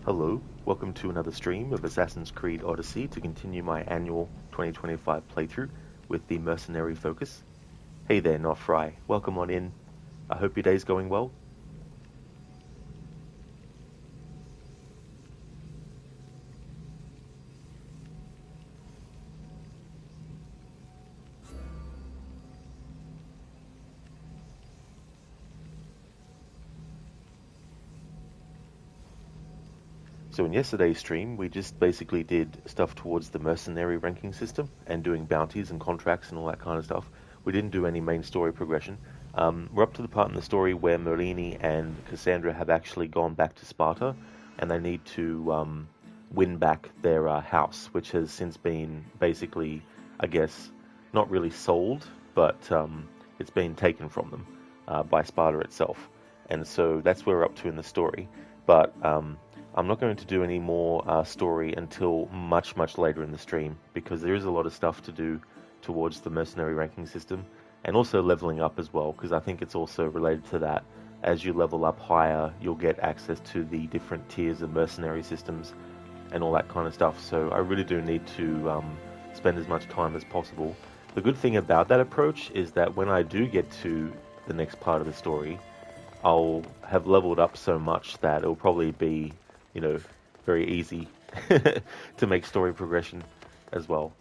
Hello, welcome to another stream of Assassin's Creed Odyssey to continue my annual 2025 playthrough with the Mercenary Focus. Hey there, Not Fry. Welcome on in. I hope your day's going well. So in yesterday's stream, we just basically did stuff towards the mercenary ranking system and doing bounties and contracts and all that kind of stuff. We didn't do any main story progression. We're up to the part in the story where Merlini and Kassandra have actually gone back to Sparta, and they need to win back their house, which has since been basically, I guess, not really sold, but it's been taken from them by Sparta itself. And so that's where we're up to in the story. But I'm not going to do any more story until much later in the stream, because there is a lot of stuff to do towards the mercenary ranking system, and also leveling up as well, because I think it's also related to that. As you level up higher, you'll get access to the different tiers of mercenary systems and all that kind of stuff. So I really do need to spend as much time as possible. The good thing about that approach is that when I do get to the next part of the story, I'll have leveled up so much that it'll probably be, you know, very easy to make story progression as well.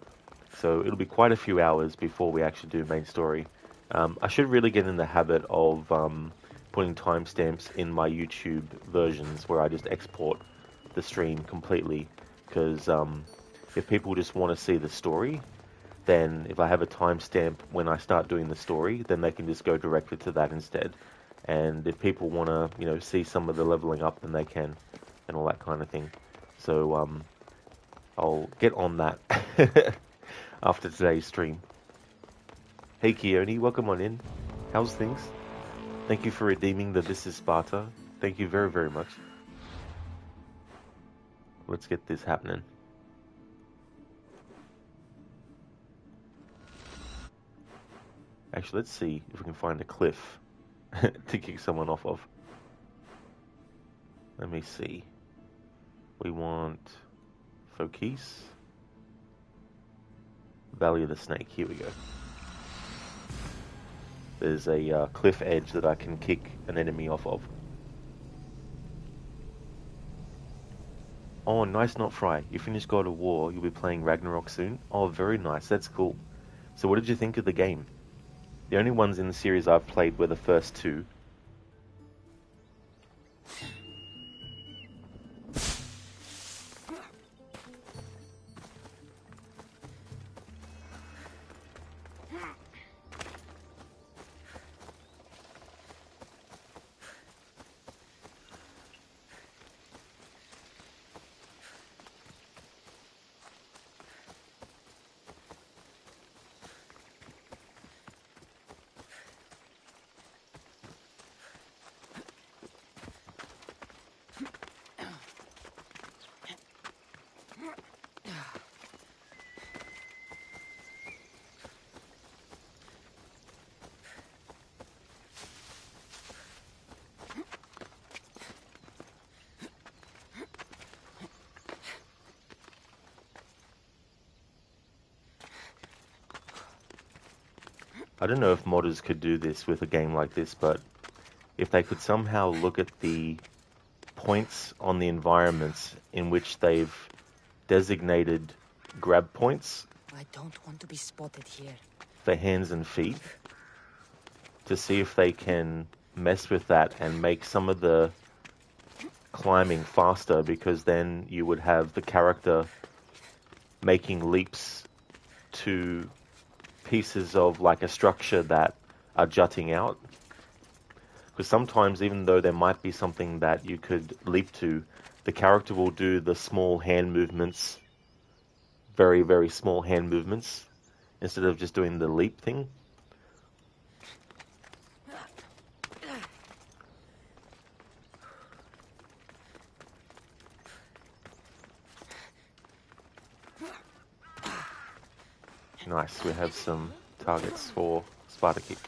So it'll be quite a few hours before we actually do main story. I should really get in the habit of putting timestamps in my YouTube versions where I just export the stream completely, because if people just want to see the story, then if I have a timestamp when I start doing the story, then they can just go directly to that instead. And if people want to, see some of the leveling up, then they can, and all that kind of thing. So I'll get on that after today's stream. Hey Keone, welcome on in. How's things? Thank you for redeeming the This is Sparta. Thank you very, very much. Let's get this happening. Actually, let's see if we can find a cliff to kick someone off of. Let me see. We want Focus. Valley of the Snake. Here we go. There's a cliff edge that I can kick an enemy off of. Oh, nice, Not Fry. You finished God of War. You'll be playing Ragnarok soon. Oh, very nice. That's cool. So what did you think of the game? The only ones in the series I've played were the first two. I don't know if modders could do this with a game like this, but if they could somehow look at the points on the environments in which they've designated grab points I don't want to be spotted here. for hands and feet, to see if they can mess with that and make some of the climbing faster, because then you would have the character making leaps to pieces of like a structure that are jutting out. Because sometimes, even though there might be something that you could leap to, the character will do the small hand movements, very, very small hand movements, instead of just doing the leap thing. Nice, we have some targets for Sparta Kick.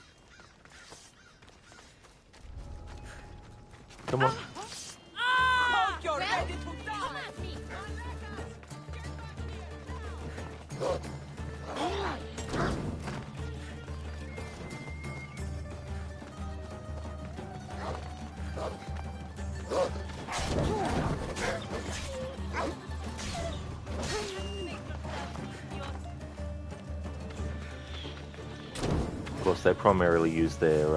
Come on. You're ready to die! course, they primarily use their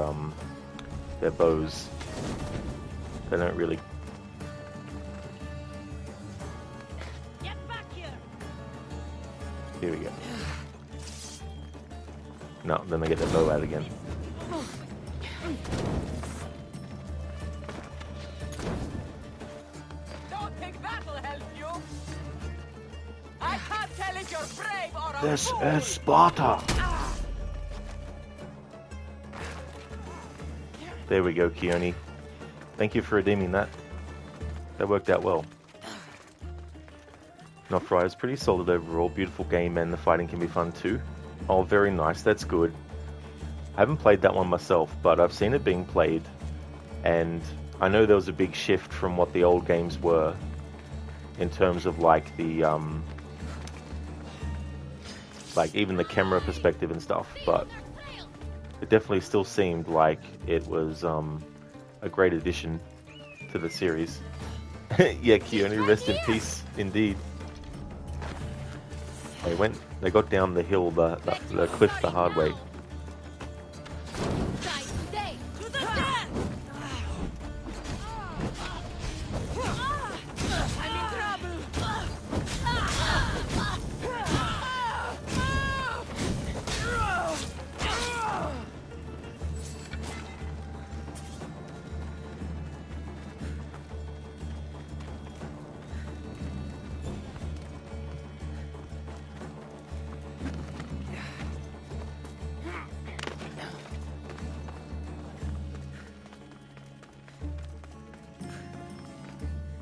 bows. They don't really. Get back here. Here we go. No, then they get their bow out again. Don't think that'll help you. I can't tell if you're brave or a This fool. is Sparta. There we go, Keone. Thank you for redeeming that. That worked out well. Noctri is pretty solid overall. Beautiful game, and the fighting can be fun too. Oh, very nice. That's good. I haven't played that one myself, but I've seen it being played, and I know there was a big shift from what the old games were in terms of like the like even the camera perspective and stuff, but it definitely still seemed like it was a great addition to the series. Yeah, Keone, rest in peace indeed. They got down the hill, the cliff the hard way.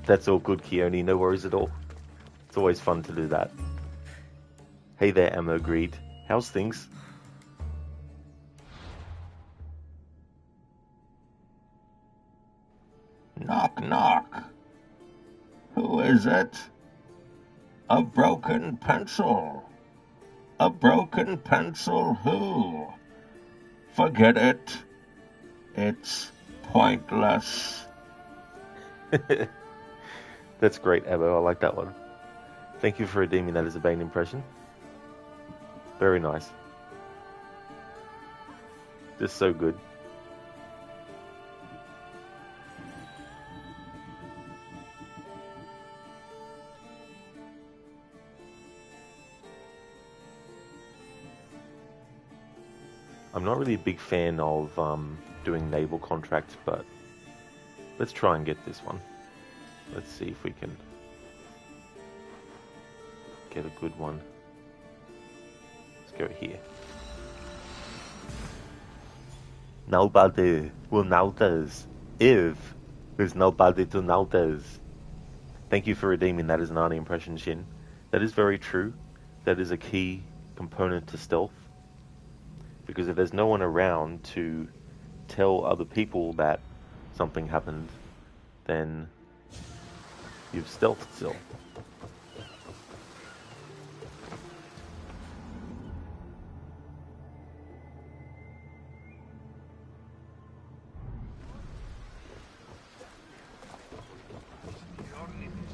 That's all good, Keone. No worries at all. It's always fun to do that. Hey there, Ammo Greed. How's things? Knock, knock. Who is it? A broken pencil. A broken pencil who? Forget it. It's pointless. That's great, Abo. I like that one. Thank you for redeeming that as a Bane impression. Very nice. Just so good. I'm not really a big fan of doing naval contracts, but let's try and get this one. Let's see if we can get a good one. Let's go here. Nobody will notice if there's nobody to notice. Thank you for redeeming that as an Arnie impression, Shin. That is very true. That is a key component to stealth. Because if there's no one around to tell other people that something happened, then you've stealthed still.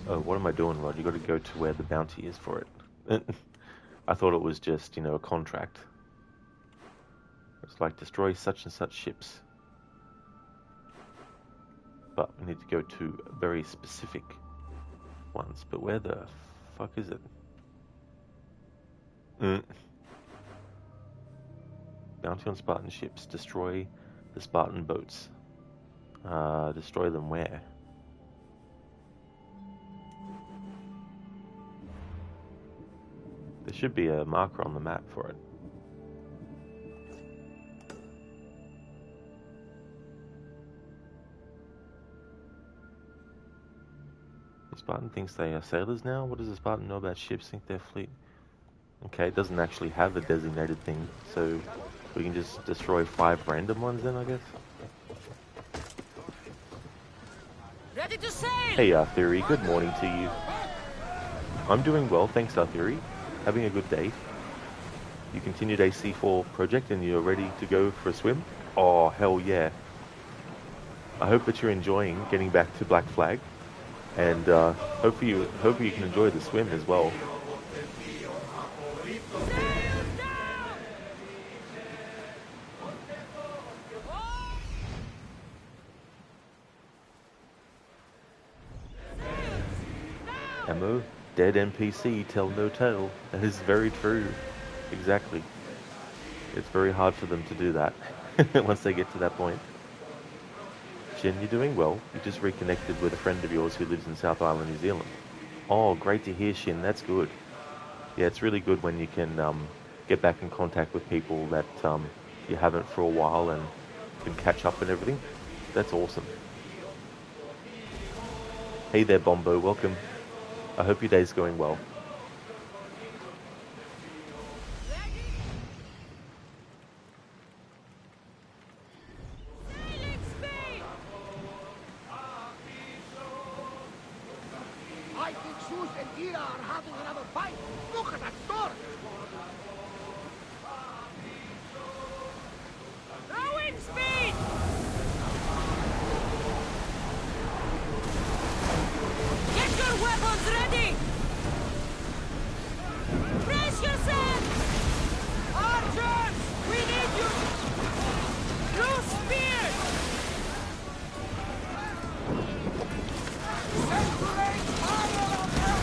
Oh, what am I doing, Rod? You got to go to where the bounty is for it. I thought it was just, a contract. It's like destroy such and such ships. But we need to go to very specific ones. But where the fuck is it? Bounty on Spartan ships. Destroy the Spartan boats. Destroy them where? There should be a marker on the map for it. The Spartan thinks they are sailors now? What does the Spartan know about ships? Think they're fleet? Okay, it doesn't actually have a designated thing, so we can just destroy 5 random ones then, I guess? Ready to sail! Hey Arthuri, good morning to you. I'm doing well, thanks Arthuri. Having a good day. You continued a C4 project and you're ready to go for a swim? Oh, hell yeah. I hope that you're enjoying getting back to Black Flag. And hopefully you can enjoy the swim as well. Ammo, dead NPC tell no tale. That is very true. Exactly. It's very hard for them to do that once they get to that point. Shin, you're doing well. You just reconnected with a friend of yours who lives in South Island, New Zealand. Oh, great to hear, Shin. That's good. Yeah, it's really good when you can get back in contact with people that you haven't for a while and can catch up and everything. That's awesome. Hey there, Bombo. Welcome. I hope your day's going well. I think Zeus and Hera are having another fight. Look at that storm! Throwing speed! Get your weapons ready! Brace yourself! Archers! We need you! Blue spears! Celebrate fire on them!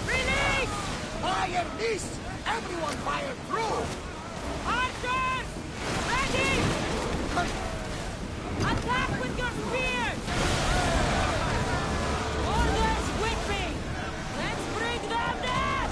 Release! Fire this! Everyone fire through! Archers! Ready! Attack with your spears! Orders with me! Let's bring them down!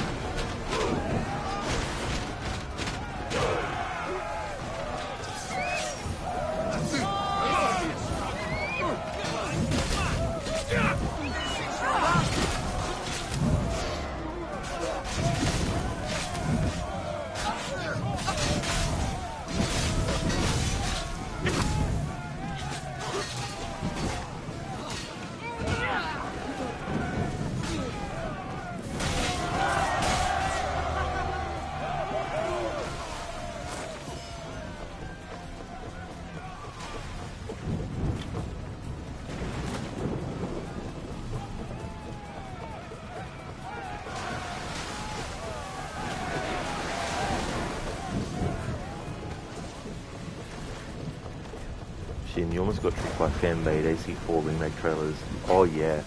Shin, you almost got tricked by fan-made AC4 remake trailers. Oh yeah.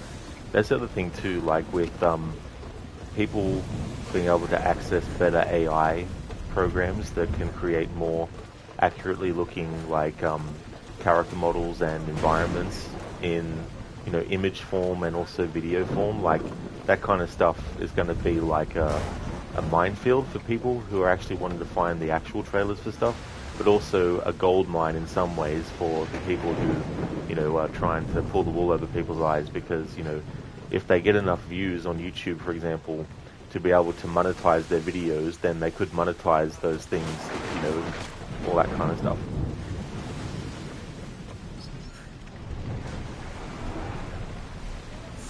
That's the other thing too, like with people being able to access better AI programs that can create more accurately looking like character models and environments in image form and also video form. Like that kind of stuff is going to be like a minefield for people who are actually wanting to find the actual trailers for stuff, but also a gold mine in some ways for the people who are trying to pull the wool over people's eyes, because if they get enough views on YouTube, for example, to be able to monetize their videos, then they could monetize those things, all that kind of stuff.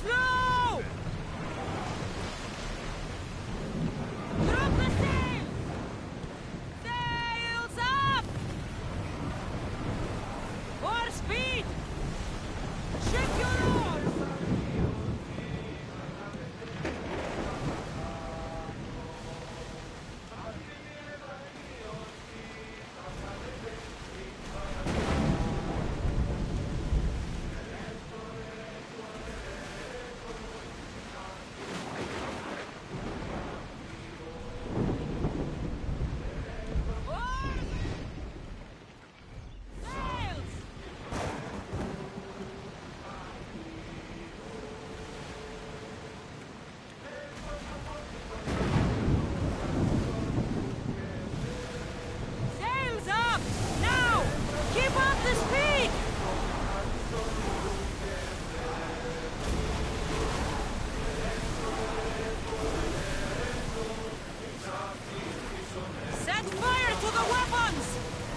Slow! Drop the sail! Sails up! More speed! Check your oars! Sails up! Now! Keep up the speed! Set fire to the weapons!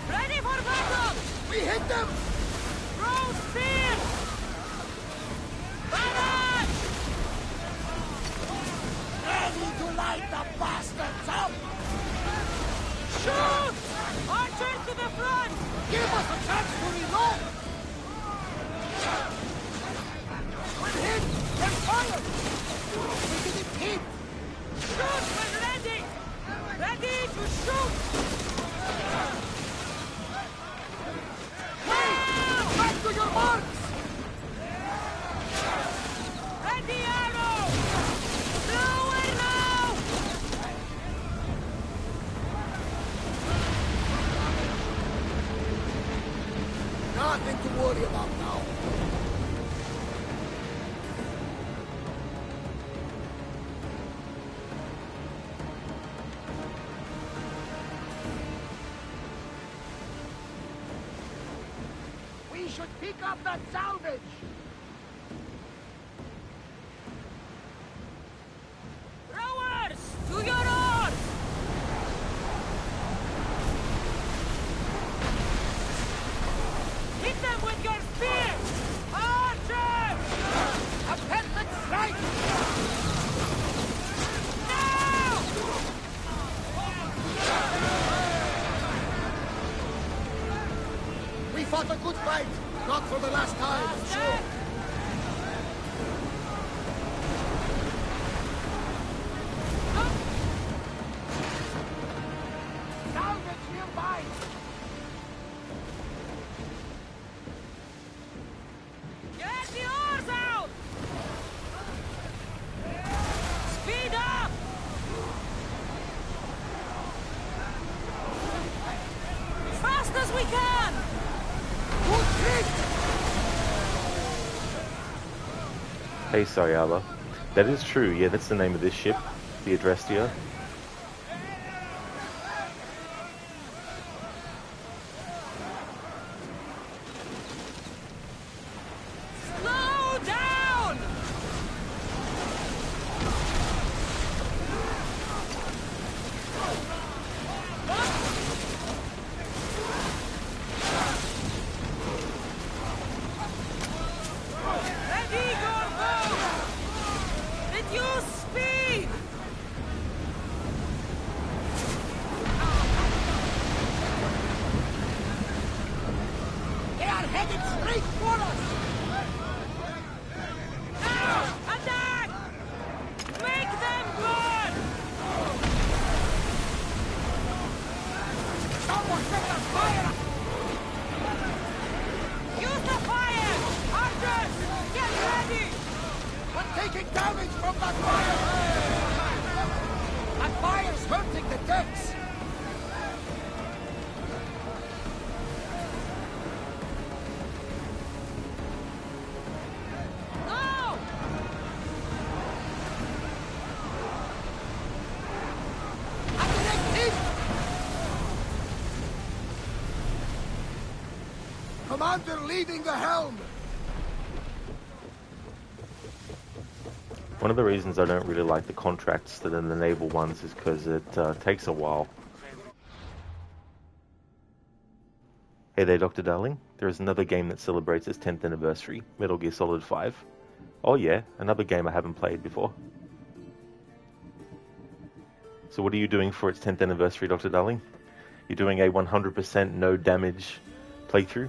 Ready for battle! We hit them! Throw spears! Barrage! Ready to light the bastards up! Shoot! Archers to the front! Give us a chance to reload! When hit, then fire! We didn't hit! Shoot when ready! Ready to shoot! Back to your marks! Ready arrow! should pick up that salvage! Rowers! To your oars! Hit them with your spears! Archers! A perfect strike! Now! We fought a good fight! Not for the last time, I'm sure! Salvage nearby! Get the oars out! Speed up! Fast as we can! Good hit! Hey, Sayala. That is true, yeah, that's the name of this ship, the Adrestia. Slow down! Ready, Gorgo! Reduce speed! They are headed straight for us! Now! Attack! Make them burn! Someone set the fire! Use the fire! Archers! Get ready! We're taking damage from that fire! That fire's hurting the decks! Go! Activate! Commander leading the helm! One of the reasons I don't really like the contracts that are the naval ones is because it takes a while. Hey there, Dr. Darling. There is another game that celebrates its 10th anniversary, Metal Gear Solid 5. Oh yeah, another game I haven't played before. So what are you doing for its 10th anniversary, Dr. Darling? You're doing a 100% no damage playthrough?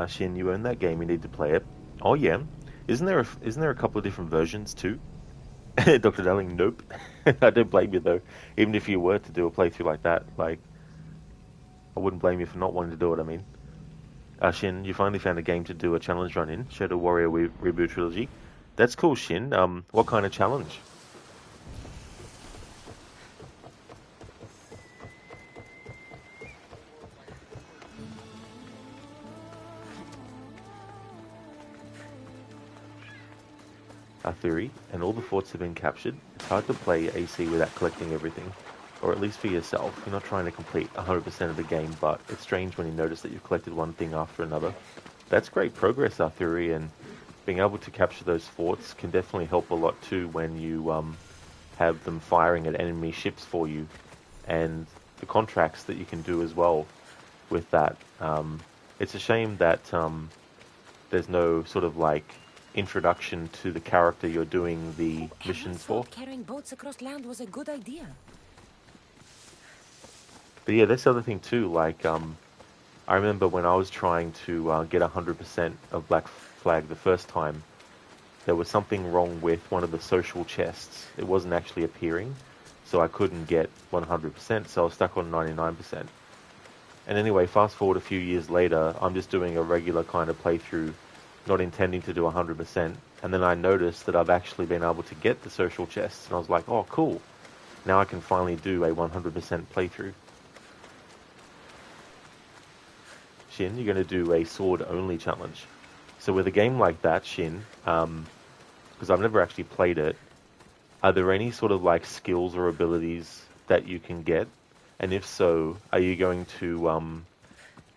Shin, you own that game, you need to play it. Oh yeah. Isn't there a couple of different versions too? Dr. Darling, nope. I don't blame you though. Even if you were to do a playthrough like that, like, I wouldn't blame you for not wanting to do it, I mean. Shin, you finally found a game to do a challenge run in, Shadow Warrior Reboot Trilogy. That's cool, Shin. What kind of challenge? Arthuri, and all the forts have been captured. It's hard to play AC without collecting everything, or at least for yourself. You're not trying to complete 100% of the game, but it's strange when you notice that you've collected one thing after another. That's great progress, Arthuri, and being able to capture those forts can definitely help a lot too when you have them firing at enemy ships for you, and the contracts that you can do as well with that. It's a shame that there's no sort of like introduction to the character you're doing the missions for. Carrying boats across land was a good idea. But yeah, that's the other thing too. Like, I remember when I was trying to get 100% of Black Flag the first time, there was something wrong with one of the social chests. It wasn't actually appearing, so I couldn't get 100%, so I was stuck on 99%. And anyway, fast forward a few years later, I'm just doing a regular kind of playthrough, not intending to do 100%, and then I noticed that I've actually been able to get the social chests, and I was like, oh, cool. Now I can finally do a 100% playthrough. Shin, you're going to do a sword-only challenge. So with a game like that, Shin, because I've never actually played it, are there any sort of like skills or abilities that you can get? And if so, are you going to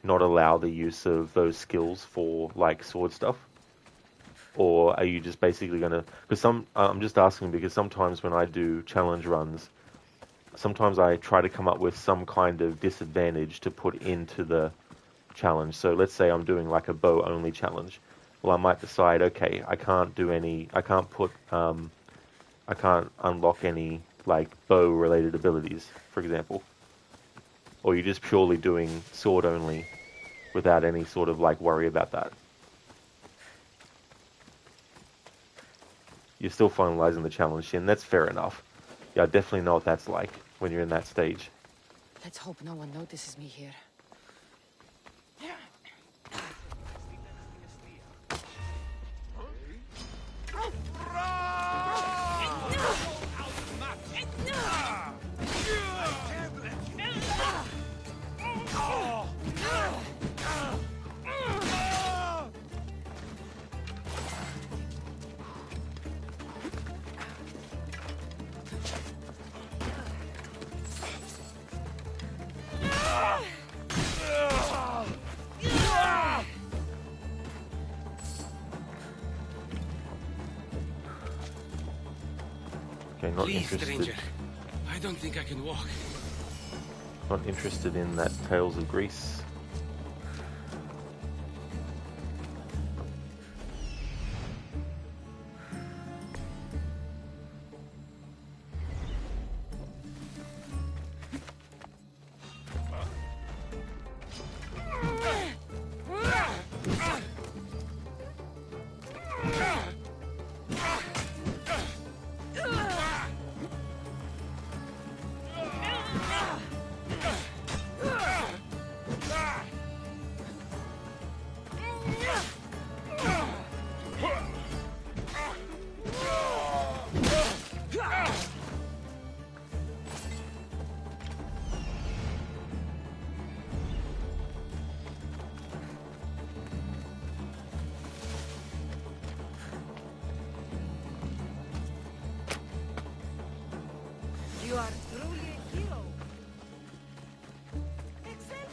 not allow the use of those skills for like sword stuff? Or are you just basically going to... Because I'm just asking because sometimes when I do challenge runs, sometimes I try to come up with some kind of disadvantage to put into the challenge. So let's say I'm doing like a bow only challenge. Well, I might decide, okay, I can't unlock any like bow related abilities, for example. Or you're just purely doing sword only without any sort of like worry about that. You're still finalizing the challenge, and that's fair enough. Yeah, I definitely know what that's like when you're in that stage. Let's hope no one notices me here. Okay, not Please, interested. stranger. I don't think I can walk. Not interested in that Tales of Greece. You are truly a hero. Excel,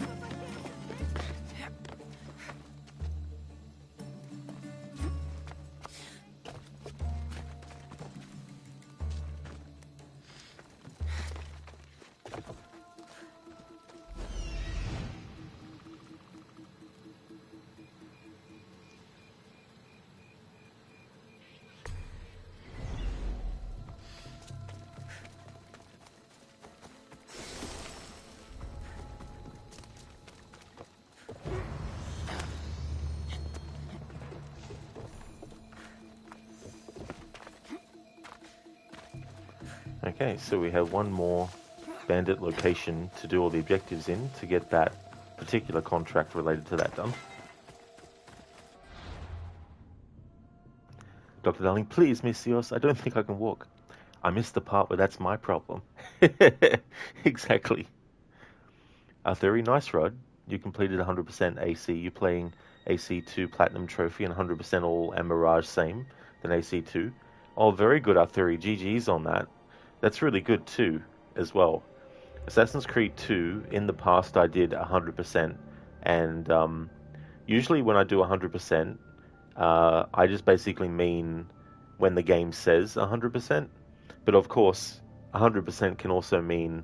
Okay, so we have one more bandit location to do all the objectives in to get that particular contract related to that done. Dr. Darling, please, Missios, I don't think I can walk. I missed the part where that's my problem. Exactly. Arthuri, nice rod. You completed 100% AC. You're playing AC2 Platinum Trophy and 100% all and Mirage same than AC2. Oh, very good, Arthuri. GG's on that. That's really good too, as well. Assassin's Creed 2, in the past I did 100%, and usually when I do 100%, I just basically mean when the game says 100%, but of course, 100% can also mean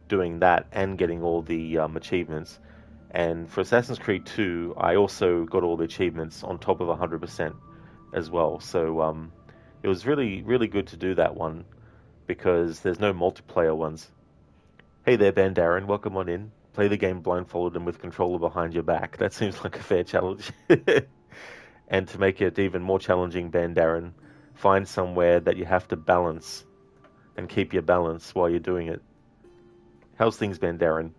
doing that and getting all the achievements. And for Assassin's Creed 2, I also got all the achievements on top of 100% as well. So it was really, really good to do that one because there's no multiplayer ones. Hey there, Bandarin, welcome on in. Play the game blindfolded and with controller behind your back. That seems like a fair challenge. And to make it even more challenging, Bandarin, find somewhere that you have to balance and keep your balance while you're doing it. How's things, Bandarin?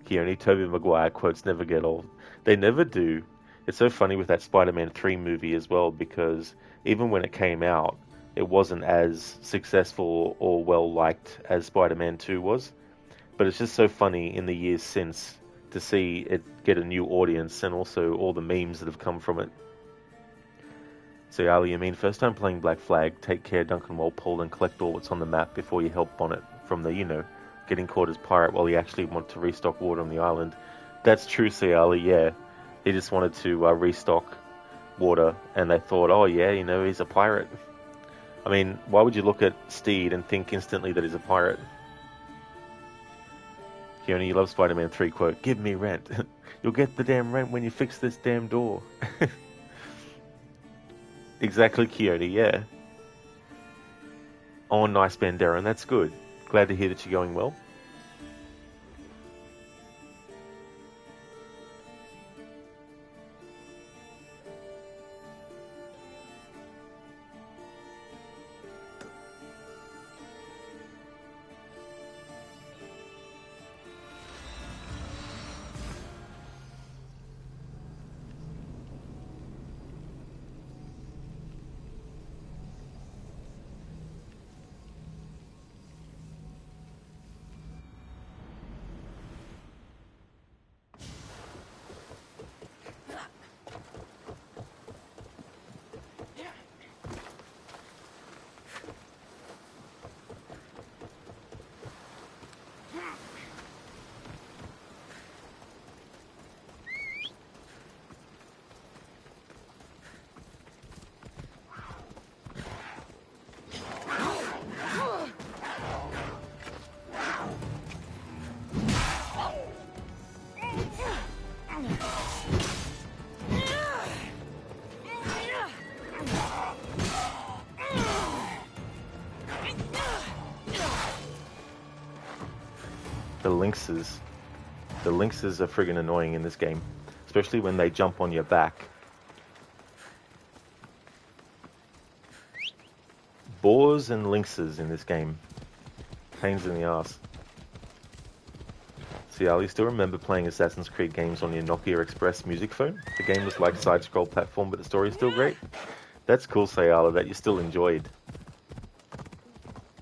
Keone, Tobey Maguire quotes never get old. They never do. It's so funny with that Spider-Man 3 movie as well, because even when it came out, it wasn't as successful or well-liked as Spider-Man 2 was. But it's just so funny in the years since to see it get a new audience and also all the memes that have come from it. So, Ali, you mean first time playing Black Flag, take care, Duncan Walpole, and collect all that's on the map before you help Bonnet from the, getting caught as pirate while he actually wanted to restock water on the island. That's true, Sayali, yeah. He just wanted to restock water, and they thought, oh yeah, he's a pirate. I mean, why would you look at Steed and think instantly that he's a pirate? Keone, you love Spider-Man 3 quote, give me rent. You'll get the damn rent when you fix this damn door. Exactly, Keone, yeah. Oh, nice, Bandarin, that's good. Glad to hear that you're going well. The lynxes are friggin' annoying in this game, especially when they jump on your back. Boars and lynxes in this game. Pains in the ass. See, Ali, still remember playing Assassin's Creed games on your Nokia Express music phone? The game was like side-scroll platform, but the story is still great. That's cool, Sayala, that you still enjoyed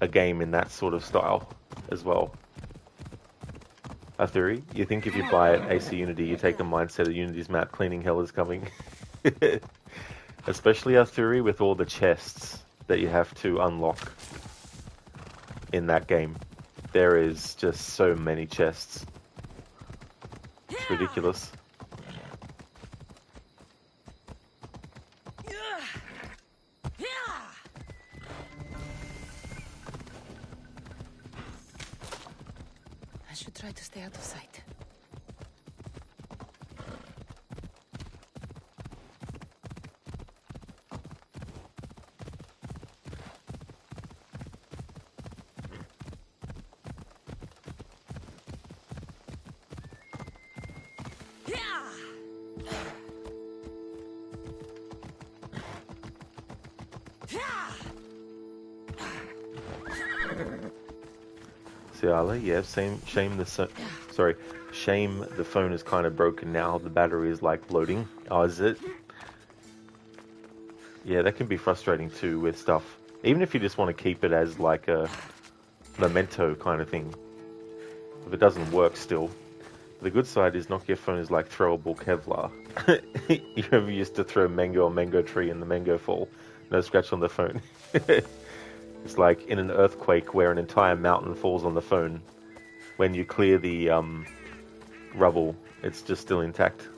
a game in that sort of style as well. Arthuri, you think if you buy it AC Unity, you take the mindset of Unity's map cleaning hell is coming? Especially Arthuri with all the chests that you have to unlock in that game. There is just so many chests. It's ridiculous. I should try to stay out of sight. Ciala, yeah, shame the phone is kind of broken now. The battery is like bloating. Oh, is it? Yeah, that can be frustrating too with stuff. Even if you just want to keep it as like a memento kind of thing. If it doesn't work still. The good side is Nokia phone is like throwable Kevlar. You ever used to throw mango or mango tree and the mango fall? No scratch on the phone. It's like in an earthquake where an entire mountain falls on the phone. When you clear the rubble, it's just still intact.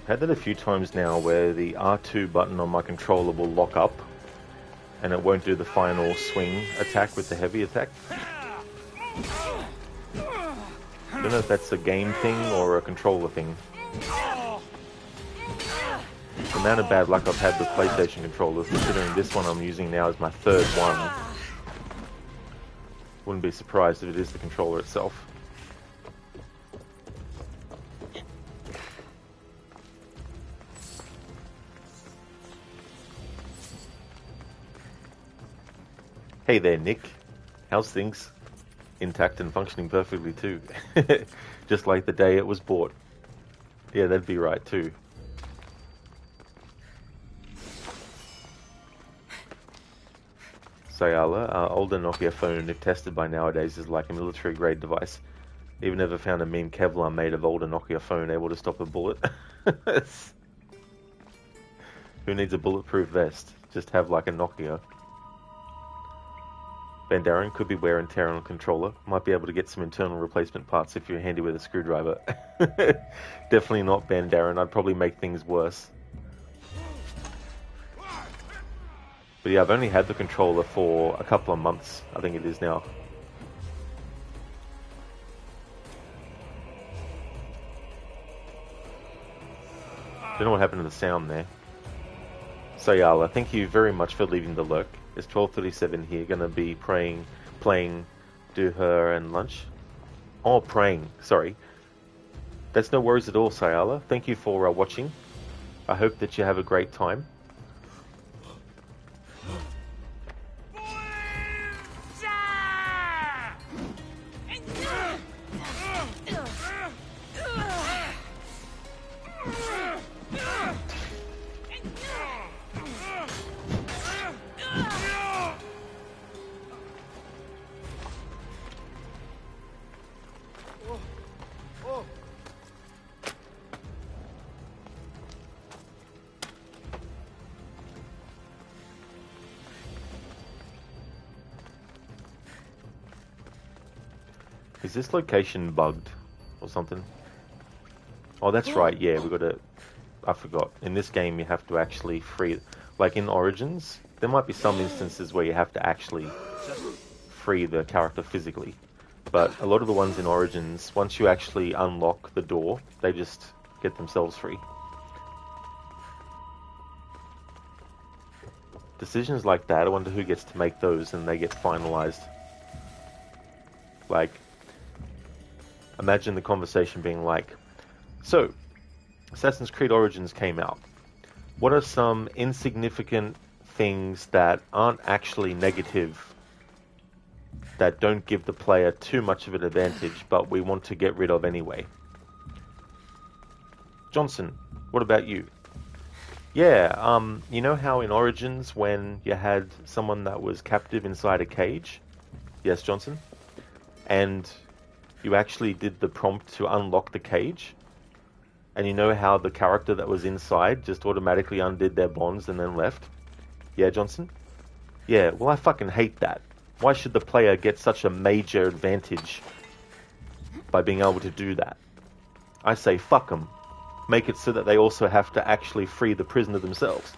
I've had that a few times now where the R2 button on my controller will lock up and it won't do the final swing attack with the heavy attack. I don't know if that's a game thing or a controller thing. The amount of bad luck I've had with PlayStation controllers, considering this one I'm using now is my third one. Wouldn't be surprised if it is the controller itself. Hey there, Nick. How's things? Intact and functioning perfectly too. Just like the day it was bought. Yeah, that'd be right too. Sayala, older Nokia phone, if tested by nowadays, is like a military-grade device. Even ever found a mean Kevlar made of older Nokia phone able to stop a bullet. Who needs a bulletproof vest? Just have like a Nokia. Bandaren could be wear and tear on a controller. Might be able to get some internal replacement parts if you're handy with a screwdriver. Definitely not Bandaren. I'd probably make things worse. But yeah, I've only had the controller for a couple of months. I think it is now. Don't know what happened to the sound there. Sayala, thank you very much for leaving the lurk. It's 12:37 here. Gonna be playing Do Her and Lunch. Oh, praying. Sorry. That's no worries at all, Sayala. Thank you for watching. I hope that you have a great time. Is this location bugged or something? Oh, that's right. Yeah, we got to... I forgot. In this game, you have to actually free... Like in Origins, there might be some instances where you have to actually free the character physically. But a lot of the ones in Origins, once you actually unlock the door, they just get themselves free. Decisions like that, I wonder who gets to make those and they get finalized. Like... Imagine the conversation being like, so, Assassin's Creed Origins came out. What are some insignificant things that aren't actually negative, that don't give the player too much of an advantage, but we want to get rid of anyway? Johnson, what about you? Yeah, you know how in Origins when you had someone that was captive inside a cage? Yes, Johnson? And you actually did the prompt to unlock the cage. And you know how the character that was inside just automatically undid their bonds and then left? Yeah, Johnson? Yeah, well, I fucking hate that. Why should the player get such a major advantage by being able to do that? I say fuck them. Make it so that they also have to actually free the prisoner themselves.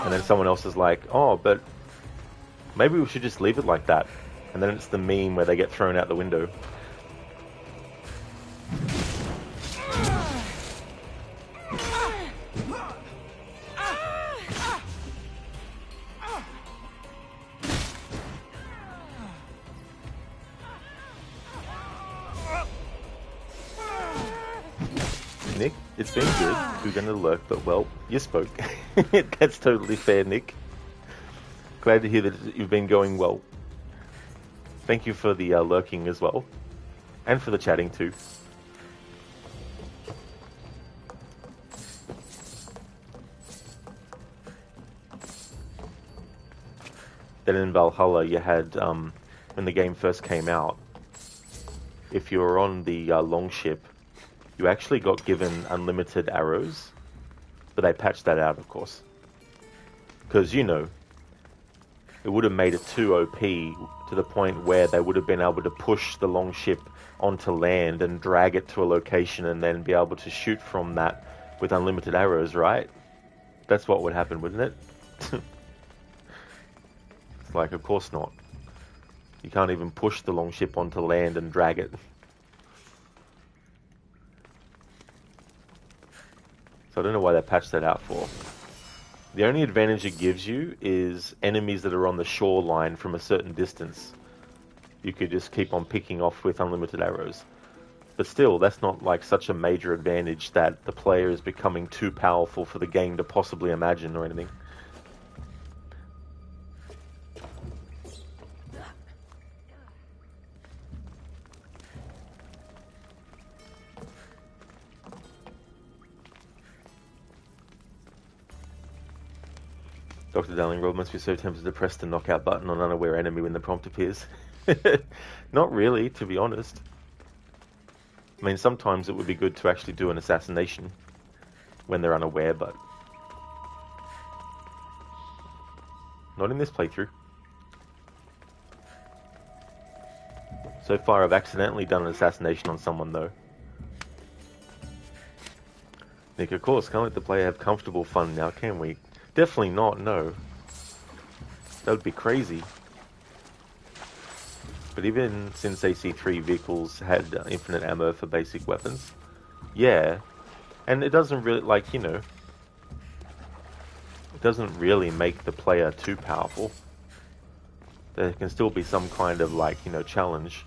And then someone else is like, oh, but maybe we should just leave it like that. And then it's the meme where they get thrown out the window. Nick, it's been good. We're going to lurk, but well, you spoke. That's totally fair, Nick. Glad to hear that you've been going well. Thank you for the lurking as well. And for the chatting too. Then in Valhalla you had, when the game first came out, if you were on the longship, you actually got given unlimited arrows, but they patched that out, of course. Because, you know, it would have made it too OP to the point where they would have been able to push the longship onto land and drag it to a location and then be able to shoot from that with unlimited arrows, right? That's what would happen, wouldn't it? It's like, of course not. You can't even push the longship onto land and drag it. So I don't know why they patched that out for. The only advantage it gives you is enemies that are on the shoreline from a certain distance. You could just keep on picking off with unlimited arrows. But still, that's not like such a major advantage that the player is becoming too powerful for the game to possibly imagine or anything. Dr. Darling Rob must be so tempted to press the knockout button on unaware enemy when the prompt appears. Not really, to be honest. I mean, sometimes it would be good to actually do an assassination when they're unaware, but not in this playthrough. So far, I've accidentally done an assassination on someone, though. Nick, of course, can't let the player have comfortable fun now, can we? Definitely not, no. That would be crazy. But even since AC3 vehicles had infinite ammo for basic weapons, yeah. And it doesn't really, like, you know, it doesn't really make the player too powerful. There can still be some kind of, like, you know, challenge.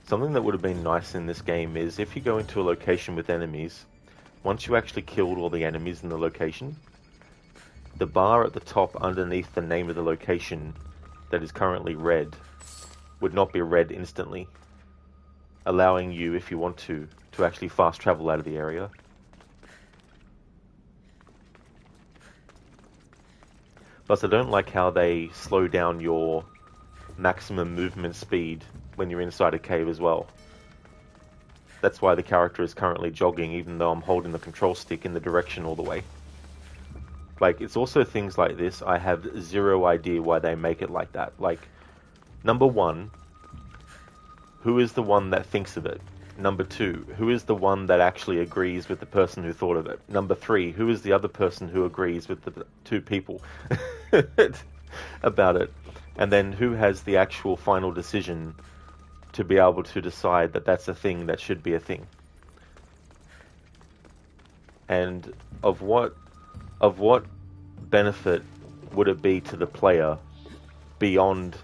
Something that would have been nice in this game is if you go into a location with enemies, once you actually killed all the enemies in the location, the bar at the top underneath the name of the location that is currently red would not be red instantly, allowing you, if you want to actually fast travel out of the area. Plus, I don't like how they slow down your maximum movement speed when you're inside a cave as well. That's why the character is currently jogging, even though I'm holding the control stick in the direction all the way. Like, it's also things like this, I have zero idea why they make it like that. Like, number one, who is the one that thinks of it? Number 2, who is the one that actually agrees with the person who thought of it? Number 3, who is the other person who agrees with the 2 people about it? And then who has the actual final decision to be able to decide that that's a thing that should be a thing? And of what benefit would it be to the player beyond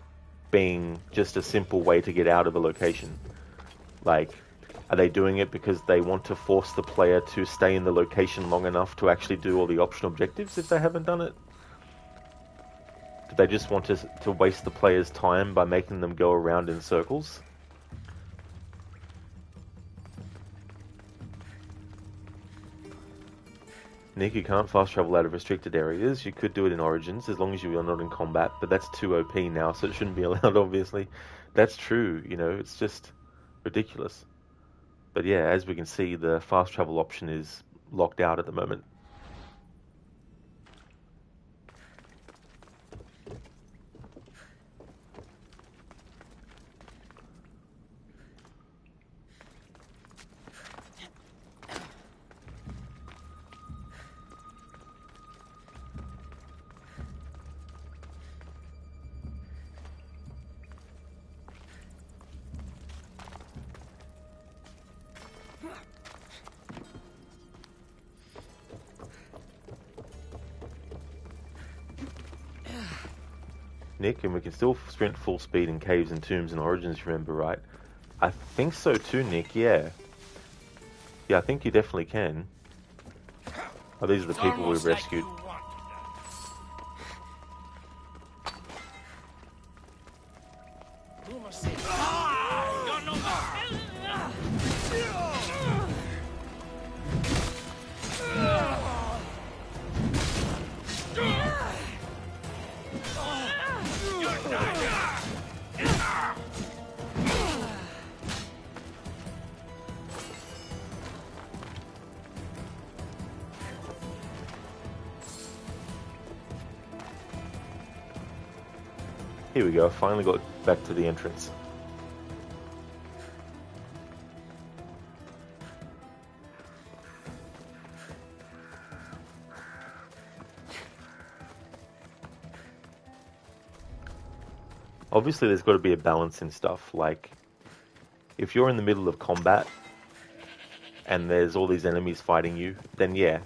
being just a simple way to get out of a location? Like, are they doing it because they want to force the player to stay in the location long enough to actually do all the optional objectives if they haven't done it? Do they just want to waste the player's time by making them go around in circles? Nick, you can't fast travel out of restricted areas. You could do it in Origins as long as you are not in combat, but that's too OP now, so it shouldn't be allowed, obviously. That's true, you know, it's just ridiculous. But yeah, as we can see, the fast travel option is locked out at the moment. Nick, and we can still sprint full speed in caves and tombs and Origins, remember, right? I think so too, Nick, yeah. Yeah, I think you definitely can. Oh, these are the people we've rescued. Here we go, finally got back to the entrance. Obviously there's got to be a balance in stuff, like if you're in the middle of combat and there's all these enemies fighting you, then yeah,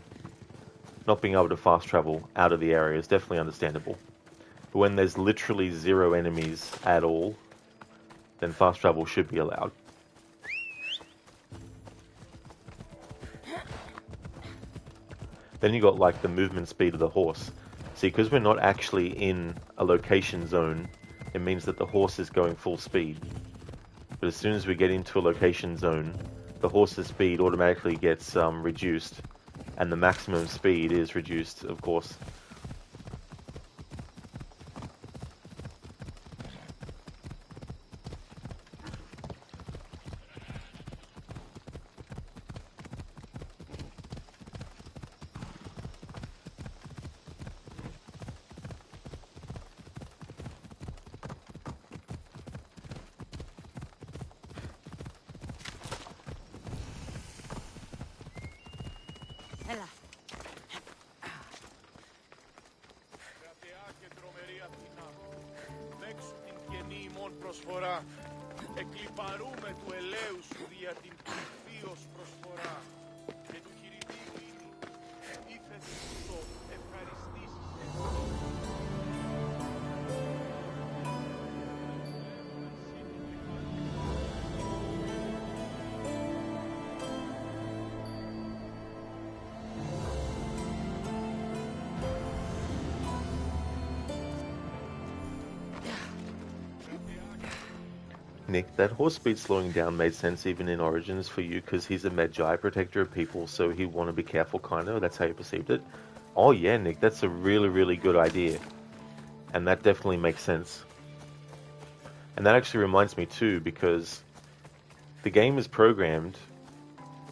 not being able to fast travel out of the area is definitely understandable. But when there's literally 0 enemies at all, then fast travel should be allowed. Then you got like the movement speed of the horse. See, because we're not actually in a location zone, it means that the horse is going full speed. But as soon as we get into a location zone, the horse's speed automatically gets reduced, and the maximum speed is reduced, of course. Nick, that horse speed slowing down made sense even in Origins for you because he's a Magi, protector of people, so he'd want to be careful, kind of. That's how you perceived it. Oh yeah, Nick, that's a really, really good idea. And that definitely makes sense. And that actually reminds me too, because the game is programmed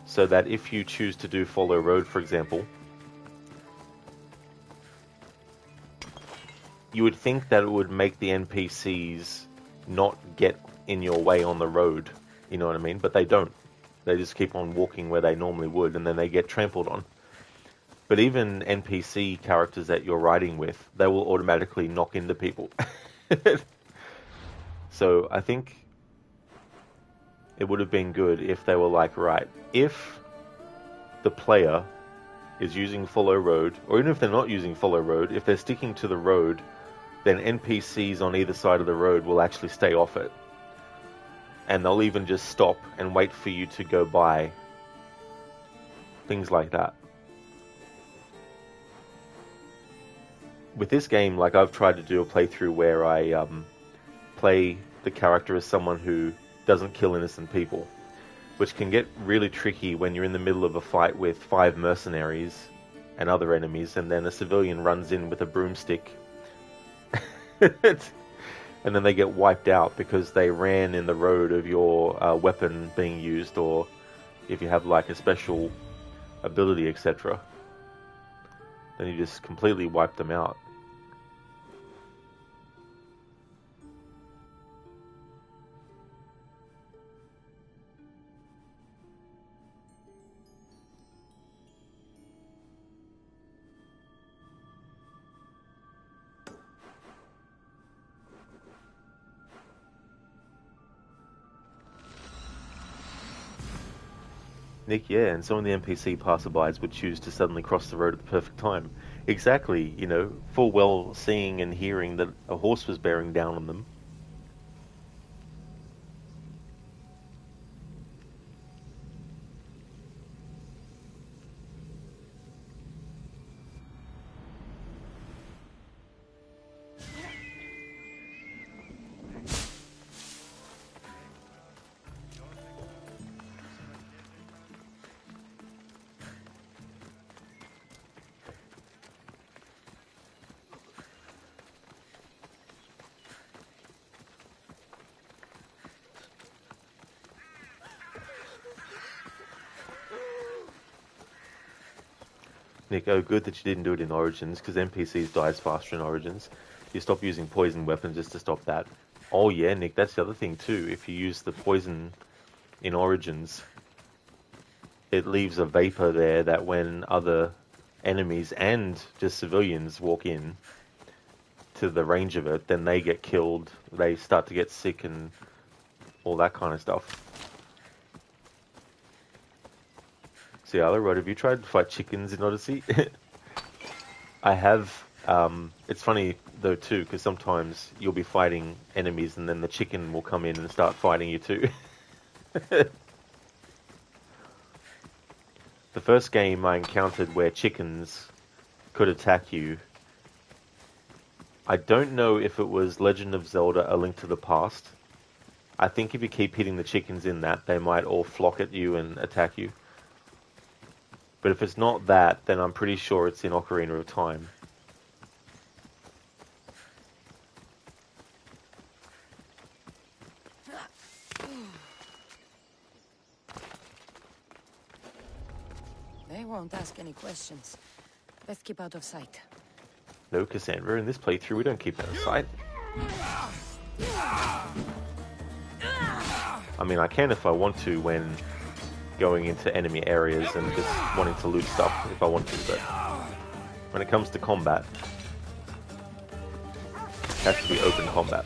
so that if you choose to do follow road, for example, you would think that it would make the NPCs not get in your way on the road, you know what I mean? But they don't. They just keep on walking where they normally would, and then they get trampled on. But even NPC characters that you're riding with, they will automatically knock into people. So I think it would have been good if they were like, right, if the player is using follow road, or even if they're not using follow road, if they're sticking to the road, then NPCs on either side of the road will actually stay off it. And they'll even just stop and wait for you to go by. Things like that. With this game, like I've tried to do a playthrough where I play the character as someone who doesn't kill innocent people, which can get really tricky when you're in the middle of a fight with 5 mercenaries and other enemies, and then a civilian runs in with a broomstick. And then they get wiped out because they ran in the road of your weapon being used, or if you have like a special ability, etc. Then you just completely wipe them out. Nick, yeah, and some of the NPC passerbys would choose to suddenly cross the road at the perfect time. Exactly, you know, full well seeing and hearing that a horse was bearing down on them. Nick, oh, good that you didn't do it in Origins, because NPCs dies faster in Origins. You stop using poison weapons just to stop that. Oh yeah, Nick, that's the other thing too. If you use the poison in Origins, it leaves a vapor there that when other enemies and just civilians walk in to the range of it, then they get killed, they start to get sick and all that kind of stuff. Ciala, right, have you tried to fight chickens in Odyssey? I have. It's funny though too, because sometimes you'll be fighting enemies and then the chicken will come in and start fighting you too. The first game I encountered where chickens could attack you, I don't know if it was Legend of Zelda: A Link to the Past. I think if you keep hitting the chickens in that, they might all flock at you and attack you. But if it's not that, then I'm pretty sure it's in Ocarina of Time. They won't ask any questions. Let's keep out of sight. No, Kassandra, in this playthrough we don't keep out of sight. I mean, I can if I want to when going into enemy areas and just wanting to loot stuff if I want to, but when it comes to combat, it has to be open combat.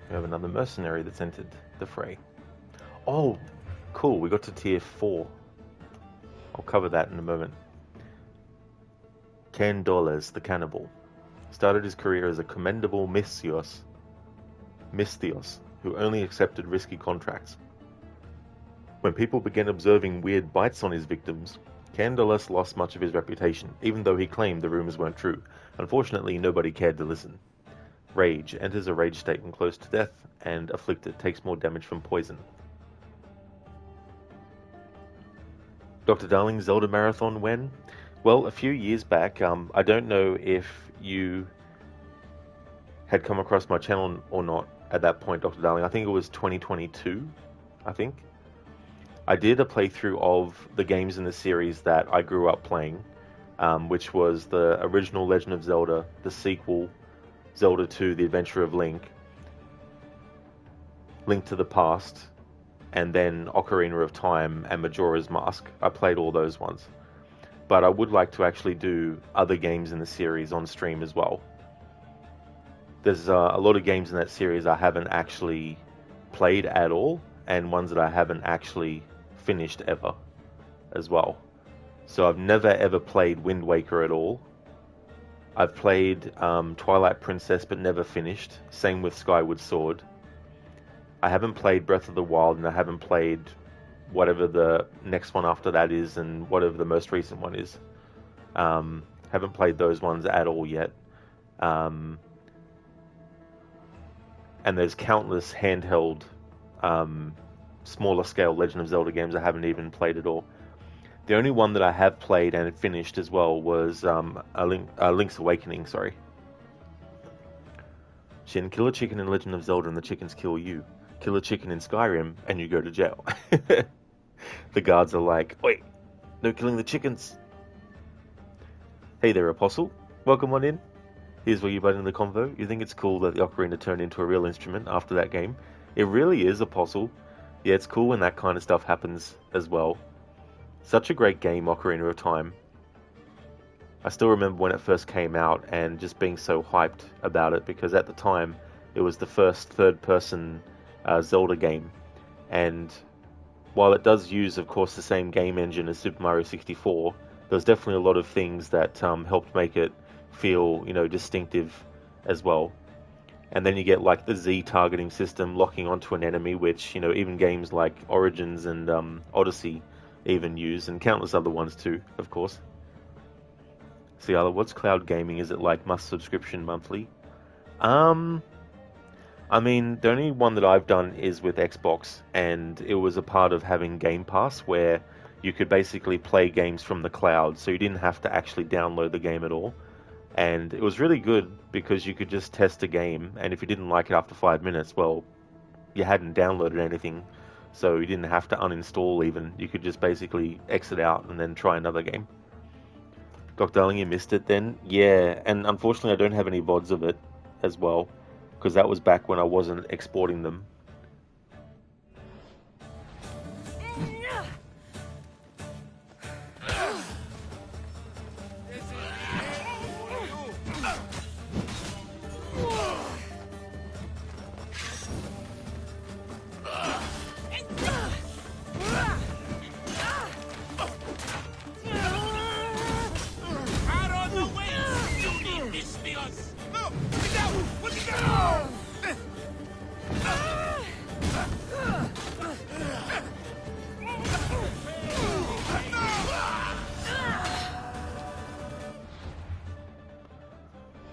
We have another mercenary that's entered the fray. Oh, cool, we got to tier 4. I'll cover that in a moment. $10, the cannibal. started his career as a commendable Misthios, who only accepted risky contracts. When people began observing weird bites on his victims, Candalus lost much of his reputation, even though he claimed the rumors weren't true. Unfortunately, nobody cared to listen. Rage enters a rage state when close to death, and afflicted takes more damage from poison. Dr. Darling's Zelda Marathon when? Well, a few years back. I don't know if you had come across my channel or not at that point, Dr. Darling. I think it was 2022, I think. I did a playthrough of the games in the series that I grew up playing, which was the original Legend of Zelda, the sequel, Zelda 2, The Adventure of Link, Link to the Past, and then Ocarina of Time and Majora's Mask. I played all those ones. But I would like to actually do other games in the series on stream as well. There's a lot of games in that series I haven't actually played at all, and ones that I haven't actually finished ever as well. So I've never ever played Wind Waker at all. I've played Twilight Princess but never finished. Same with Skyward Sword. I haven't played Breath of the Wild, and I haven't played whatever the next one after that is, and whatever the most recent one is. Haven't played those ones at all yet. And there's countless handheld, smaller scale Legend of Zelda games I haven't even played at all. The only one that I have played and finished as well was Link's Awakening, sorry. Shin, kill a chicken in Legend of Zelda and the chickens kill you. Kill a chicken in Skyrim and you go to jail. The guards are like, wait, no killing the chickens. Hey there, Apostle. Welcome on in. Here's where you butt in the convo. You think it's cool that the ocarina turned into a real instrument after that game? It really is, Apostle. Yeah, it's cool when that kind of stuff happens as well. Such a great game, Ocarina of Time. I still remember when it first came out and just being so hyped about it, because at the time it was the first third-person Zelda game. And while it does use, of course, the same game engine as Super Mario 64, there's definitely a lot of things that helped make it feel, distinctive as well. And then you get like the Z targeting system locking onto an enemy, which, even games like Origins and Odyssey even use, and countless other ones too, of course. Ciala, what's cloud gaming? Is it like must subscription monthly? I mean, the only one that I've done is with Xbox, and it was a part of having Game Pass, where you could basically play games from the cloud, so you didn't have to actually download the game at all. And it was really good because you could just test a game, and if you didn't like it after 5 minutes, well, you hadn't downloaded anything, so you didn't have to uninstall even. You could just basically exit out and then try another game. Doc Darling, you missed it then? Yeah, and unfortunately I don't have any VODs of it as well, because that was back when I wasn't exporting them.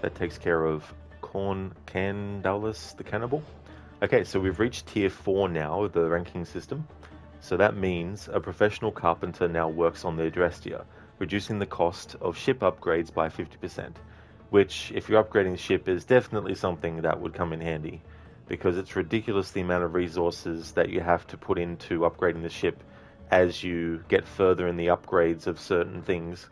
That takes care of Candalus the Cannibal. Okay, so we've reached tier 4 now of the ranking system. So that means a professional carpenter now works on their Drestia, reducing the cost of ship upgrades by 50%, which, if you're upgrading the ship, is definitely something that would come in handy, because it's ridiculous the amount of resources that you have to put into upgrading the ship as you get further in the upgrades of certain things.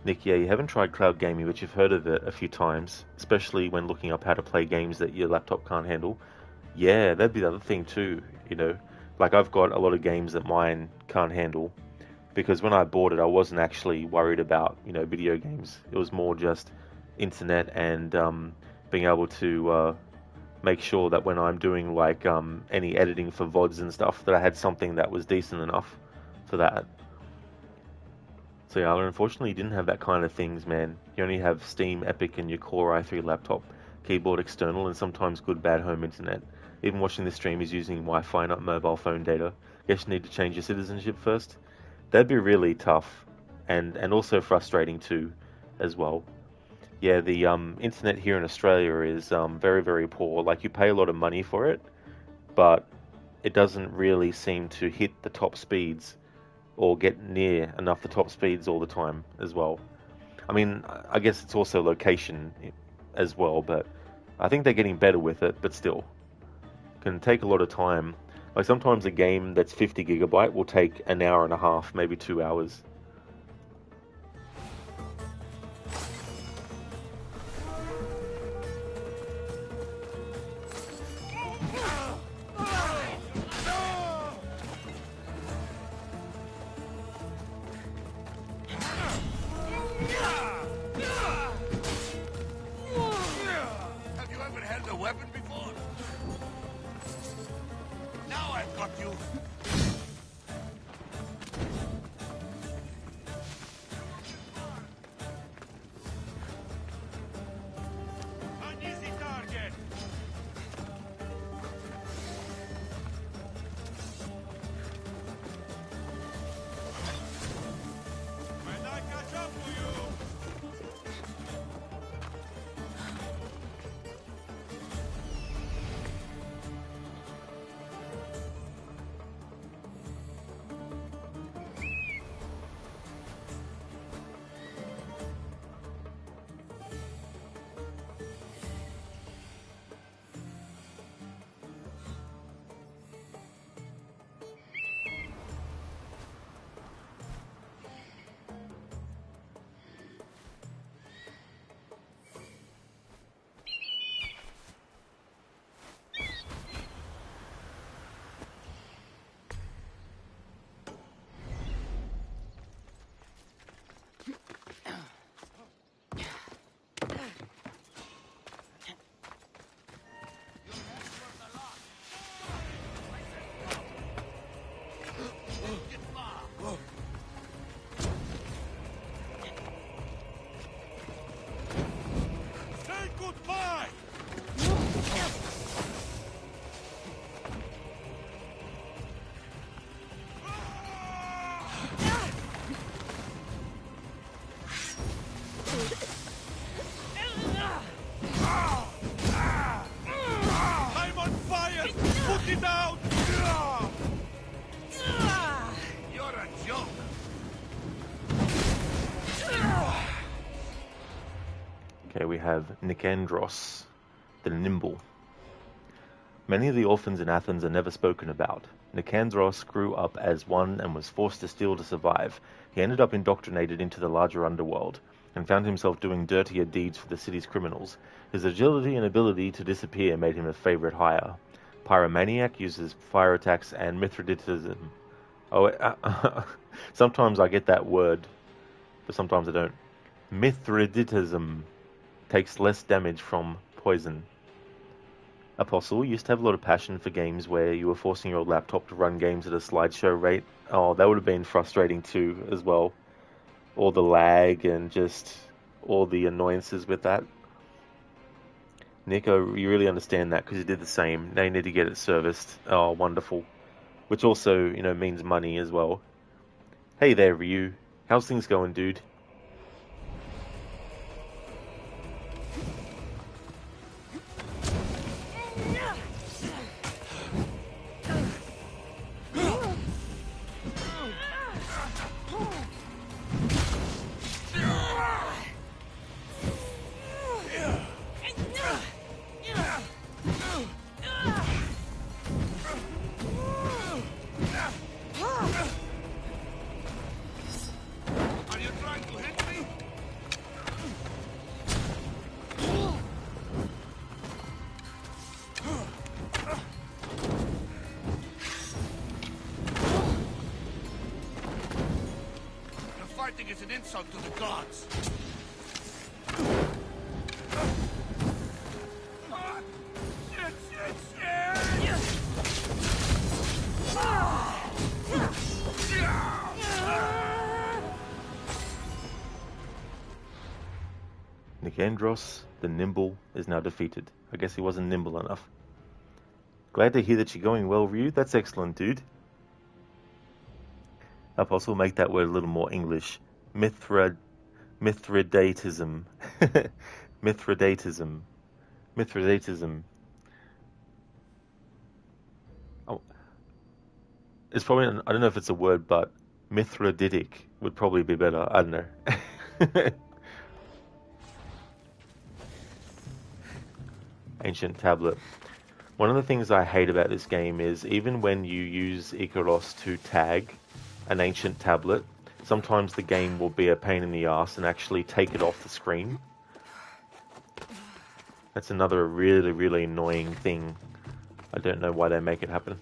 Nick, yeah, you haven't tried cloud gaming, but you've heard of it a few times, especially when looking up how to play games that your laptop can't handle. Yeah, that'd be the other thing too, Like, I've got a lot of games that mine can't handle, because when I bought it, I wasn't actually worried about, video games. It was more just internet and being able to make sure that when I'm doing, like, any editing for VODs and stuff, that I had something that was decent enough for that. So yeah, unfortunately, you didn't have that kind of things, man. You only have Steam, Epic, and your Core i3 laptop, keyboard external, and sometimes good bad home internet. Even watching the stream is using Wi-Fi, not mobile phone data. Guess you need to change your citizenship first. That'd be really tough, and also frustrating too, as well. Yeah, the internet here in Australia is very, very poor. Like, you pay a lot of money for it, but it doesn't really seem to hit the top speeds or get near enough the top speeds all the time as well. I mean, I guess it's also location as well, but I think they're getting better with it, but still. Can take a lot of time. Like, sometimes a game that's 50 gigabyte will take an hour and a half, maybe 2 hours. Have you ever held a weapon before? Now I've got you. An easy target. When I catch up to you. Say goodbye. I'm on fire! Put it out! You're a joke! Okay, we have Nicandros, the Nimble. Many of the orphans in Athens are never spoken about. Nicandros grew up as one and was forced to steal to survive. He ended up indoctrinated into the larger underworld and found himself doing dirtier deeds for the city's criminals. His agility and ability to disappear made him a favorite hire. Pyromaniac uses fire attacks and Mithridatism. Sometimes I get that word, but sometimes I don't. Mithridatism takes less damage from poison. Apostle used to have a lot of passion for games where you were forcing your laptop to run games at a slideshow rate. Oh, that would have been frustrating too, as well. All the lag and just all the annoyances with that. Nico, you really understand that because you did the same. Now you need to get it serviced. Oh, wonderful. Which also, means money as well. Hey there, Ryu. How's things going, dude? Are you trying to hit me? The fighting is an insult to the gods. Nicandros, the nimble, is now defeated. I guess he wasn't nimble enough. Glad to hear that you're going well, Ryu. That's excellent, dude. I'll also make that word a little more English. Mithridatism. Mithridatism. Mithridatism. Oh, it's probably, I don't know if it's a word, but Mithridatic would probably be better. I don't know. Ancient tablet. One of the things I hate about this game is even when you use Icaros to tag an ancient tablet, sometimes the game will be a pain in the ass and actually take it off the screen. That's another really, really annoying thing. I don't know why they make it happen.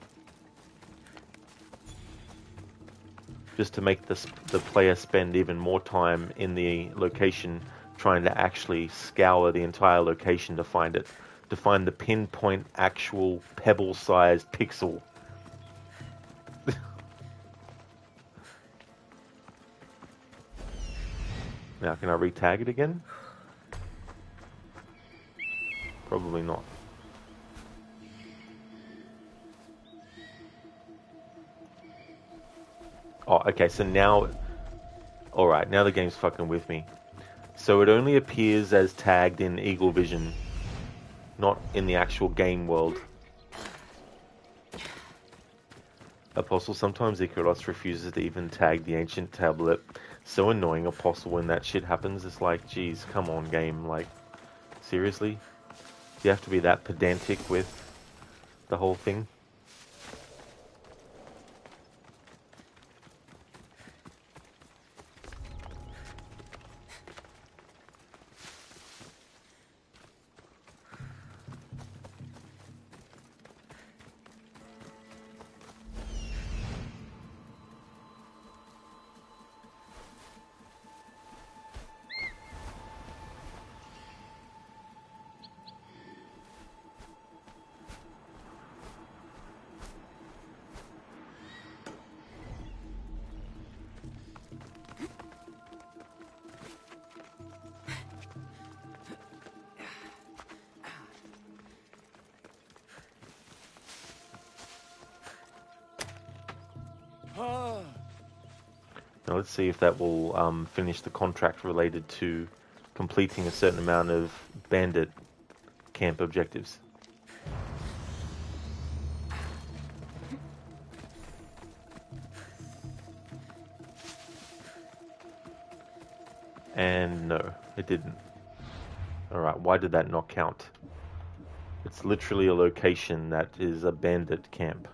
Just to make the player spend even more time in the location trying to actually scour the entire location to find it. To find the pinpoint actual pebble-sized pixel. Now, can I re-tag it again? Probably not. Oh, okay, so now... Alright, now the game's fucking with me. So it only appears as tagged in Eagle Vision, not in the actual game world. Apostle, sometimes Icaros refuses to even tag the ancient tablet. So annoying, Apostle, when that shit happens. It's like, geez, come on, game. Like, seriously? You have to be that pedantic with the whole thing? Now let's see if that will finish the contract related to completing a certain amount of bandit camp objectives. And no, it didn't. Alright, why did that not count? It's literally a location that is a bandit camp.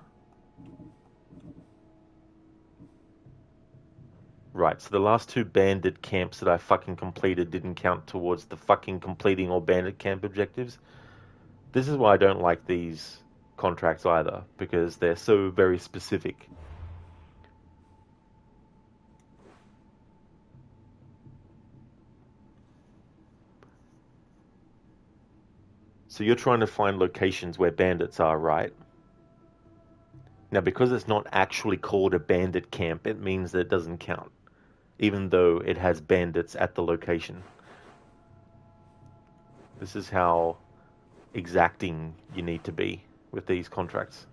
Right, so the last two bandit camps that I fucking completed didn't count towards the fucking completing all bandit camp objectives. This is why I don't like these contracts either, because they're so very specific. So you're trying to find locations where bandits are, right? Now, because it's not actually called a bandit camp, it means that it doesn't count, even though it has bandits at the location. This is how exacting you need to be with these contracts.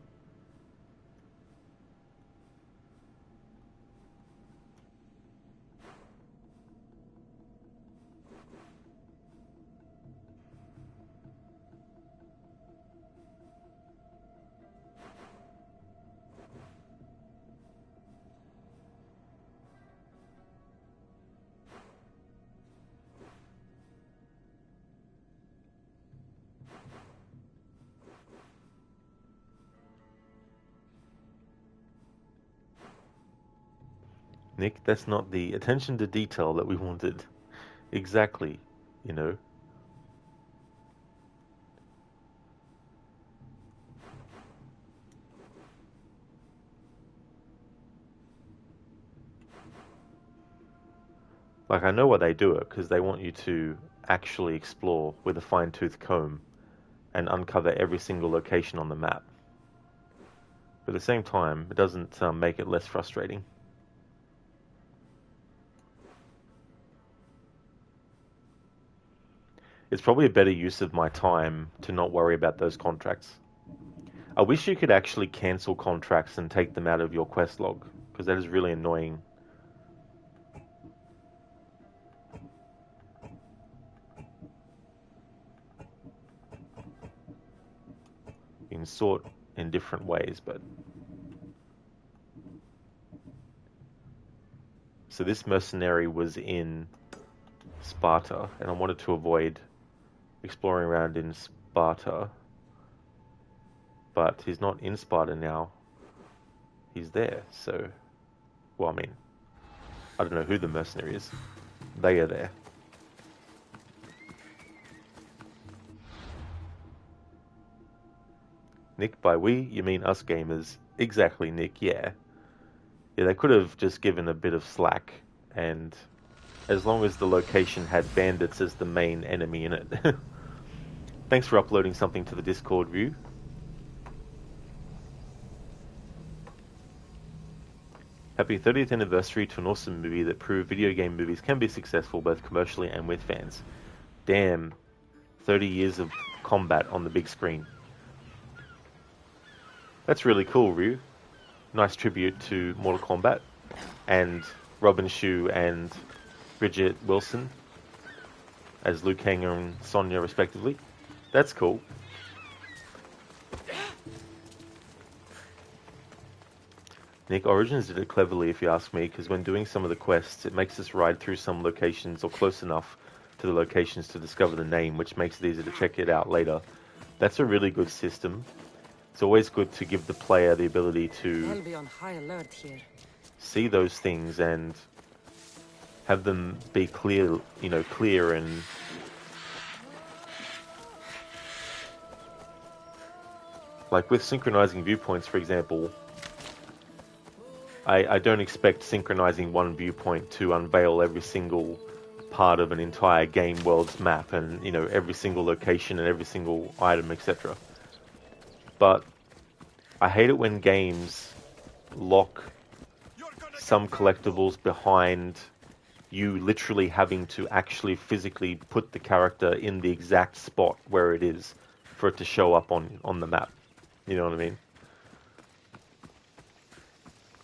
Nick, that's not the attention to detail that we wanted. Exactly, you know. Like, I know why they do it, because they want you to actually explore with a fine-tooth comb and uncover every single location on the map. But at the same time, it doesn't make it less frustrating. It's probably a better use of my time to not worry about those contracts. I wish you could actually cancel contracts and take them out of your quest log, because that is really annoying. You can sort in different ways, but... So this mercenary was in Sparta, and I wanted to avoid exploring around in Sparta. But he's not in Sparta now. He's there, so... Well, I mean, I don't know who the mercenary is. They are there. Nick, by we, you mean us gamers. Exactly, Nick, yeah. Yeah, they could have just given a bit of slack, and as long as the location had bandits as the main enemy in it. Thanks for uploading something to the Discord view. Happy 30th anniversary to an awesome movie that proved video game movies can be successful both commercially and with fans. Damn, 30 years of combat on the big screen. That's really cool, Ryu. Nice tribute to Mortal Kombat and Robin Shou and Bridget Wilson as Liu Kang and Sonya respectively. That's cool. Nick, Origins did it cleverly if you ask me, because when doing some of the quests it makes us ride through some locations or close enough to the locations to discover the name, which makes it easy to check it out later. That's a really good system. It's always good to give the player the ability to I'll be on high alert here. see those things and have them be clear, you know, clear and like with synchronizing viewpoints, for example, I don't expect synchronizing one viewpoint to unveil every single part of an entire game world's map and, you know, every single location and every single item, etc. But I hate it when games lock some collectibles behind you literally having to actually physically put the character in the exact spot where it is for it to show up on the map. You know what I mean?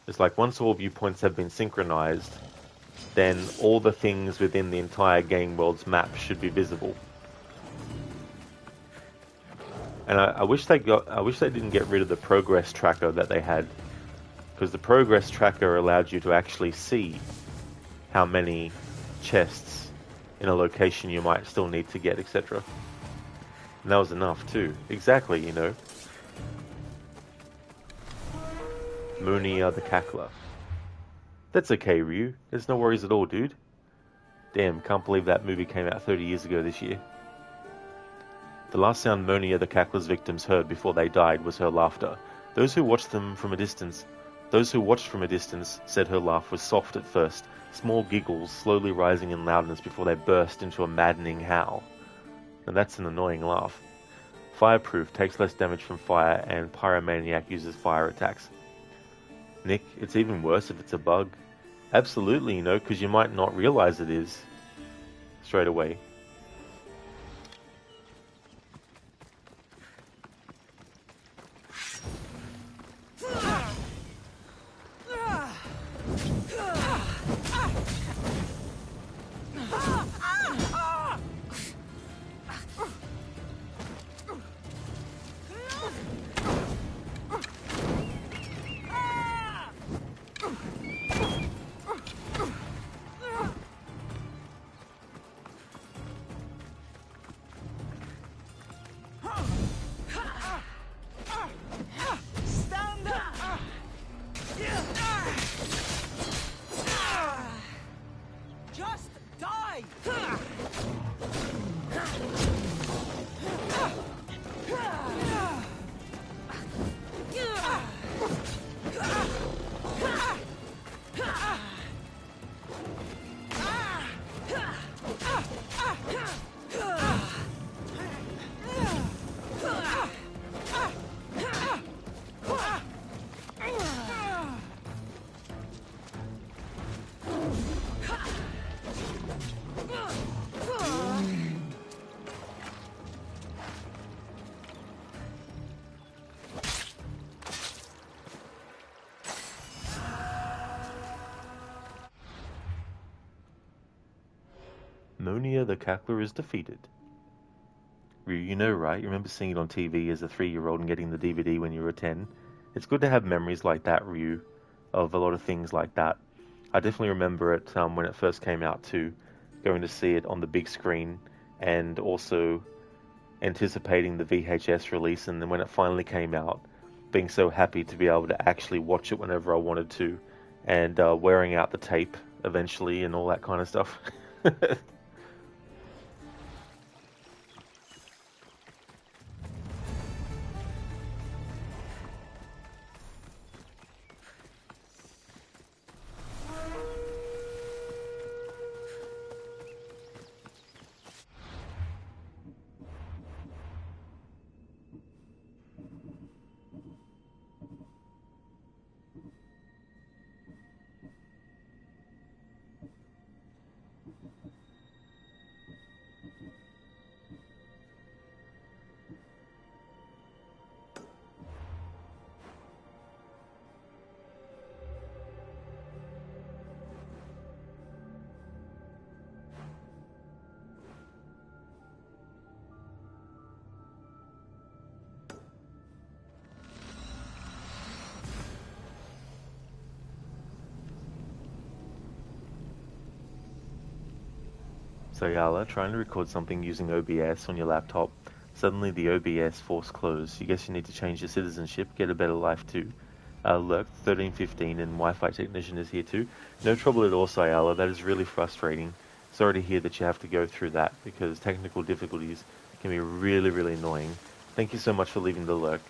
It's like once all viewpoints have been synchronized, then all the things within the entire game world's map should be visible. And I wish they didn't get rid of the progress tracker that they had, because the progress tracker allowed you to actually see how many chests in a location you might still need to get, etc. And that was enough too. Exactly, you know. Munia the Cackler. That's okay, Ryu. There's no worries at all, dude. Damn, can't believe that movie came out 30 years ago this year. The last sound Munia the Cackler's victims heard before they died was her laughter. Those who watched from a distance said her laugh was soft at first, small giggles slowly rising in loudness before they burst into a maddening howl. And that's an annoying laugh. Fireproof, takes less damage from fire, and Pyromaniac uses fire attacks. Nick, it's even worse if it's a bug. Absolutely, you know, because you might not realize it is straight away. Monia the Cackler is defeated. Ryu, you know, right? You remember seeing it on TV as a 3-year-old and getting the DVD when you were 10? It's good to have memories like that, Ryu, of a lot of things like that. I definitely remember it when it first came out too, going to see it on the big screen, and also anticipating the VHS release, and then when it finally came out, being so happy to be able to actually watch it whenever I wanted to, and wearing out the tape eventually and all that kind of stuff. So Yala, trying to record something using OBS on your laptop, suddenly the OBS forced closed. You guess you need to change your citizenship, get a better life too. Lurk 1315 and Wi-Fi technician is here too. No trouble at all, Sayala. That is really frustrating. Sorry to hear that you have to go through that, because technical difficulties can be really, really annoying. Thank you so much for leaving the lurk.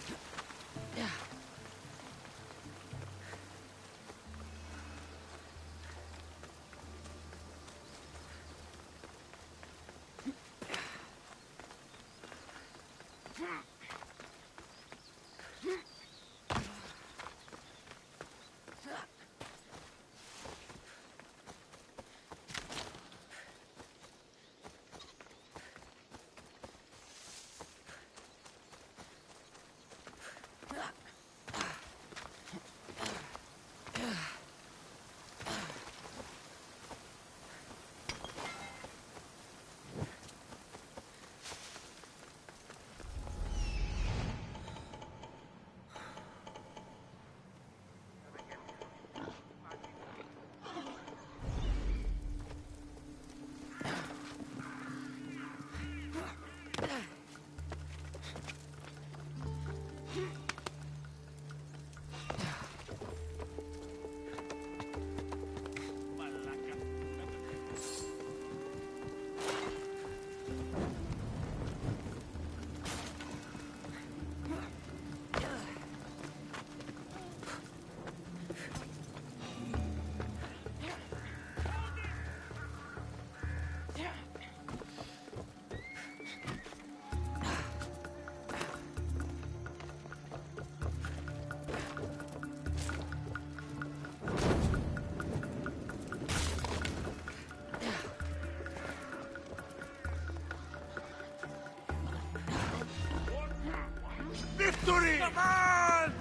Victory! Come on!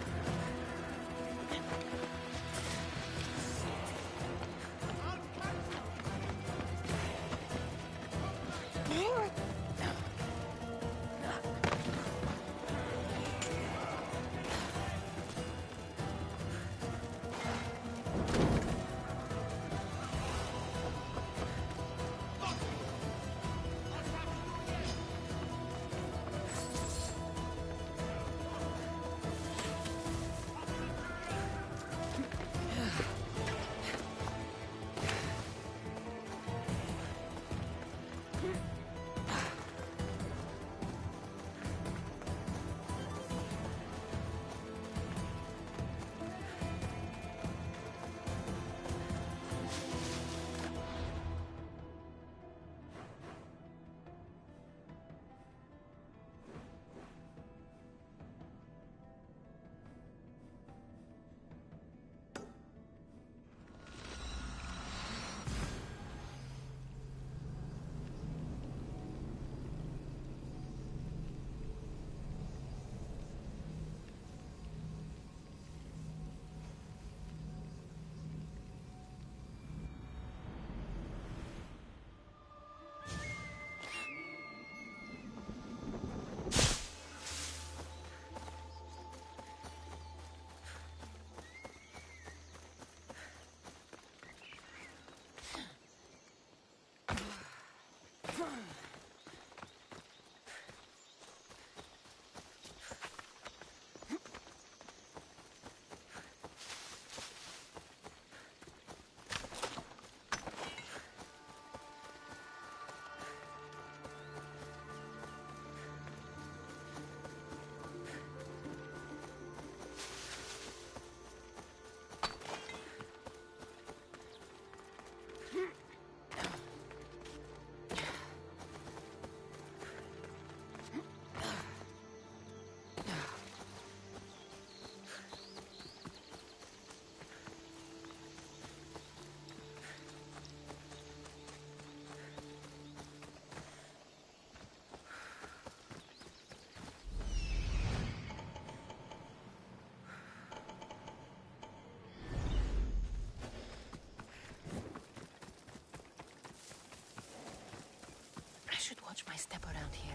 out here.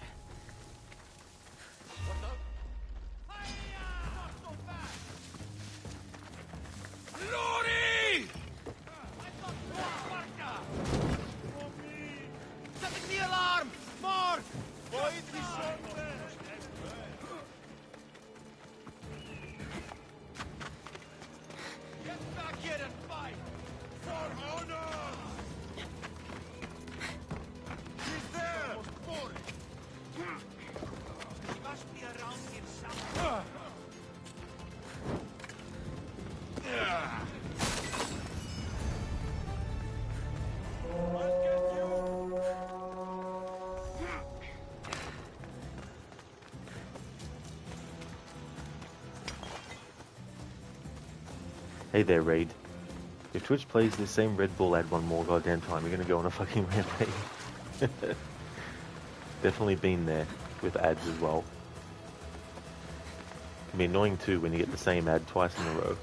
Lori! Setting the alarm! More! Get back here and fight! For honor! He's there! He must be around here somewhere. I'll get you! Hey there, Raid. If Twitch plays the same Red Bull ad one more goddamn time, you're gonna go on a fucking rampage. Definitely been there with ads as well. Can be annoying too when you get the same ad twice in a row.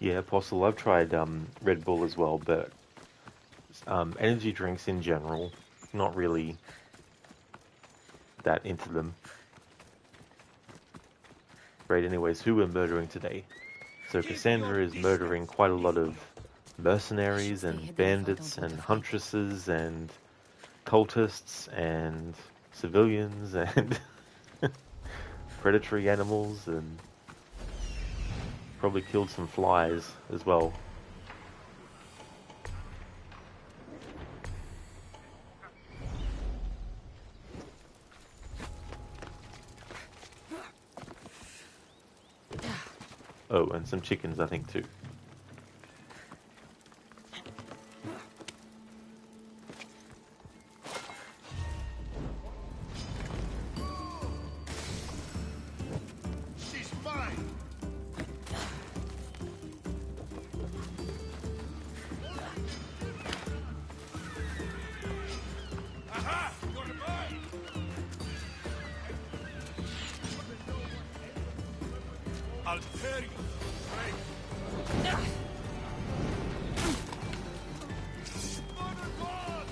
Yeah, Apostle, I've tried Red Bull as well, but energy drinks in general, not really that into them. Right, anyways, who we're murdering today? So Kassandra is murdering quite a lot of mercenaries and bandits and huntresses and cultists and civilians and predatory animals, and probably killed some flies as well. Oh, and some chickens, I think, too. She's mine! Aha! You're mine! I'll tear you! Mother God!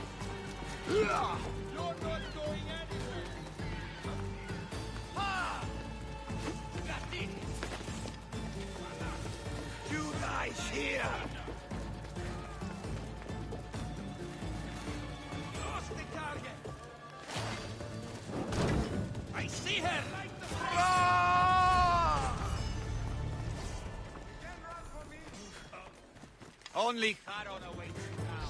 You're not going anywhere! Ah! Got it! You guys here! Lost the target! I see her! Ah! Only Charon awaits you now.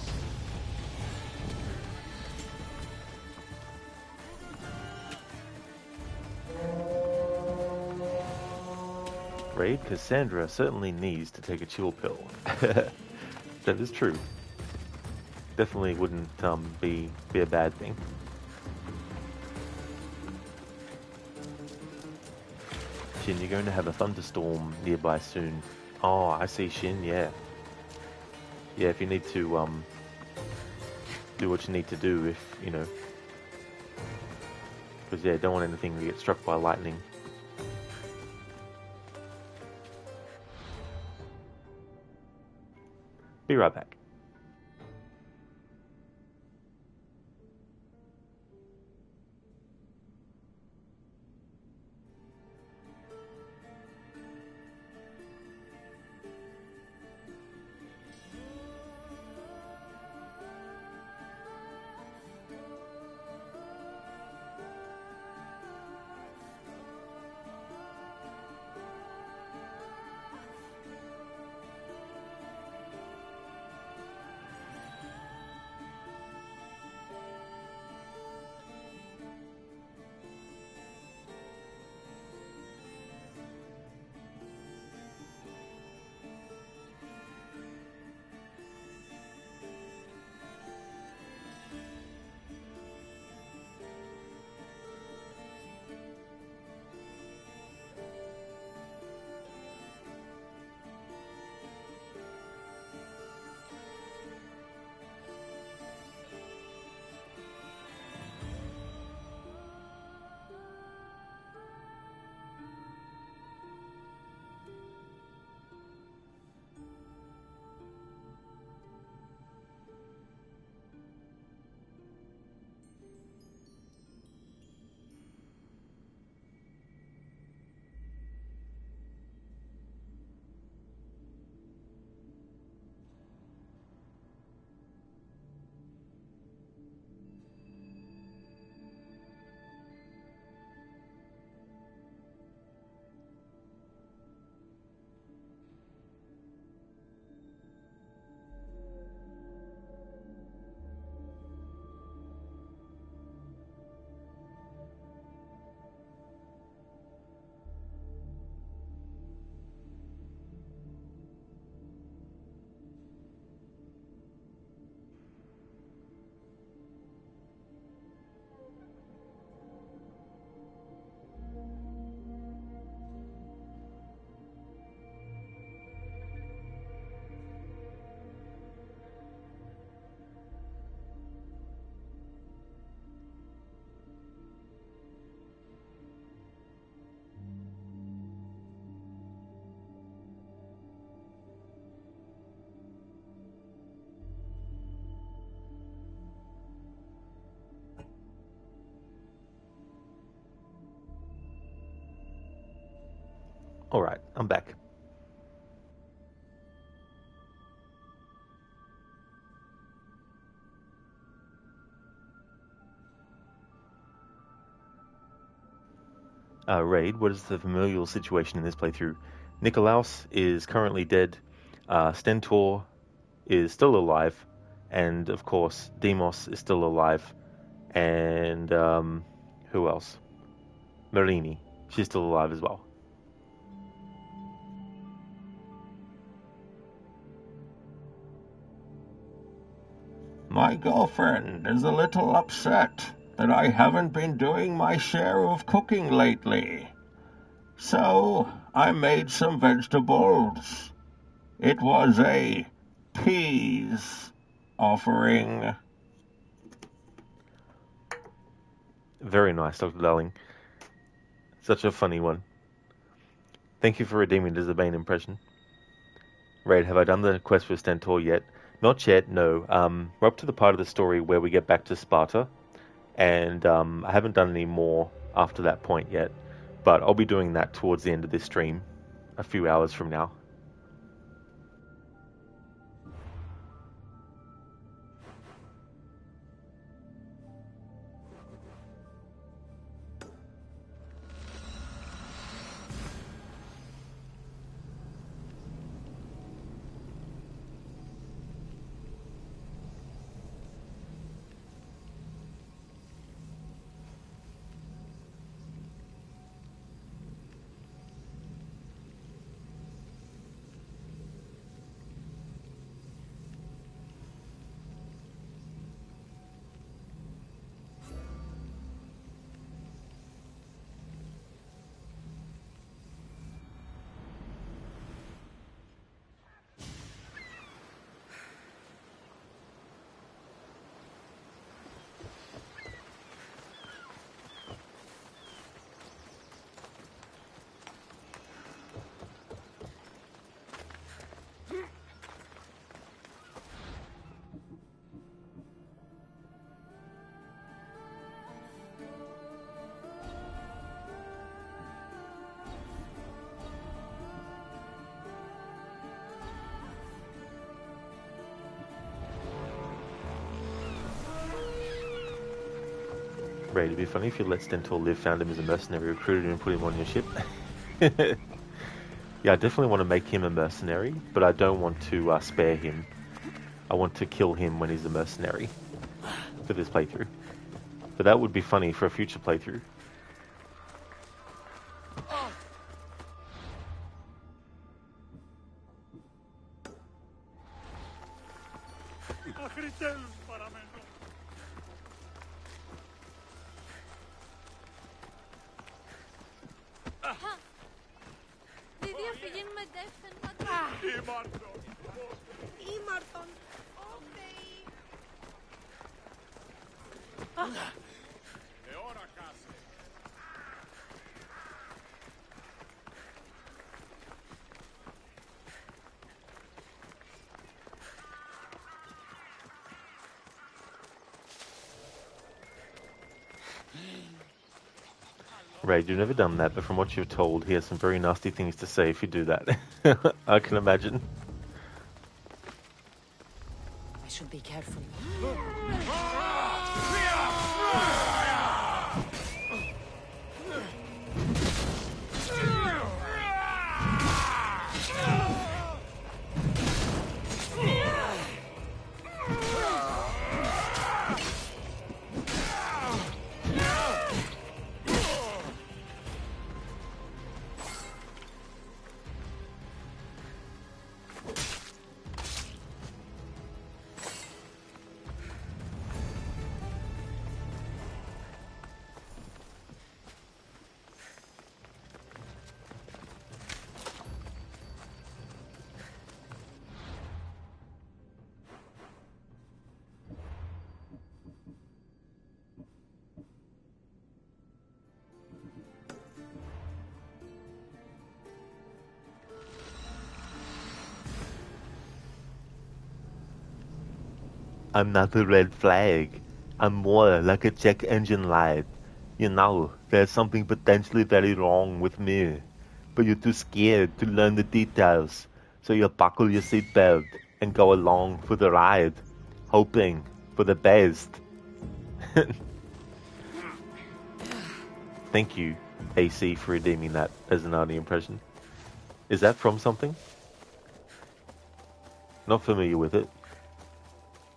Raid, Kassandra certainly needs to take a chill pill. That is true. Definitely wouldn't be a bad thing. Shin, you're going to have a thunderstorm nearby soon. Oh, I see, Shin, yeah. Yeah, if you need to do what you need to do if, you know, because yeah, don't want anything to get struck by lightning. Be right back. Alright, I'm back. Raid, what is the familial situation in this playthrough? Nikolaus is currently dead, Stentor is still alive, and of course Demos is still alive, and who else? Marini, she's still alive as well. My girlfriend is a little upset that I haven't been doing my share of cooking lately. So I made some vegetables. It was a peas offering. Very nice, Dr. Darling. Such a funny one. Thank you for redeeming the Zabane impression. Raid, have I done the quest with Stentor yet? Not yet, no. We're up to the part of the story where we get back to Sparta, and I haven't done any more after that point yet, but I'll be doing that towards the end of this stream, a few hours from now. Ray, it'd be funny if you let Stentor live, found him as a mercenary, recruited him and put him on your ship. Yeah, I definitely want to make him a mercenary, but I don't want to spare him. I want to kill him when he's a mercenary for this playthrough. But that would be funny for a future playthrough. Ray, you've never done that, but from what you've told, he has some very nasty things to say if you do that. I can imagine. I should be careful. I'm not a red flag. I'm more like a check engine light. You know, there's something potentially very wrong with me. But you're too scared to learn the details. So you buckle your seatbelt and go along for the ride, hoping for the best. Thank you, AC, for redeeming that as an Arnie impression. Is that from something? Not familiar with it.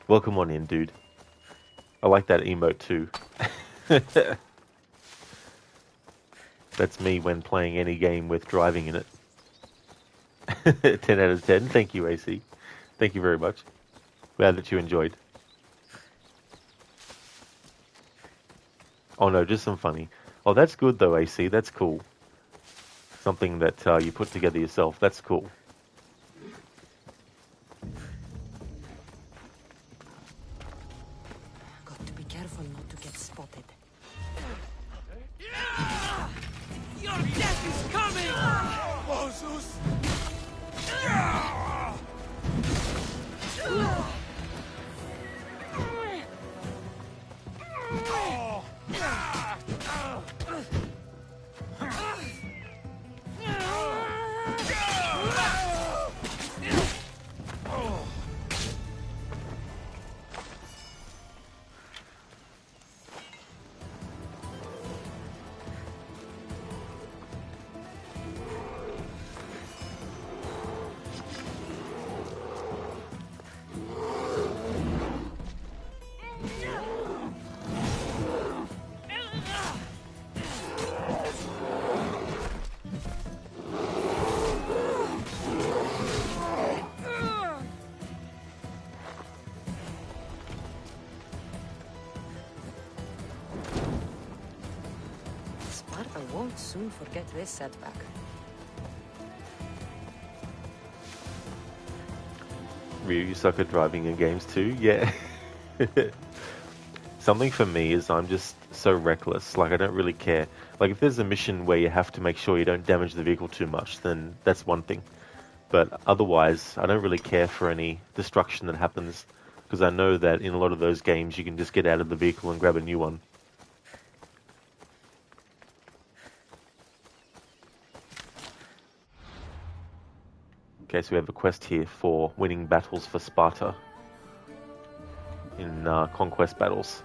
Welcome on in, dude. I like that emote too. That's me when playing any game with driving in it. 10 out of 10. Thank you, AC. Thank you very much. Glad that you enjoyed. Oh no, just some funny. Oh, that's good though, AC. That's cool. Something that you put together yourself. That's cool. Got to be careful not to get spotted. Your death is coming! Moses! Sparta won't soon forget this setback. Ryu, you suck at driving in games too? Yeah. Something for me is I'm just so reckless. Like, I don't really care. Like, if there's a mission where you have to make sure you don't damage the vehicle too much, then that's one thing. But otherwise, I don't really care for any destruction that happens, because I know that in a lot of those games you can just get out of the vehicle and grab a new one. Okay, so we have a quest here for winning battles for Sparta in conquest battles.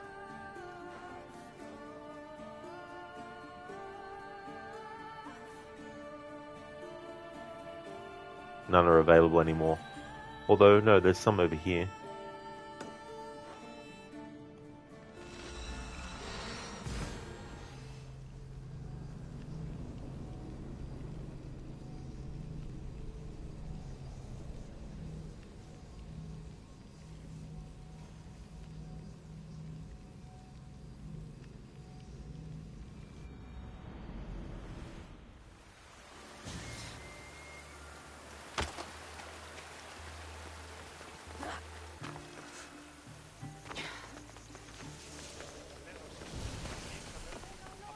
none are available anymore. Although, no, there's some over here.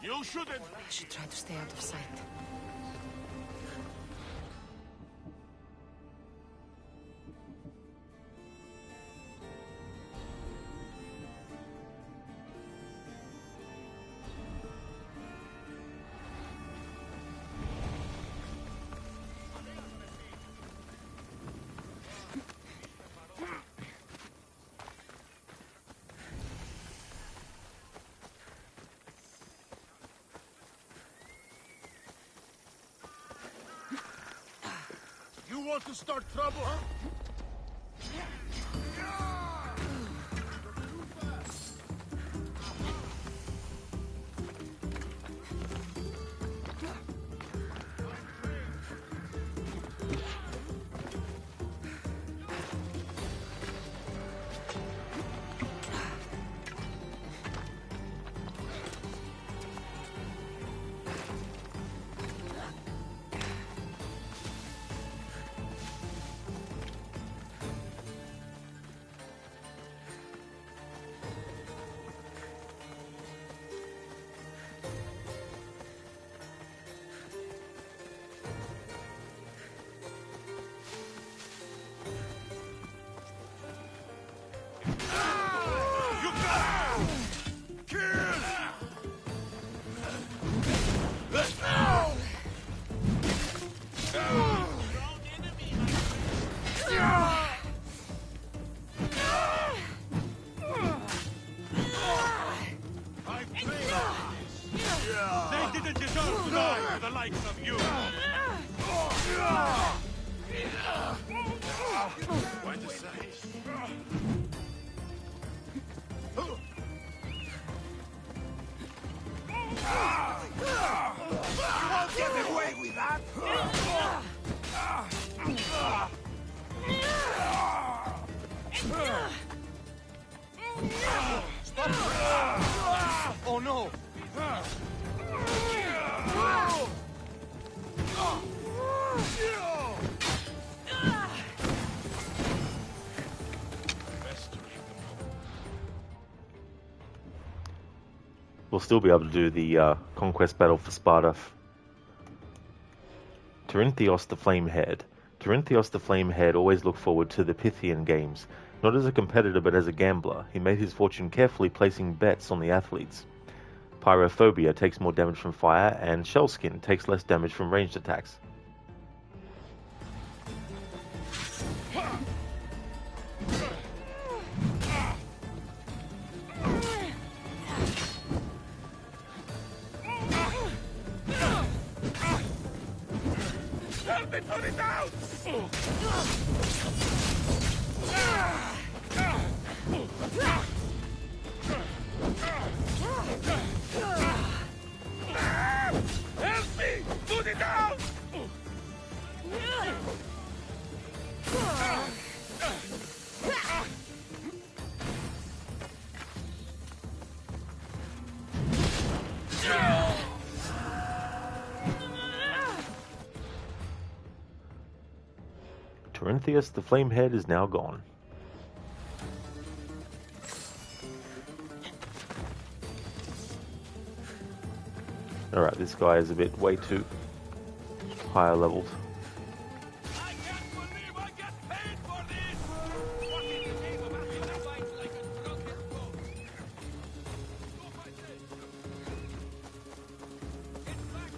You shouldn't. I should try to stay out of sight. You want to start trouble, huh? You got kill. I played this. They didn't deserve to die for the likes of you. Quite a sight. You won't get away with that! Stop! Oh no! We'll still be able to do the conquest battle for Sparta. Terinthios the Flamehead. Terinthios the Flamehead always looked forward to the Pythian Games. Not as a competitor but as a gambler, he made his fortune carefully placing bets on the athletes. Pyrophobia takes more damage from fire, and Shellskin takes less damage from ranged attacks. Help me put it out! Help me put it out! Terinthios the Flamehead is now gone. Alright, this guy is a bit way too higher leveled. I can't believe I get paid for this! What in the name of Athena fights like a drunken fool? Stop, I say! Get back!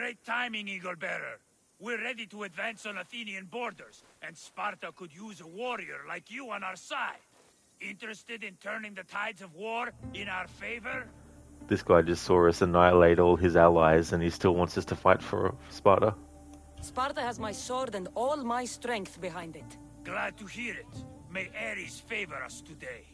Great timing, Eagle Bearer. We're ready to advance on Athenian borders, and Sparta could use a warrior like you on our side. Interested in turning the tides of war in our favor? This guy just saw us annihilate all his allies, and he still wants us to fight for Sparta. Sparta has my sword and all my strength behind it. Glad to hear it. May Ares favor us today.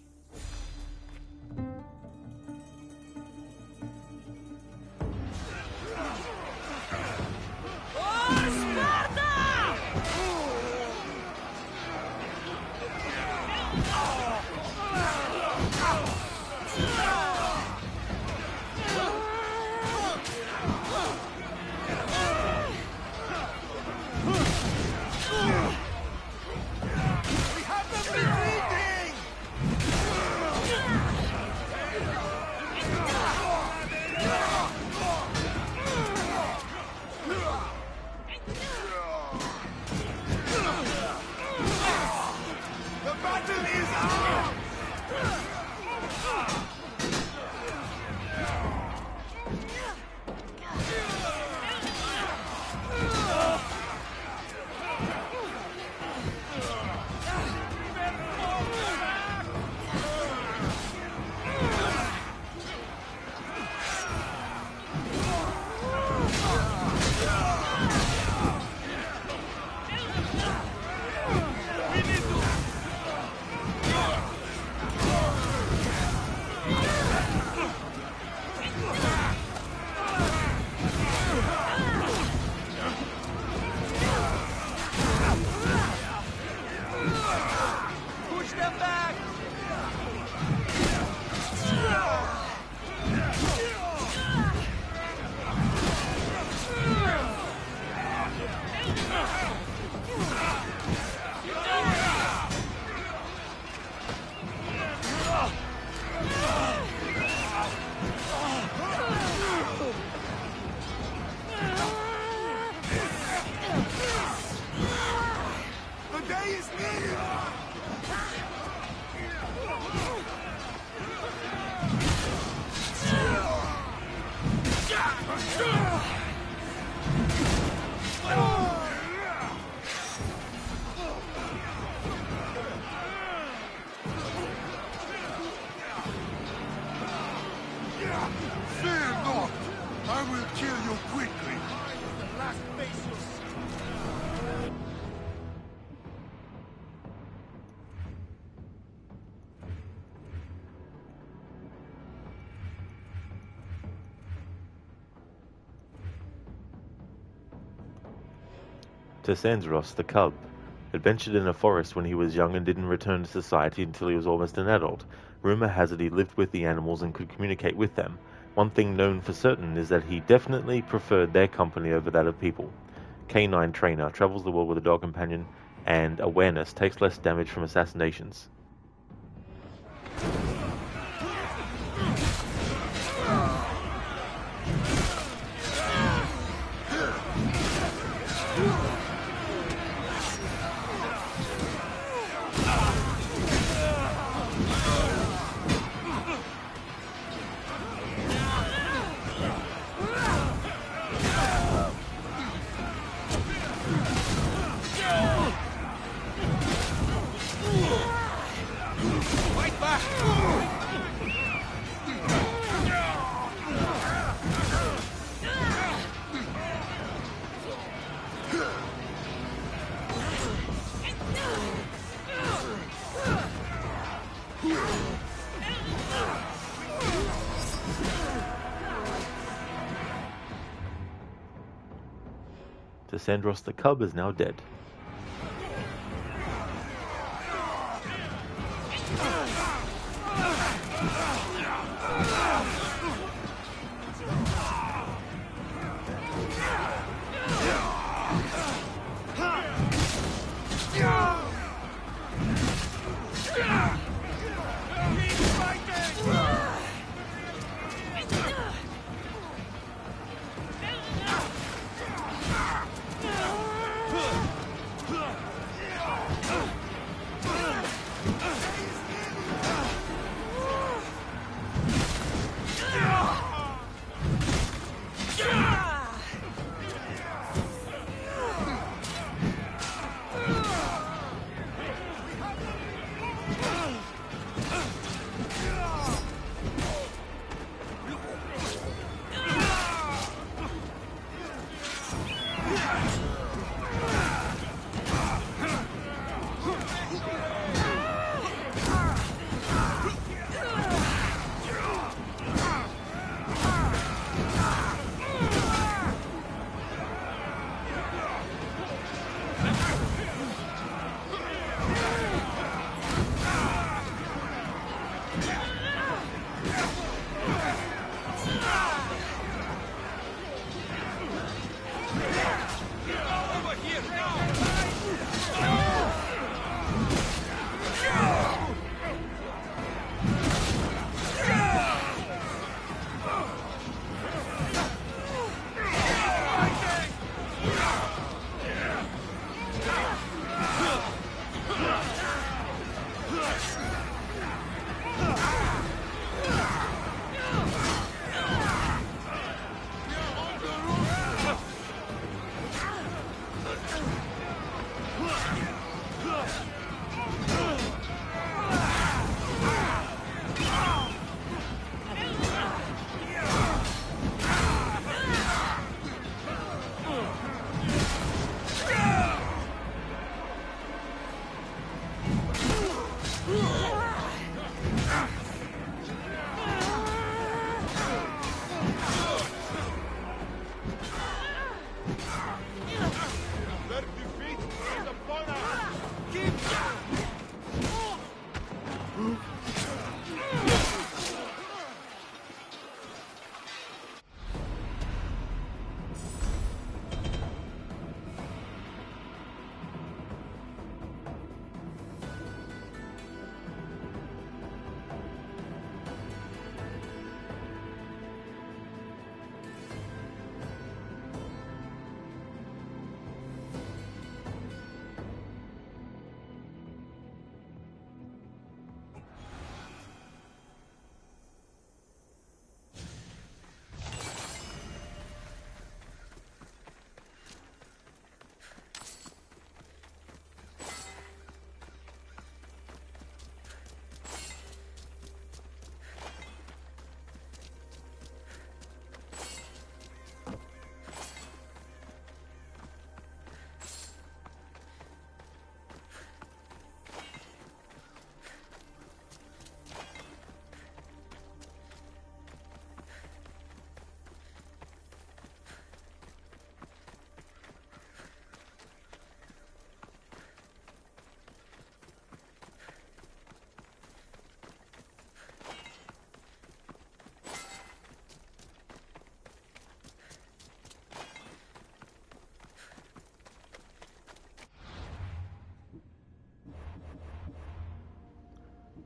Fear not! I will kill you quickly! The last face you'll see. Kassandra, the cub, adventured in a forest when he was young and didn't return to society until he was almost an adult. Rumor has it he lived with the animals and could communicate with them. One thing known for certain is that he definitely preferred their company over that of people. Canine trainer, travels the world with a dog companion, and awareness, takes less damage from assassinations. Kassandra the cub is now dead.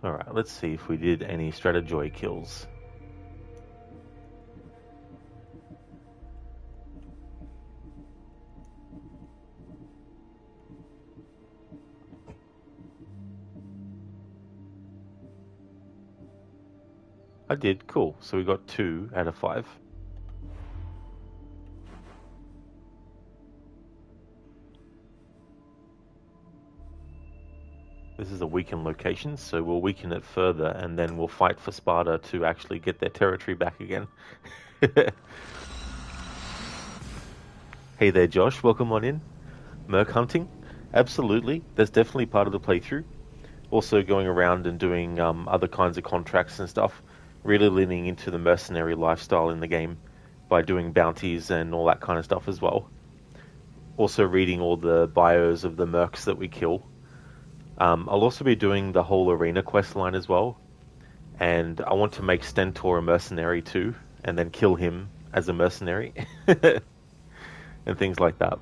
Alright, let's see if we did any Stratajoy kills. I did, cool. So we got 2 out of 5. This is a weakened location, so we'll weaken it further and then we'll fight for Sparta to actually get their territory back again. Hey there, Josh. Welcome on in. Merc hunting? Absolutely. That's definitely part of the playthrough. Also going around and doing other kinds of contracts and stuff. Really leaning into the mercenary lifestyle in the game by doing bounties and all that kind of stuff as well. Also reading all the bios of the mercs that we kill. I'll also be doing the whole arena quest line as well. And I want to make Stentor a mercenary too, and then kill him as a mercenary. And things like that.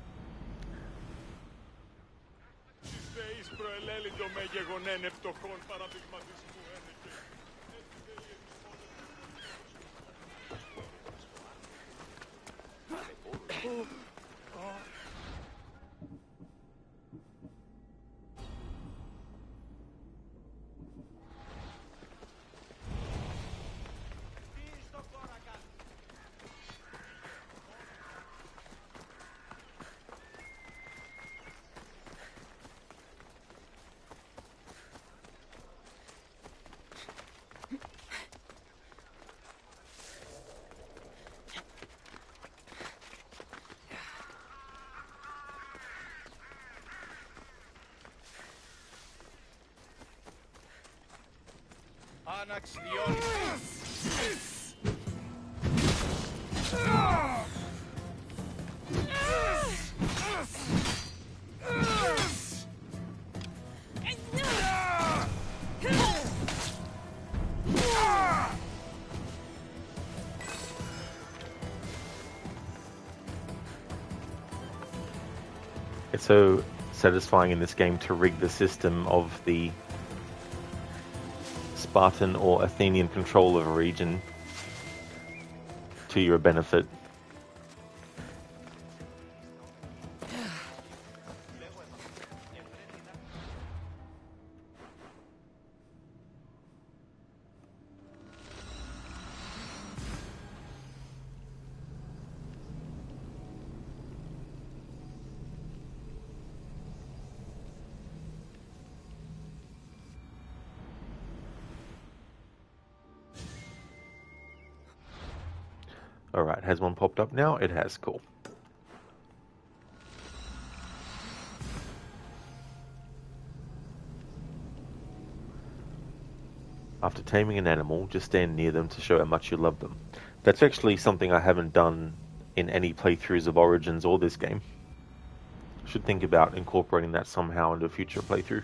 It's so satisfying in this game to rig the system of the Spartan or Athenian control of a region to your benefit. Alright, has one popped up now? It has, cool. After taming an animal, just stand near them to show how much you love them. That's actually something I haven't done in any playthroughs of Origins or this game. Should think about incorporating that somehow into a future playthrough.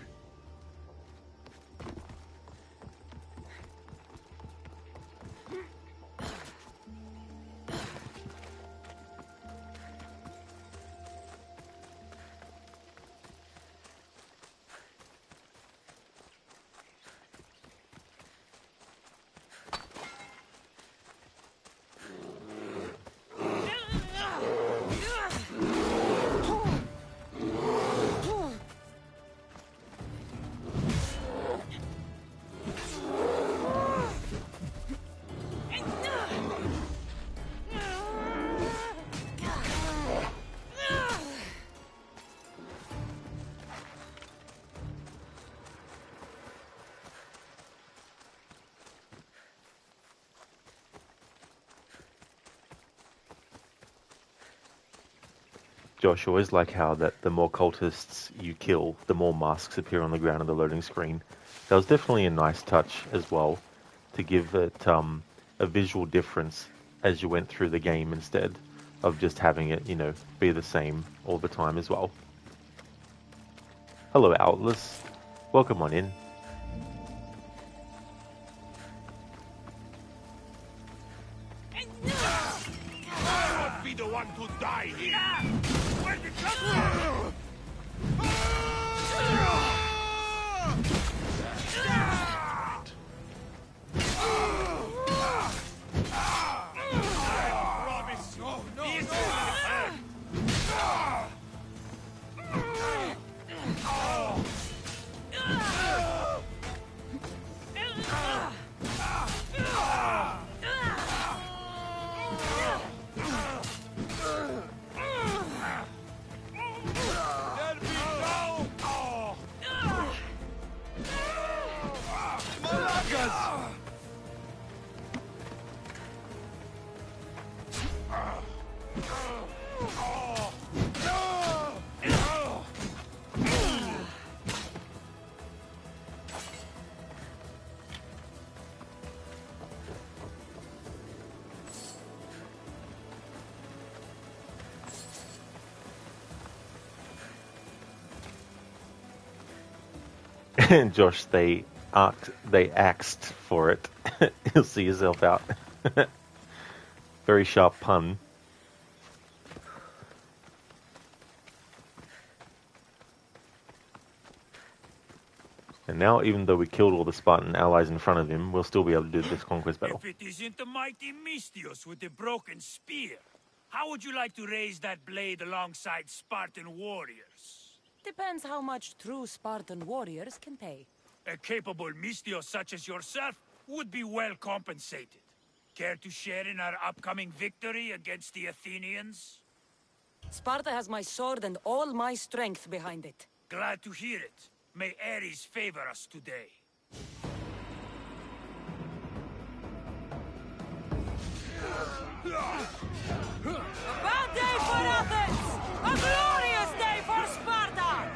Josh, I always like how that the more cultists you kill, the more masks appear on the ground on the loading screen. That was definitely a nice touch as well, to give it a visual difference as you went through the game instead of just having it, you know, be the same all the time as well. Hello, Atlas. Welcome on in. I won't be the one to die here! Where'd you come And Josh, they axed for it. You'll see yourself out. Very sharp pun. And now, even though we killed all the Spartan allies in front of him, we'll still be able to do this conquest battle. If it isn't the mighty Mystios with the broken spear, how would you like to raise that blade alongside Spartan warriors? Depends how much true Spartan warriors can pay. A capable Mystios such as yourself would be well compensated. Care to share in our upcoming victory against the Athenians? Sparta has my sword and all my strength behind it. Glad to hear it. May Ares favor us today. A bad day for Athens! A glorious day for Sparta!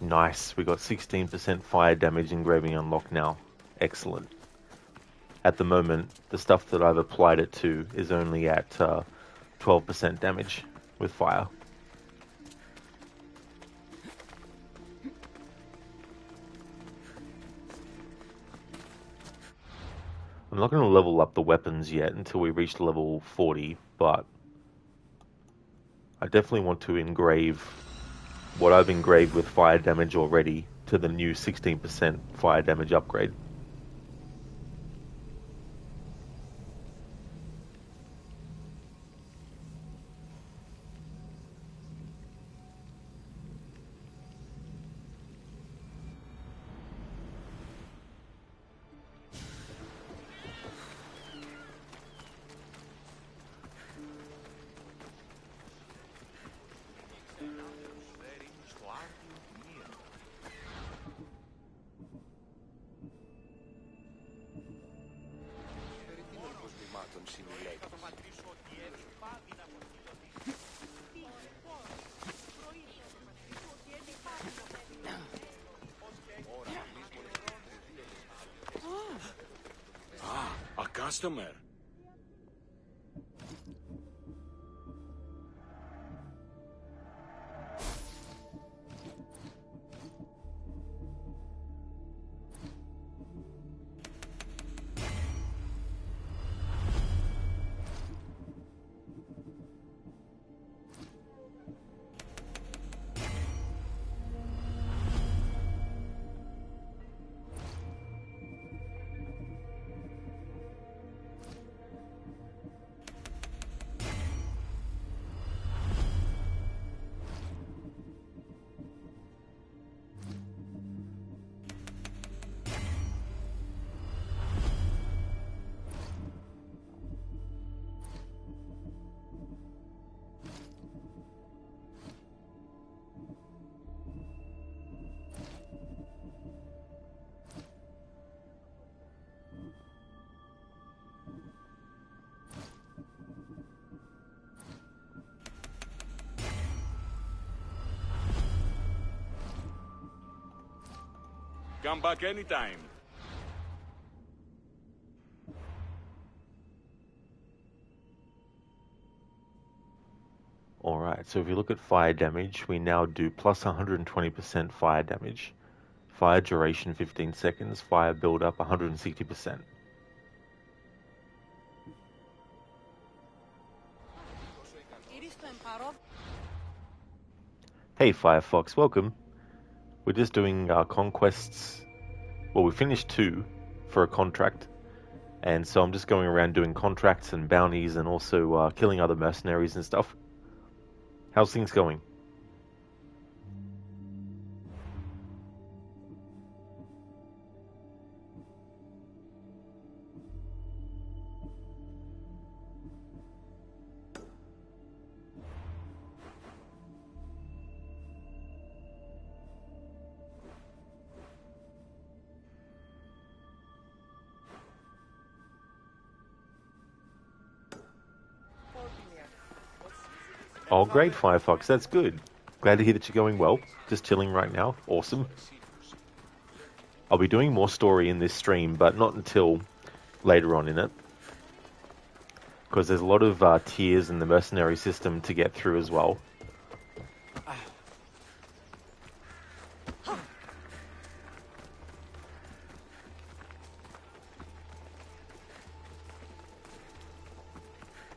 Nice. We got 16% fire damage engraving unlocked now. Excellent. At the moment, the stuff that I've applied it to is only at 12% damage with fire. I'm not going to level up the weapons yet until we reach level 40, but I definitely want to engrave what I've engraved with fire damage already to the new 16% fire damage upgrade. A customer. Come back anytime. Alright, so if you look at fire damage, we now do plus 120% fire damage. Fire duration 15 seconds, fire build up 160%. Hey Firefox, welcome. We're just doing conquests. Well, we finished 2 for a contract. And so I'm just going around doing contracts and bounties and also killing other mercenaries and stuff. How's things going? Oh, great, Firefox. That's good. Glad to hear that you're going well. Just chilling right now. Awesome. I'll be doing more story in this stream, but not until later on in it. Because there's a lot of tiers in the mercenary system to get through as well.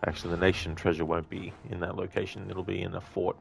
Actually, the nation treasure won't be in that location. It'll be in a fort.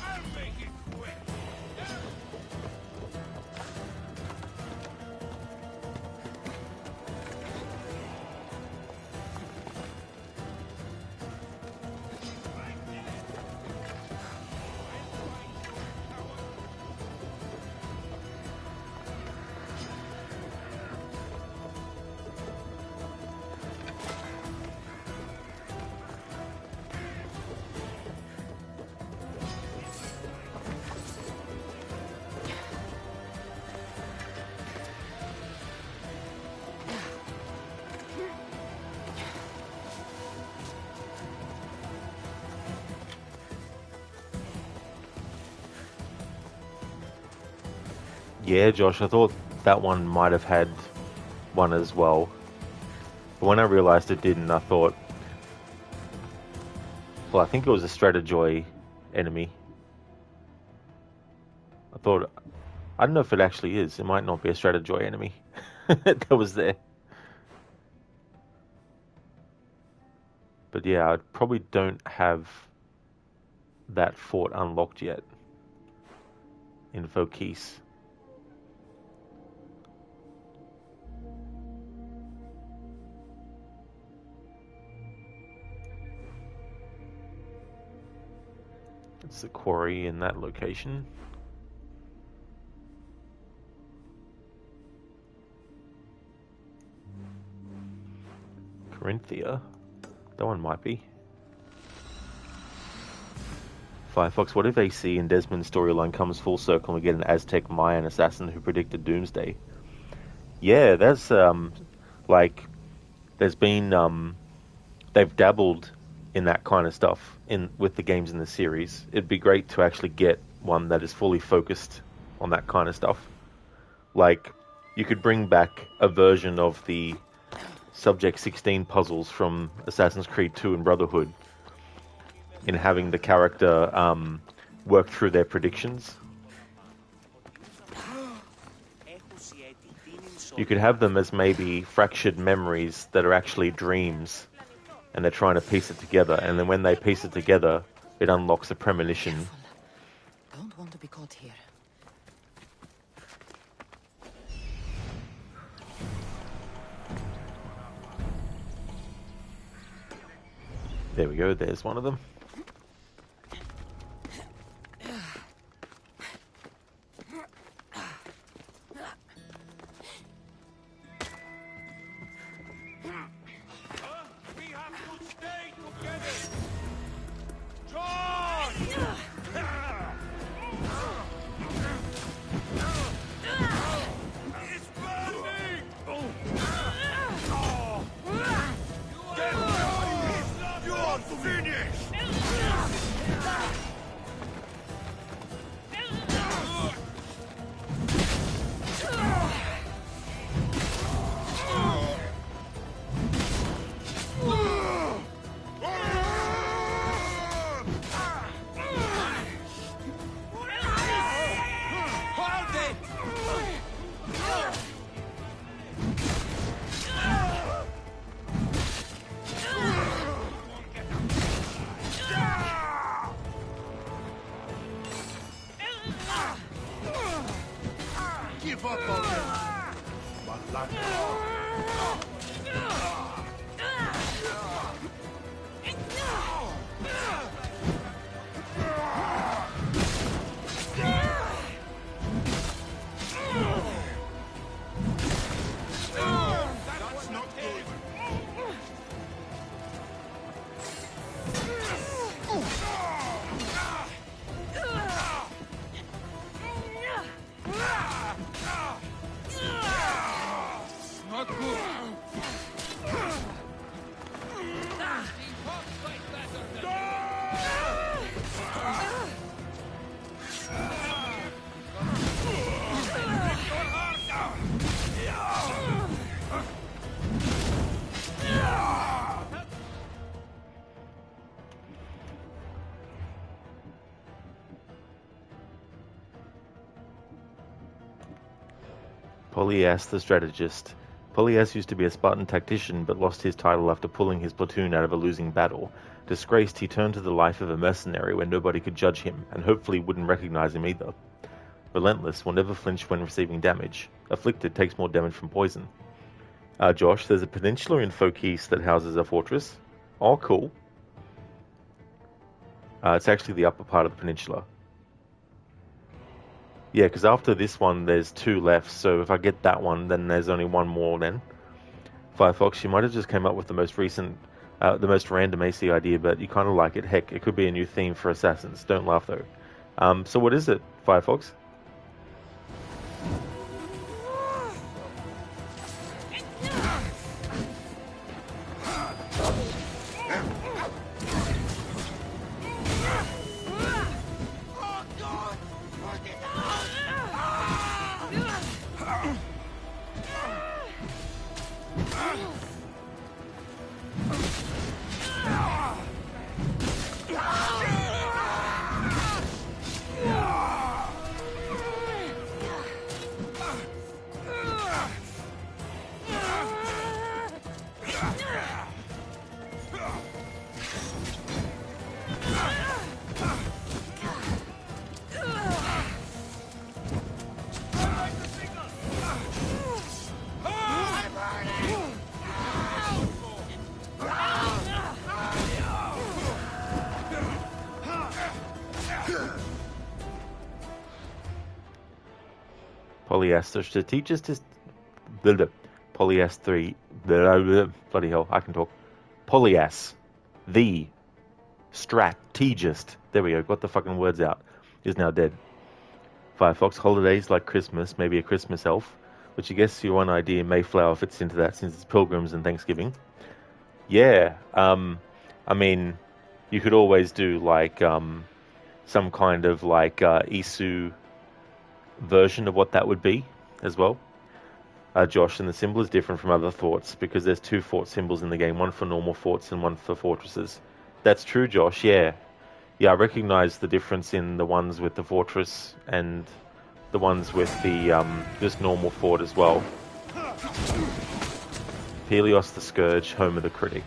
I'll make it quick. Yeah, Josh, I thought that one might have had one as well. But when I realized it didn't, I thought, well, I think it was a Stratajoy enemy. I don't know if it actually is. It might not be a Stratajoy enemy that was there. But yeah, I probably don't have that fort unlocked yet in Vokis. It's the quarry in that location. Corinthia. That one might be. Firefox, what if AC and Desmond's storyline comes full circle and we get an Aztec Mayan assassin who predicted Doomsday? Yeah, that's like there's been they've dabbled in that kind of stuff with the games in the series. It'd be great to actually get one that is fully focused on that kind of stuff. Like you could bring back a version of the Subject 16 puzzles from Assassin's Creed 2 and Brotherhood in having the character work through their predictions. You could have them as maybe fractured memories that are actually dreams, and they're trying to piece it together, and then when they piece it together, it unlocks a premonition. Don't want to be caught here. There we go, there's one of them. Polyas the strategist. Polyas used to be a Spartan tactician, but lost his title after pulling his platoon out of a losing battle. Disgraced, he turned to the life of a mercenary where nobody could judge him, and hopefully wouldn't recognize him either. Relentless, will never flinch when receiving damage. Afflicted, takes more damage from poison. Josh, there's a peninsula in Focus that houses a fortress. Oh, cool. It's actually the upper part of the peninsula. Yeah, because after this one, there's 2 left, so if I get that one, then there's only 1 more then. Firefox, you might have just came up with the most random AC idea, but you kind of like it. Heck, it could be a new theme for Assassins. Don't laugh, though. So what is it, Firefox? Polyester strategist Polyas 3 bloody hell, I can talk. Polyas the strategist, there we go, got the fucking words out, is now dead. Firefox, holidays like Christmas, maybe a Christmas elf, which I guess your one idea, Mayflower, fits into that since it's pilgrims and Thanksgiving. Yeah, I mean, you could always do like some kind of like Isu version of what that would be as well. Josh, and the symbol is different from other forts because there's 2 fort symbols in the game, one for normal forts and one for fortresses. That's true, Josh, yeah. Yeah, I recognize the difference in the ones with the fortress and the ones with the just normal fort as well. Pelios the Scourge, home of the critic.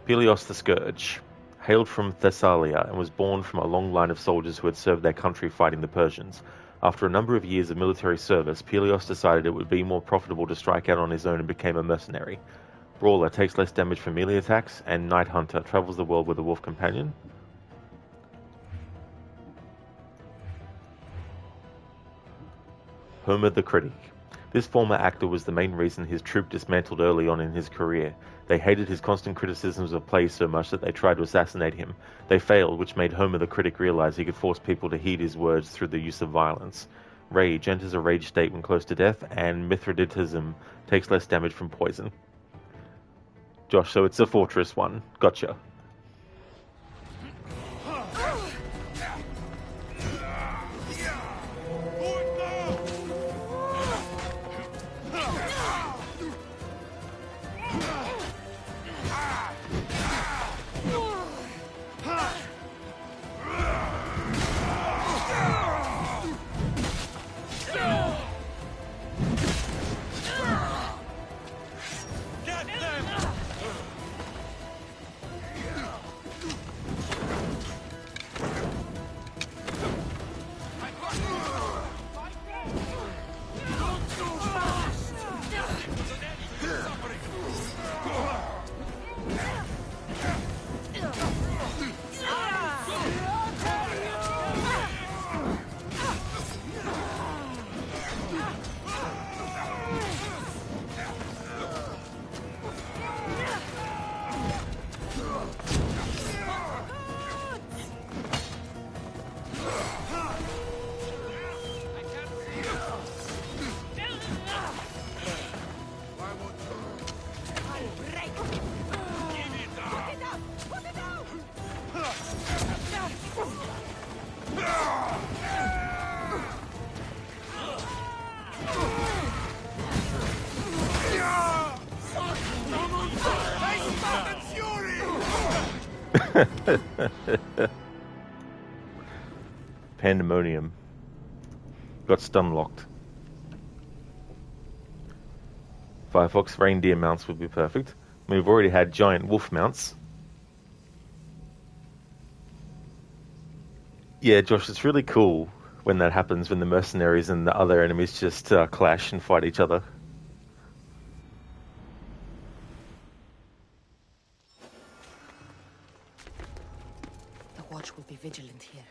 Pelios the Scourge hailed from Thessalia and was born from a long line of soldiers who had served their country fighting the Persians. After a number of years of military service, Pelios decided it would be more profitable to strike out on his own and became a mercenary. Brawler, takes less damage from melee attacks, and Night Hunter, travels the world with a wolf companion. Homer the Critic. This former actor was the main reason his troupe dismantled early on in his career. They hated his constant criticisms of plays so much that they tried to assassinate him. They failed, which made Homer the Critic realize he could force people to heed his words through the use of violence. Rage, enters a rage state when close to death, and Mithridatism, takes less damage from poison. Josh, so it's a fortress one. Gotcha. Pandemonium. Got stun locked. Firefox reindeer mounts would be perfect. We've already had giant wolf mounts. Yeah, Josh, it's really cool when that happens, when the mercenaries and the other enemies just clash and fight each other. The watch will be vigilant here.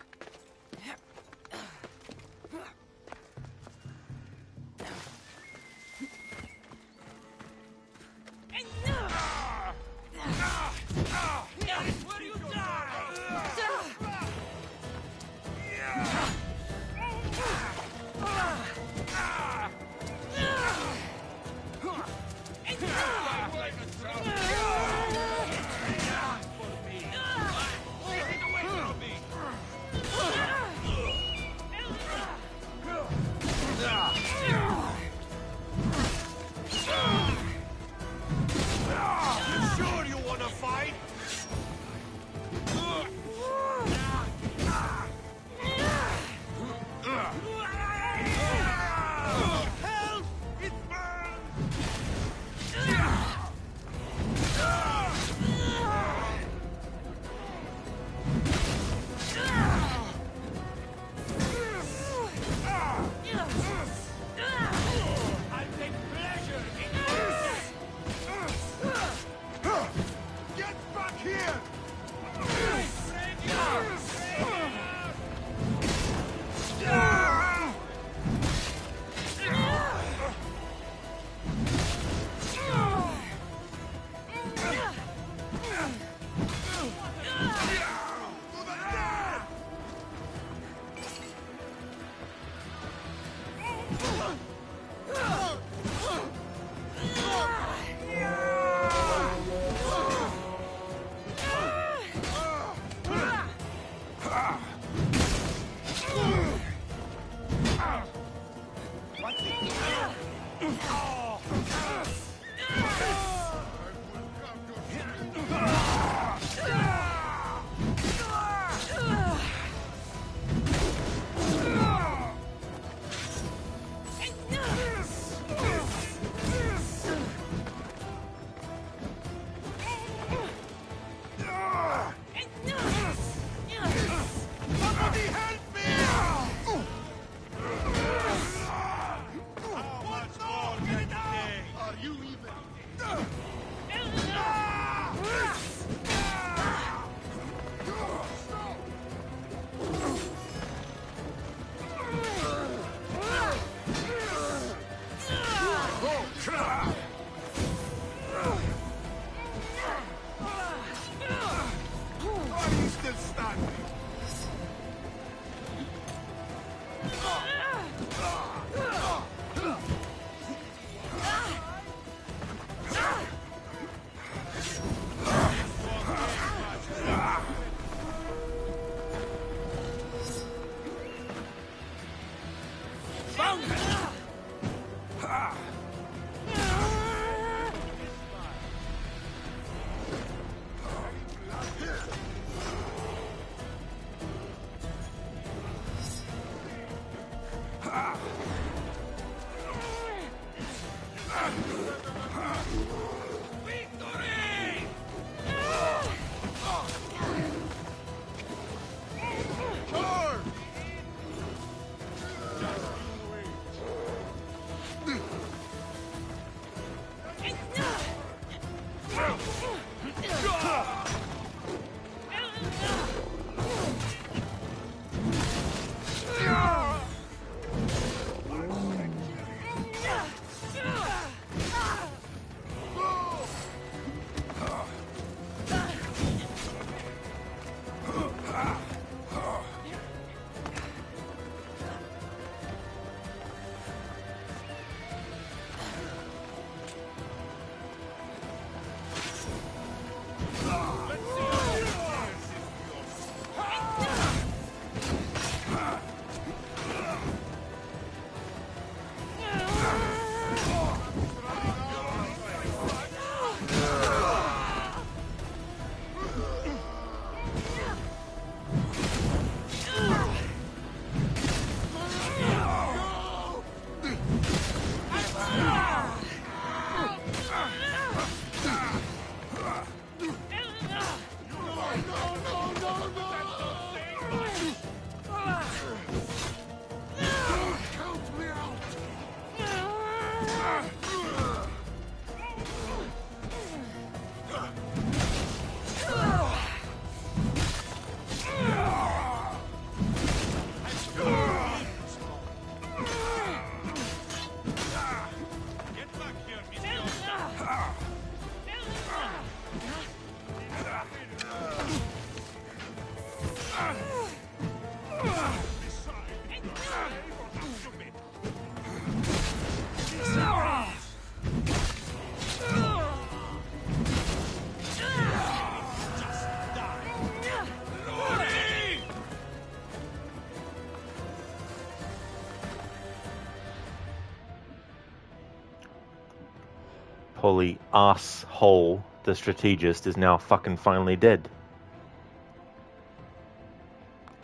holy asshole, the strategist, is now fucking finally dead.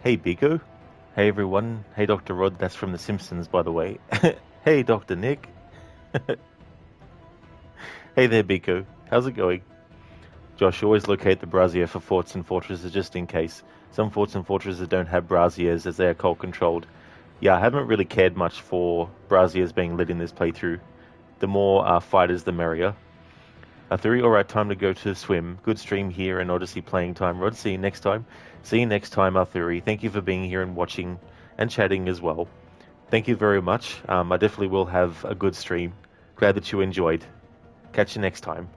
Hey, Biko. Hey, everyone. Hey, Dr. Rod. That's from The Simpsons, by the way. Hey, Dr. Nick. Hey there, Biko. How's it going? Josh, always locate the brazier for forts and fortresses just in case. Some forts and fortresses don't have braziers as they are cold controlled. Yeah, I haven't really cared much for braziers being lit in this playthrough. The more fighters, the merrier. Arthuri, alright, time to go to the swim. Good stream here and Odyssey playing time. Rod, see you next time. See you next time, Arthuri. Thank you for being here and watching and chatting as well. Thank you very much. I definitely will have a good stream. Glad that you enjoyed. Catch you next time.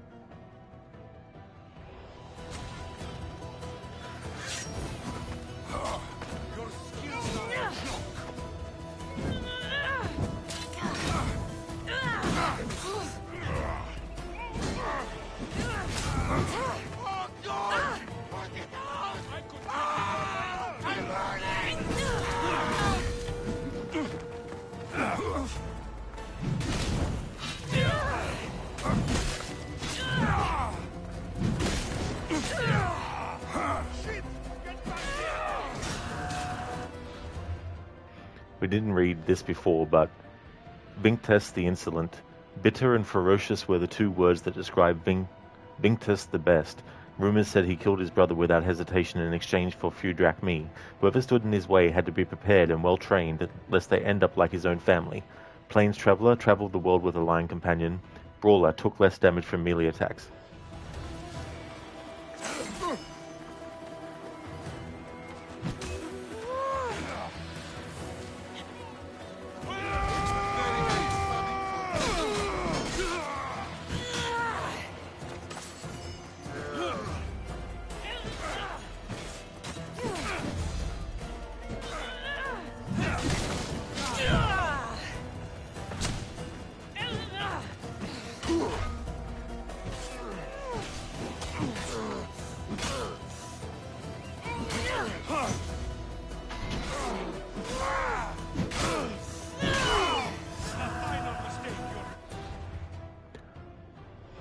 We didn't read this before, but Vinctus the Insolent. Bitter and ferocious were the two words that describe Vinctus the Best. Rumors said he killed his brother without hesitation in exchange for few drachmae. Whoever stood in his way had to be prepared and well trained, lest they end up like his own family. Plains traveler traveled the world with a lion companion. Brawler took less damage from melee attacks.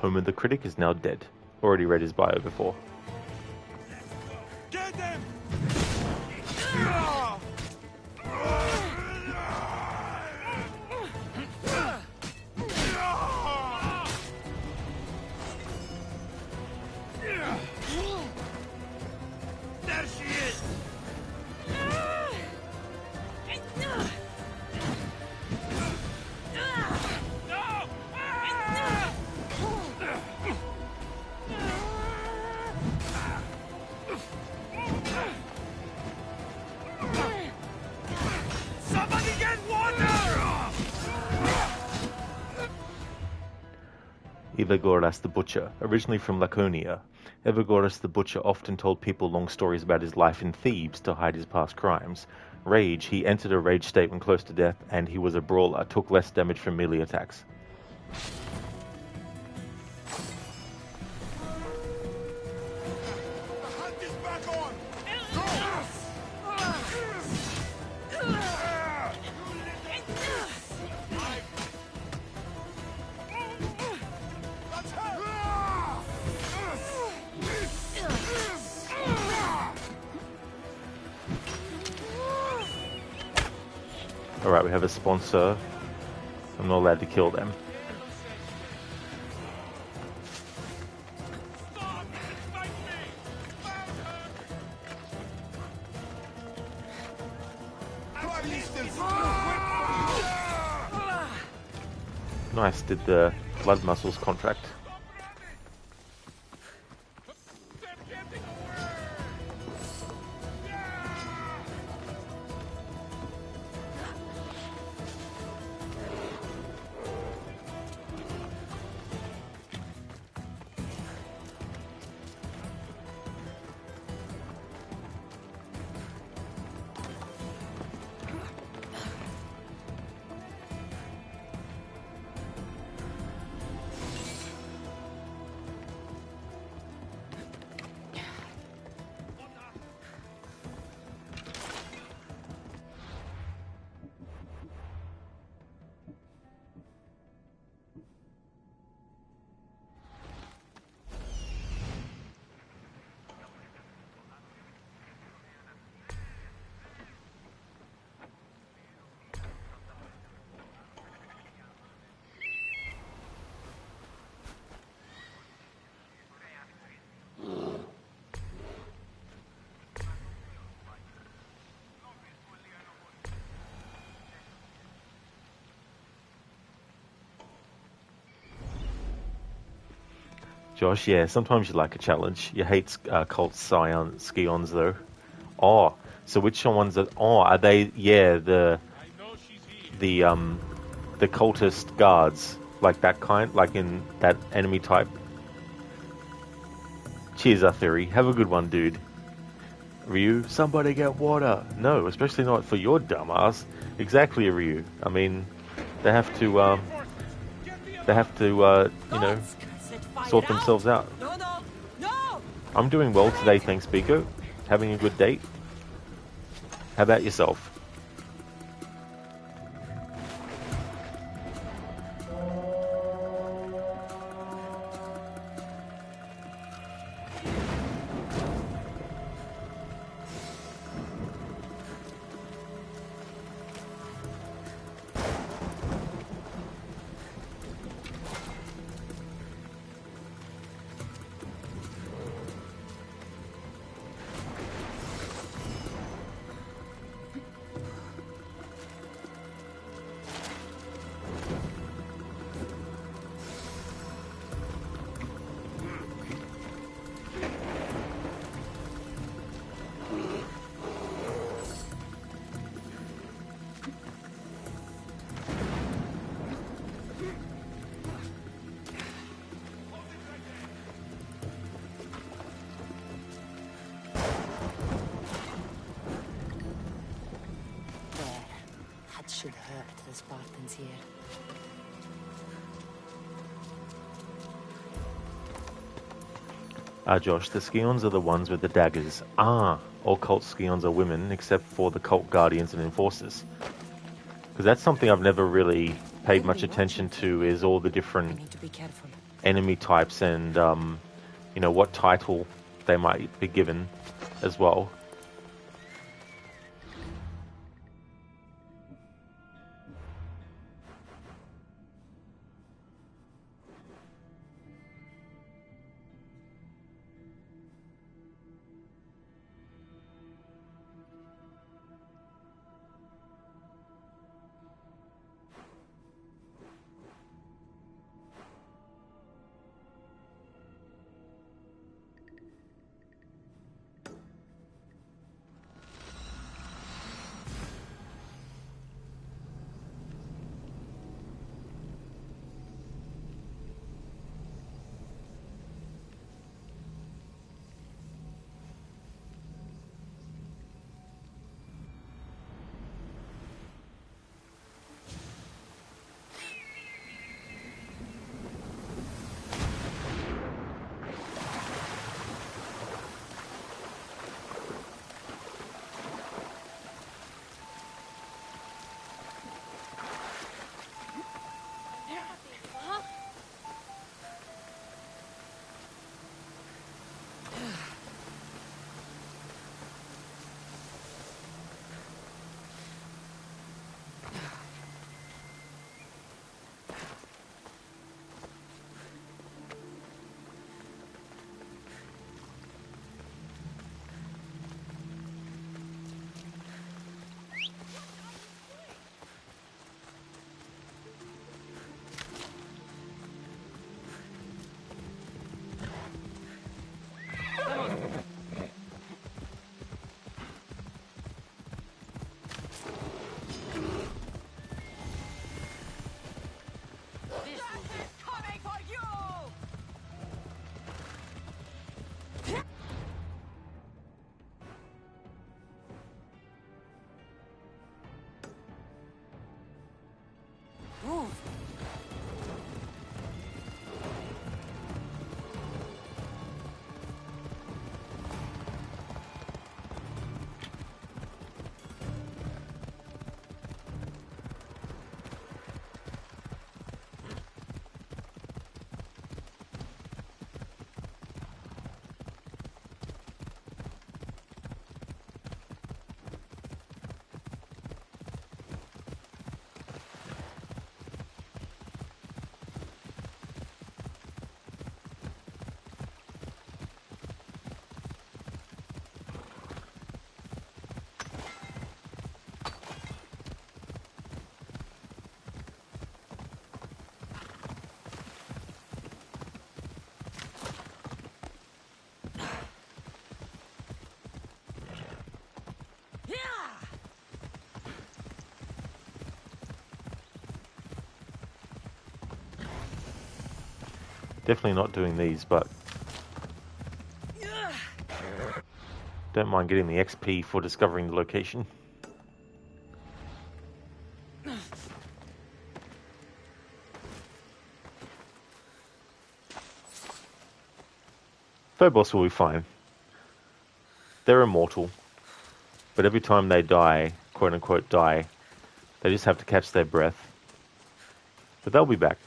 Homer the Critic is now dead. Already read his bio before. Get them! There she is! Somebody get water! Evagoras the Butcher, originally from Laconia. Evagoras the Butcher often told people long stories about his life in Thebes to hide his past crimes. Rage, he entered a rage state when close to death, and he was a brawler, took less damage from melee attacks. The hunt is back on! Alright, we have a sponsor. I'm not allowed to kill them. Nice, did the Blood Muscles contract. Josh, yeah, sometimes you like a challenge. You hate cult scions, though. Oh, so which ones are... Oh, are they... Yeah, the cultist guards. Like that kind? Like in that enemy type? Cheers, Arthuri. Have a good one, dude. Ryu, somebody get water. No, especially not for your dumbass. Exactly, Ryu. I mean, they have to, you know, sort themselves out. No, no, no! I'm doing well today, thanks, Biko. Having a good date. How about yourself? That should hurt the Spartans here. Josh, the Scions are the ones with the daggers. Ah, all cult Scions are women, except for the cult guardians and enforcers. Because that's something I've never really paid much attention to, is all the different enemy types and, you know, what title they might be given as well. Definitely not doing these, but don't mind getting the XP for discovering the location. Phobos will be fine. They're immortal, but every time they die, quote unquote die, they just have to catch their breath. But they'll be back.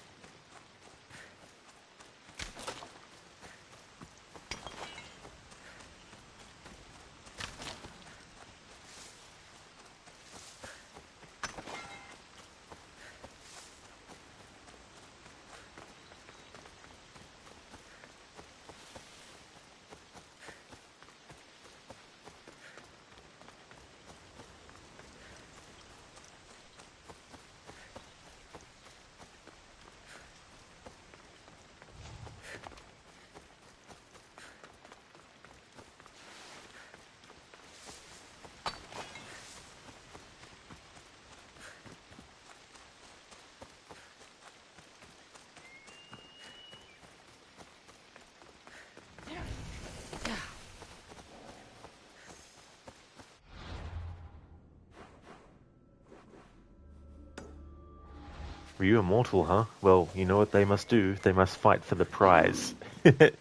Were you immortal, huh? Well, you know what they must do? They must fight for the prize. That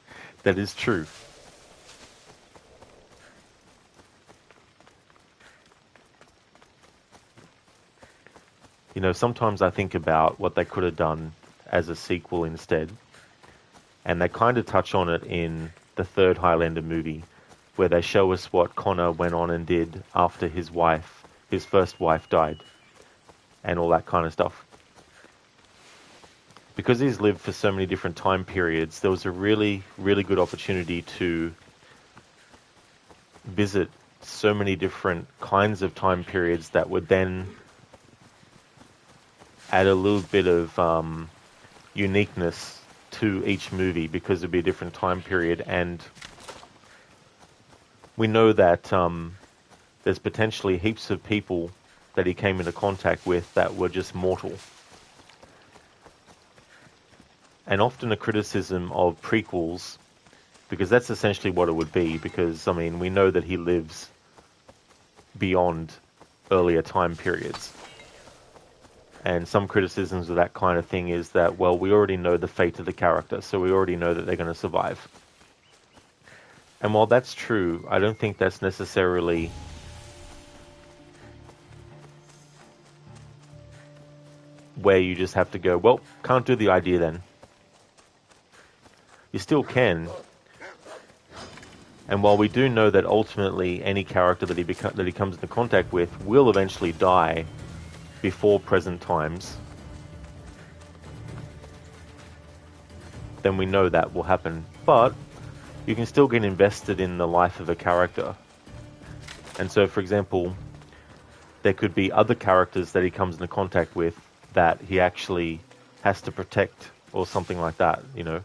is true. You know, sometimes I think about what they could have done as a sequel instead. And they kind of touch on it in the third Highlander movie, where they show us what Connor went on and did after his first wife died. And all that kind of stuff. Because he's lived for so many different time periods, there was a really, really good opportunity to visit so many different kinds of time periods that would then add a little bit of uniqueness to each movie, because it'd be a different time period. And we know that there's potentially heaps of people that he came into contact with that were just mortal. And often a criticism of prequels, because that's essentially what it would be, because, I mean, we know that he lives beyond earlier time periods. And some criticisms of that kind of thing is that, well, we already know the fate of the character, so we already know that they're going to survive. And while that's true, I don't think that's necessarily where you just have to go, well, can't do the idea then. You still can. And while we do know that ultimately any character that he comes into contact with will eventually die before present times, then we know that will happen. But you can still get invested in the life of a character. And so, for example, there could be other characters that he comes into contact with that he actually has to protect or something like that, you know.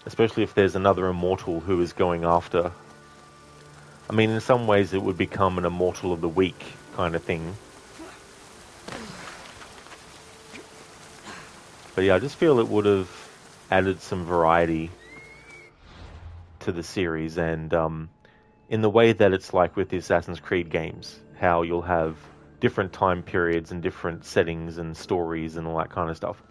Especially if there's another immortal who is going after. I mean, in some ways it would become an immortal of the week kind of thing. But yeah, I just feel it would have added some variety to the series, and in the way that it's like with the Assassin's Creed games, how you'll have different time periods and different settings and stories and all that kind of stuff.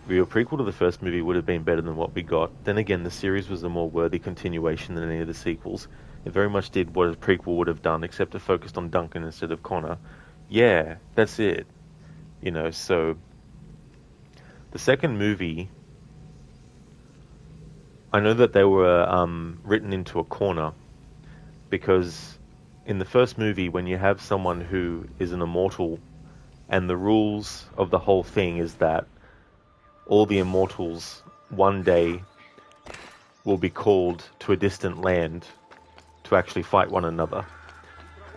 A prequel to the first movie would have been better than what we got. Then again, the series was a more worthy continuation than any of the sequels. It very much did what a prequel would have done, except it focused on Duncan instead of Connor. Yeah, that's it. You know, so the second movie, I know that they were written into a corner, because in the first movie, when you have someone who is an immortal, and the rules of the whole thing is that all the immortals one day will be called to a distant land to actually fight one another,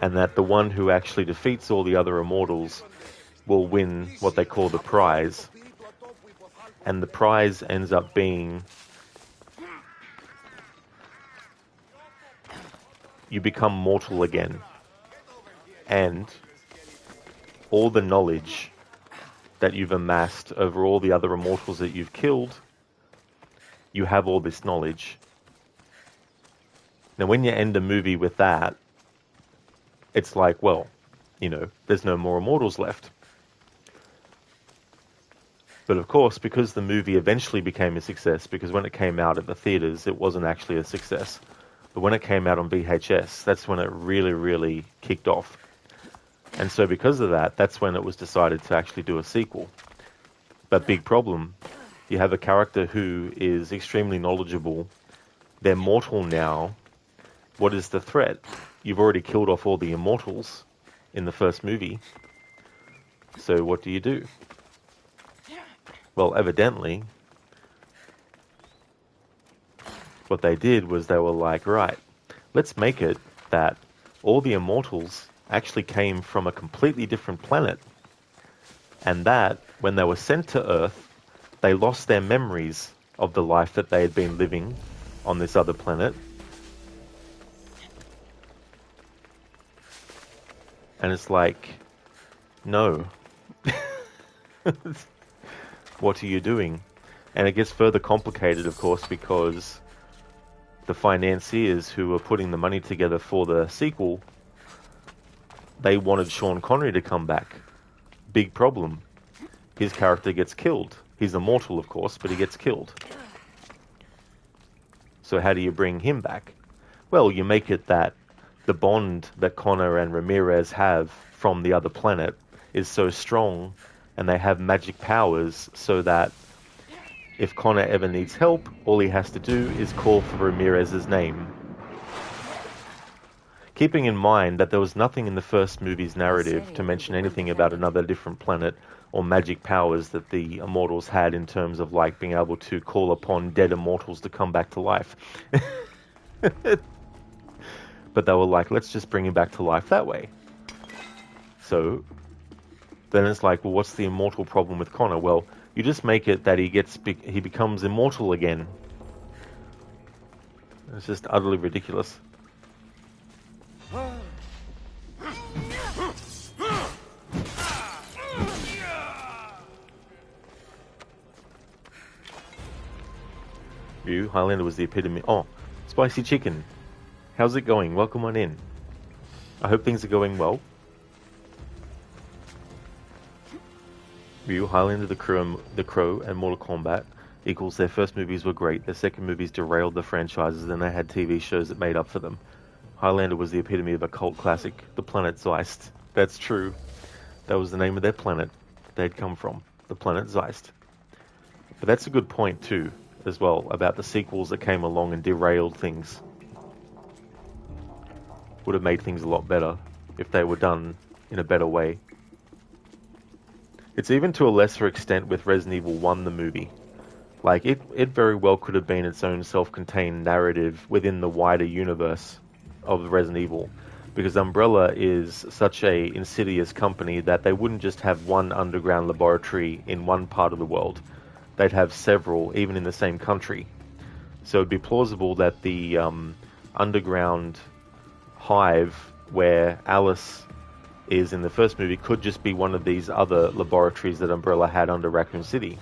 and that the one who actually defeats all the other immortals will win what they call the prize. And the prize ends up being you become mortal again, and all the knowledge that you've amassed over all the other immortals that you've killed, you have all this knowledge. Now, when you end a movie with that, it's like, well, you know, there's no more immortals left. But of course, because the movie eventually became a success, because when it came out at the theaters, it wasn't actually a success. But when it came out on VHS, that's when it really, really kicked off. And so because of that, that's when it was decided to actually do a sequel. But big problem, you have a character who is extremely knowledgeable. They're mortal now. What is the threat? You've already killed off all the immortals in the first movie. So what do you do? Well, evidently, what they did was they were like, right, let's make it that all the immortals actually came from a completely different planet. And that, when they were sent to Earth, they lost their memories of the life that they had been living on this other planet. And it's like, no. What are you doing? And it gets further complicated, of course, because the financiers who were putting the money together for the sequel, they wanted Sean Connery to come back. Big problem. His character gets killed. He's immortal, of course, but he gets killed. So how do you bring him back? Well, you make it that the bond that Connor and Ramirez have from the other planet is so strong, and they have magic powers so that if Connor ever needs help, all he has to do is call for Ramirez's name. Keeping in mind that there was nothing in the first movie's narrative to mention anything about another different planet or magic powers that the immortals had in terms of like being able to call upon dead immortals to come back to life. But they were like, let's just bring him back to life that way. So then it's like, well, what's the immortal problem with Connor? Well, you just make it that he becomes immortal again. It's just utterly ridiculous. Ryu, Highlander was the epitome. Oh, spicy chicken. How's it going? Welcome on in. I hope things are going well. Ryu, Highlander, The Crow, and Mortal Kombat equals their first movies were great. Their second movies derailed the franchises, and they had TV shows that made up for them. Highlander was the epitome of a cult classic, the planet Zeist. That's true. That was the name of their planet they'd come from, the planet Zeist. But that's a good point too, as well, about the sequels that came along and derailed things. Would have made things a lot better if they were done in a better way. It's even to a lesser extent with Resident Evil 1, the movie. Like, it very well could have been its own self-contained narrative within the wider universe of Resident Evil. Because Umbrella is such a insidious company that they wouldn't just have one underground laboratory in one part of the world. They'd have several, even in the same country. So it'd be plausible that the underground hive where Alice is in the first movie could just be one of these other laboratories that Umbrella had under Raccoon City.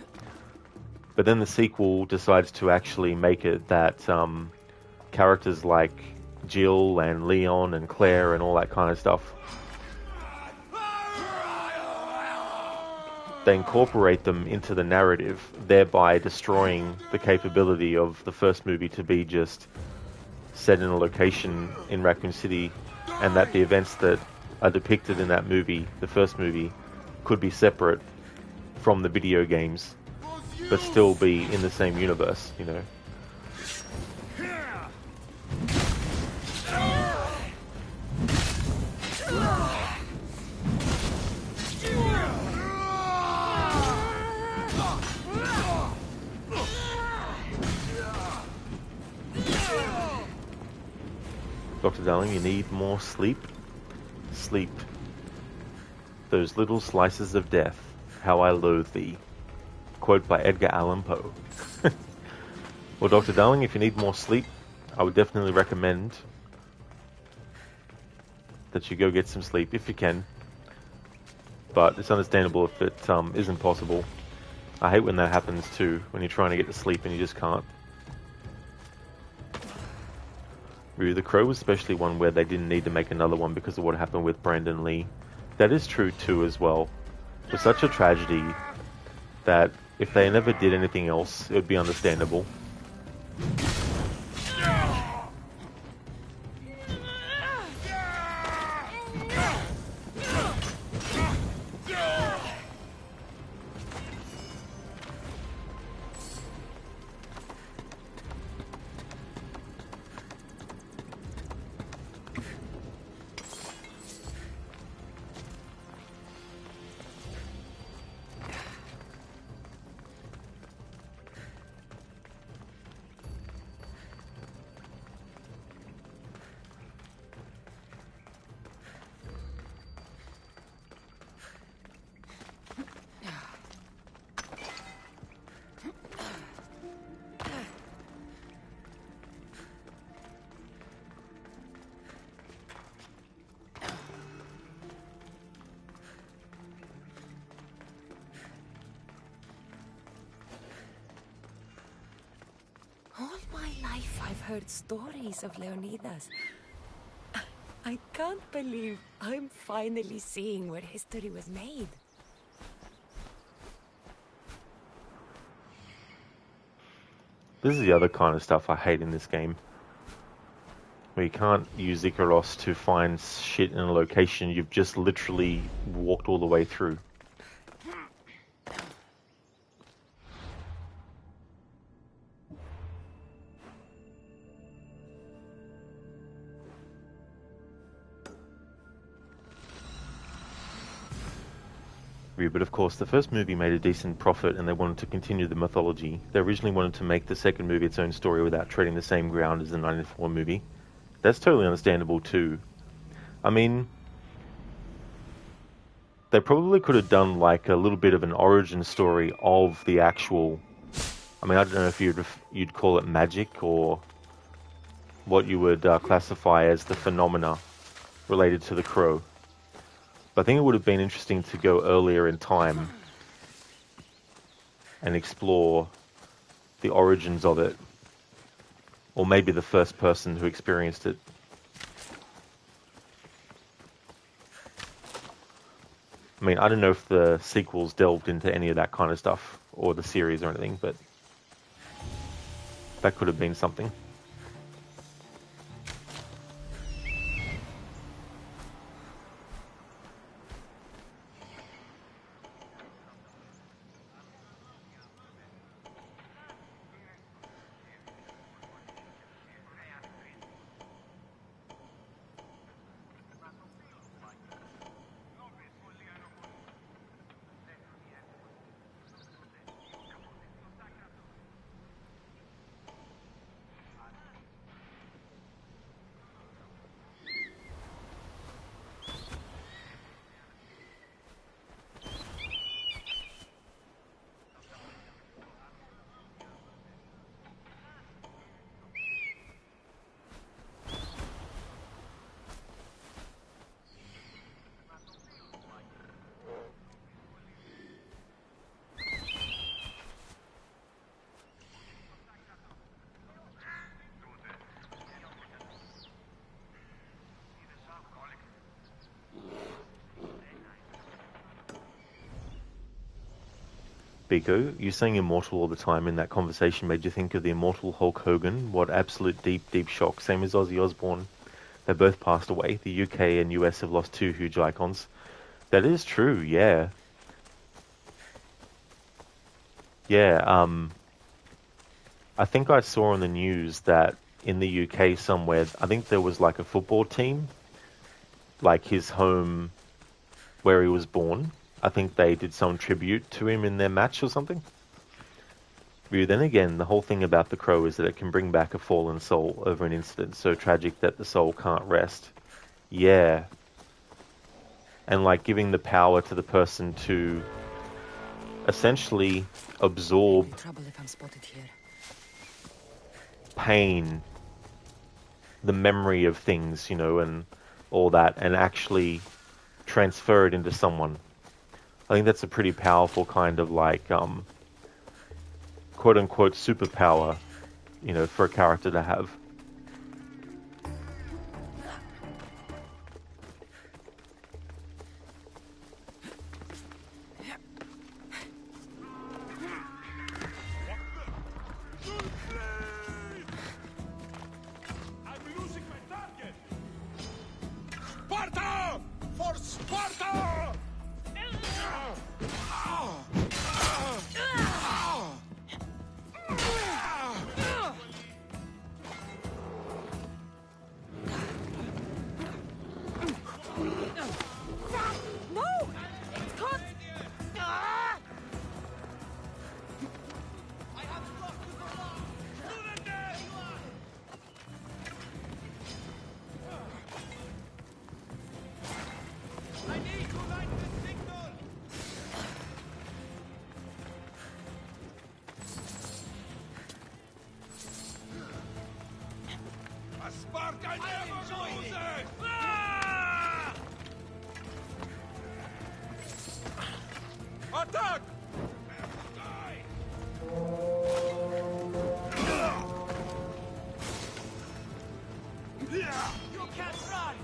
But then the sequel decides to actually make it that characters like Jill and Leon and Claire and all that kind of stuff, they incorporate them into the narrative, thereby destroying the capability of the first movie to be just set in a location in Raccoon City, and that the events that are depicted in that movie, the first movie, could be separate from the video games, but still be in the same universe, you know. Dr. Darling, you need more sleep? Sleep. Those little slices of death, how I loathe thee. Quote by Edgar Allan Poe. Well, Dr. Darling, if you need more sleep, I would definitely recommend that you go get some sleep, if you can. but it's understandable if it isn't possible. I hate when that happens too, when you're trying to get to sleep and you just can't. The Crow was especially one where they didn't need to make another one because of what happened with Brandon Lee. That is true too as well. It was such a tragedy that if they never did anything else, it would be understandable. All my life I've heard stories of Leonidas. I can't believe I'm finally seeing where history was made. This is the other kind of stuff I hate in this game. Where you can't use Icaros to find shit in a location you've just literally walked all the way through. But of course, the first movie made a decent profit and they wanted to continue the mythology. They originally wanted to make the second movie its own story without treading the same ground as the 1994 movie. That's totally understandable too. I mean, they probably could have done like a little bit of an origin story of the actual... I mean, I don't know if you'd call it magic or what you would classify as the phenomena related to the Crow. But I think it would have been interesting to go earlier in time and explore the origins of it. Or maybe the first person who experienced it. I mean, I don't know if the sequels delved into any of that kind of stuff, or the series or anything, but that could have been something. Biko, you saying immortal all the time in that conversation made you think of the immortal Hulk Hogan. What absolute deep shock. Same as Ozzy Osbourne. They both passed away. The UK and US have lost two huge icons. That is true, yeah. Yeah, I think I saw on the news that in the UK somewhere, I think there was like a football team, like his home where he was born. I think they did some tribute to him in their match or something. Then again, the whole thing about the Crow is that it can bring back a fallen soul over an incident so tragic that the soul can't rest. Yeah. And like giving the power to the person to essentially absorb Trouble if I'm spotted here. pain, the memory of things, you know, and all that, and actually transfer it into someone. I think that's a pretty powerful kind of like quote unquote superpower, for a character to have. Sparta! For Sparta! No! It's caught! I need to light the signal! A spark I never loses! Attack! You can't run!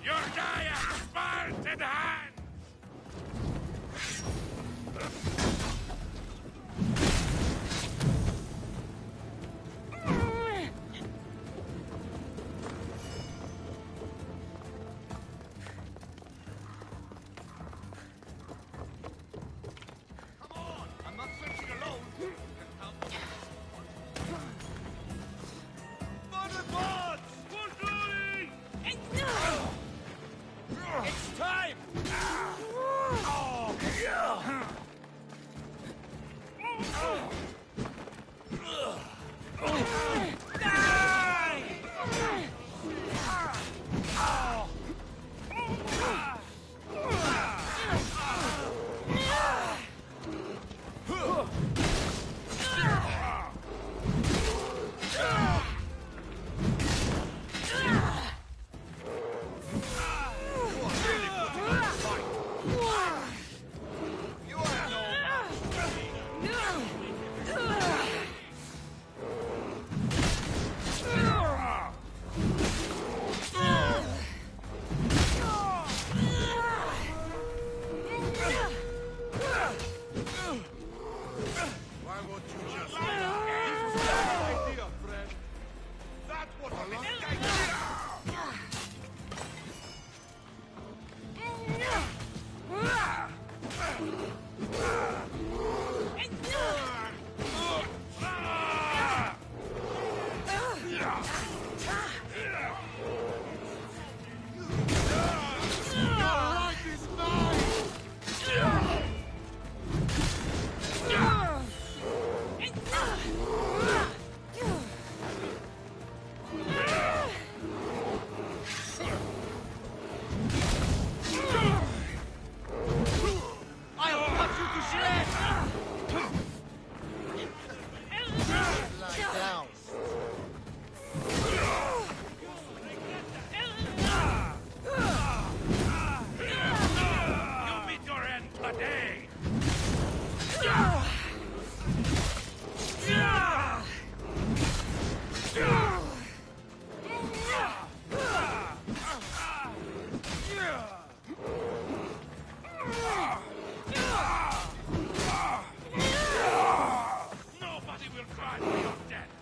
Your dire Spartan hand! I'm not searching alone! For the gods! For glory! It's time! Why won't you just This is my idea, friend. That's what I like. I'll cut you to shreds! Lie down. You meet your end today! Nobody will cry for your death!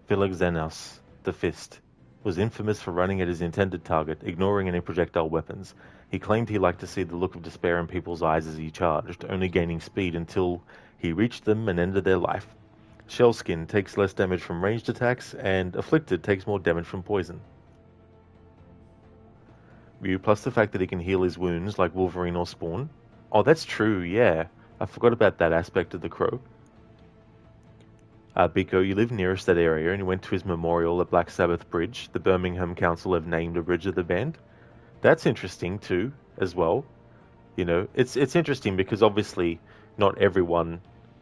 Philoxenos, the Fist. was infamous for running at his intended target, ignoring any projectile weapons. He claimed he liked to see the look of despair in people's eyes as he charged, only gaining speed until he reached them and ended their life. Shellskin takes less damage from ranged attacks, and Afflicted takes more damage from poison. Ryu, plus the fact that he can heal his wounds like Wolverine or Spawn. Oh, that's true, yeah. I forgot about that aspect of the Crow. Biko, you live nearest that area and you went to his memorial at Black Sabbath Bridge. The Birmingham Council have named a bridge of the band. That's interesting too, as well. You know, it's interesting because obviously not everyone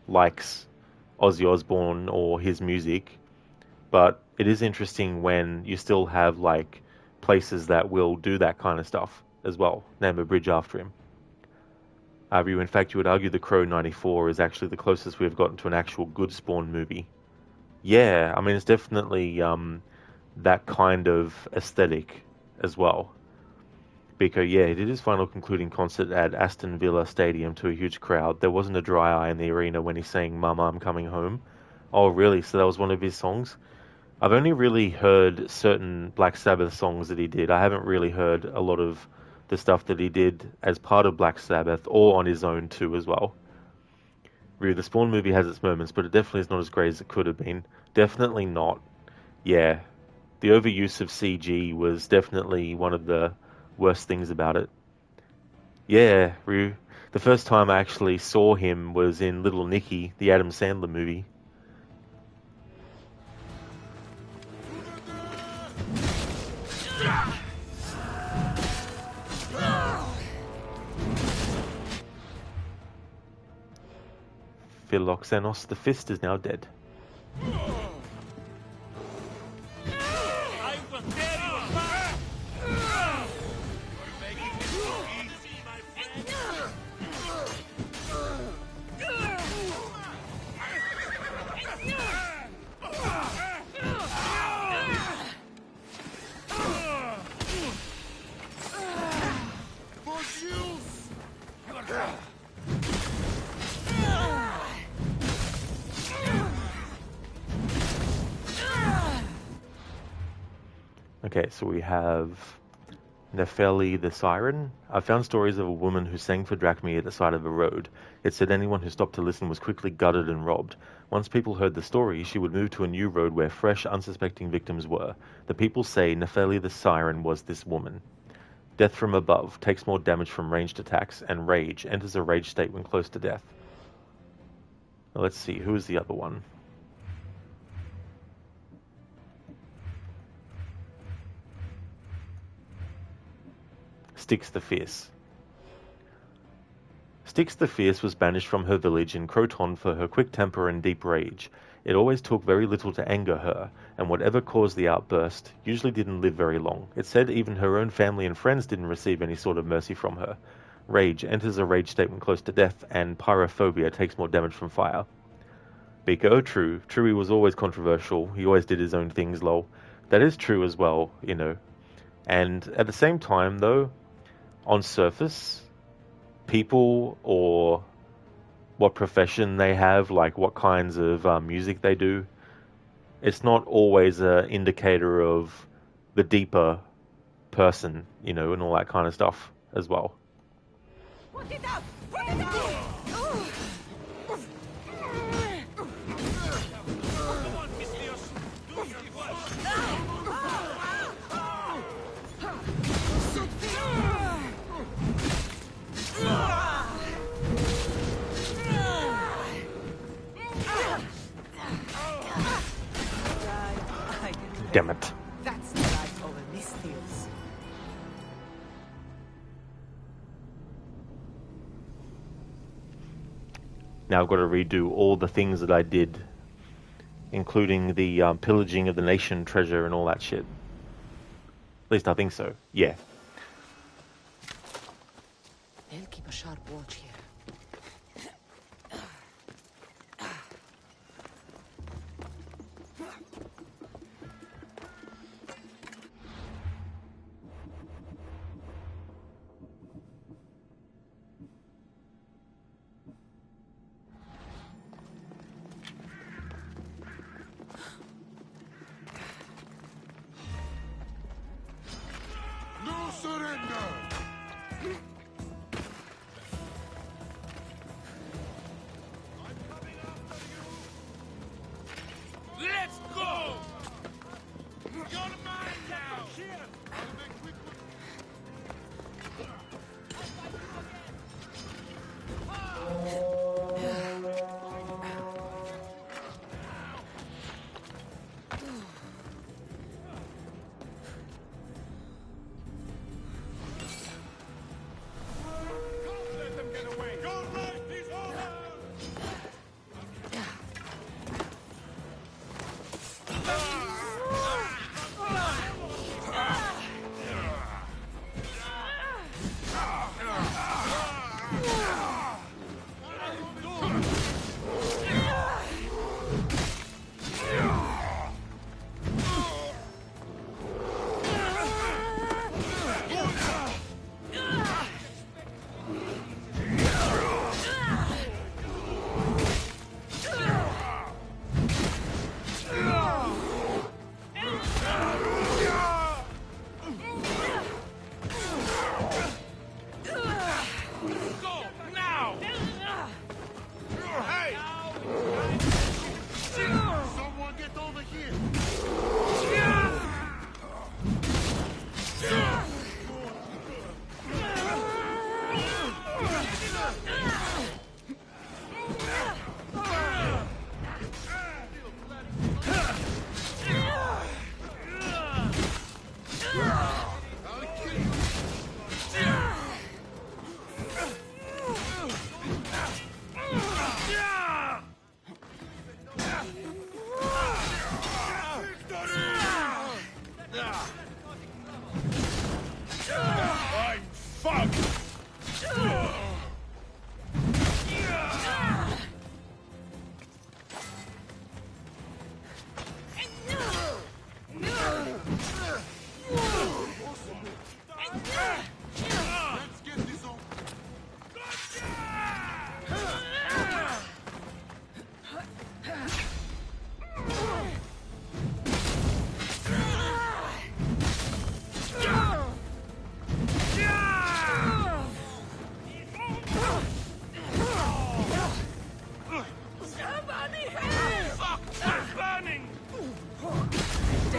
likes Ozzy Osbourne or his music, but it is interesting when you still have like places that will do that kind of stuff as well. Name a bridge after him. In fact, you would argue The Crow 94 is actually the closest we've gotten to an actual good Spawn movie. Yeah, I mean, it's definitely that kind of aesthetic as well. Biko, yeah, he did his final concluding concert at Aston Villa Stadium to a huge crowd. There wasn't a dry eye in the arena when he sang Mama, I'm Coming Home. Oh, really? So that was one of his songs? I've only really heard certain Black Sabbath songs that he did. I haven't really heard a lot of the stuff that he did as part of Black Sabbath or on his own too as well. Really, the Spawn movie has its moments, but it definitely is not as great as it could have been. Definitely not. Yeah, the overuse of CG was definitely one of the worst things about it. Yeah, Ryu. The first time I actually saw him was in Little Nicky, the Adam Sandler movie. Philoxenos the Fist is now dead. I will tear you apart! You're making it so easy, my friend! Okay, so we have Nefeli the Siren. I found stories of a woman who sang for Drachmi at the side of a road. It said anyone who stopped to listen was quickly gutted and robbed. Once people heard the story, she would move to a new road where fresh, unsuspecting victims were. The people say Nefeli the Siren was this woman. Death from above, takes more damage from ranged attacks, and rage, enters a rage state when close to death. Now let's see, who is the other one? Styx the Fierce. Styx the Fierce was banished from her village in Croton for her quick temper and deep rage. It always took very little to anger her, and whatever caused the outburst usually didn't live very long. It said even her own family and friends didn't receive any sort of mercy from her. Rage enters a rage state when close to death, and pyrophobia takes more damage from fire. Biko, true. True, was always controversial. He always did his own things, lol. That is true as well, you know. And at the same time, though, on surface, people or what profession they have, like what kinds of music they do, it's not always an indicator of the deeper person, you know, and all that kind of stuff as well. Put it up! Put it up! Come on, Kisleos! Do your work! Damn it. That's the life of a Mystios. Now I've got to redo all the things that I did, including the pillaging of the nation treasure and all that shit. At least I think so. Yeah. I'll keep a sharp watch here.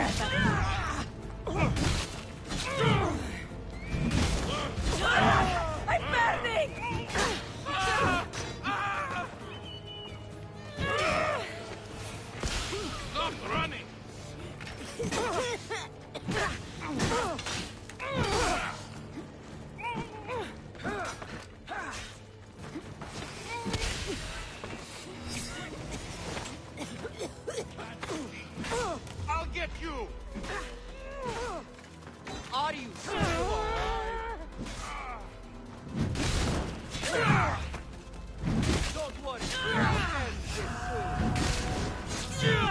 I'm burning! Stop running! I'll get you! Are you sure? Don't worry. We'll end this soon.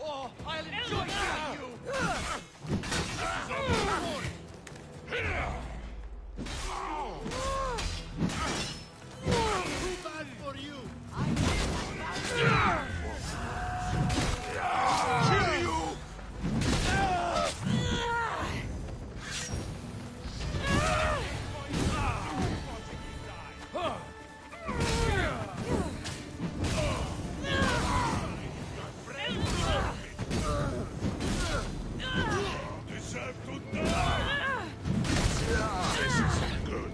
Oh, I'll enjoy killing you. Too bad for you! Kill you! Deserve to die! This isn't good.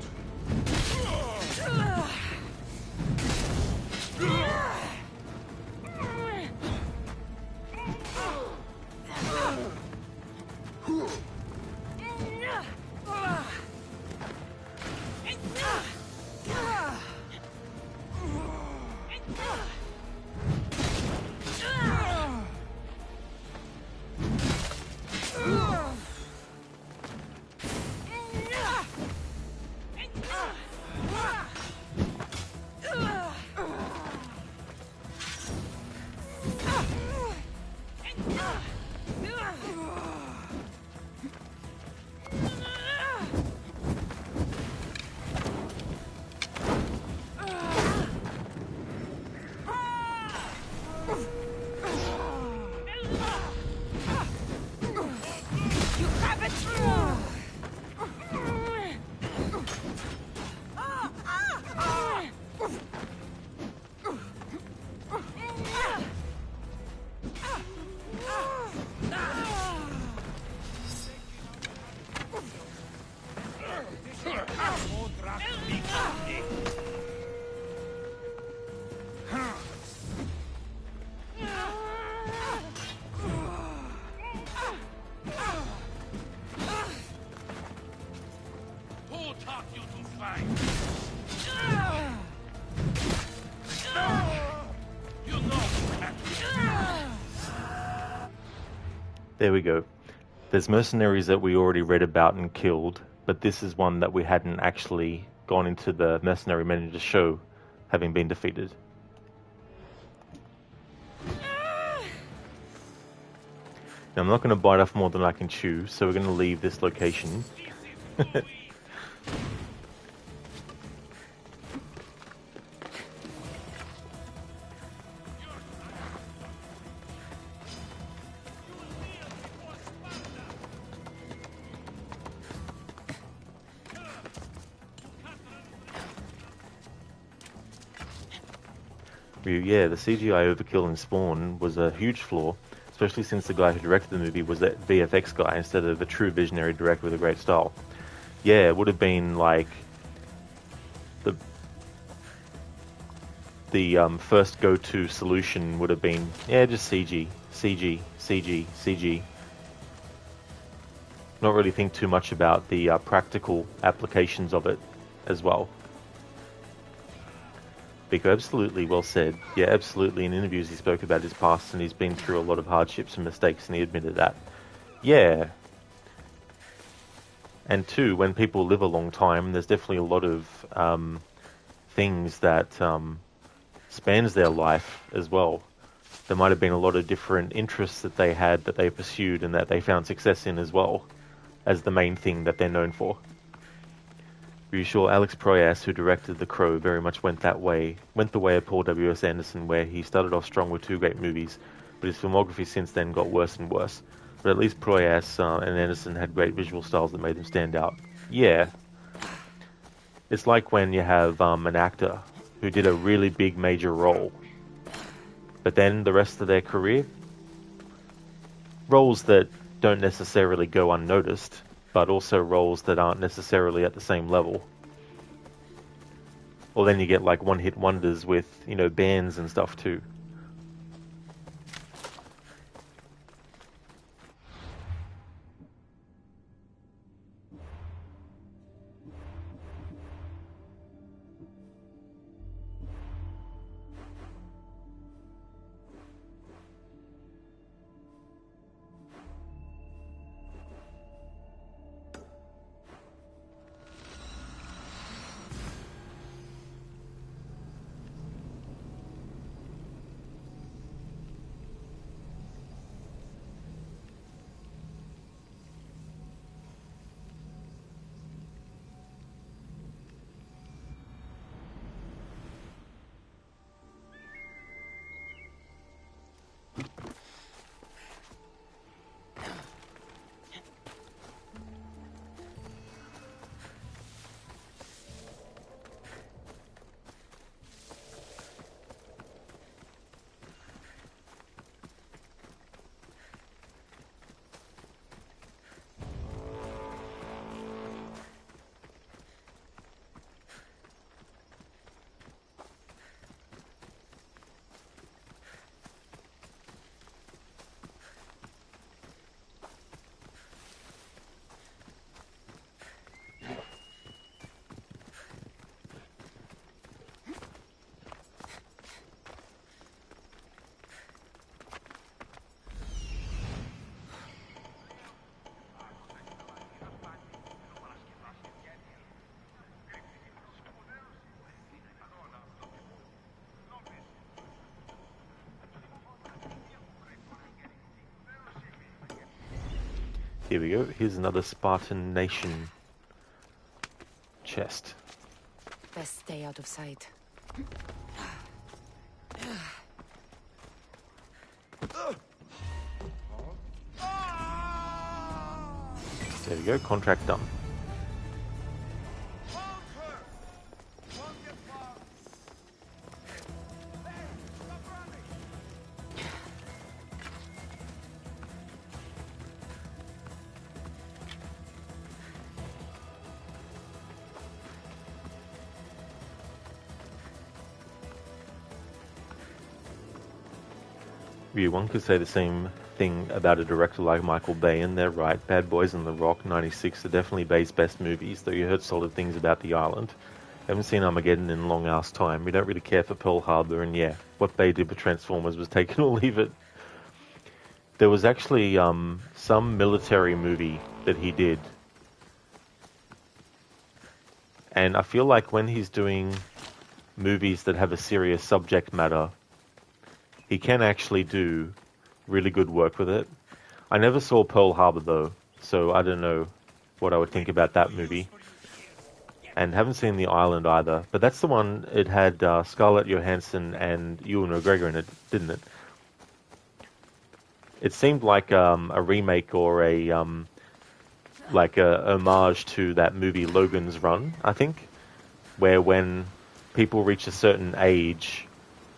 Who taught you to fight? You know you can't. There we go. There's mercenaries that we already read about and killed, but this is one that we hadn't actually gone into the mercenary menu to show having been defeated. Now, I'm not going to bite off more than I can chew, so we're going to leave this location. Yeah, the CGI overkill in Spawn was a huge flaw, especially since the guy who directed the movie was that VFX guy instead of a true visionary director with a great style. Yeah, it would have been like the first go-to solution would have been, yeah, just CG, CG, CG, CG. Not really think too much about the practical applications of it as well. Biko, absolutely well said. Yeah, absolutely. In interviews he spoke about his past and he's been through a lot of hardships and mistakes and he admitted that. Yeah. And two, when people live a long time, there's definitely a lot of things that spans their life as well. There might have been a lot of different interests that they had that they pursued and that they found success in as well as the main thing that they're known for. Are you sure Alex Proyas, who directed The Crow, very much went the way of Paul W.S. Anderson, where he started off strong with 2 great movies, but his filmography since then got worse and worse. But at least Proyas and Anderson had great visual styles that made them stand out. Yeah. It's like when you have an actor who did a really big major role, but then the rest of their career, roles that don't necessarily go unnoticed, but also roles that aren't necessarily at the same level. Or then you get like one-hit wonders with, you know, bands and stuff too. Here we go. Here's another Spartan Nation chest. Best stay out of sight. There we go. Contract done. One could say the same thing about a director like Michael Bay, and they're right. Bad Boys and The Rock, 96 are definitely Bay's best movies, though you heard solid things about The Island. Haven't seen Armageddon in a long ass time. We don't really care for Pearl Harbor, and yeah, what Bay did with Transformers was take it or leave it. There was actually some military movie that he did, and I feel like when he's doing movies that have a serious subject matter, he can actually do really good work with it. I never saw Pearl Harbor though, so I don't know what I would think about that movie. And haven't seen The Island either, but that's the one, it had Scarlett Johansson and Ewan McGregor in it, didn't it? It seemed like a remake or a like a homage to that movie Logan's Run, I think, where when people reach a certain age,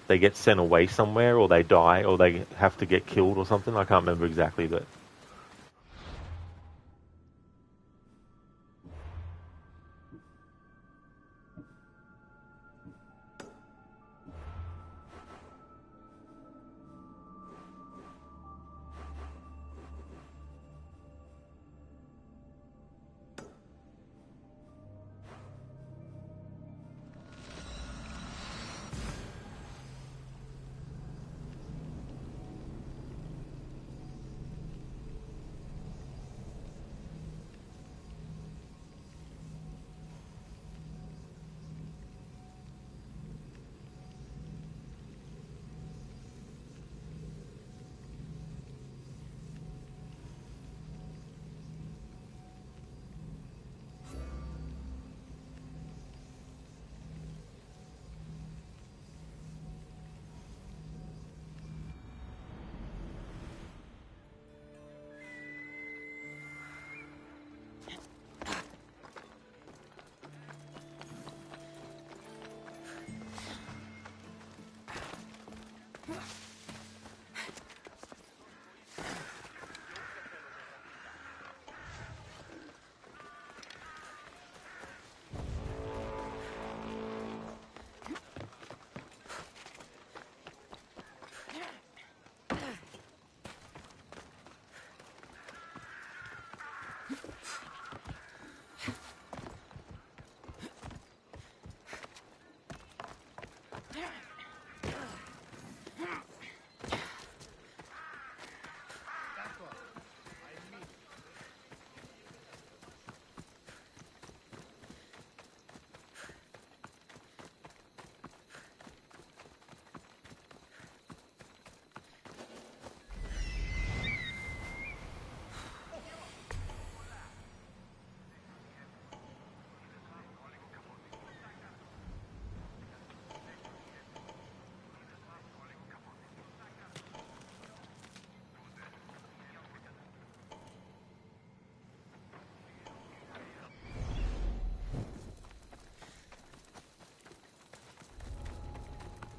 they get sent away somewhere, or they die, or they have to get killed or something. I can't remember exactly, but...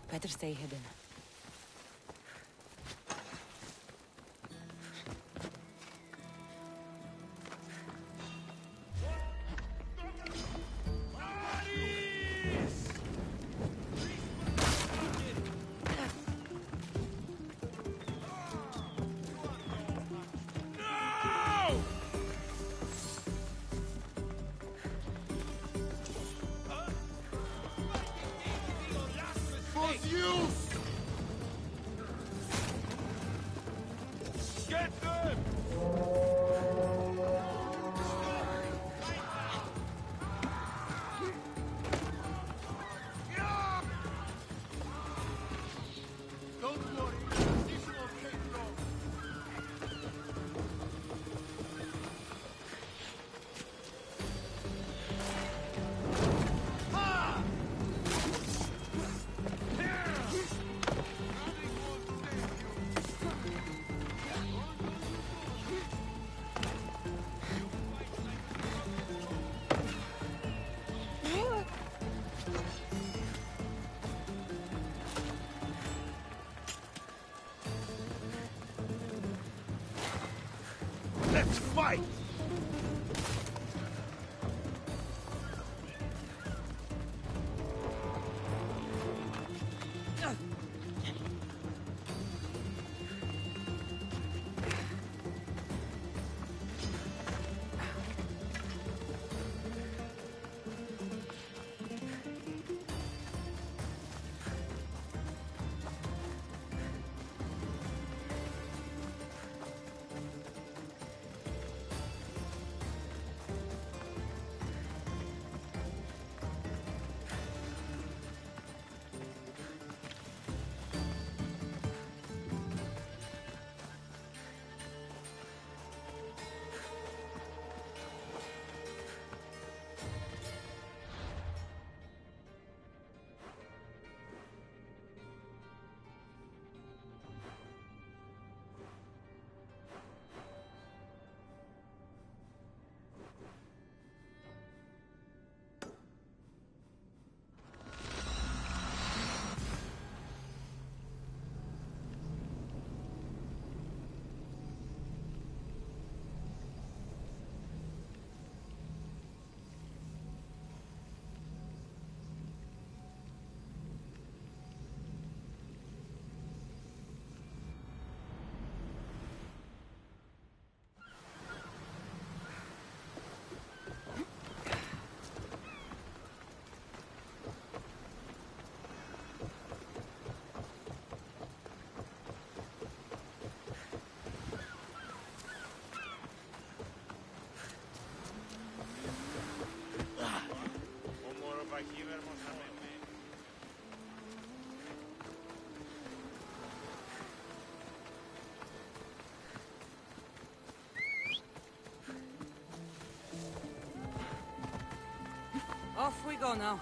Better stay hidden. Get them! Don't worry, this won't take long. Ha! Nothing won't save you. Let's fight! Off we go now.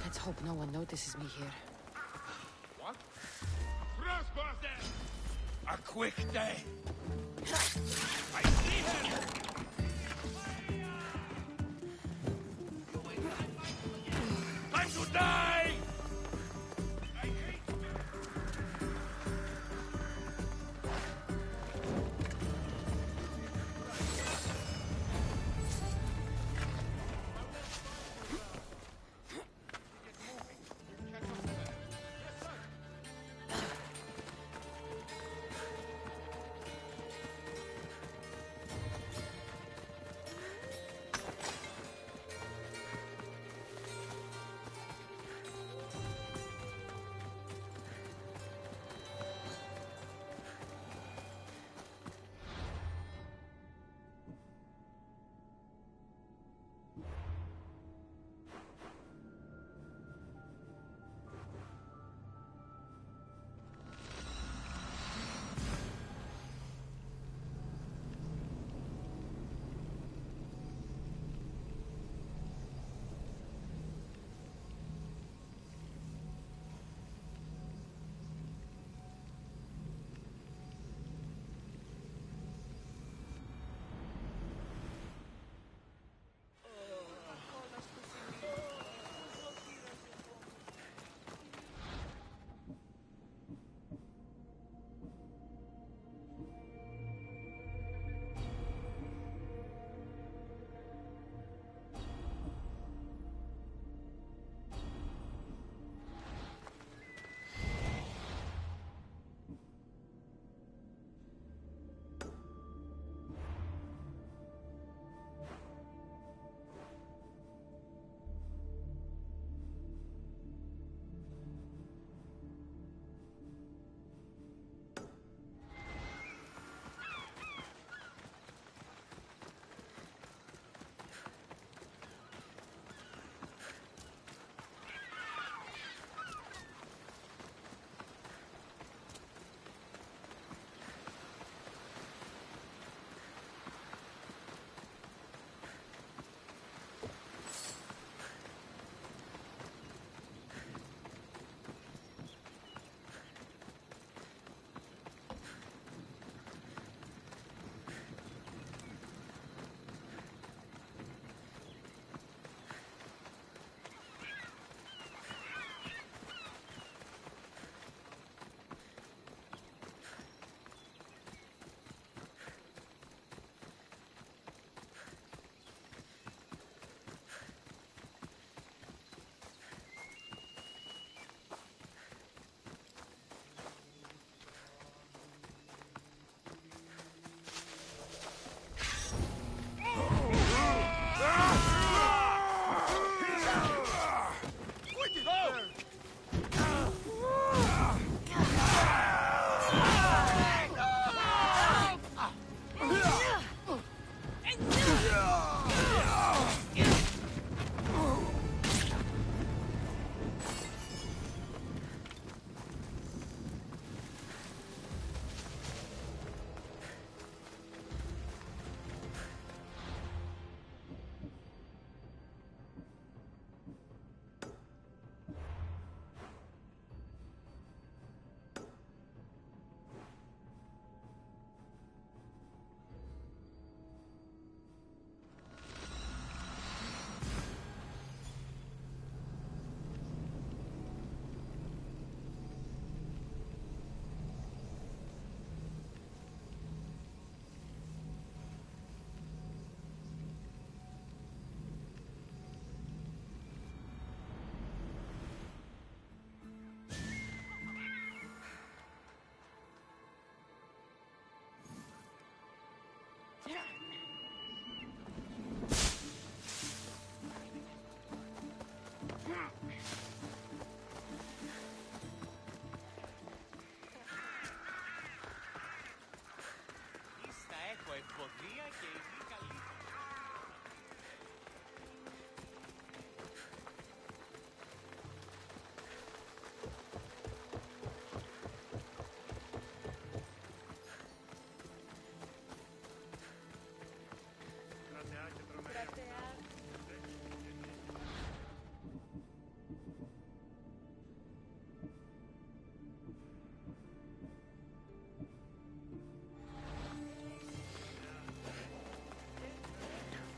Let's hope no one notices me here. What? Crossbusters! A quick day. I see him! Time to die!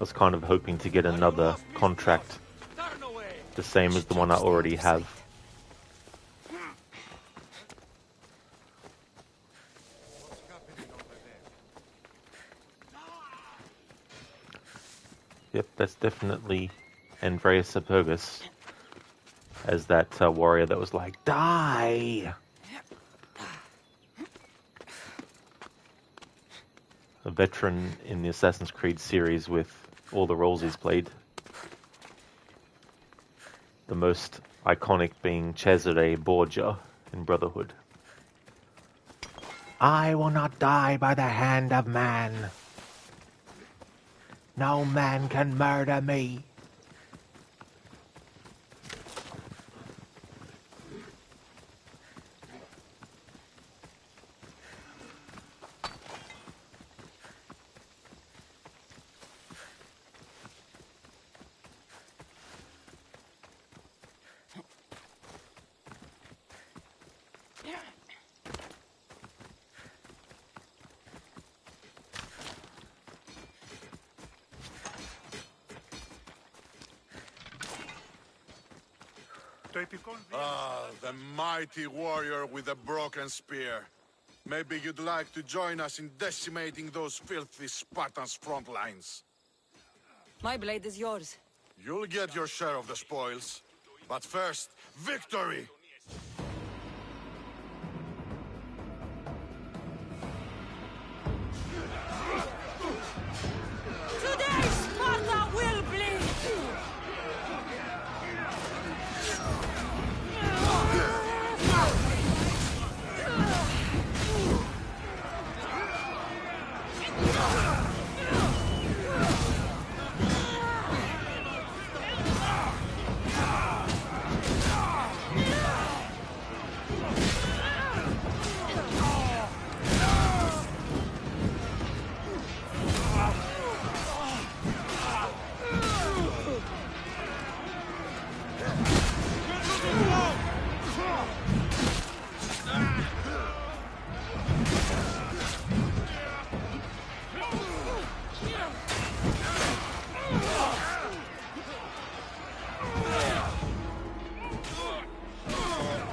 was kind of hoping to get another contract the same as the one I already have. Yep, that's definitely Andreas Supergus as that warrior that was like, die! A veteran in the Assassin's Creed series with all the roles he's played. The most iconic being Cesare Borgia in Brotherhood. I will not die by the hand of man. No man can murder me. Ah, the mighty warrior with a broken spear. Maybe you'd like to join us in decimating those filthy Spartans' front lines. My blade is yours. You'll get your share of the spoils. But first, victory! Today, Sparta will bleed!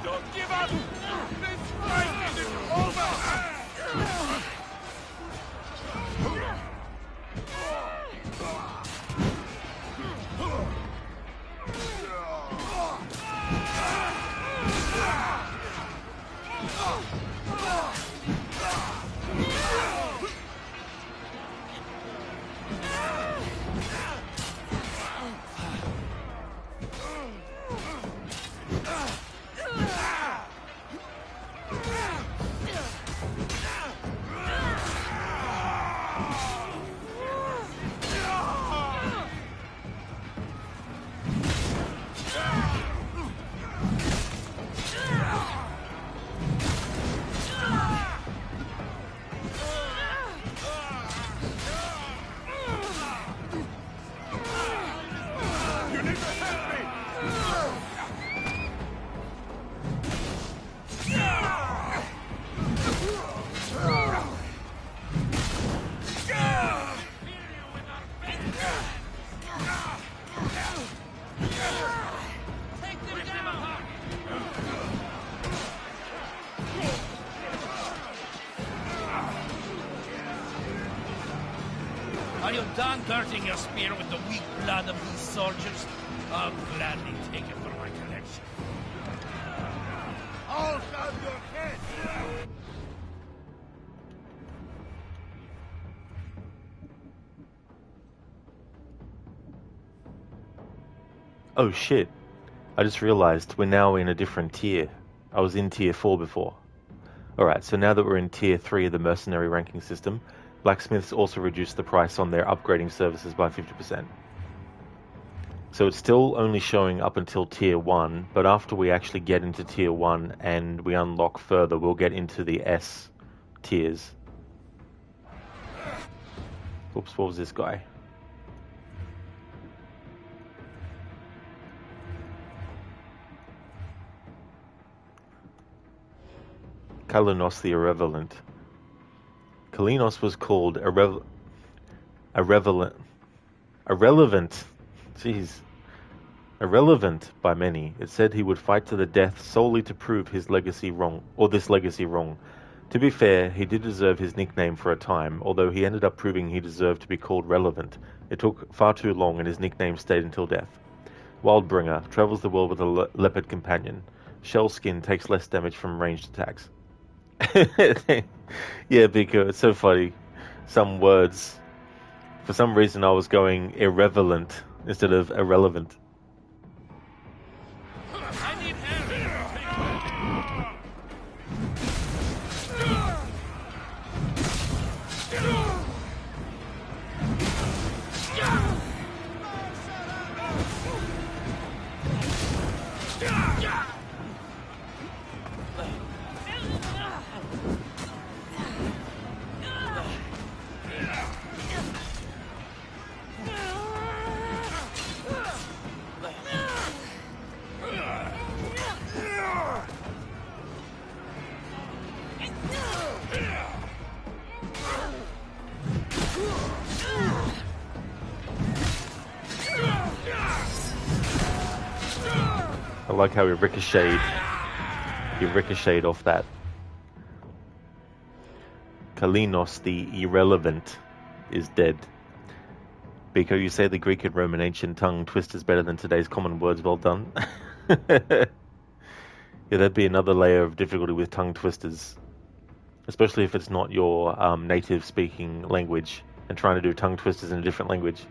Don't give up! This fight isn't over! Are you done dirtying your spear with the weak blood of these soldiers? I'll gladly take it for my collection. I'll have your head! Oh shit. I just realized we're now in a different tier. I was in tier 4 before. Alright, so now that we're in tier 3 of the mercenary ranking system, blacksmiths also reduced the price on their upgrading services by 50%. So it's still only showing up until tier 1, but after we actually get into tier 1 and we unlock further, we'll get into the S tiers. Oops, what was this guy? Kalinos the Irrelevant. Kalinos was called Irrelevant Irrelevant. Jeez. Irrelevant by many. It said he would fight to the death solely to prove his legacy wrong, or this legacy wrong. To be fair, he did deserve his nickname for a time, although he ended up proving he deserved to be called relevant. It took far too long and his nickname stayed until death. Wildbringer travels the world with a leopard companion. Shell skin takes less damage from ranged attacks. Yeah, because it's so funny. Some words, for some reason I was going irrelevant instead of irrelevant. I need help. I like how he ricocheted. He ricocheted off that. Kalinos, the irrelevant, is dead. Biko, you say the Greek and Roman ancient tongue twist is better than today's common words. Well done. Yeah, that'd be another layer of difficulty with tongue twisters, especially if it's not your native speaking language and trying to do tongue twisters in a different language.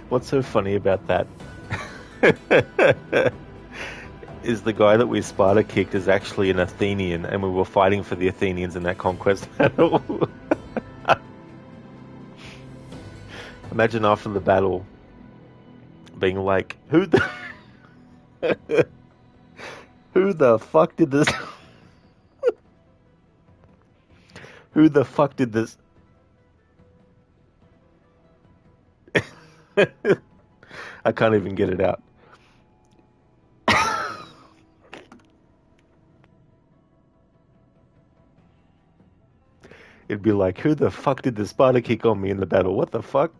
What's so funny about that is the guy that we Sparta kicked is actually an Athenian, and we were fighting for the Athenians in that conquest battle. Imagine after the battle being like, who the fuck did this? Who the fuck did this? I can't even get it out. It'd be like, who the fuck did the spider kick on me in the battle? What the fuck?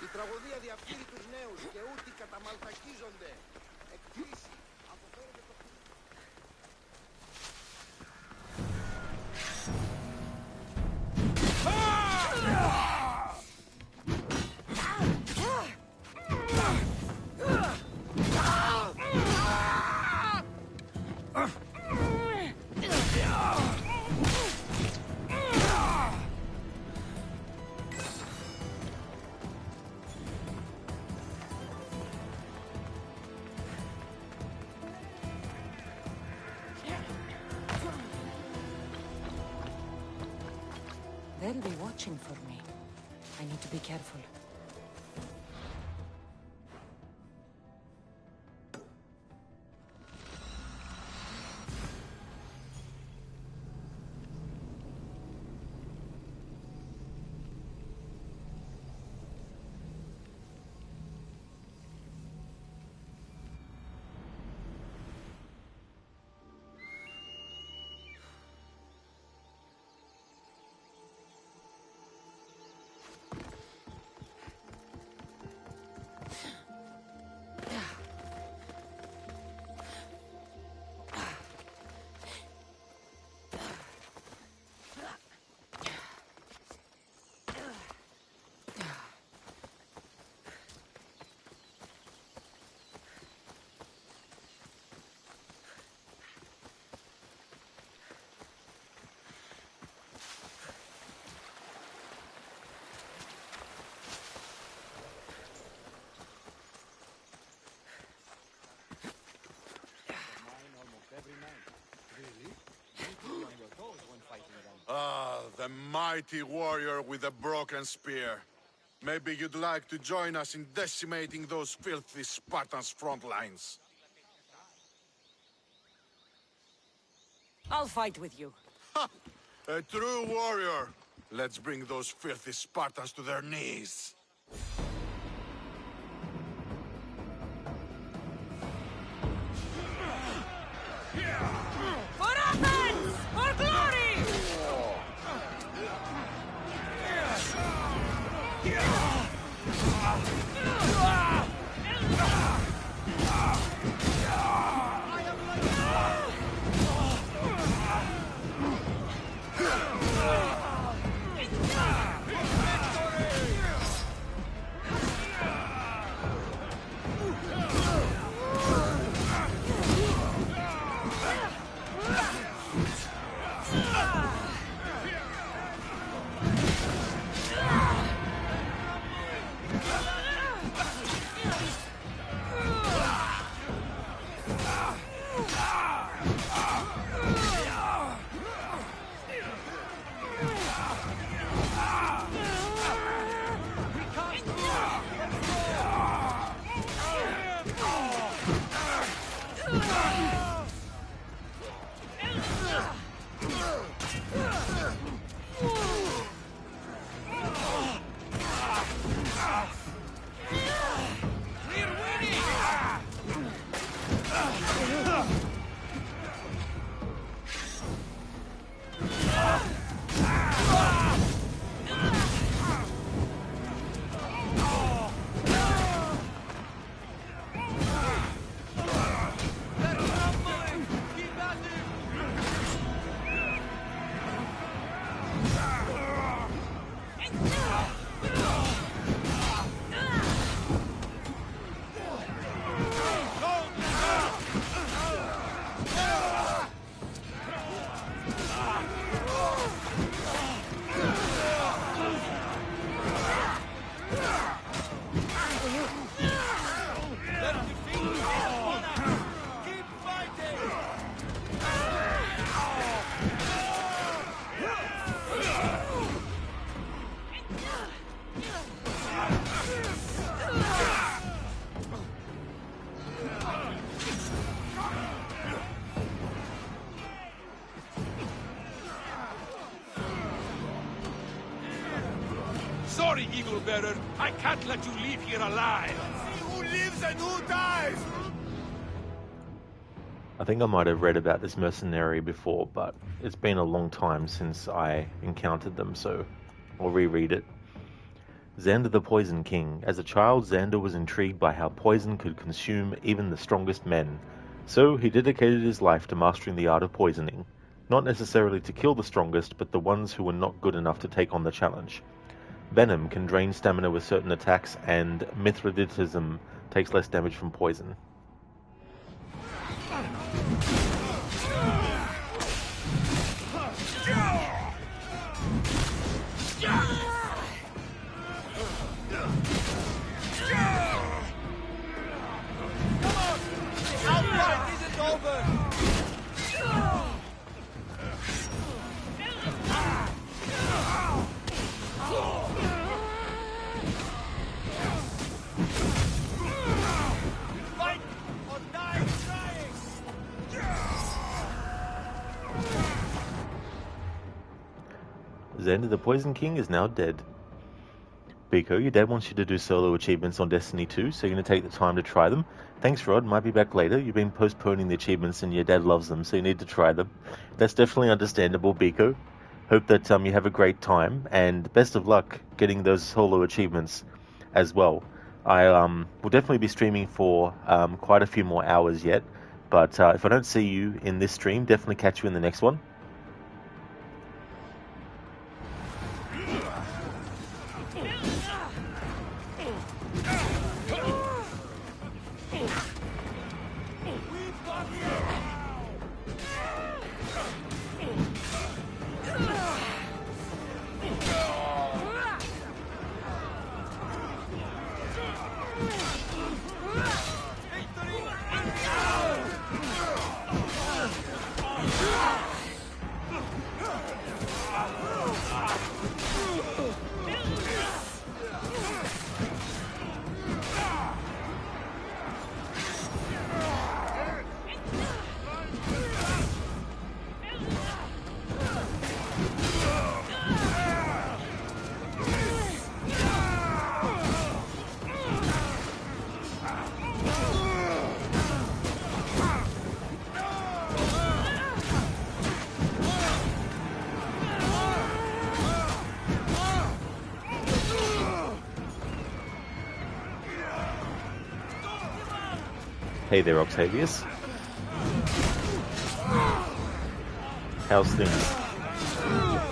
Η τραγωδία διαφθείρει τους νέους και ούτοι καταμαλθακίζονται. Εκπλήσει. Αποφέρεται το... They'll be watching for me. I need to be careful. A mighty warrior with a broken spear. Maybe you'd like to join us in decimating those filthy Spartans' front lines. I'll fight with you. Ha! A true warrior. Let's bring those filthy Spartans to their knees. For Athens! For glory! Sorry, Eagle Bearer. I can't let you leave here alive. See who lives and who dies! I think I might have read about this mercenary before, but it's been a long time since I encountered them, so I'll reread it. Xander the Poison King. As a child, Xander was intrigued by how poison could consume even the strongest men. So he dedicated his life to mastering the art of poisoning. Not necessarily to kill the strongest, but the ones who were not good enough to take on the challenge. Venom can drain stamina with certain attacks, and Mithridatism takes less damage from poison. Xander the Poison King is now dead. Biko, your dad wants you to do solo achievements on Destiny 2, so you're going to take the time to try them. Thanks, Rod. Might be back later. You've been postponing the achievements and your dad loves them, so you need to try them. That's definitely understandable, Biko. Hope that you have a great time, and best of luck getting those solo achievements as well. I will definitely be streaming for quite a few more hours yet, but if I don't see you in this stream, definitely catch you in the next one. Hey there, Octavius. How's things?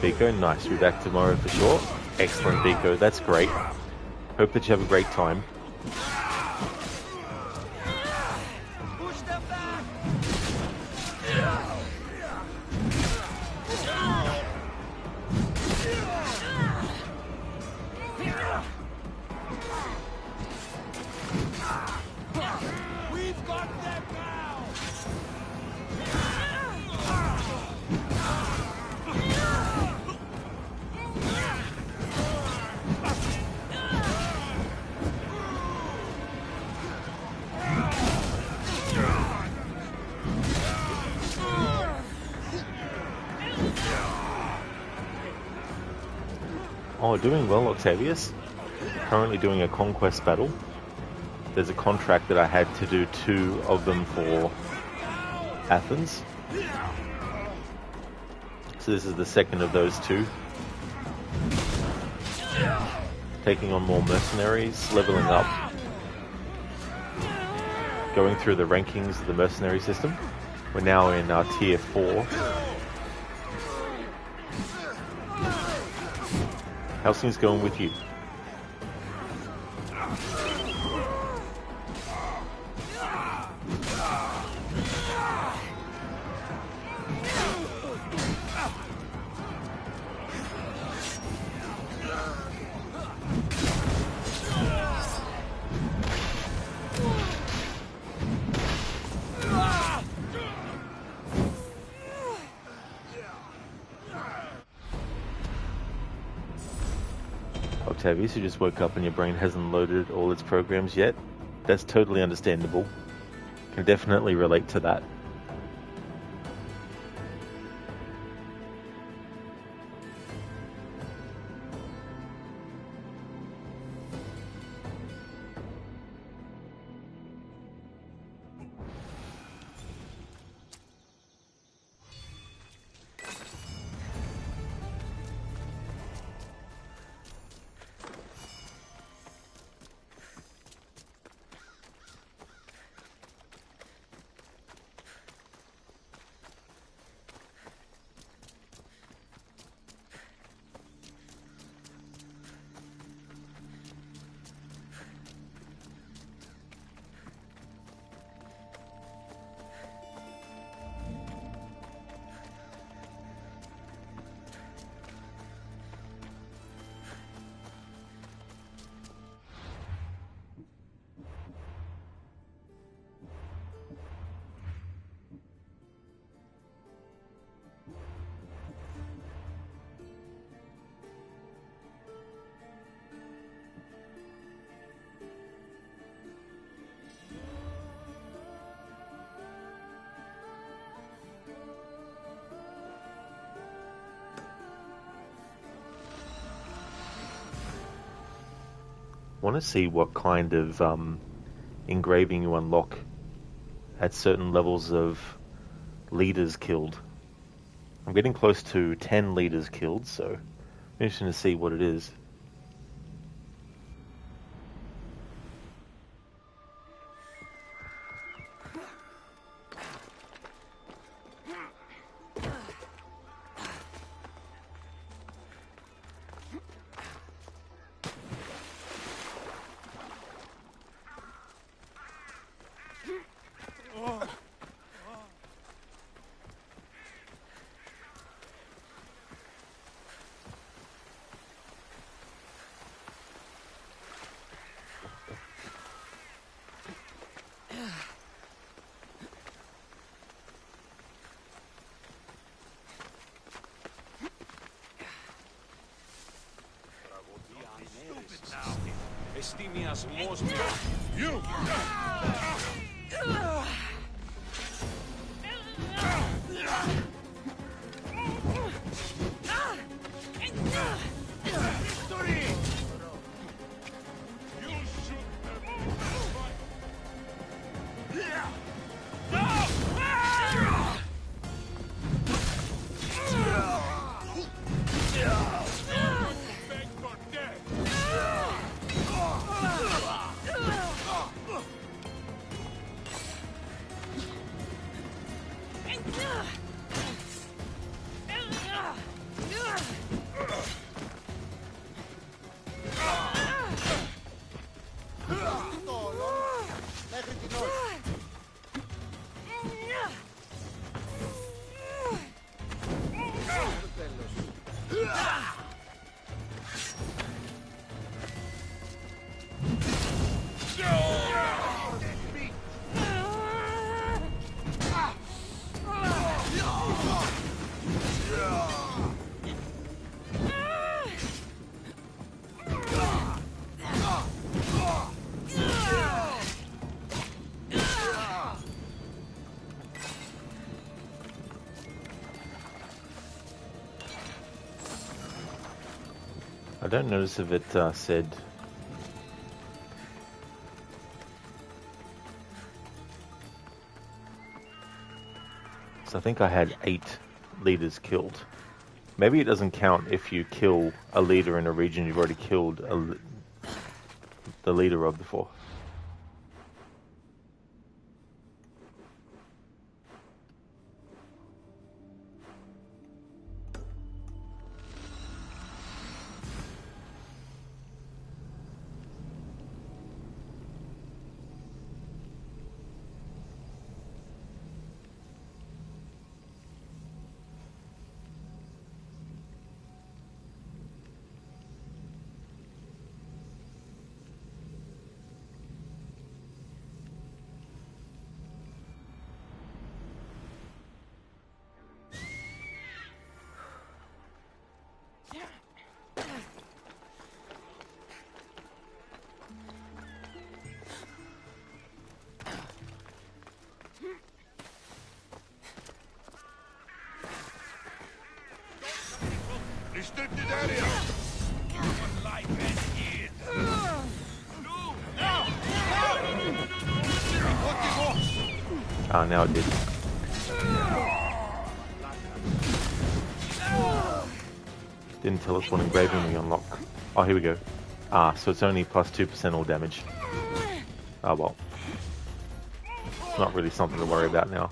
Biko, nice. You're back tomorrow for sure. Excellent, Biko. That's great. Hope that you have a great time. Push them back! We've got them now! Oh, doing well, Octavius. Currently doing a conquest battle. There's a contract that I had to do 2 of them for Athens. So this is the second of those 2. Taking on more mercenaries, leveling up. Going through the rankings of the mercenary system. We're now in tier 4. How's things going with you? Octavius, you just woke up and your brain hasn't loaded all its programs yet. That's totally understandable. Can definitely relate to that. Want to see what kind of engraving you unlock at certain levels of leaders killed. I'm getting close to 10 leaders killed, so interesting to see what it is. You! don't notice if it said... So I think I had 8 leaders killed. Maybe it doesn't count if you kill a leader in a region you've already killed the leader of before. Restricted area! What life ends here? Ah, now it did. Didn't tell us what engraving we unlock. Oh, here we go. Ah, so it's only plus 2% all damage. Oh well. It's not really something to worry about now.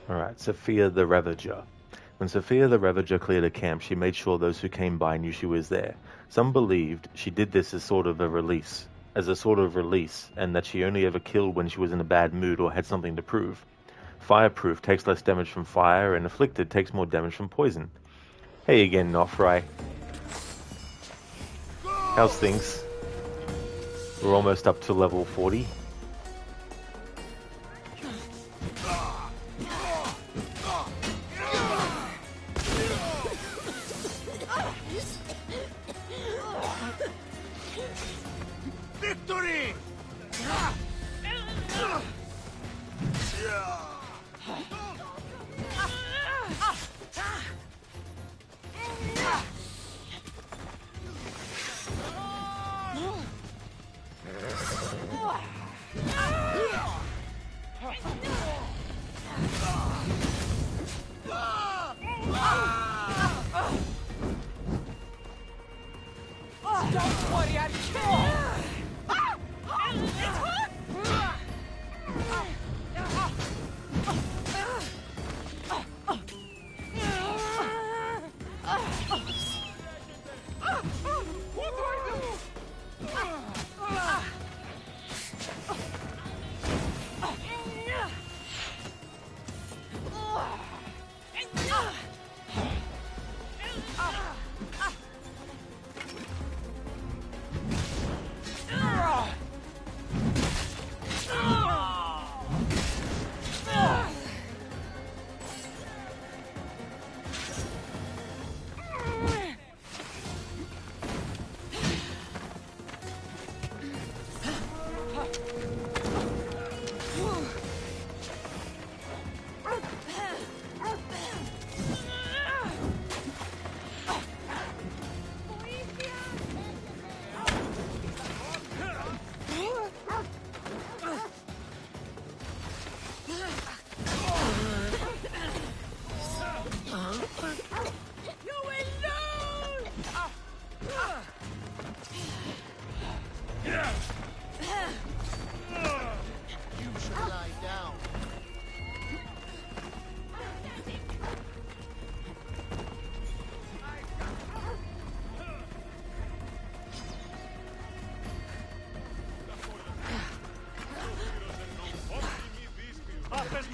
Alright, Sophia the Ravager. When Sophia the Ravager cleared a camp, she made sure those who came by knew she was there. Some believed she did this as a sort of release, and that she only ever killed when she was in a bad mood or had something to prove. Fireproof takes less damage from fire, and Afflicted takes more damage from poison. Hey again, Nofrai. How's things? We're almost up to level 40. Victory!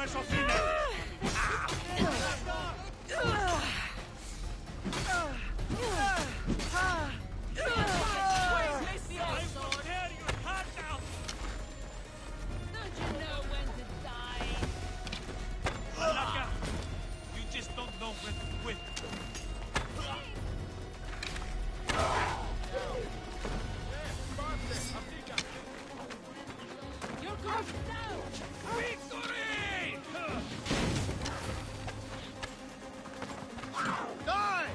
You just don't know when to quit. You're going down! Victory! Die!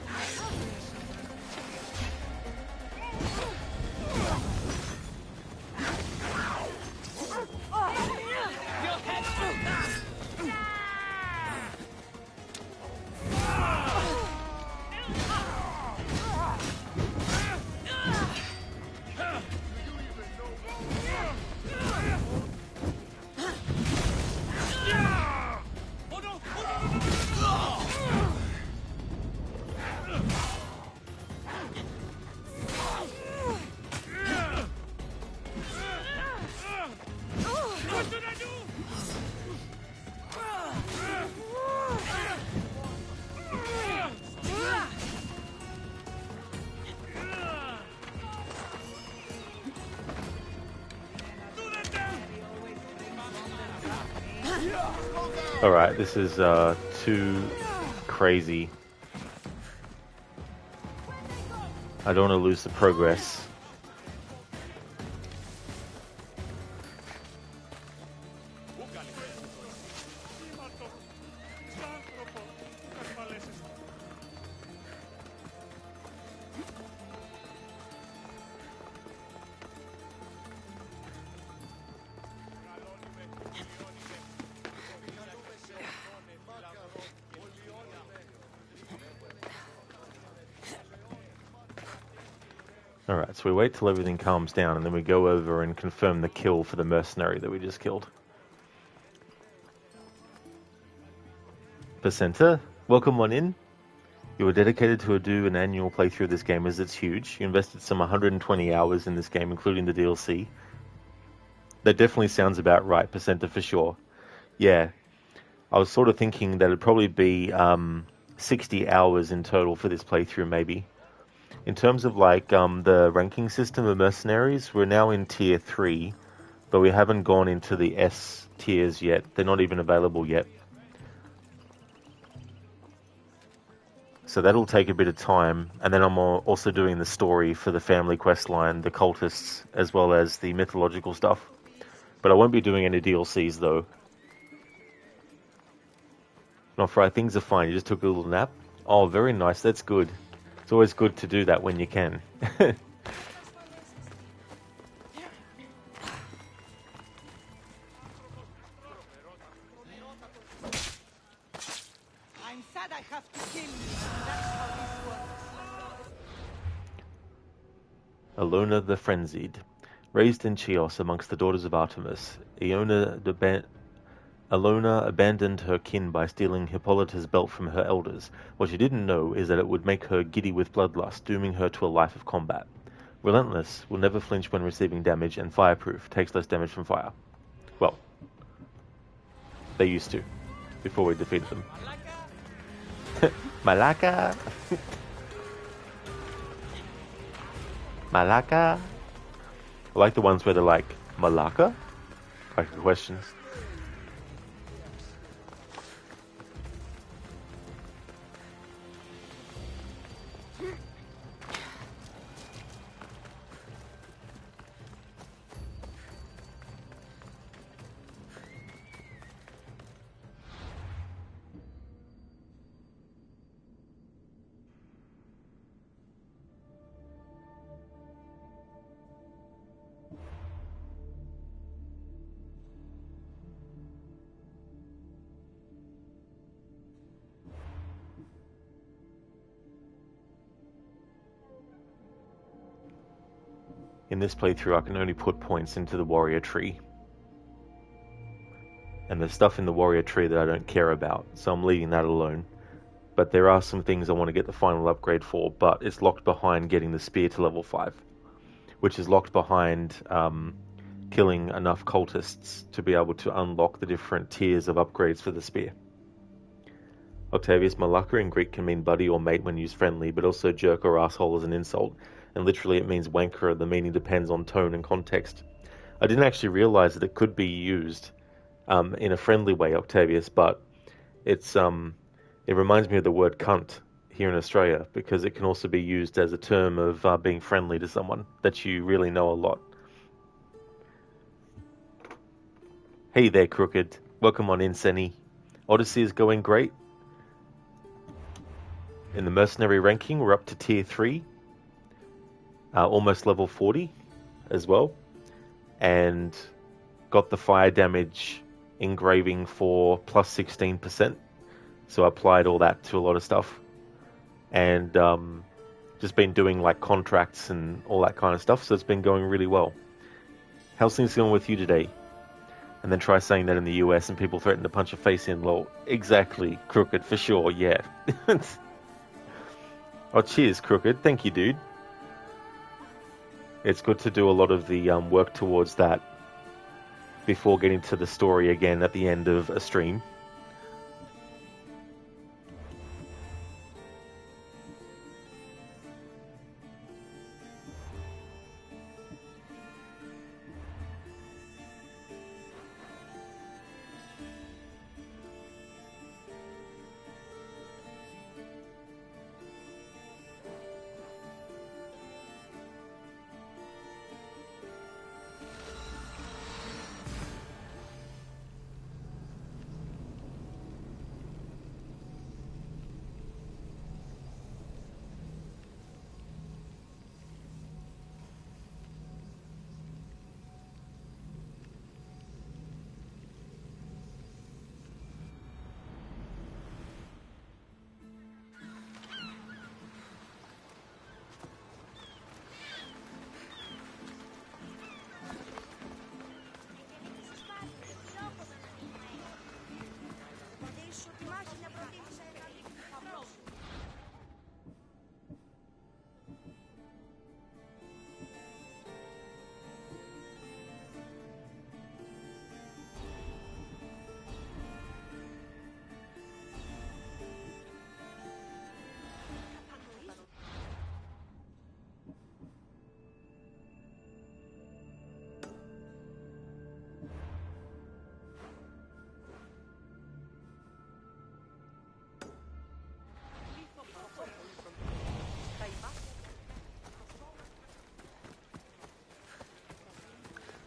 Your head! What did I do? Alright, this is too crazy. I don't want to lose the progress. Alright, so we wait till everything calms down and then we go over and confirm the kill for the mercenary that we just killed. Placenta, welcome on in. You were dedicated to do an annual playthrough of this game as it's huge. You invested some 120 hours in this game, including the DLC. That definitely sounds about right, Placenta, for sure. Yeah, I was sort of thinking that it'd probably be 60 hours in total for this playthrough, maybe. In terms of like the ranking system of mercenaries, we're now in tier 3, but we haven't gone into the S tiers yet. They're not even available yet. So that'll take a bit of time, and then I'm also doing the story for the family quest line, the cultists, as well as the mythological stuff. But I won't be doing any DLCs though. Not Fry, things are fine. You just took a little nap? Oh, very nice. That's good. It's always good to do that when you can. I'm sad I have to kill you. That's how this works. Alona the Frenzied. Raised in Chios amongst the daughters of Artemis, Alona abandoned her kin by stealing Hippolyta's belt from her elders. What she didn't know is that it would make her giddy with bloodlust, dooming her to a life of combat. Relentless, will never flinch when receiving damage, and fireproof, takes less damage from fire. Well, they used to, before we defeated them. Malaka! Malaka! I like the ones where they're like, Malaka? Like the questions. In this playthrough, I can only put points into the warrior tree. And there's stuff in the warrior tree that I don't care about, so I'm leaving that alone. But there are some things I want to get the final upgrade for, but it's locked behind getting the spear to level 5. Which is locked behind killing enough cultists to be able to unlock the different tiers of upgrades for the spear. Octavius, Malaka in Greek can mean buddy or mate when used friendly, but also jerk or asshole as an insult, and literally it means wanker. The meaning depends on tone and context. I didn't actually realize that it could be used in a friendly way, Octavius, but it reminds me of the word cunt here in Australia, because it can also be used as a term of being friendly to someone that you really know a lot. Hey there, Crooked. Welcome on in, Senny. Odyssey is going great. In the Mercenary ranking, we're up to Tier 3. Almost level 40 as well. And got the fire damage engraving for plus 16%. So I applied all that to a lot of stuff. And just been doing like contracts and all that kind of stuff. So it's been going really well. How's things going with you today? And then try saying that in the US and people threaten to punch a face in. Lol. Exactly, Crooked, for sure, yeah. Oh, cheers, Crooked. Thank you, dude. It's good to do a lot of the work towards that before getting to the story again at the end of a stream.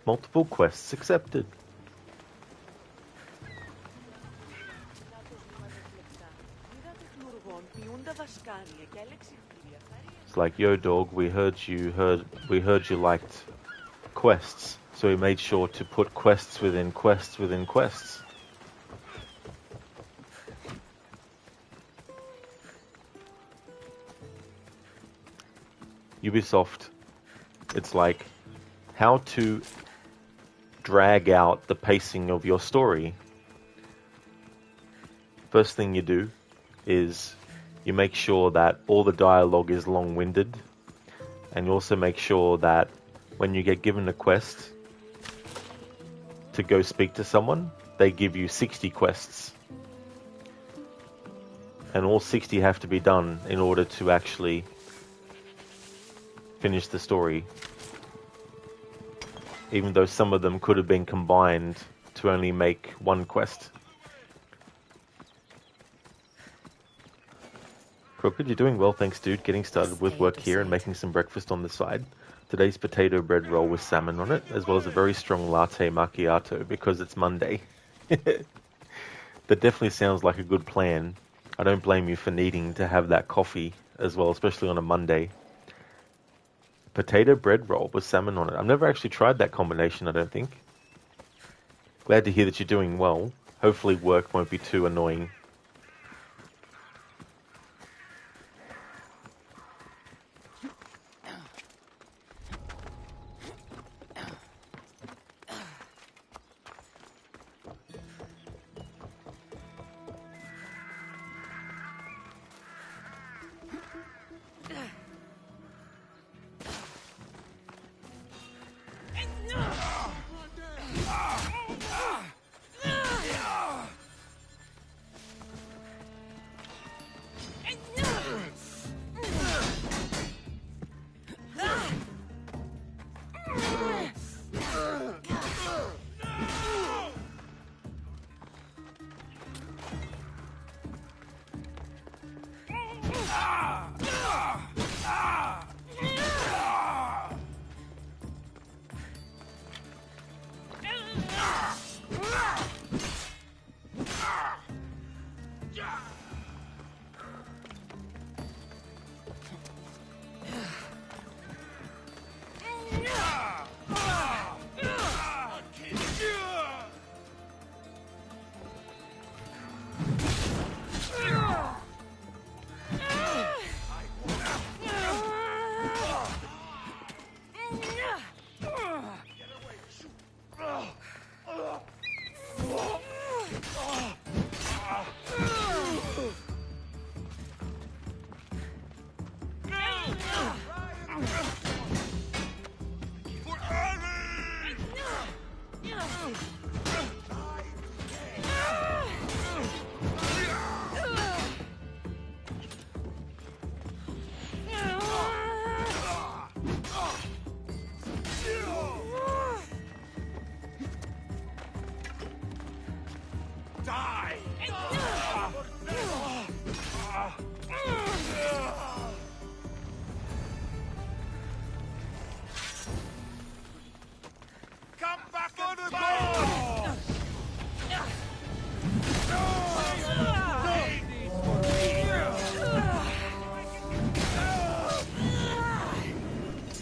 Multiple quests accepted. It's like, yo dog, we heard you liked quests, so we made sure to put quests within quests within quests. Ubisoft, it's like how to drag out the pacing of your story. First thing you do is you make sure that all the dialogue is long-winded, and you also make sure that when you get given a quest to go speak to someone, they give you 60 quests. And all 60 have to be done in order to actually finish the story. Even though some of them could have been combined to only make one quest. Crooked, you're doing well, thanks dude. Getting started with work here and making some breakfast on the side. Today's potato bread roll with salmon on it, as well as a very strong latte macchiato because it's Monday. That definitely sounds like a good plan. I don't blame you for needing to have that coffee as well, especially on a Monday. Potato bread roll with salmon on it. I've never actually tried that combination, I don't think. Glad to hear that you're doing well. Hopefully work won't be too annoying. Die! Come back and fight!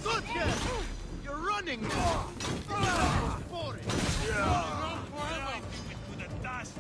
Good here! You're running now! For it! To the dust!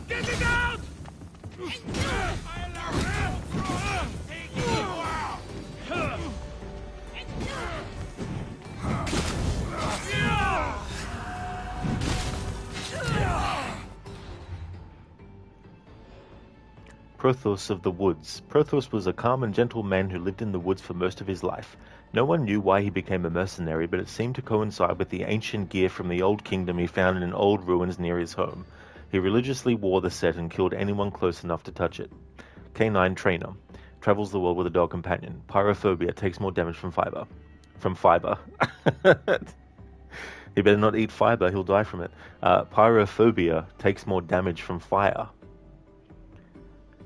Get it out! Prothos of the Woods. Prothos was a calm and gentle man who lived in the woods for most of his life. No one knew why he became a mercenary, but it seemed to coincide with the ancient gear from the old kingdom he found in old ruins near his home. He religiously wore the set and killed anyone close enough to touch it. Canine Trainer. Travels the world with a dog companion. Pyrophobia. Takes more damage from fiber. He better not eat fiber, he'll die from it. Pyrophobia. Takes more damage from fire.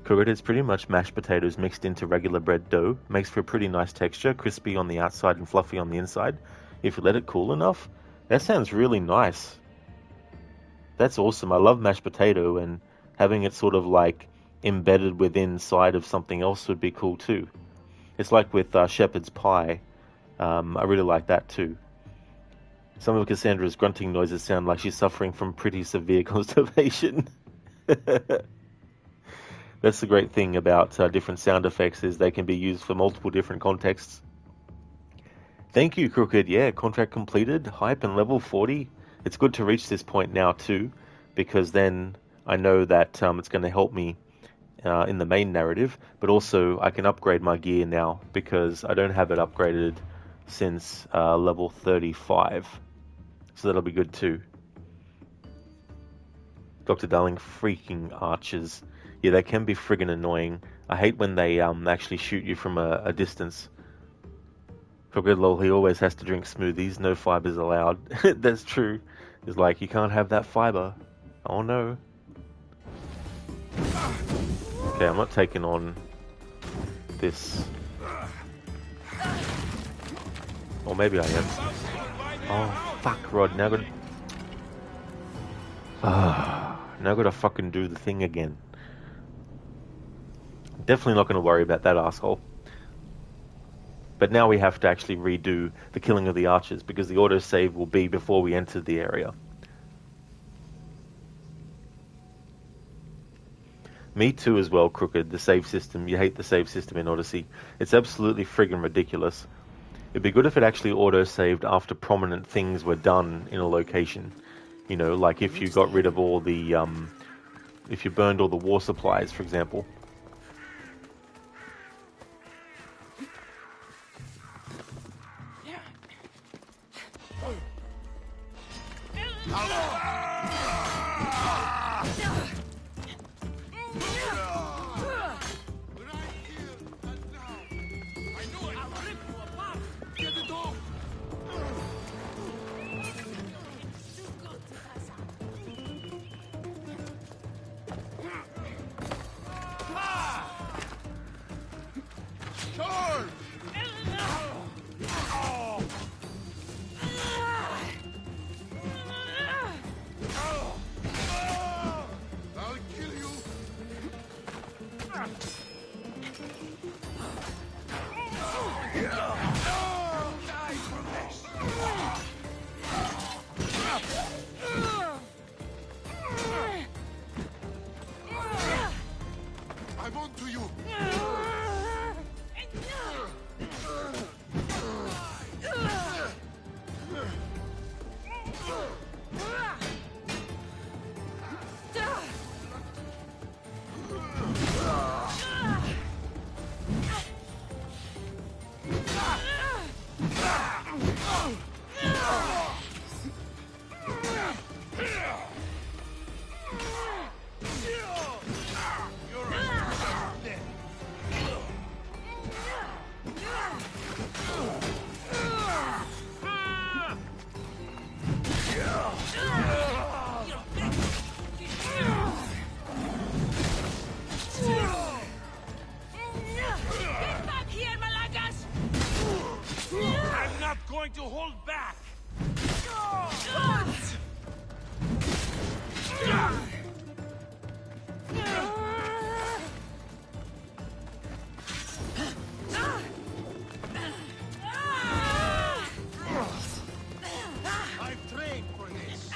Crooked is pretty much mashed potatoes mixed into regular bread dough. Makes for a pretty nice texture, crispy on the outside and fluffy on the inside. If you let it cool enough. That sounds really nice. That's awesome. I love mashed potato, and having it sort of like embedded within inside of something else would be cool too. It's like with shepherd's pie. I really like that too. Some of Kassandra's grunting noises sound like she's suffering from pretty severe constipation. That's the great thing about different sound effects, is they can be used for multiple different contexts. Thank you, Crooked. Yeah, contract completed. Hype and level 40. It's good to reach this point now too, because then I know that it's going to help me in the main narrative, but also I can upgrade my gear now because I don't have it upgraded since level 35. So that'll be good too. Dr. Darling, freaking archers. Yeah, they can be friggin' annoying. I hate when they actually shoot you from a distance. For good lol, he always has to drink smoothies. No fibers allowed. That's true. It's like, you can't have that fiber. Oh no. Okay, I'm not taking on this. Or maybe I am. Oh, fuck, Rod. Now I gotta fucking do the thing again. Definitely not going to worry about that asshole. But now we have to actually redo the killing of the archers, because the autosave will be before we enter the area. Me too as well, Crooked. The save system. You hate the save system in Odyssey. It's absolutely friggin' ridiculous. It'd be good if it actually auto-saved after prominent things were done in a location. You know, like if you got rid of all the... if you burned all the war supplies, for example. not going to hold back! I've trained for this.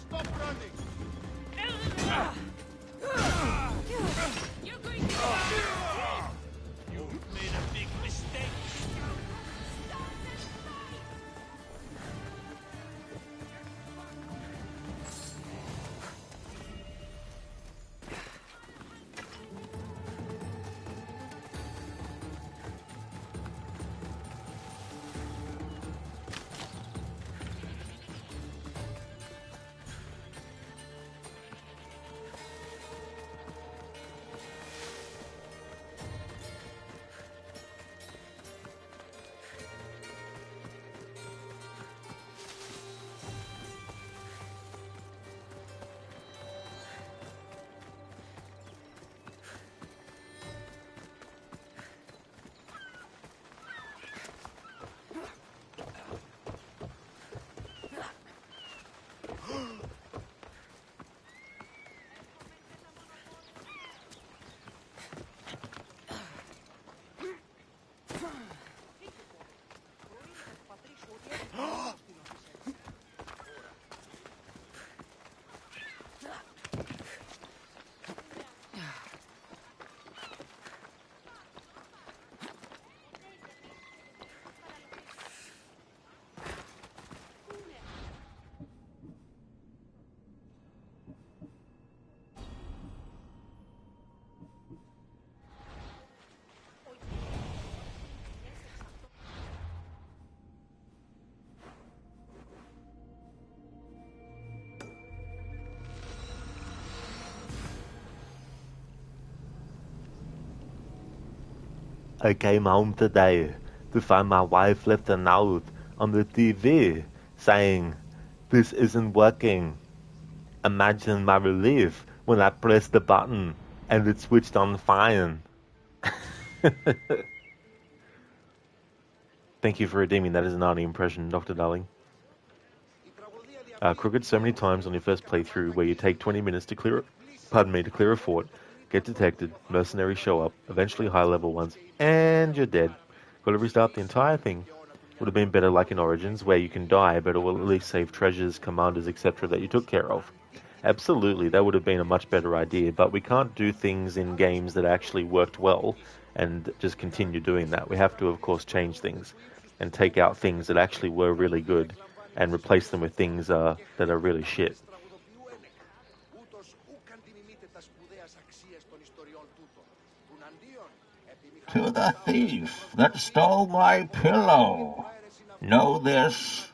Stop running. You're going to You've made a big mistake. I came home today to find my wife left a note on the TV saying, "This isn't working." Imagine my relief when I pressed the button and it switched on fine. Thank you for redeeming that as an Arnie impression, Dr. Darling. Crooked so many times on your first playthrough where you take 20 minutes to clear a fort, get detected, mercenaries show up, eventually high level ones, and you're dead. Got to restart the entire thing. Would have been better like in Origins, where you can die, but it will at least save treasures, commanders, etc. that you took care of. Absolutely, that would have been a much better idea, but we can't do things in games that actually worked well and just continue doing that. We have to, of course, change things and take out things that actually were really good and replace them with things that are really shit. To the thief that stole my pillow. Know this,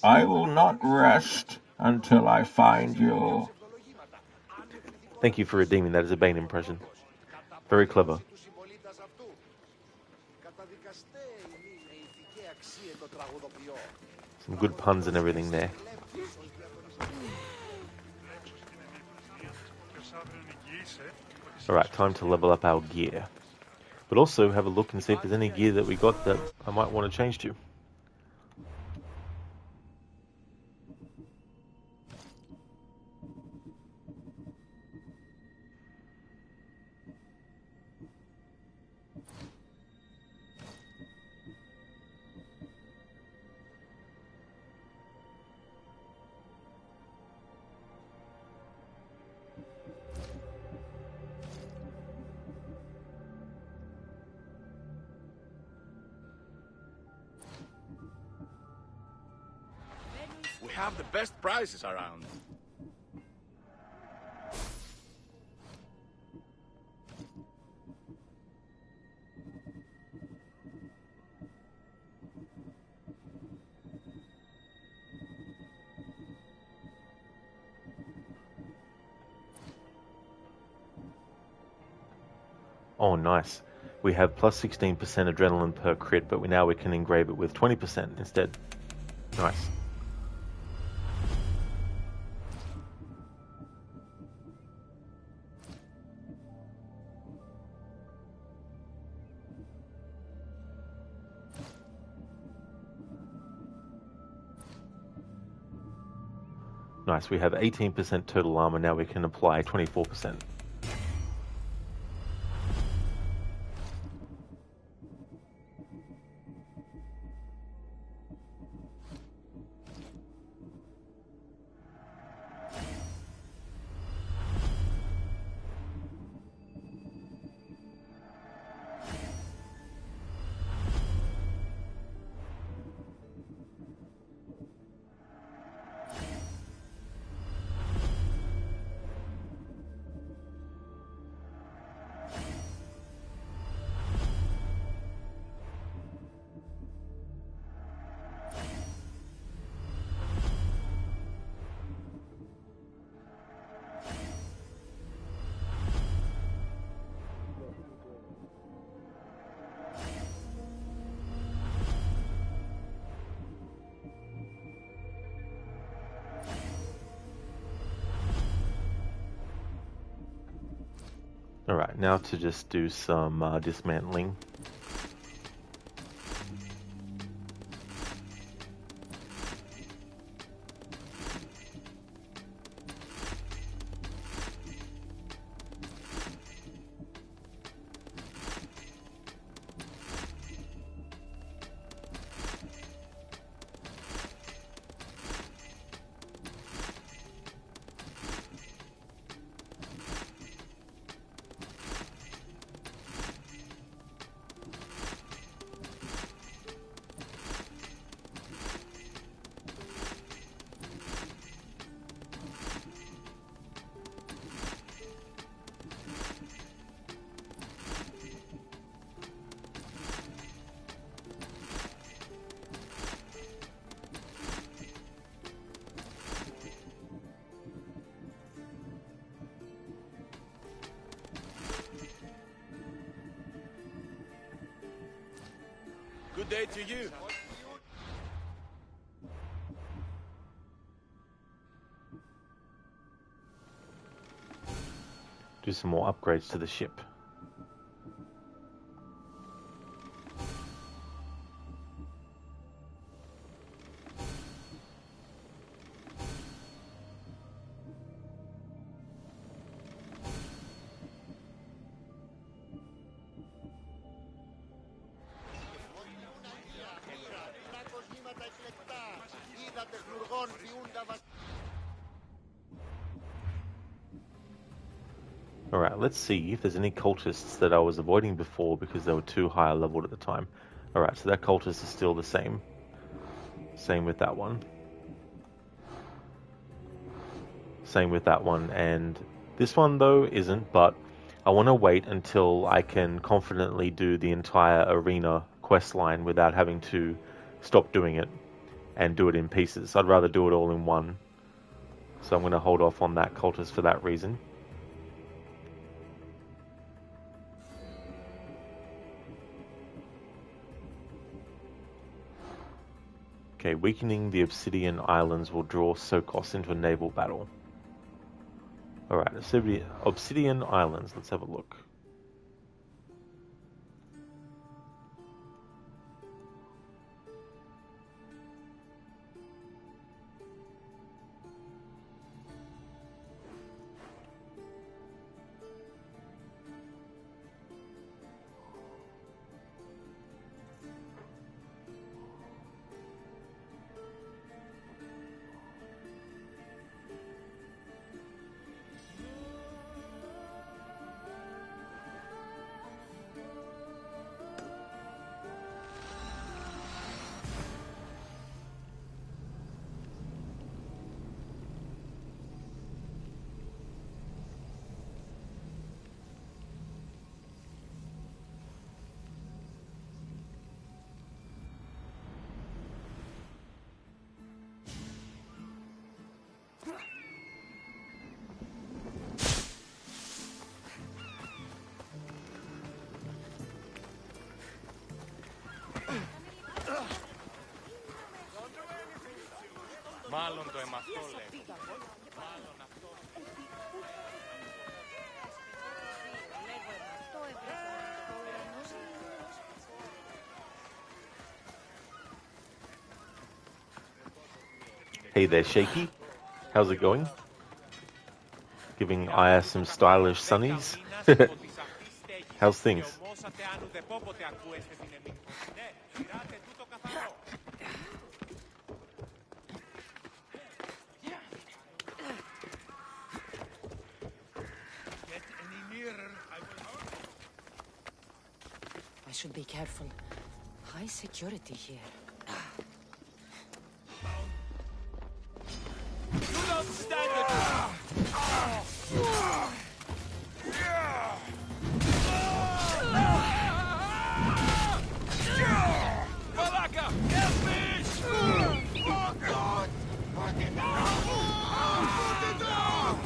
I will not rest until I find you. Thank you for redeeming that as a Bane impression. Very clever. Some good puns and everything there. Alright, time to level up our gear. But also have a look and see if there's any gear that we got that I might want to change to. We have the best prices around. Oh, nice. We have plus 16% adrenaline per crit, but now we can engrave it with 20% instead. Nice. Nice, we have 18% total armor, now we can apply 24%. Alright, now to just do some dismantling. Good day to you. Do some more upgrades to the ship. Alright, let's see if there's any cultists that I was avoiding before because they were too high leveled at the time. Alright, so that cultist is still the same. Same with that one. Same with that one, and this one though isn't, but I want to wait until I can confidently do the entire arena quest line without having to stop doing it and do it in pieces. I'd rather do it all in one. So I'm going to hold off on that cultist for that reason. Okay, weakening the Obsidian Islands will draw Sokos into a naval battle. Alright, Obsidian Islands, let's have a look. Μάλλον το εμαυτό λέει. Μάλλον αυτό. Hey there, Shaky. How's it going? Giving Aya some stylish sunnies. How's things? I should be careful. High security here. You don't stand it! Malaka! Help me! Oh, God! Put it down! Put it down!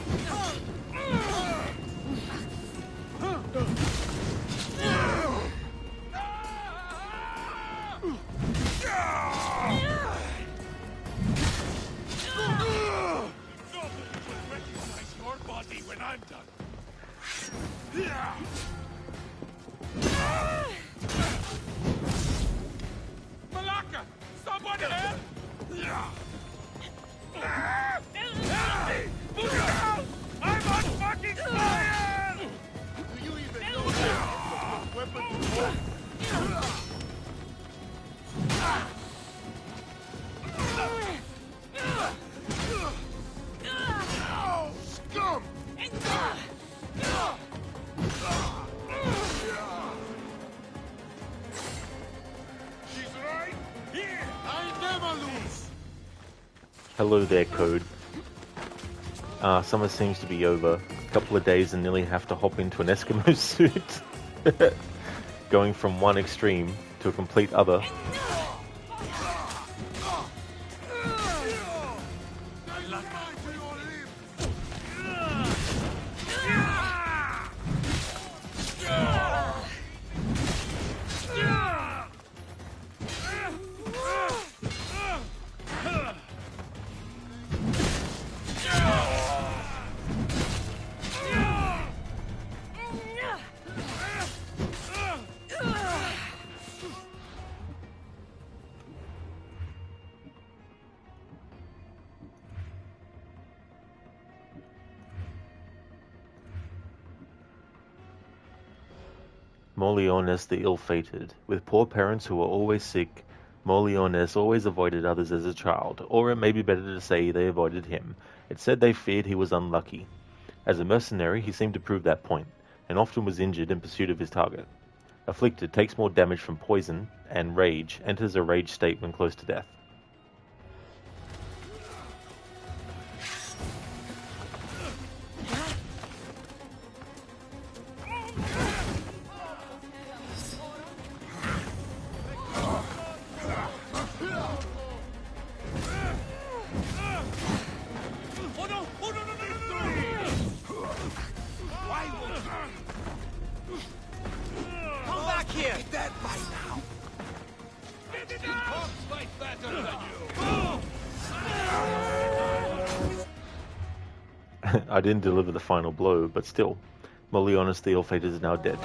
When I'm done. Malaka! Someone help! Help me! Put it out! I'm on fucking fire! Do you even know that weapon before? Scum! She's right here! I never lose! Hello there, Code. Summer seems to be over. A couple of days and nearly have to hop into an Eskimo suit. Going from one extreme to a complete other. Morleones the ill-fated. With poor parents who were always sick, Morleones always avoided others as a child, or it may be better to say they avoided him. It said they feared he was unlucky. As a mercenary, he seemed to prove that point, and often was injured in pursuit of his target. Afflicted, takes more damage from poison, and rage, enters a rage state when close to death. I didn't deliver the final blow, but still, Morleones the ill-fated is now dead.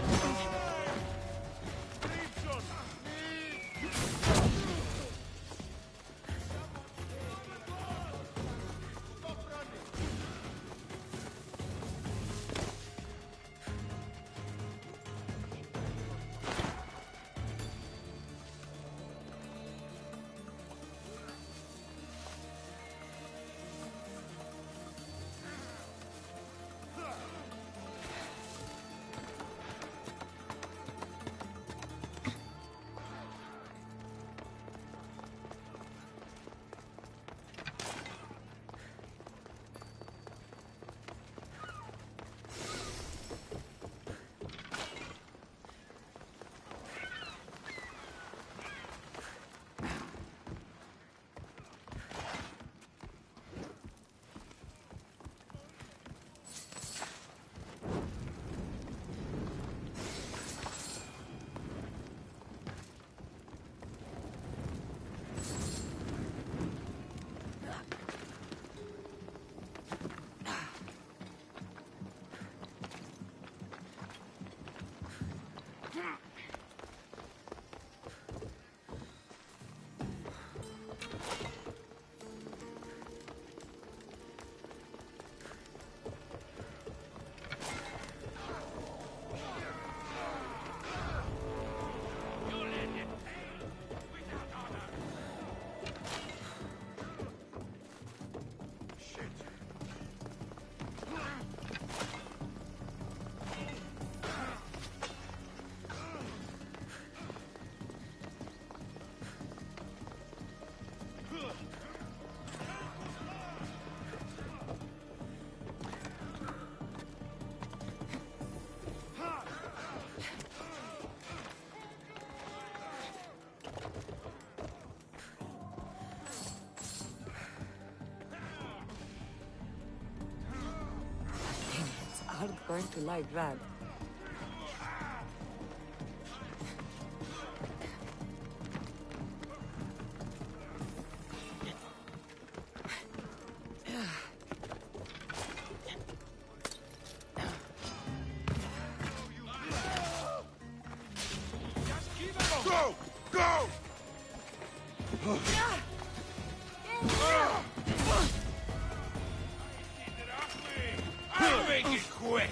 going to like that. Go! Go! I'll make it quick.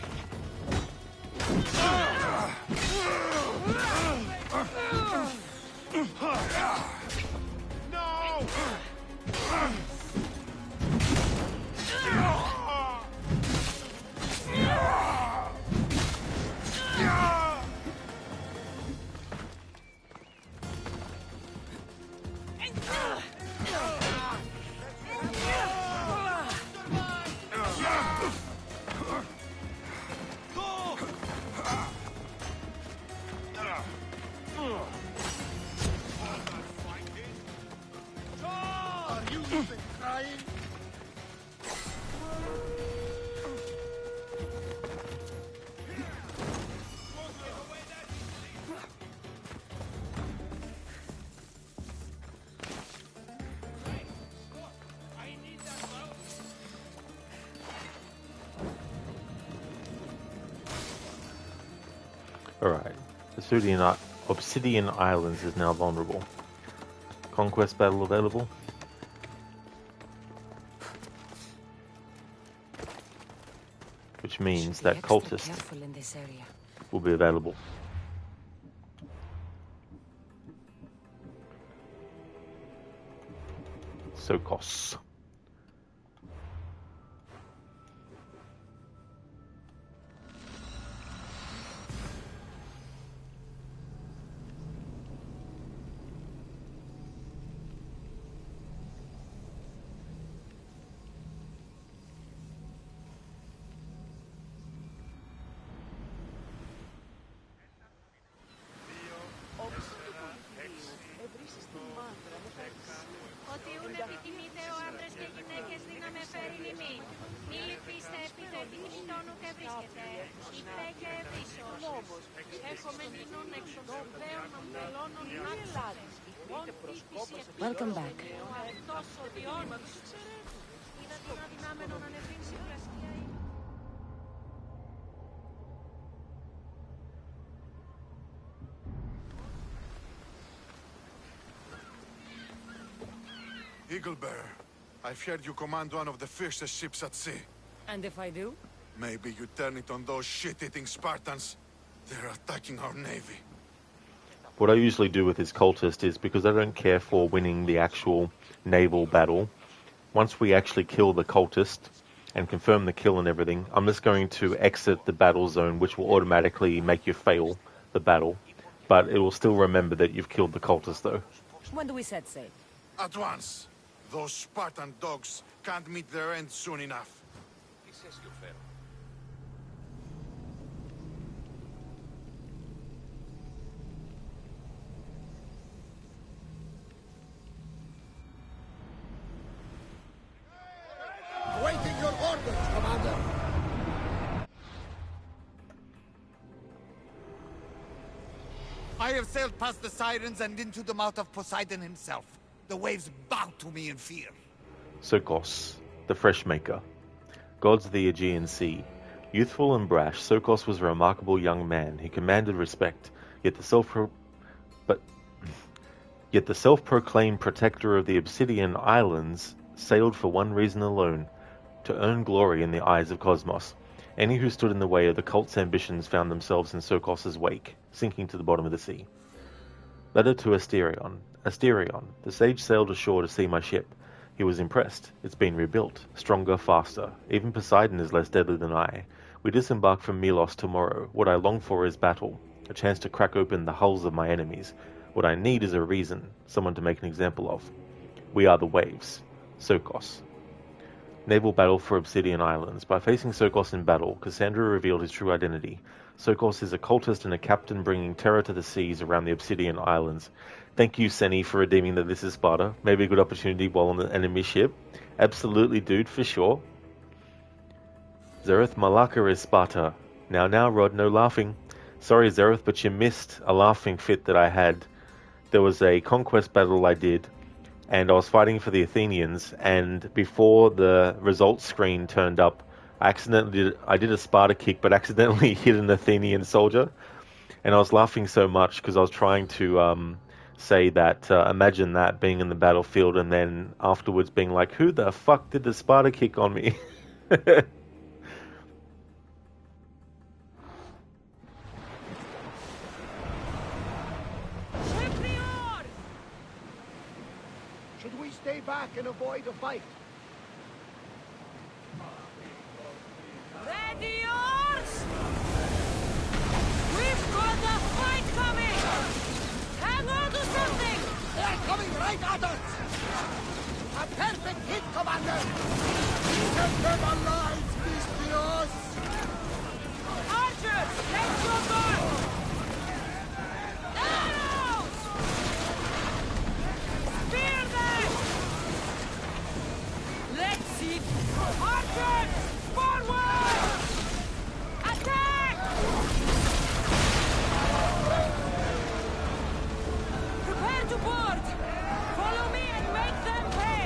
No! Alright, Obsidian Islands is now vulnerable. Conquest battle available. Which means that cultist will be available. Sokos. Ότι ούν επιθυμείτε ο άντρες και γυναίκες δύναμε φέρει νημή. Μη λυπήστε επιθετικής τόνου και βρίσκεται. Υπέ και ευίσως. Έχομαι νυνούν εξ των σπουδαίων ομβελώνων άξονες. Welcome back. Αυτός ο διόνος. Είδα την αδυνάμενον ανεβρύνση πλασκία. Eaglebearer, I've heard you command one of the fiercest ships at sea. And if I do? Maybe you turn it on those shit-eating Spartans. They're attacking our navy. What I usually do with this cultist is, because I don't care for winning the actual naval battle, once we actually kill the cultist and confirm the kill and everything, I'm just going to exit the battle zone, which will automatically make you fail the battle. But it will still remember that you've killed the cultist, though. When do we set sail? At once. Those Spartan dogs can't meet their end soon enough. Awaiting your orders, Commander. I have sailed past the sirens and into the mouth of Poseidon himself. The waves bow to me in fear. Sokos, the Freshmaker. Gods of the Aegean Sea. Youthful and brash, Sokos was a remarkable young man. He commanded respect, yet the self-proclaimed protector of the Obsidian Islands sailed for one reason alone, to earn glory in the eyes of Cosmos. Any who stood in the way of the cult's ambitions found themselves in Sokos' wake, sinking to the bottom of the sea. Letter to Asterion. Asterion, the sage sailed ashore to see my ship. He was impressed. It's been rebuilt. Stronger, faster. Even Poseidon is less deadly than I. We disembark from Milos tomorrow. What I long for is battle. A chance to crack open the hulls of my enemies. What I need is a reason. Someone to make an example of. We are the waves. Sokos. Naval battle for Obsidian Islands. By facing Sokos in battle, Kassandra revealed his true identity. Sokos is a cultist and a captain bringing terror to the seas around the Obsidian Islands. Thank you, Seni, for redeeming that this is Sparta. Maybe a good opportunity while on the enemy ship. Absolutely, dude, for sure. Zereth Malaka is Sparta. Now, Rod, no laughing. Sorry, Zereth, but you missed a laughing fit that I had. There was a conquest battle I did, and I was fighting for the Athenians, and before the results screen turned up, I did a Sparta kick, but accidentally hit an Athenian soldier, and I was laughing so much because I was trying to say that, imagine that being in the battlefield, and then afterwards being like, who the fuck did the Sparta kick on me? Should we stay back and avoid a fight? Ready yours! We've got a fight coming! Hang on to something! They're coming right at us! A perfect hit, Commander! Set them alive, Vistios! Archers, take your gun! Arrows! Spear them! Let's see! Archers! Forward! Attack! Prepare to board! Follow me and make them pay!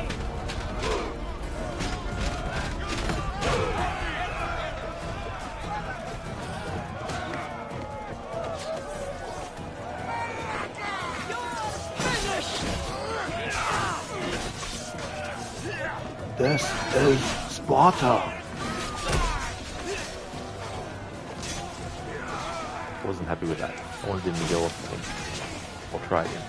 This is Sparta. I wasn't happy with that. I wanted him to go off. I'll try again.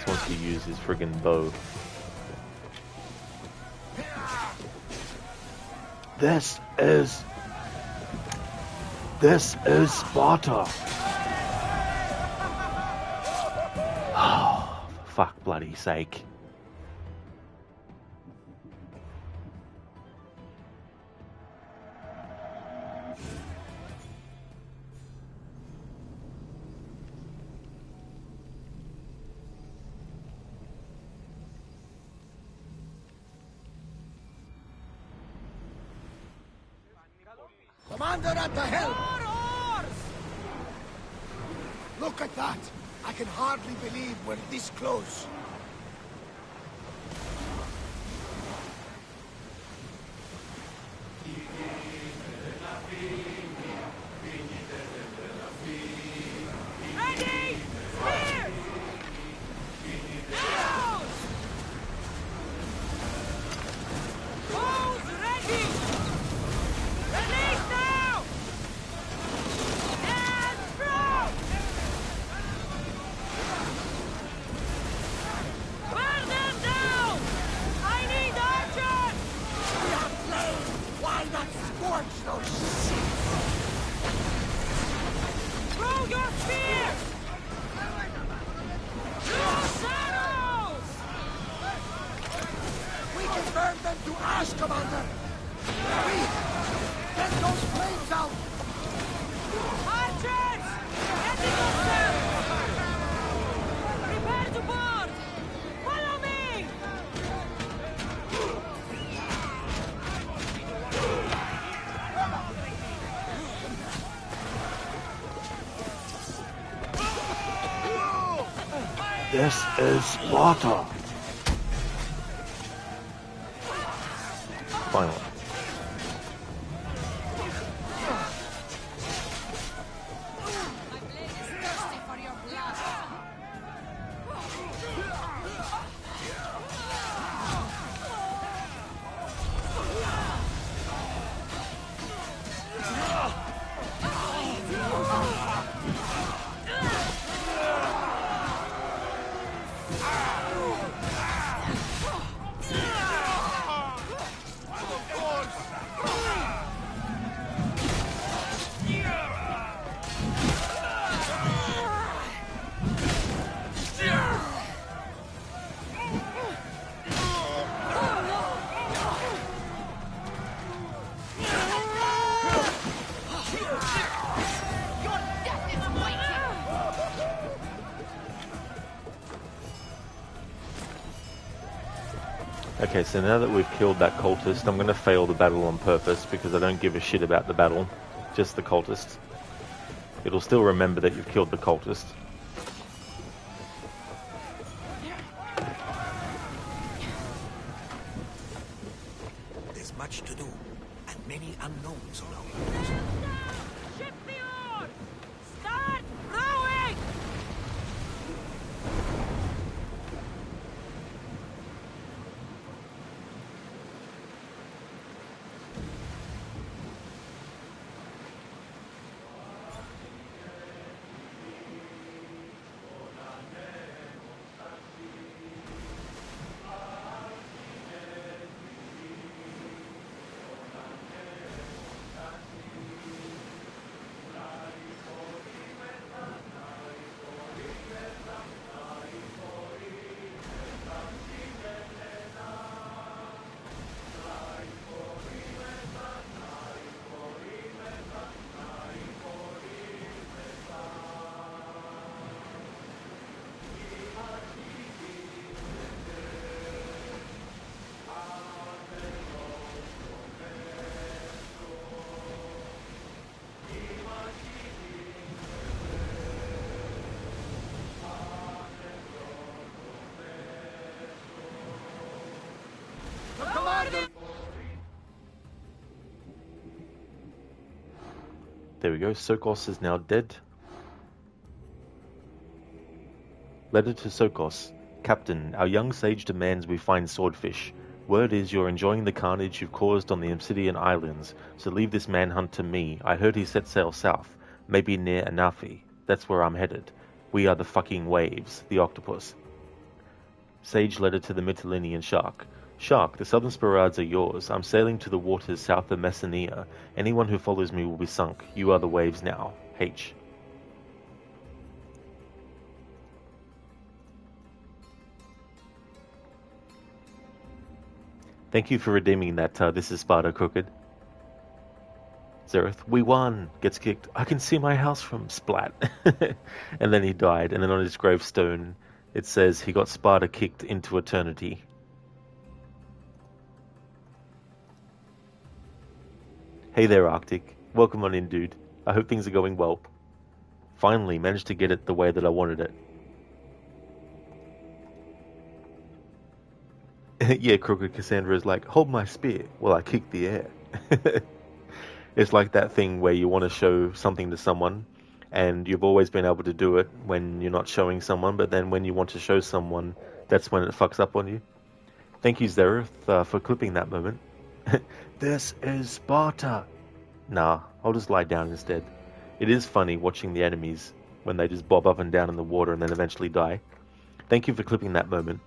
Once he uses his friggin' bow. This is Sparta. Oh, for fuck bloody sake. Commander at the helm! Look at that! I can hardly believe we're this close. Ready! Spears! Arrows! Bows ready! Release now! And throw! Burn them down! I need archers! We are slain! Why not scorch those shits? Throw your spears! Use arrows! We can burn them to ash, Commander! Get those flames out! Archers! Getting up there! Prepare to board! Follow me! This is Sparta. Finally. My blade is thirsty for your blood! Okay, so now that we've killed that cultist, I'm going to fail the battle on purpose because I don't give a shit about the battle, just the cultist. It'll still remember that you've killed the cultist. There's much to do, and many unknowns on our roads. Ship the oar! Start rowing! There we go, Sokos is now dead. Letter to Sokos. Captain, our young sage demands we find swordfish. Word is you're enjoying the carnage you've caused on the Obsidian Islands, so leave this manhunt to me. I heard he set sail south, maybe near Anafi. That's where I'm headed. We are the fucking waves, the octopus. Sage letter to the Mytilenean shark. Shark, the southern Spirards are yours. I'm sailing to the waters south of Messenia. Anyone who follows me will be sunk. You are the waves now. H. Thank you for redeeming that, this is Sparta Crooked. Zereth, we won! Gets kicked. I can see my house from Splat. And then he died, and then on his gravestone it says he got Sparta kicked into eternity. Hey there, Arctic. Welcome on in, dude. I hope things are going well. Finally, managed to get it the way that I wanted it. Yeah, Crooked Kassandra is like, hold my spear while I kick the air. It's like that thing where you want to show something to someone, and you've always been able to do it when you're not showing someone, but then when you want to show someone, that's when it fucks up on you. Thank you, Zereth, for clipping that moment. This is Sparta. Nah, I'll just lie down instead. It is funny watching the enemies when they just bob up and down in the water and then eventually die. Thank you for clipping that moment.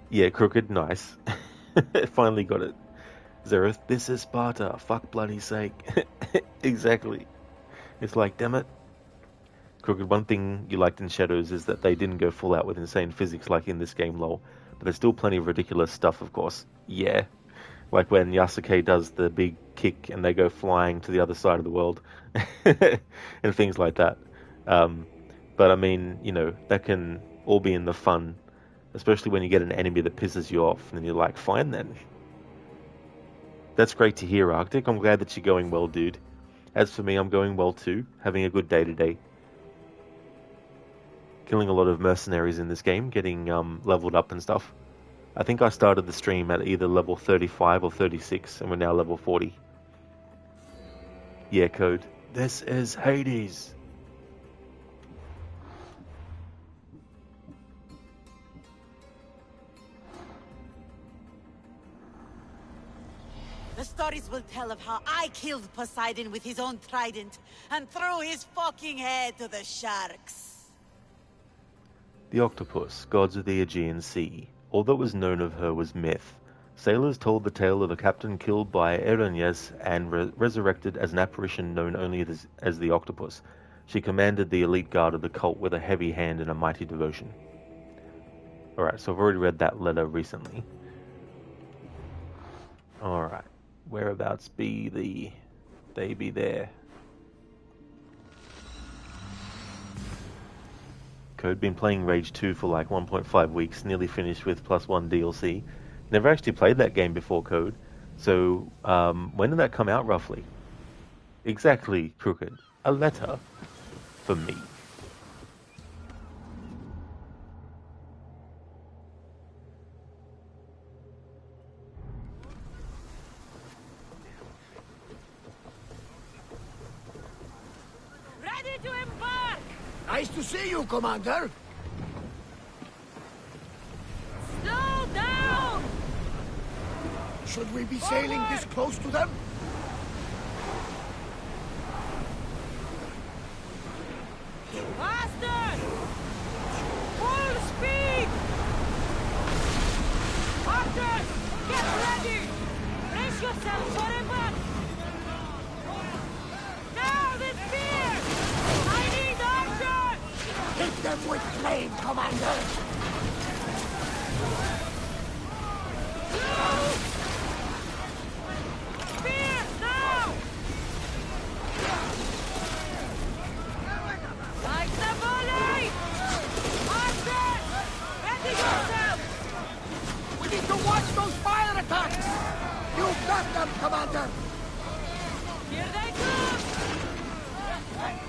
Yeah, Crooked, nice. Finally got it. Zereth, this is Sparta, fuck bloody sake. Exactly. It's like, damn it. Crooked, one thing you liked in Shadows is that they didn't go full out with insane physics like in this game, lol. But there's still plenty of ridiculous stuff, of course. Yeah. Like when Yasuke does the big kick and they go flying to the other side of the world. And things like that. But I mean, you know, that can all be in the fun. Especially when you get an enemy that pisses you off. And you're like, fine then. That's great to hear, Arctic. I'm glad that you're going well, dude. As for me, I'm going well too. Having a good day today. Killing a lot of mercenaries in this game. Getting leveled up and stuff. I think I started the stream at either level 35 or 36, and we're now level 40. Yeah, Code. This is Hades. The stories will tell of how I killed Poseidon with his own trident and threw his fucking head to the sharks. The octopus, gods of the Aegean Sea. All that was known of her was myth. Sailors told the tale of a captain killed by Erinyes and resurrected as an apparition known only as the octopus. She commanded the elite guard of the cult with a heavy hand and a mighty devotion. Alright, so I've already read that letter recently. Alright. Whereabouts be they be there? Code, been playing Rage 2 for like 1.5 weeks, nearly finished with +1 DLC. Never actually played that game before, Code. So, when did that come out roughly? Exactly, Crooked. A letter for me. Ready to embark! Nice to see you, Commander. Slow down! Should we be sailing this close to them? Faster! Full speed! Archers, get ready! Brace yourselves for impact! Now the spears! I need archers! Hit them with flame, Commander! Spears now! Like the volley! Archers! Ready yourselves! We need to watch those fire attacks! You've got them, Commander! Here they come! Fire!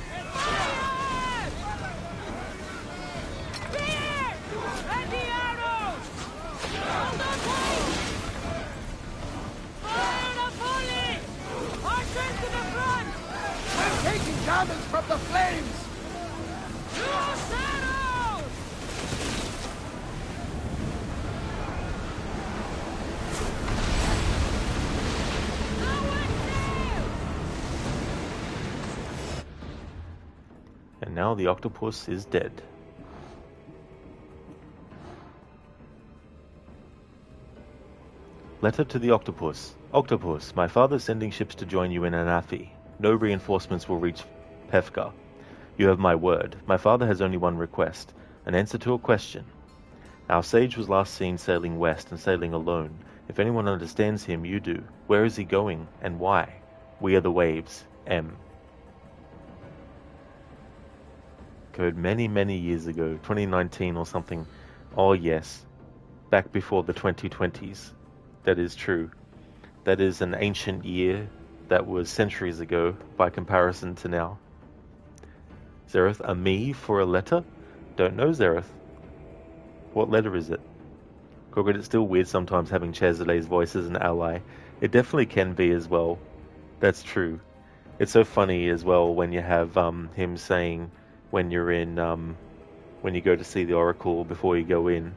Spears! Ready arrows! Hold on tight! Fire the volley! Archers to the front! We're taking damage from the flames! Loose arrows! And now the octopus is dead. Letter to the octopus. Octopus, my father is sending ships to join you in Anafi. No reinforcements will reach Pefka. You have my word. My father has only one request, an answer to a question. Our sage was last seen sailing west and sailing alone. If anyone understands him, you do. Where is he going, and why? We are the waves. M. Code many, many years ago, 2019 or something. Oh yes, back before the 2020s. That is true. That is an ancient year that was centuries ago by comparison to now. Zereth, a me for a letter? Don't know, Zereth. What letter is it? Crooked, it's still weird sometimes having Chazaday's voice as an ally. It definitely can be as well. That's true. It's so funny as well when you have him saying when you're in when you go to see the Oracle before you go in,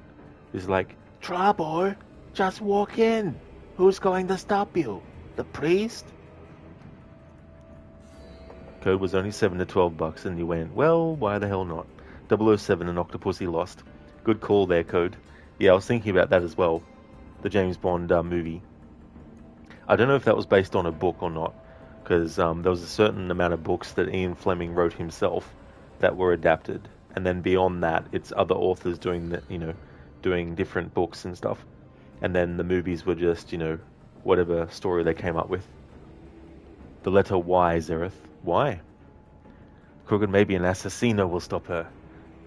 he's like, "Trouble, just walk in. Who's going to stop you? The priest?" Code was only $7 to $12, and you went, well, why the hell not? 007 and Octopussy lost. Good call there, Code. Yeah, I was thinking about that as well. The James Bond movie. I don't know if that was based on a book or not, because there was a certain amount of books that Ian Fleming wrote himself that were adapted, and then beyond that, it's other authors doing the, doing different books and stuff, and then the movies were just, whatever story they came up with. The letter Y, Zereth. Why? Crooked, maybe an assassino will stop her.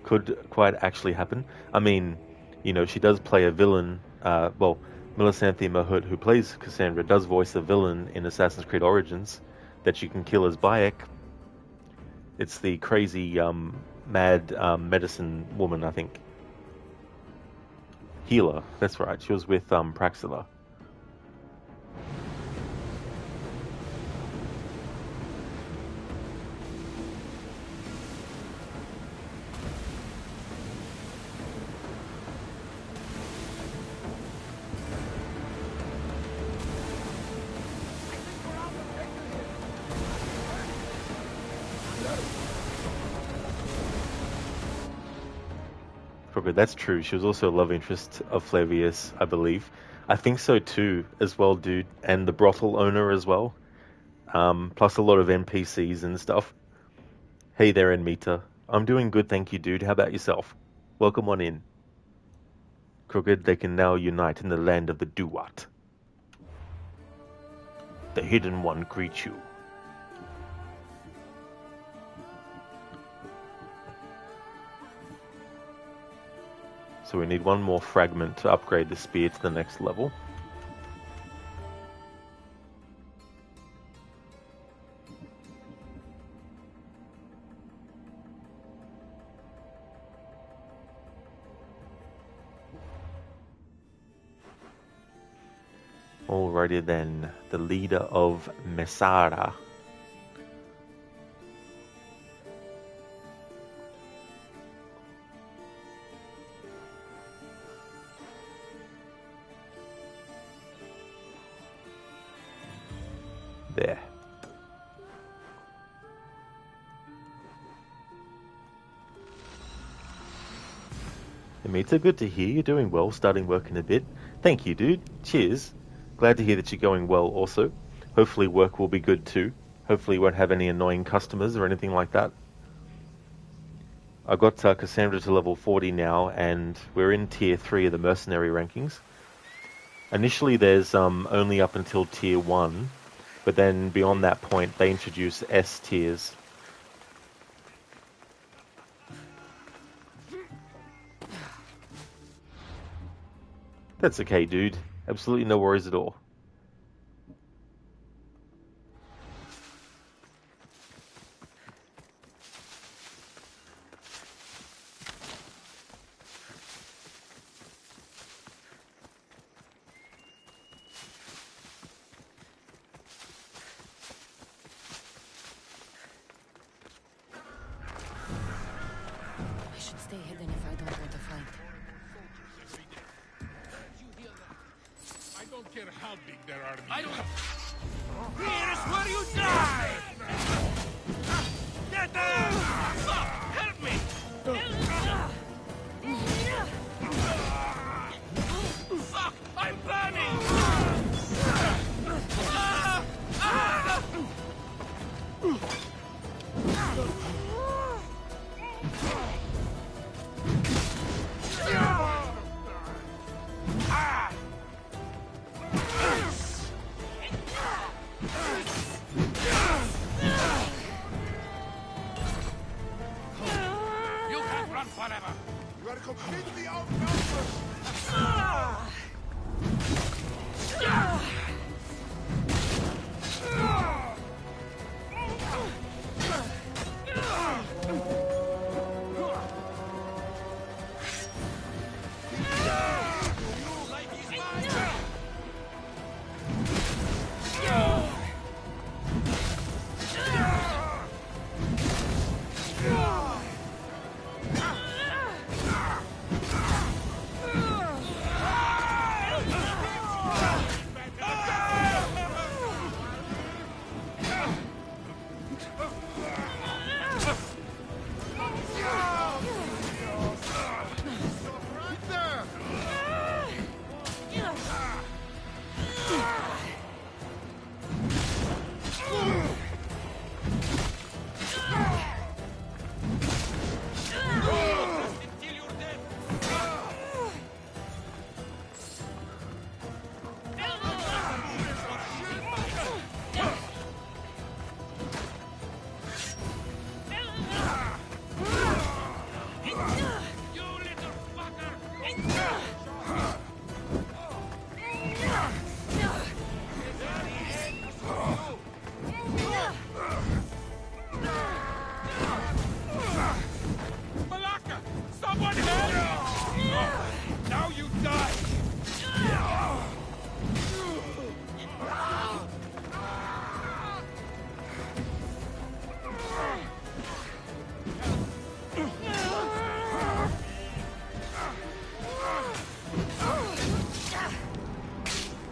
Could quite actually happen. I mean, she does play a villain. Well, Millicenthe Mahut, who plays Kassandra, does voice a villain in Assassin's Creed Origins that you can kill as Bayek. It's the crazy, mad medicine woman, I think. Healer, that's right. She was with Praxilla. That's true. She was also a love interest of Flavius, I believe. I think so too, as well, dude. And the brothel owner as well. Plus a lot of NPCs and stuff. Hey there, Enmita. I'm doing good, thank you, dude. How about yourself? Welcome on in. Crooked, they can now unite in the land of the Duat. The Hidden One greets you. so we need one more fragment to upgrade the spear to the next level. Alrighty then, the leader of Mesara. There. Amita, good to hear you're doing well, starting work in a bit. Thank you, dude. Cheers. Glad to hear that you're going well also. Hopefully work will be good too. Hopefully you won't have any annoying customers or anything like that. I got Kassandra to level 40 now, and we're in tier 3 of the mercenary rankings. Initially there's only up until tier 1, but then beyond that point they introduce S tiers. That's okay, dude. Absolutely no worries at all. I should stay hidden if I don't want to fight. I don't care how big their army is. I don't... Here's where you die! Get there! Help me! Fuck! I'm burning! You can't run forever! You are completely outnumbered!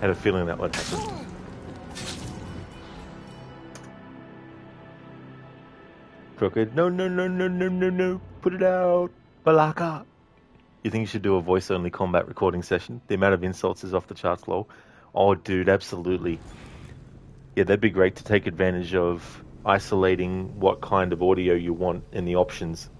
Had a feeling that would happen. Crooked, no, no, no, no, no, no, no, put it out, Balaka. You think you should do a voice-only combat recording session? The amount of insults is off the charts low. Oh, dude, absolutely. Yeah, that'd be great to take advantage of isolating what kind of audio you want in the options.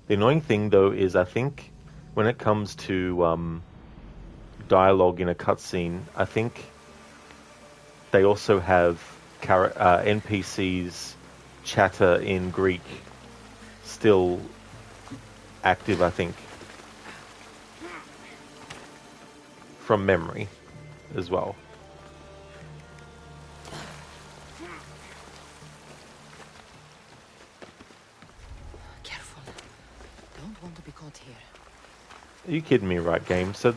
The annoying thing, though, is I think when it comes to dialogue in a cutscene, I think they also have NPCs chatter in Greek still active, I think, from memory as well. Careful. Don't want to be caught here. Are you kidding me, right, game? So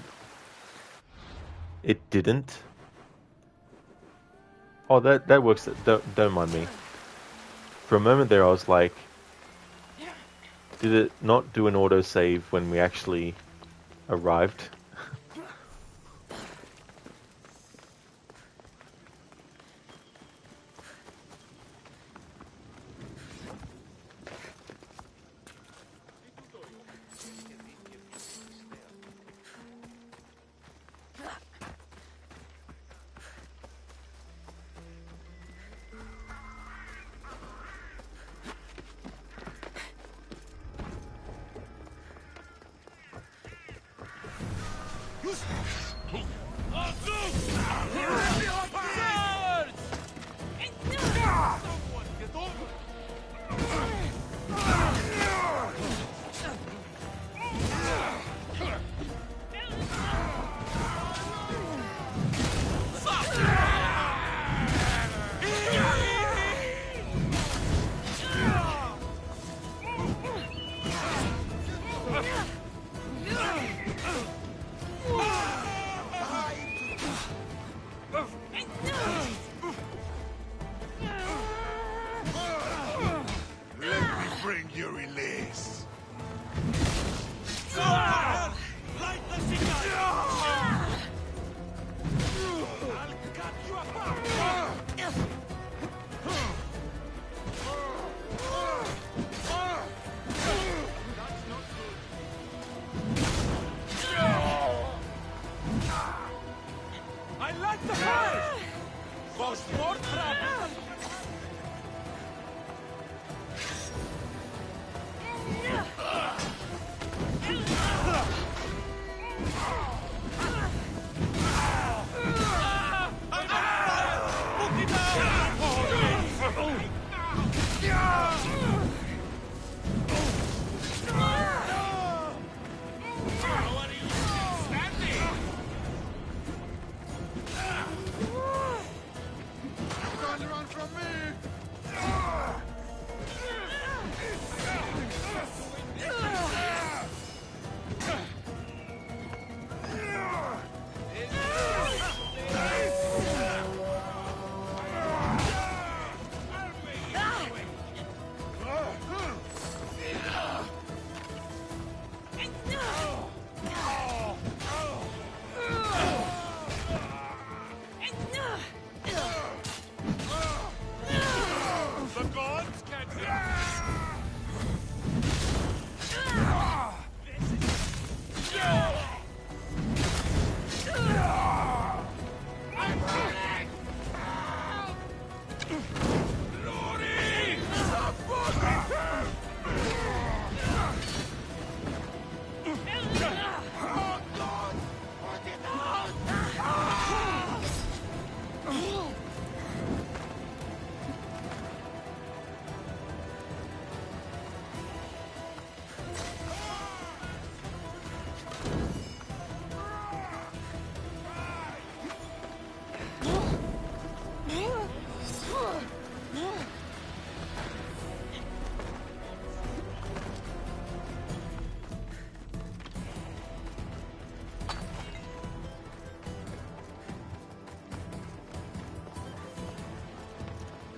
it didn't. Oh, that works. Don't mind me. For a moment there, I was like, did it not do an autosave when we actually arrived?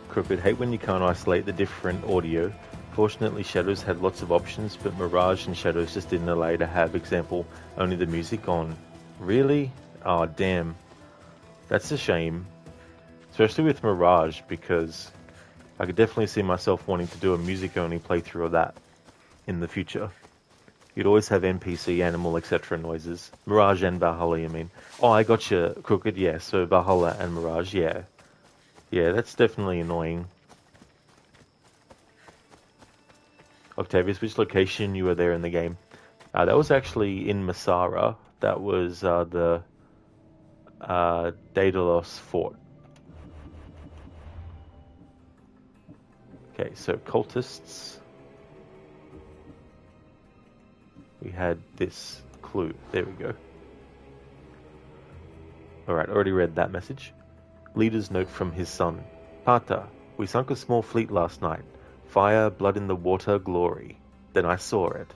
Crooked, hate when you can't isolate the different audio. Fortunately, Shadows had lots of options, but Mirage and Shadows just didn't allow you to have, example, only the music on. Really? Oh, damn. That's a shame. Especially with Mirage, because I could definitely see myself wanting to do a music-only playthrough of that in the future. You'd always have NPC, animal, etc. noises. Mirage and Valhalla, you mean? Oh, I gotcha, Crooked, yeah. So Valhalla and Mirage, yeah. Yeah, that's definitely annoying. Octavius, which location you were there in the game? That was actually in Masara. That was the Daedalus fort. Okay, so cultists. We had this clue. There we go. Alright, already read that message. Leader's note from his son. Pater, we sunk a small fleet last night. Fire, blood in the water, glory. Then I saw it.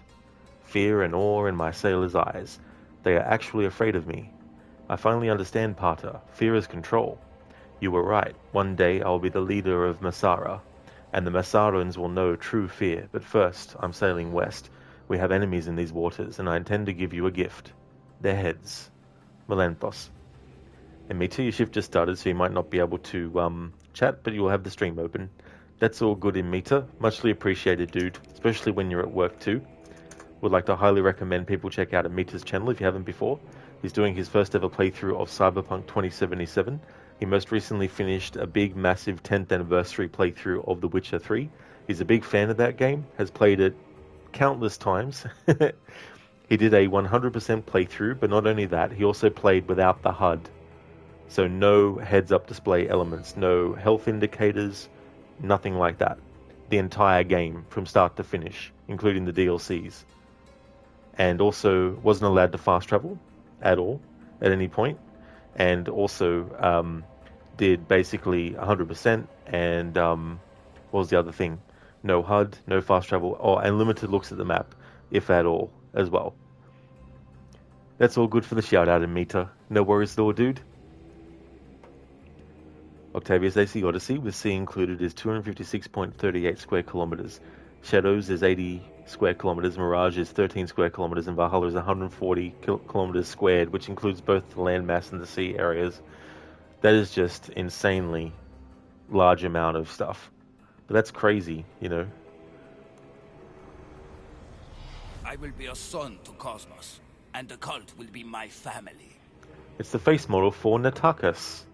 Fear and awe in my sailors' eyes. They are actually afraid of me. I finally understand, Pater. Fear is control. You were right. One day I will be the leader of Masara, and the Masarans will know true fear. But first, I'm sailing west. We have enemies in these waters, and I intend to give you a gift. Their heads. Melanthos. And me too, your shift just started, so you might not be able to chat, but you'll have the stream open. That's all good in Meta. Muchly appreciated, dude, especially when you're at work too. Would like to highly recommend people check out Amita's channel if you haven't before. He's doing his first ever playthrough of Cyberpunk 2077. He most recently finished a big, massive 10th anniversary playthrough of The Witcher 3. He's a big fan of that game, has played it countless times. He did a 100% playthrough, but not only that, he also played without the HUD. So no heads-up display elements, no health indicators, nothing like that. The entire game from start to finish, including the DLCs. And also wasn't allowed to fast travel at all, at any point. And also did basically 100%, and what was the other thing? No HUD, no fast travel, and limited looks at the map, if at all, as well. That's all good for the shout-out in Meta. No worries though, dude. Octavius AC Odyssey, with sea included, is 256.38 square kilometers. Shadows is 80 square kilometers, Mirage is 13 square kilometers, and Valhalla is 140 kilometers squared, which includes both the land mass and the sea areas. That is just insanely large amount of stuff. But that's crazy, you know. I will be a son to Cosmos, and the cult will be my family. It's the face model for Nutcrackers,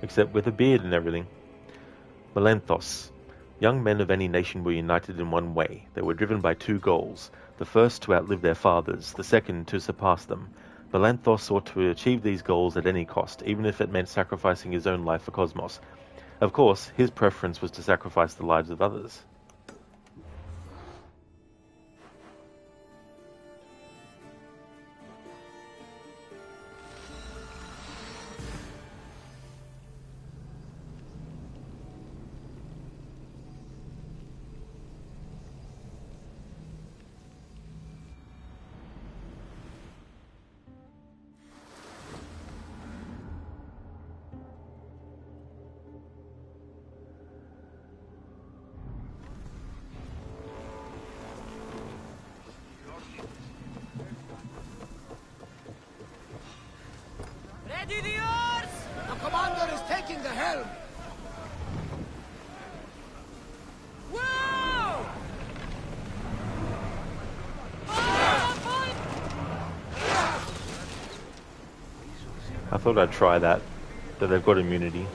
except with a beard and everything. Melanthos. Young men of any nation were united in one way. They were driven by two goals. The first, to outlive their fathers. The second, to surpass them. Melanthos sought to achieve these goals at any cost, even if it meant sacrificing his own life for Cosmos. Of course, his preference was to sacrifice the lives of others. Ready the oars! The commander is taking the helm! Whoa! I thought I'd try that, but they've got immunity.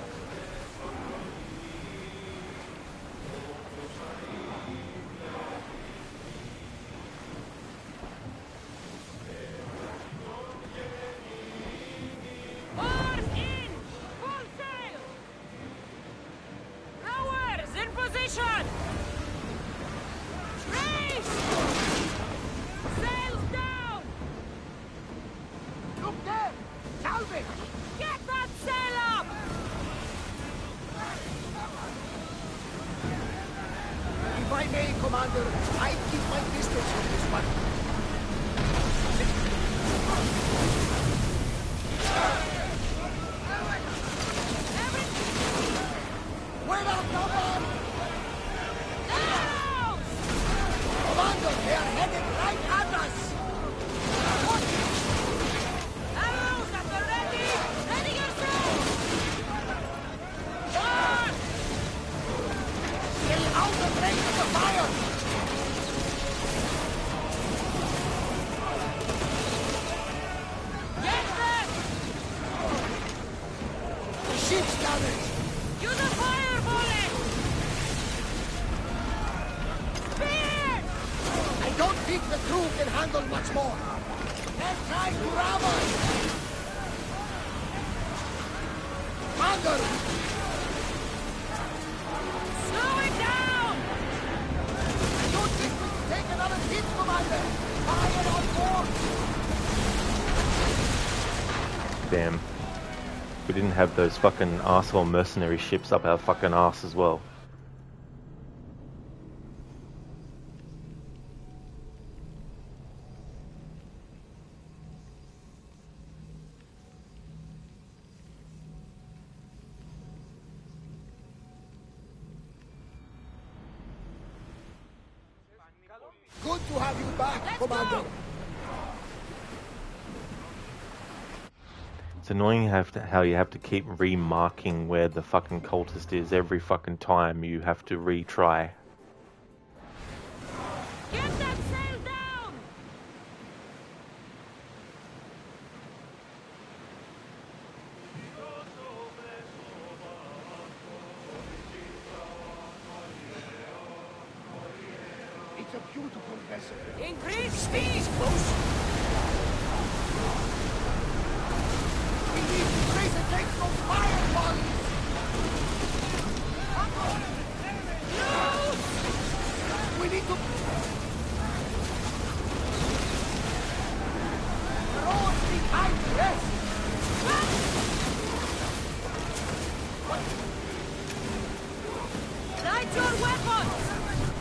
Slow it down! I don't think we can take another hit, Commander! spam. We didn't have those fucking arsehole mercenary ships up our fucking arse as well. Good to have you back, Commander. It's annoying how you have to keep remarking where the fucking cultist is every fucking time you have to retry. Get that sail down! It's a beautiful vessel. Increase speed! Close! We need to race against those fireballs! No! We need to... Throw us behind rest! Light your weapons!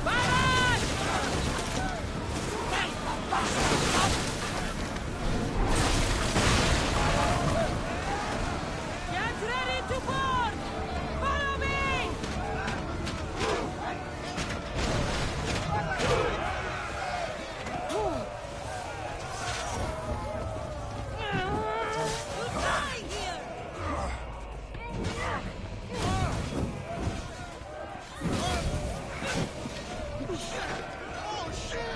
Barrage! Get ready to board! Follow me! Die here! Oh, shit!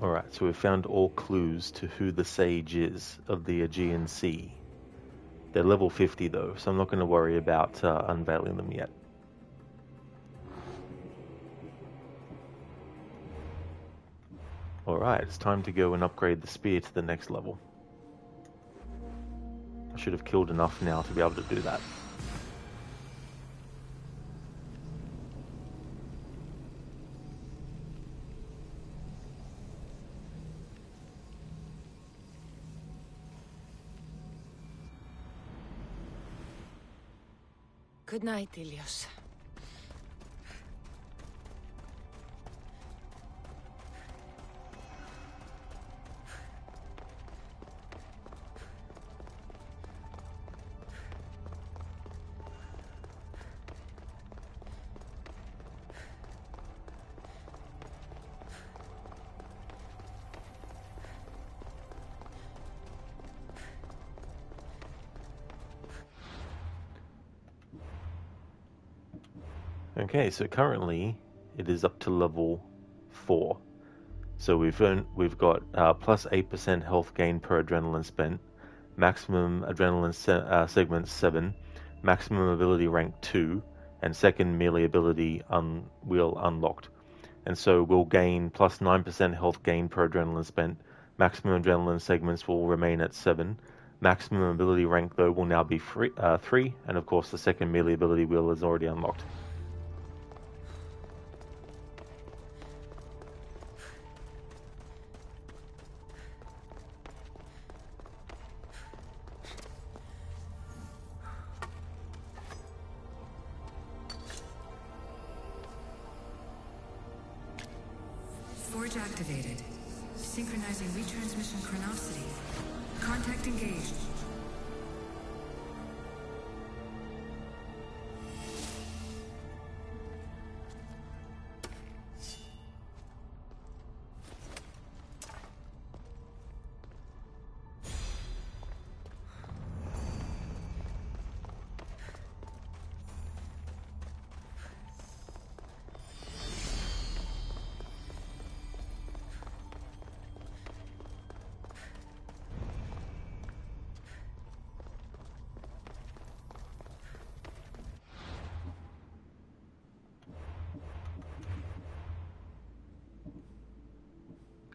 Alright, so we've found all clues to who the sage is of the Aegean Sea. They're level 50 though, so I'm not going to worry about unveiling them yet. Alright, it's time to go and upgrade the spear to the next level. I should have killed enough now to be able to do that. Good night, Ilios. Okay, so currently it is up to level 4. So we've got plus 8% health gain per adrenaline spent, maximum adrenaline segment 7, maximum ability rank 2, and second melee ability wheel unlocked. And so we'll gain plus 9% health gain per adrenaline spent, maximum adrenaline segments will remain at 7, maximum ability rank though will now be 3, and of course the second melee ability wheel is already unlocked. Forge activated. Synchronizing retransmission chronicity. Contact engaged.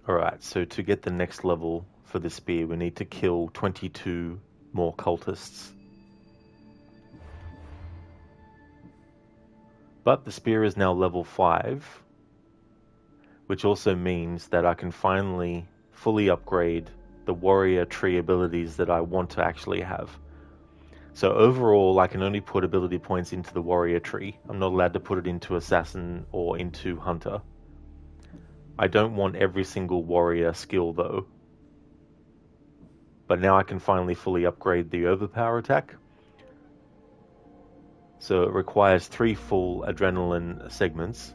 Alright, so to get the next level for the spear, we need to kill 22 more cultists. But the spear is now level 5, which also means that I can finally fully upgrade the warrior tree abilities that I want to actually have. So overall, I can only put ability points into the warrior tree. I'm not allowed to put it into assassin or into hunter. I don't want every single warrior skill though. But now I can finally fully upgrade the overpower attack. So it requires 3 full adrenaline segments,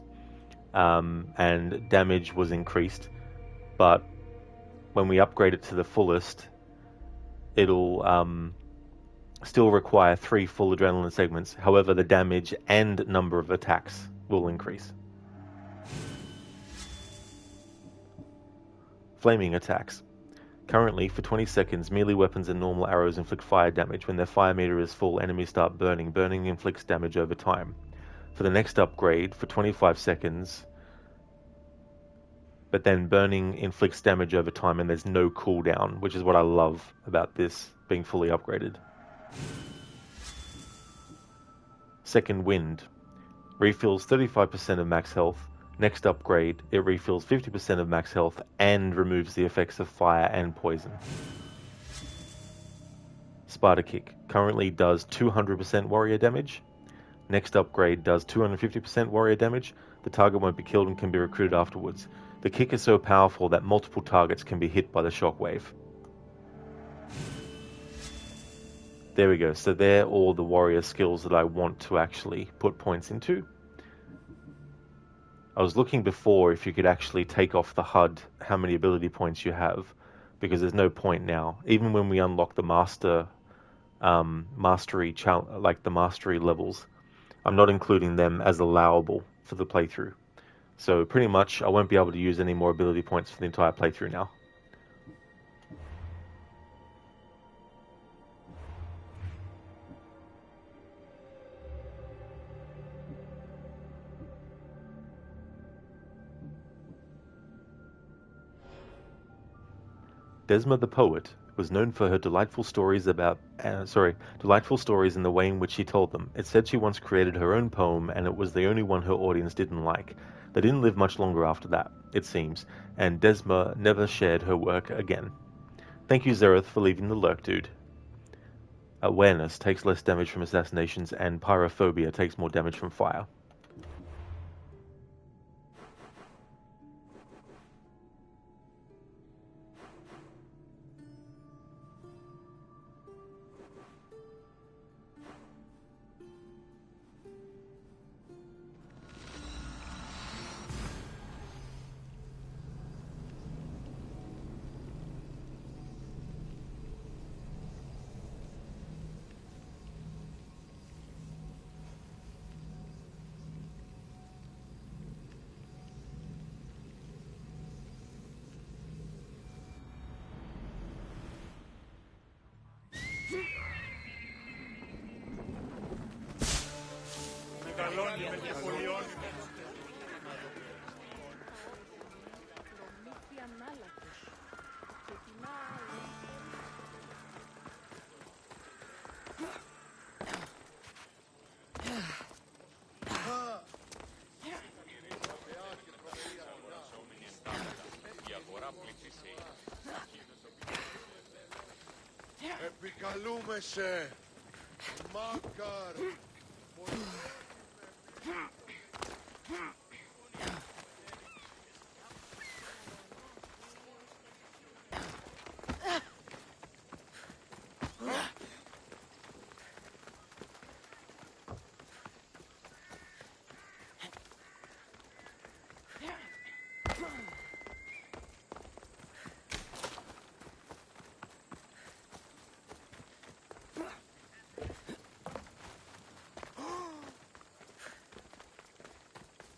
and damage was increased. But when we upgrade it to the fullest, it'll still require 3 full adrenaline segments. However, the damage and number of attacks will increase. Flaming attacks. Currently, for 20 seconds, melee weapons and normal arrows inflict fire damage. When their fire meter is full, enemies start burning. Burning inflicts damage over time. For the next upgrade, for 25 seconds, but then burning inflicts damage over time and there's no cooldown, which is what I love about this being fully upgraded. Second Wind. Refills 35% of max health. Next upgrade, it refills 50% of max health and removes the effects of fire and poison. Sparta Kick. Currently does 200% warrior damage. Next upgrade does 250% warrior damage. The target won't be killed and can be recruited afterwards. The kick is so powerful that multiple targets can be hit by the shockwave. There we go. So they're all the warrior skills that I want to actually put points into. I was looking before if you could actually take off the HUD how many ability points you have, because there's no point now. Even when we unlock the mastery levels, I'm not including them as allowable for the playthrough. So pretty much I won't be able to use any more ability points for the entire playthrough now. Desma the poet was known for her delightful stories in the way in which she told them. It said she once created her own poem, and it was the only one her audience didn't like. They didn't live much longer after that, it seems, and Desma never shared her work again. Thank you, Zereth, for leaving the lurk, dude. Awareness takes less damage from assassinations, and pyrophobia takes more damage from fire. Επικαλούμεσαι, Μάκαρ.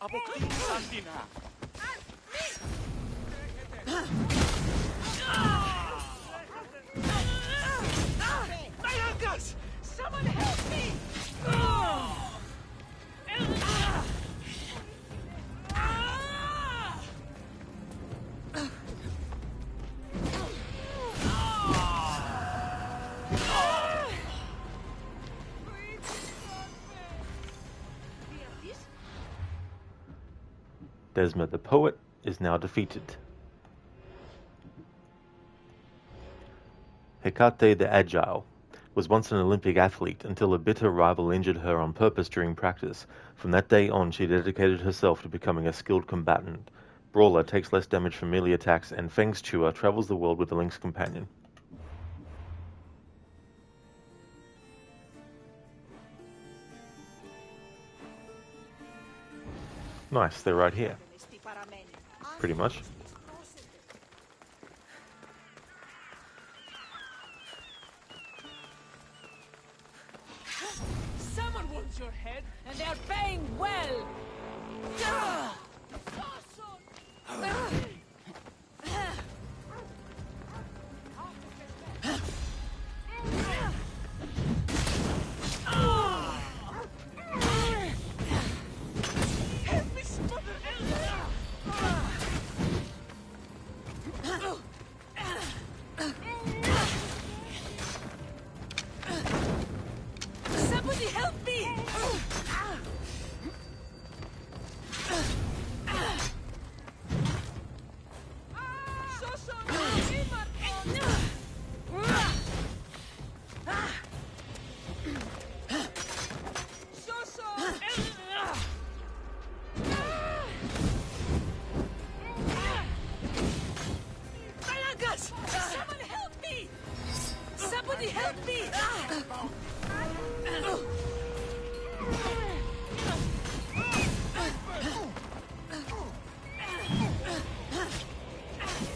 Αποκτήνει Καστίνα. Mayangas! Someone help me! Desma the Poet is now defeated. Hecate the Agile was once an Olympic athlete until a bitter rival injured her on purpose during practice. From that day on, she dedicated herself to becoming a skilled combatant. Brawler takes less damage from melee attacks, and Feng's Chewer travels the world with a Link's companion. Nice, they're right here. Pretty much. Someone wants your head, and they're paying well! Somebody help me! Someone help me! Somebody help me!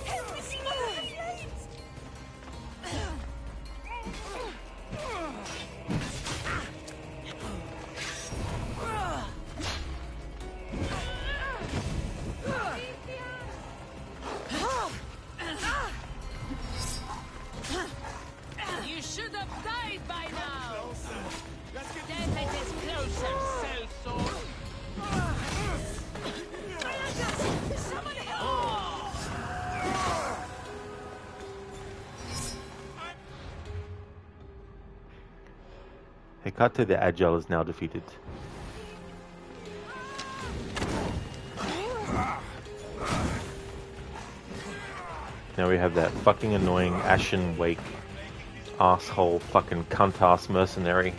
Help me smother the flames! You should have died by now! Death is closer, cell soul! Someone help! Hecate the Agile is now defeated. Now we have that fucking annoying Ashen Wake asshole fucking cunt-ass mercenary.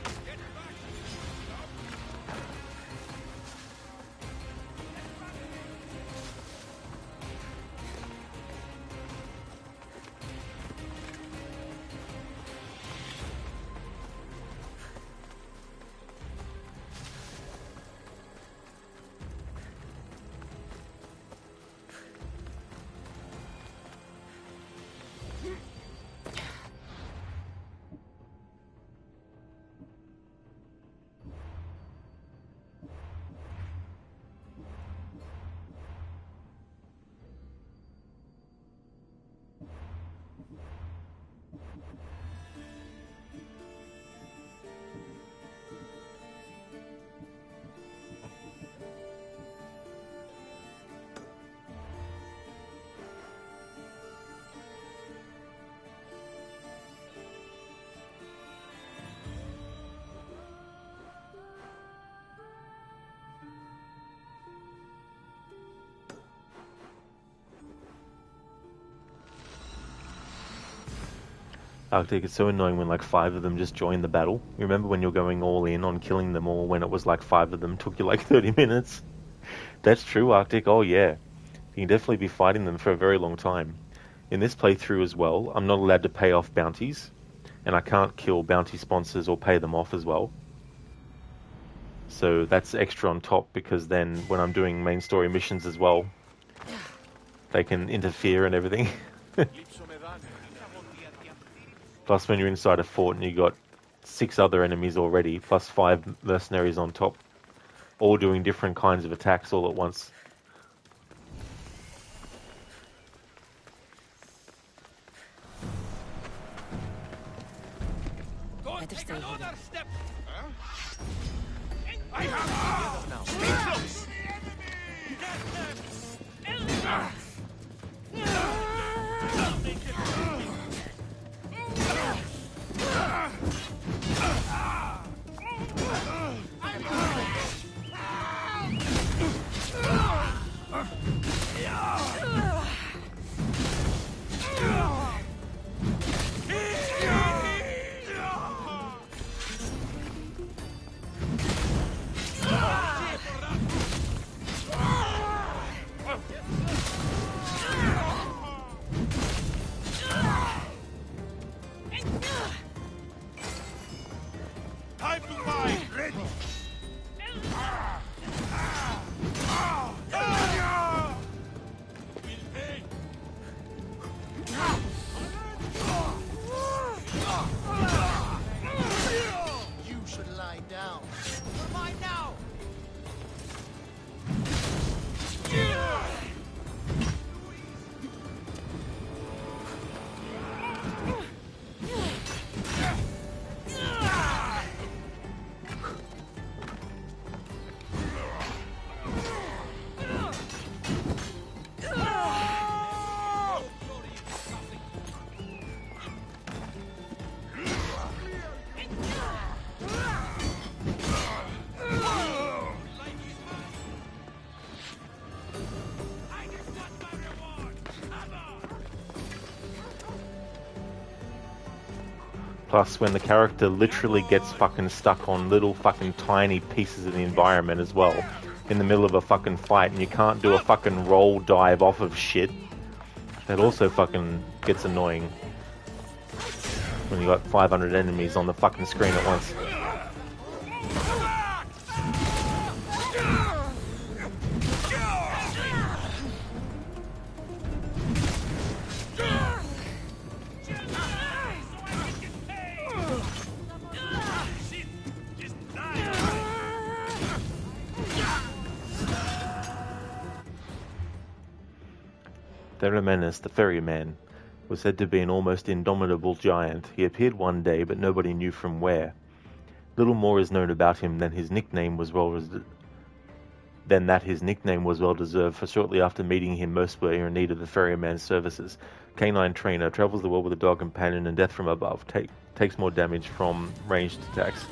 Arctic, it's so annoying when like 5 of them just join the battle. You remember when you're going all in on killing them all when it was like 5 of them took you like 30 minutes? That's true, Arctic. Oh yeah. You can definitely be fighting them for a very long time. In this playthrough as well, I'm not allowed to pay off bounties, and I can't kill bounty sponsors or pay them off as well. So that's extra on top, because then when I'm doing main story missions as well, they can interfere and everything. Plus when you're inside a fort and you got 6 other enemies already, plus 5 mercenaries on top, all doing different kinds of attacks all at once. Better stay here. Step. I have now. Stay close. Time to fight! Ready! You should lie down. You're mine now! Plus, when the character literally gets fucking stuck on little fucking tiny pieces of the environment as well, in the middle of a fucking fight, and you can't do a fucking roll dive off of shit, that also fucking gets annoying. When you got 500 enemies on the fucking screen at once. Theremenes, the ferryman, was said to be an almost indomitable giant. He appeared one day, but nobody knew from where. Little more is known about him than his nickname was well deserved, for shortly after meeting him, most were in need of the ferryman's services. Canine trainer, travels the world with a dog companion, and death from above. Takes more damage from ranged attacks.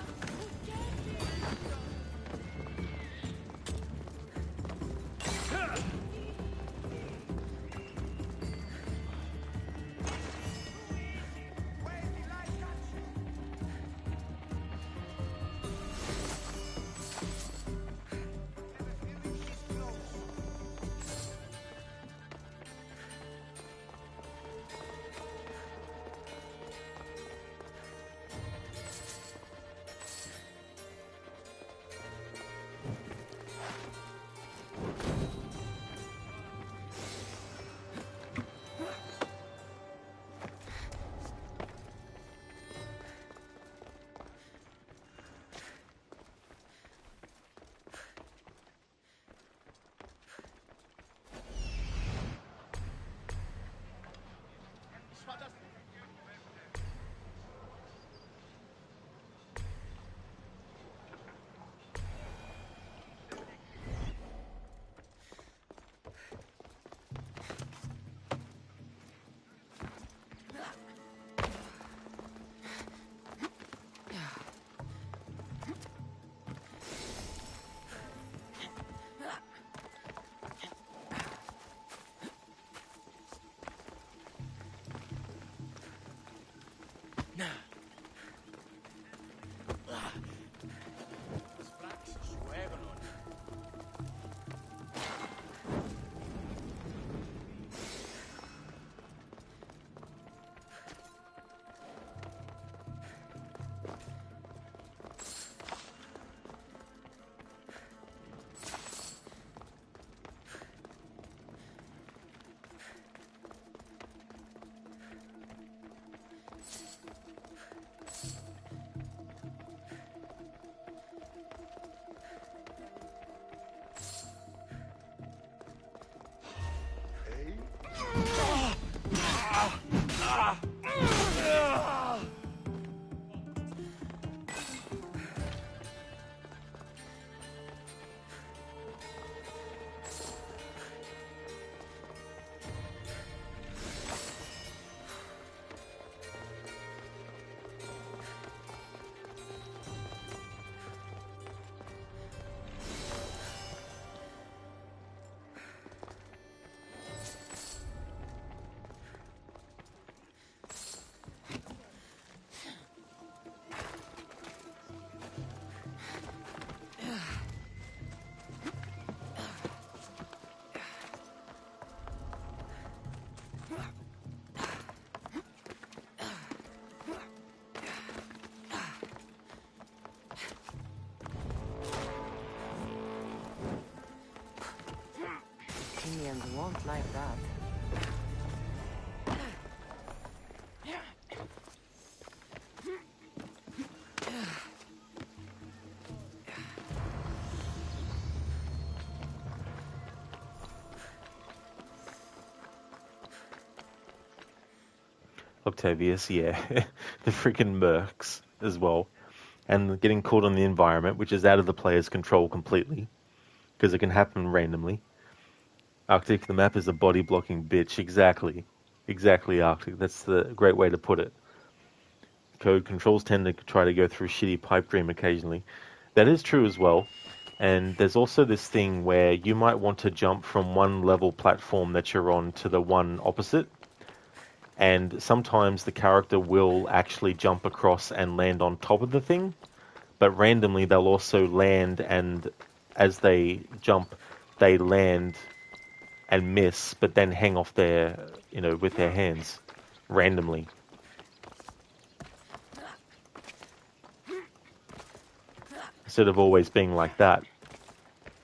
Athenians won't like that. Octavius, yeah. The freaking mercs as well. And getting caught on the environment, which is out of the player's control completely, because it can happen randomly. Arctic, the map is a body-blocking bitch. Exactly. Exactly, Arctic. That's the great way to put it. Code controls tend to try to go through shitty pipe dream occasionally. That is true as well. And there's also this thing where you might want to jump from one level platform that you're on to the one opposite. And sometimes the character will actually jump across and land on top of the thing. But randomly they'll also land, and as they jump, they land and miss, but then hang off their, with their hands randomly. Instead of always being like that,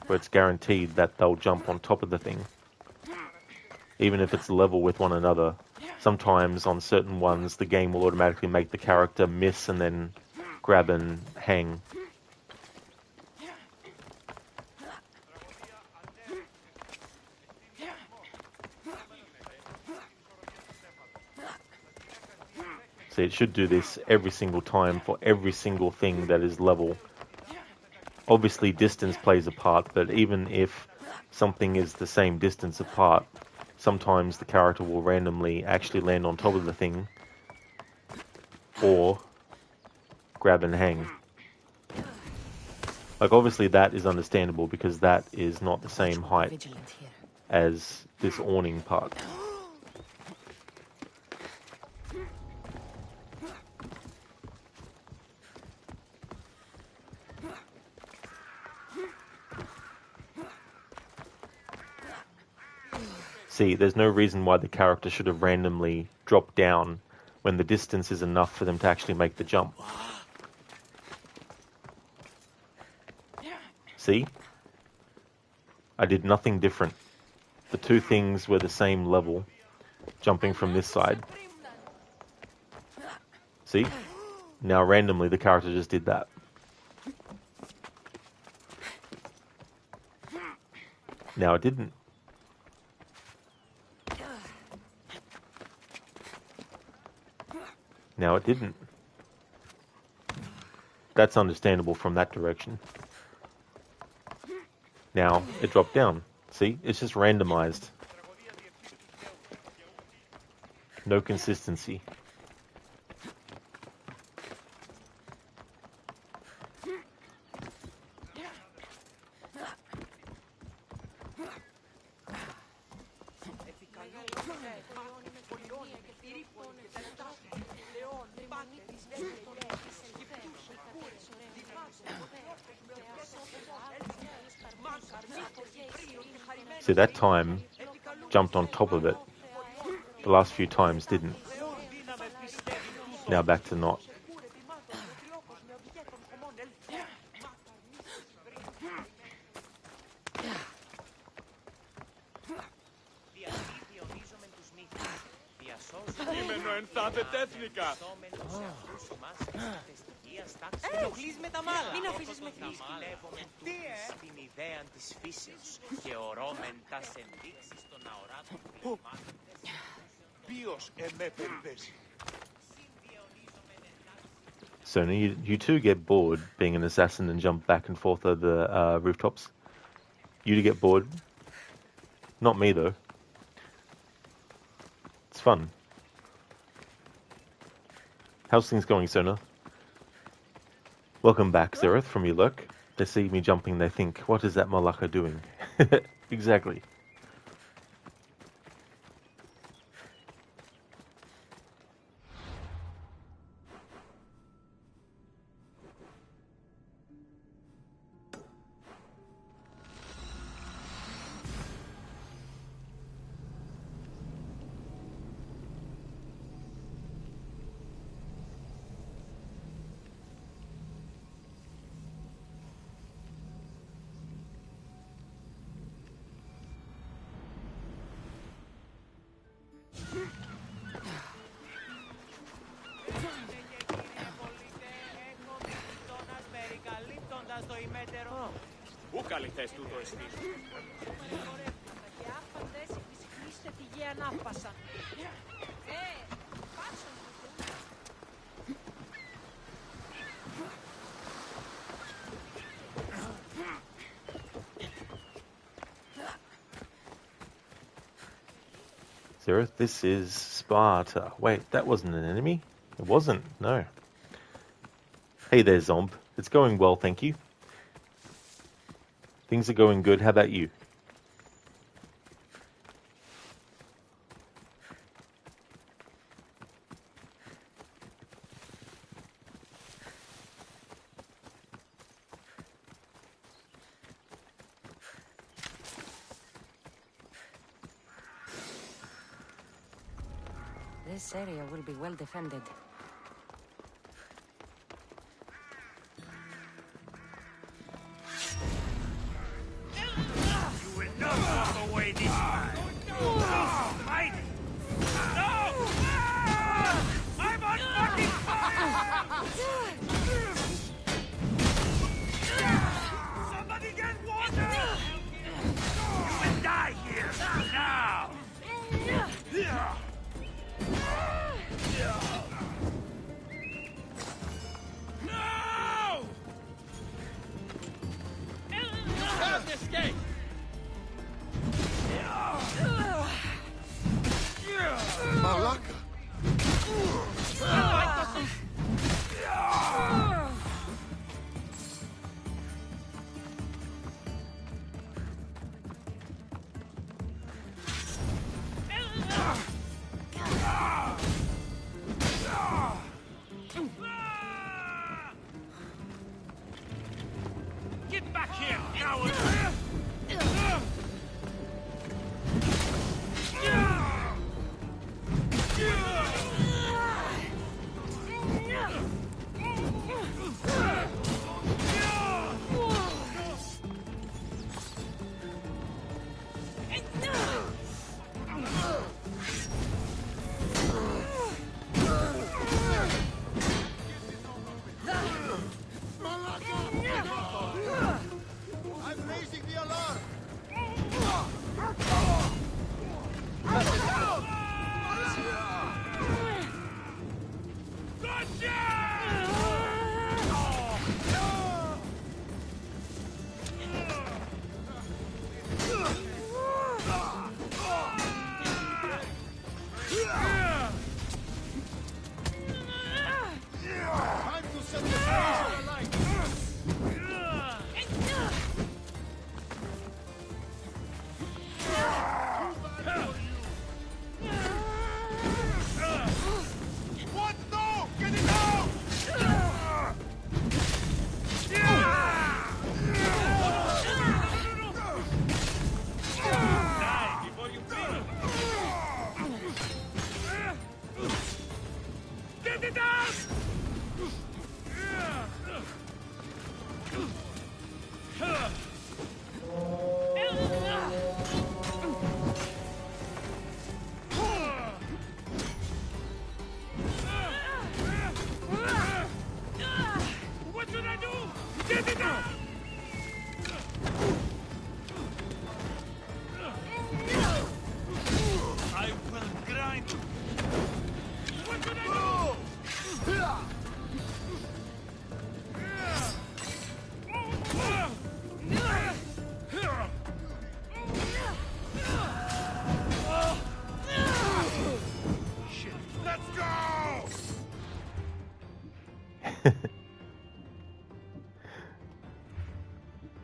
where it's guaranteed that they'll jump on top of the thing. Even if it's level with one another, sometimes on certain ones the game will automatically make the character miss and then grab and hang. So it should do this every single time for every single thing that is level. Obviously distance plays a part, but even if something is the same distance apart, sometimes the character will randomly actually land on top of the thing or grab and hang. Like, obviously that is understandable because that is not the same height as this awning part. See, there's no reason why the character should have randomly dropped down when the distance is enough for them to actually make the jump. See? I did nothing different. The two things were the same level, jumping from this side. See? Now randomly the character just did that. Now it didn't. Now it didn't. That's understandable from that direction. Now it dropped down. See? It's just randomized. No consistency. See, that time jumped on top of it. The last few times didn't. Now back to not. Ενοχλείς με τα μάλα. Μην αφήσεις με χρήση. Τι, στην ιδέα της φύσεως και ορώμεν τας ενδείξεις των αοράτων πλημμάτων. Ποιος εμέφερδες. So you two get bored being an assassin and jump back and forth over the rooftops. You to get bored. Not me though. It's fun. How's things going, Sona? Welcome back, Zereth, from your lurk. They see me jumping, they think, what is that Malaka doing? Exactly. Πού καλυθές τούτο εστί. Και άφαντες βυσκλίστε τη γη ανάπασαν. Πάσον Zereth, this is Sparta. Wait, that wasn't an enemy? It wasn't, no. Hey there, Zomb. It's going well, thank you. Things are going good. How about you? This area will be well defended. You will not walk away this time. Fight! No! I'm on fucking fire! Somebody get water! You will die here now! No! Can't escape! Malaka! Get back here, coward! I'm raising the alarm! Time to set the station alight! What? No! Get it out! Die before you feel it! Get it out! What should I do? Get it out! I will grind. What should I do? Shit, let's go!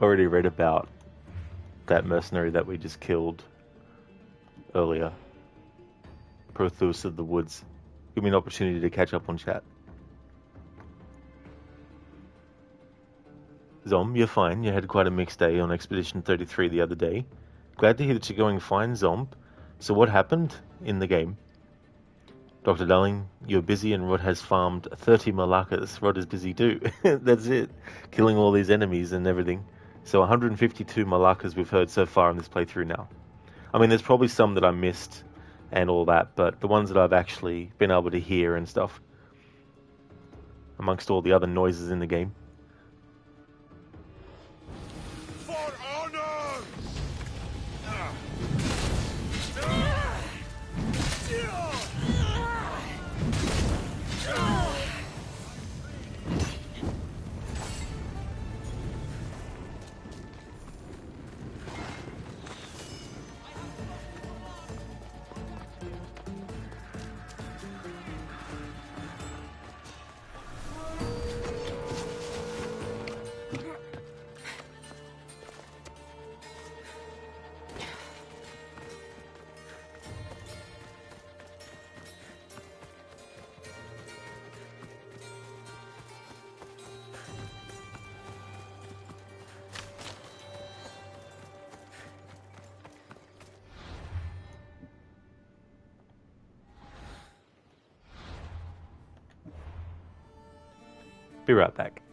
Already read about that mercenary that we just killed earlier. Protheus of the Woods. Give me an opportunity to catch up on chat. Zom, you're fine. You had quite a mixed day on Expedition 33 the other day. Glad to hear that you're going fine, Zom. So what happened in the game? Dr. Darling, you're busy and Rod has farmed 30 Malakas. Rod is busy too. That's it. Killing all these enemies and everything. So 152 Malakas we've heard so far in this playthrough now. I mean, there's probably some that I missed and all that, but the ones that I've actually been able to hear and stuff, amongst all the other noises in the game. Be right back.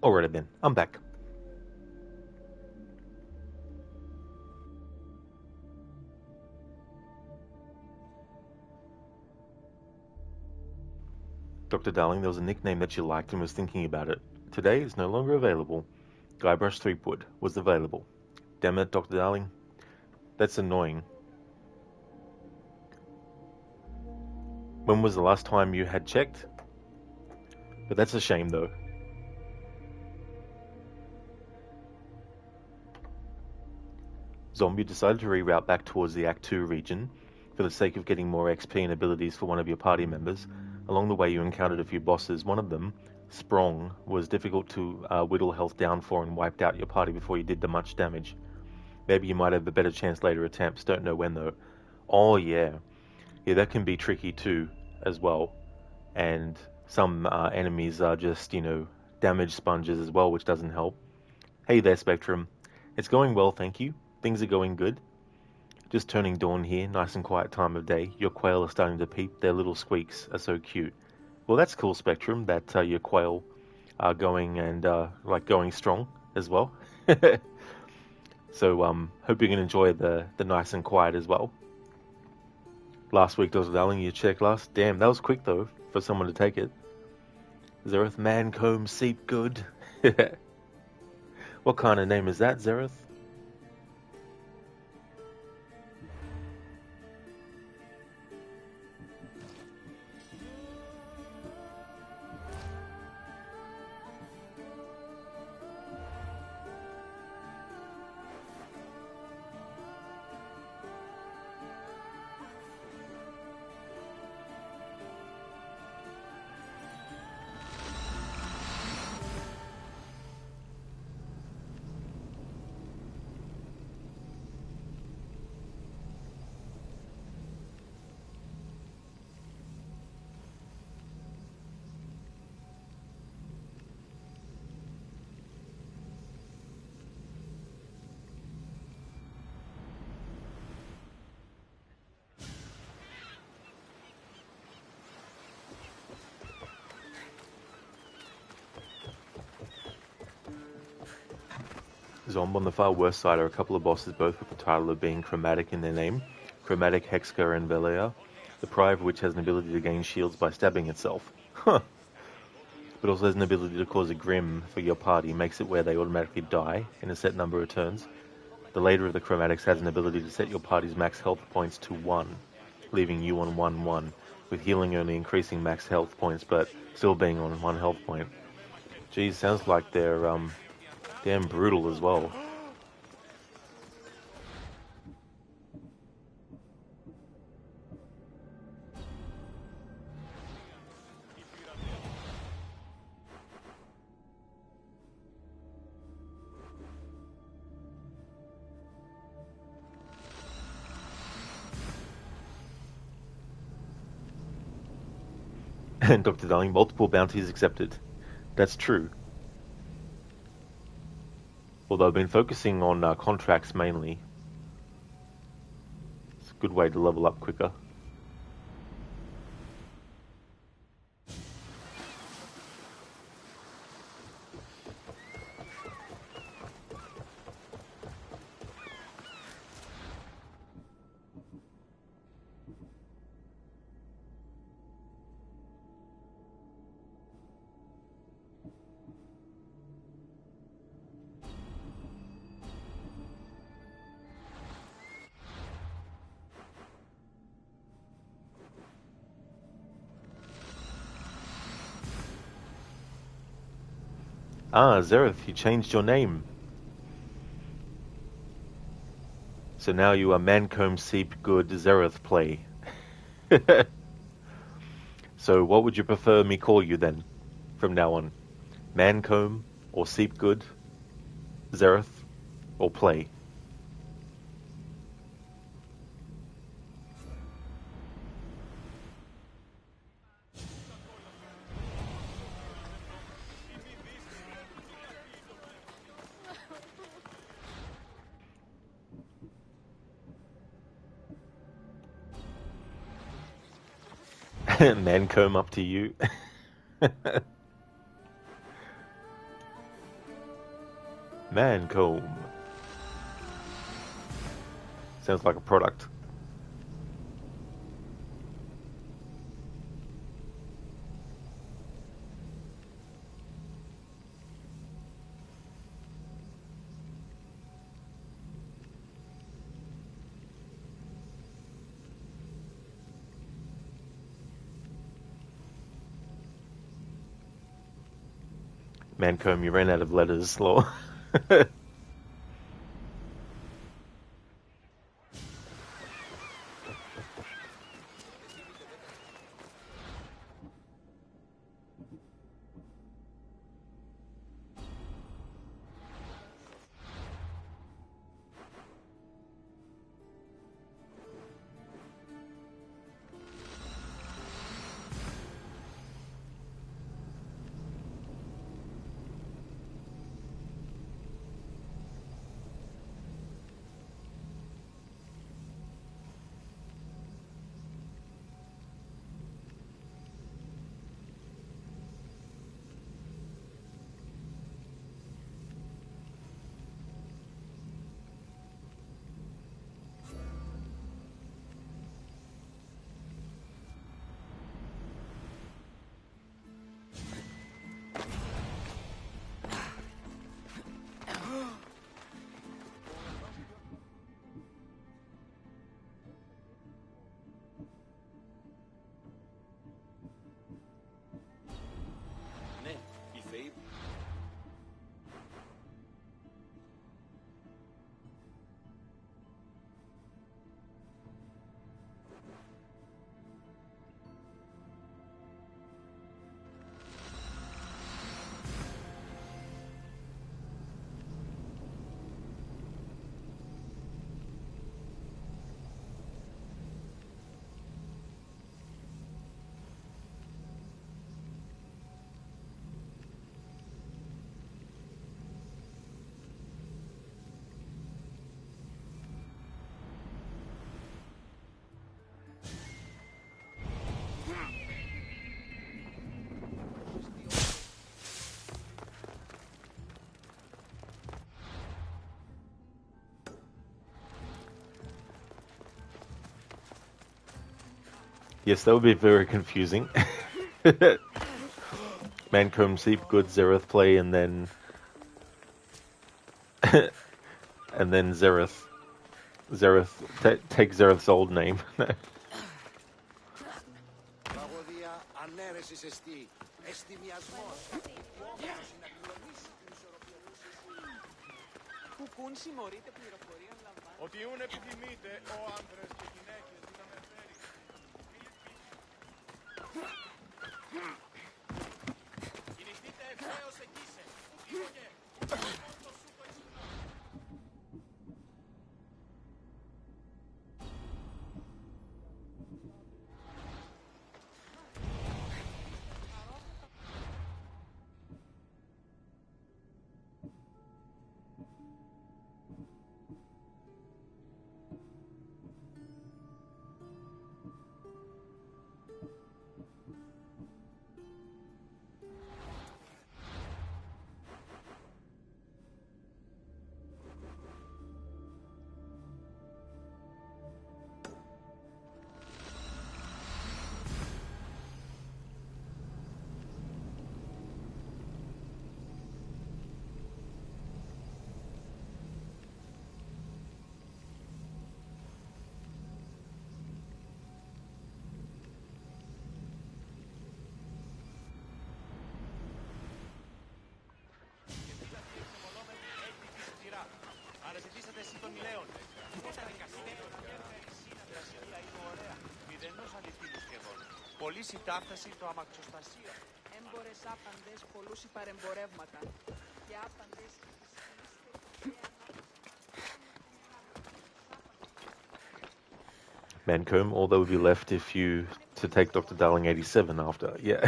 Alrighty then, I'm back. Dr. Darling, there was a nickname that you liked and was thinking about it. Today is no longer available. Guybrush Threepwood was available. Damn it, Dr. Darling. That's annoying. When was the last time you had checked? But that's a shame though. Zombie decided to reroute back towards the Act 2 region for the sake of getting more XP and abilities for one of your party members. Along the way you encountered a few bosses. One of them, Sprong, was difficult to whittle health down for and wiped out your party before you did the much damage. Maybe you might have a better chance later attempts, don't know when though. Oh yeah. Yeah, that can be tricky too, as well. And some enemies are just, damage sponges as well, which doesn't help. Hey there, Spectrum. It's going well, thank you. Things are going good. Just turning dawn here, nice and quiet time of day. Your quail are starting to peep. Their little squeaks are so cute. Well, that's cool, Spectrum, that your quail are going and, going strong as well. So, hope you can enjoy the nice and quiet as well. Last week, Dr. Darling, you checked last. Damn, that was quick, though, for someone to take it. Zereth Mancomb Seep Good. What kind of name is that, Zereth? Zomb on the far worst side are a couple of bosses, both with the title of being chromatic in their name. Chromatic, Hexka, and Velea, the prior of which has an ability to gain shields by stabbing itself. Huh. But also has an ability to cause a grim for your party, makes it where they automatically die in a set number of turns. The later of the chromatics has an ability to set your party's max health points to 1, leaving you on 1-1, with healing only increasing max health points, but still being on 1 health point. Geez, sounds like they're, damn brutal as well. And Dr. Darling, multiple bounties accepted. That's true. Although I've been focusing on contracts mainly. It's a good way to level up quicker. Ah, Zereth, you changed your name. So now you are Mancomb Seep Good Zereth Play. So what would you prefer me call you then, from now on? Mancomb, or Seep Good, Zereth, or Play? Mancomb up to you. Mancomb. Sounds like a product. Mancomb, you ran out of letters, lol. Yes, that would be very confusing. Mancomb, Seep, Good, Zereth play, and then and then Zereth take Zereth's old name. Ότι ούν επιθυμείτε ο άντρες και γυναίκες να με φέρει. Κινηθείτε ευθέως εκεί σε. Αναζητήσατε εσύ τον Λέον. Τα δικαστήρια συνεργασία είναι ωραία. Μηδενός αληθινούς σχεδόν. Πολύ συντάφταση το αμαξοστασία. Έμπορες άπαντες, πολλούς υπαρεμπορεύματα. Και άπαντες Mancomb, although would be left if you to take Dr. Darling 87 after. Yeah.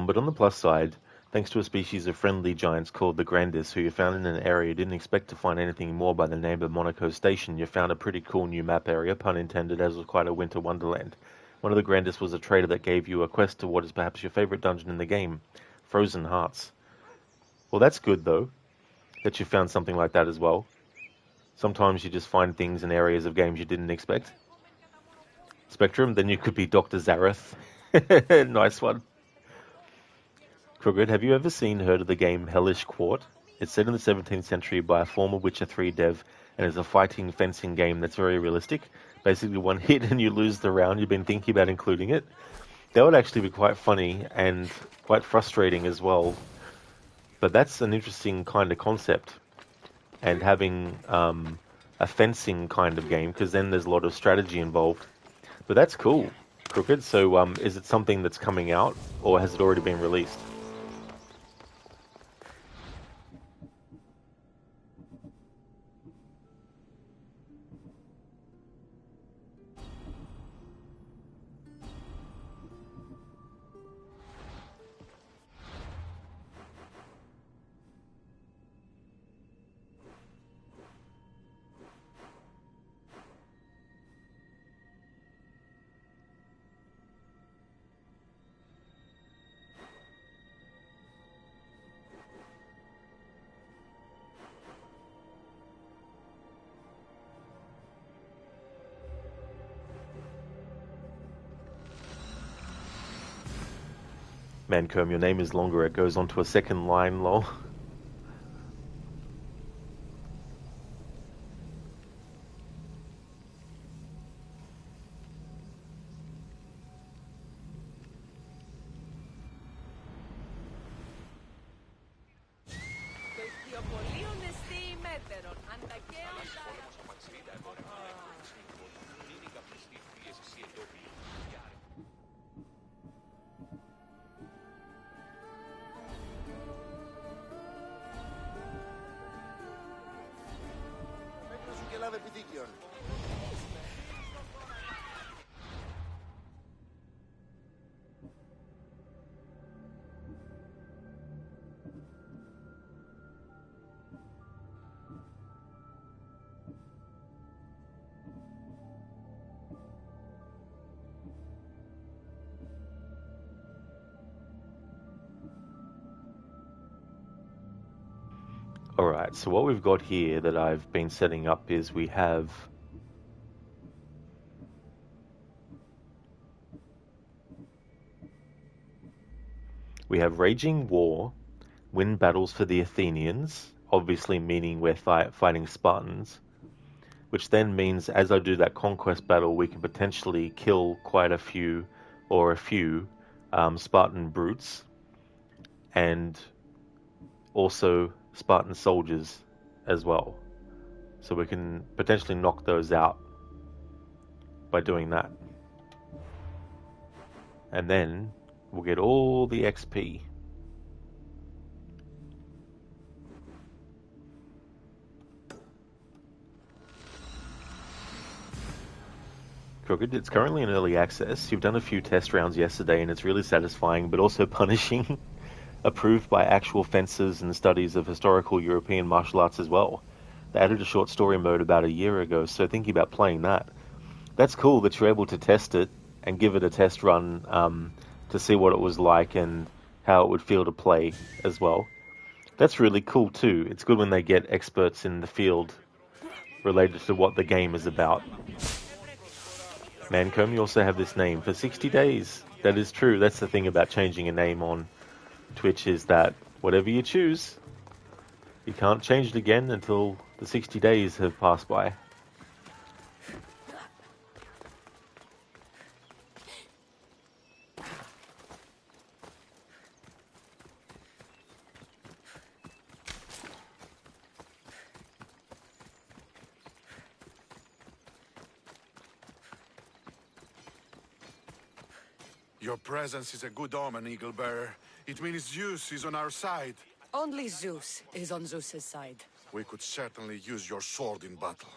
But on the plus side, thanks to a species of friendly giants called the Grandis, who you found in an area you didn't expect to find anything more by the name of Monaco Station, you found a pretty cool new map area, pun intended, as was quite a winter wonderland. One of the Grandis was a trader that gave you a quest to what is perhaps your favorite dungeon in the game, Frozen Hearts. Well, that's good, though, that you found something like that as well. Sometimes you just find things in areas of games you didn't expect. Spectrum, then you could be Dr. Zareth. Nice one. Crooked, have you ever heard of the game Hellish Court? It's set in the 17th century by a former Witcher 3 dev, and is a fighting fencing game that's very realistic. Basically, one hit and you lose the round. You've been thinking about including it. That would actually be quite funny and quite frustrating as well. But that's an interesting kind of concept. And having a fencing kind of game, because then there's a lot of strategy involved. But that's cool, Crooked. So is it something that's coming out, or has it already been released? Mancomb, your name is longer. It goes on to a second line, lol. Alright, so what we've got here that I've been setting up is we have Raging War, win battles for the Athenians, obviously meaning we're fighting Spartans, which then means as I do that conquest battle, we can potentially kill quite a few Spartan brutes, and also Spartan soldiers as well. So we can potentially knock those out by doing that. And then we'll get all the XP. Crooked, it's currently in early access. You've done a few test rounds yesterday and it's really satisfying but also punishing. Approved by actual fencers and studies of historical European martial arts as well. They added a short story mode about a year ago, so thinking about playing that. That's cool that you're able to test it and give it a test run to see what it was like and how it would feel to play as well. That's really cool too. It's good when they get experts in the field related to what the game is about. Mancomb, you also have this name for 60 days. That is true. That's the thing about changing a name on Twitch, is that whatever you choose, you can't change it again until the 60 days have passed by. Your presence is a good omen, Eagle Bearer. It means Zeus is on our side. Only Zeus is on Zeus's side. We could certainly use your sword in battle.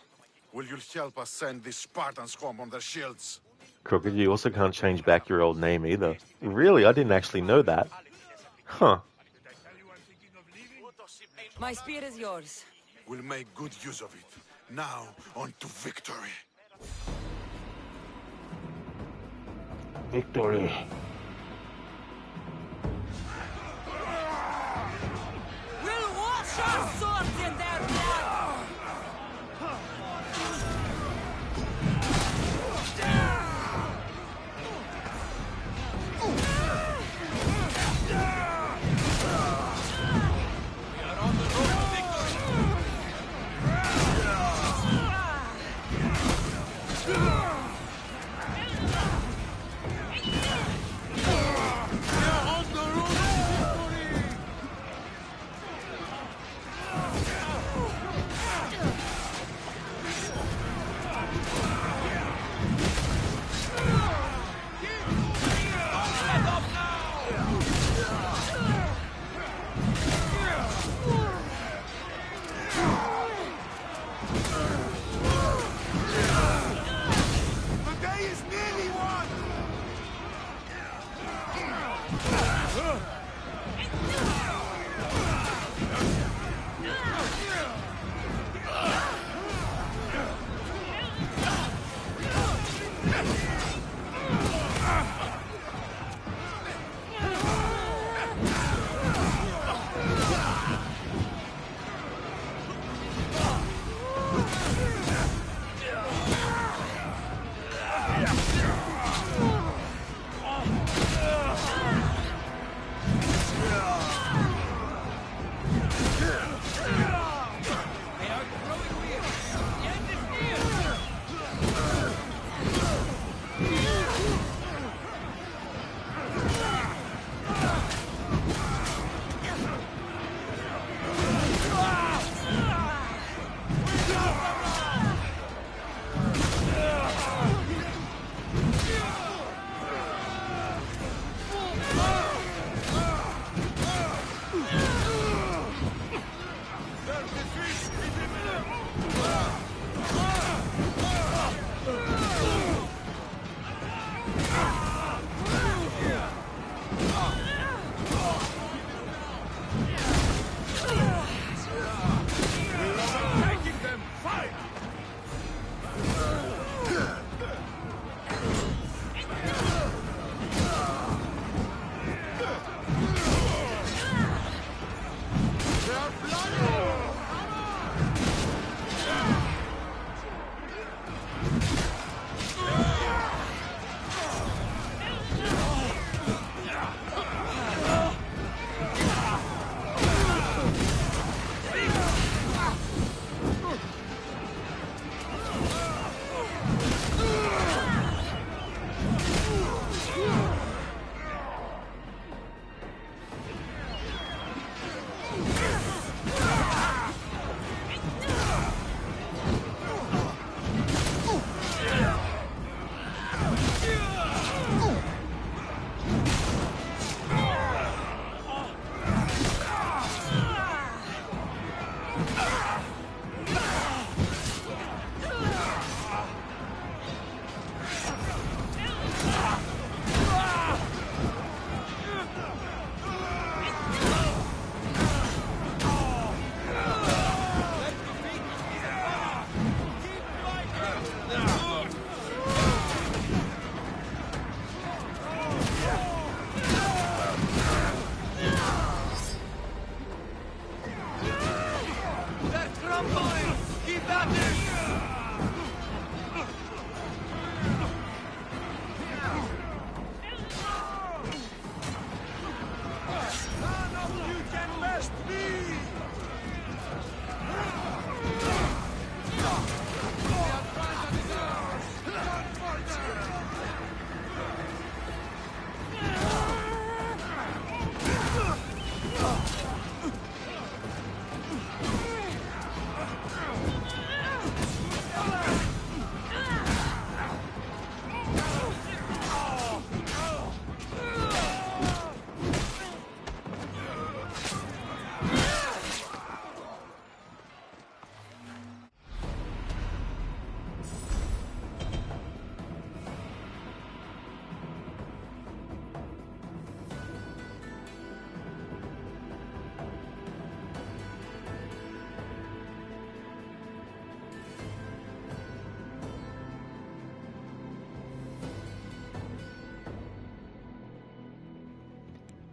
Will you help us send these Spartans home on their shields? Crooked, you also can't change back your old name either. Really? I didn't actually know that. Huh. My spear is yours. We'll make good use of it. Now, on to victory. Victory. We're Sharp swords in their blood!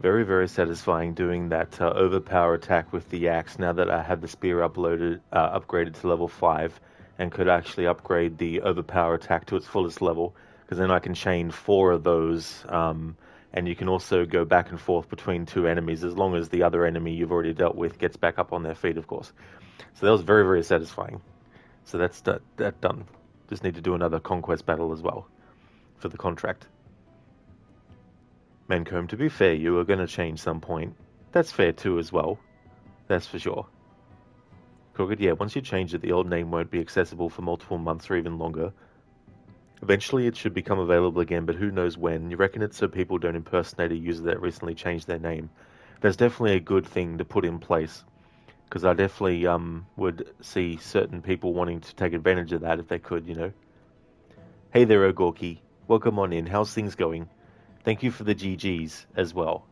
Very, very satisfying doing that overpower attack with the axe now that I had the spear upgraded to level 5 and could actually upgrade the overpower attack to its fullest level, because then I can chain 4 of those, and you can also go back and forth between 2 enemies as long as the other enemy you've already dealt with gets back up on their feet, of course. So that was very, very satisfying. So that's that done. Just need to do another conquest battle as well for the contract. Mancomb, to be fair, you are going to change some point. That's fair too as well. That's for sure. Crooked, yeah, once you change it, the old name won't be accessible for multiple months or even longer. Eventually it should become available again, but who knows when. You reckon it's so people don't impersonate a user that recently changed their name. That's definitely a good thing to put in place, because I definitely would see certain people wanting to take advantage of that if they could, you know. Hey there, Ogorki. Welcome on in. How's things going? Thank you for the GGs as well.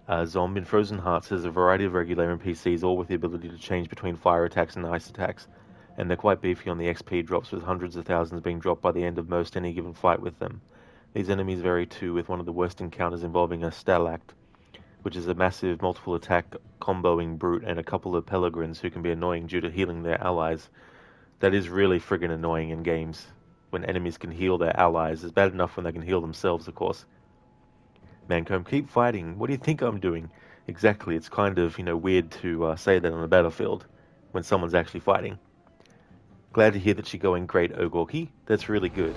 Zomb in Frozen Hearts has a variety of regular NPCs, all with the ability to change between fire attacks and ice attacks, and they're quite beefy on the XP drops, with hundreds of thousands being dropped by the end of most any given fight with them. These enemies vary too, with one of the worst encounters involving a Stalact, which is a massive multiple attack comboing brute, and a couple of Pelagrims who can be annoying due to healing their allies. That is really friggin' annoying in games, when enemies can heal their allies. It's bad enough when they can heal themselves, of course. Mancomb, keep fighting. What do you think I'm doing? Exactly, it's kind of, weird to say that on a battlefield when someone's actually fighting. Glad to hear that you're going great, Ogorki. That's really good.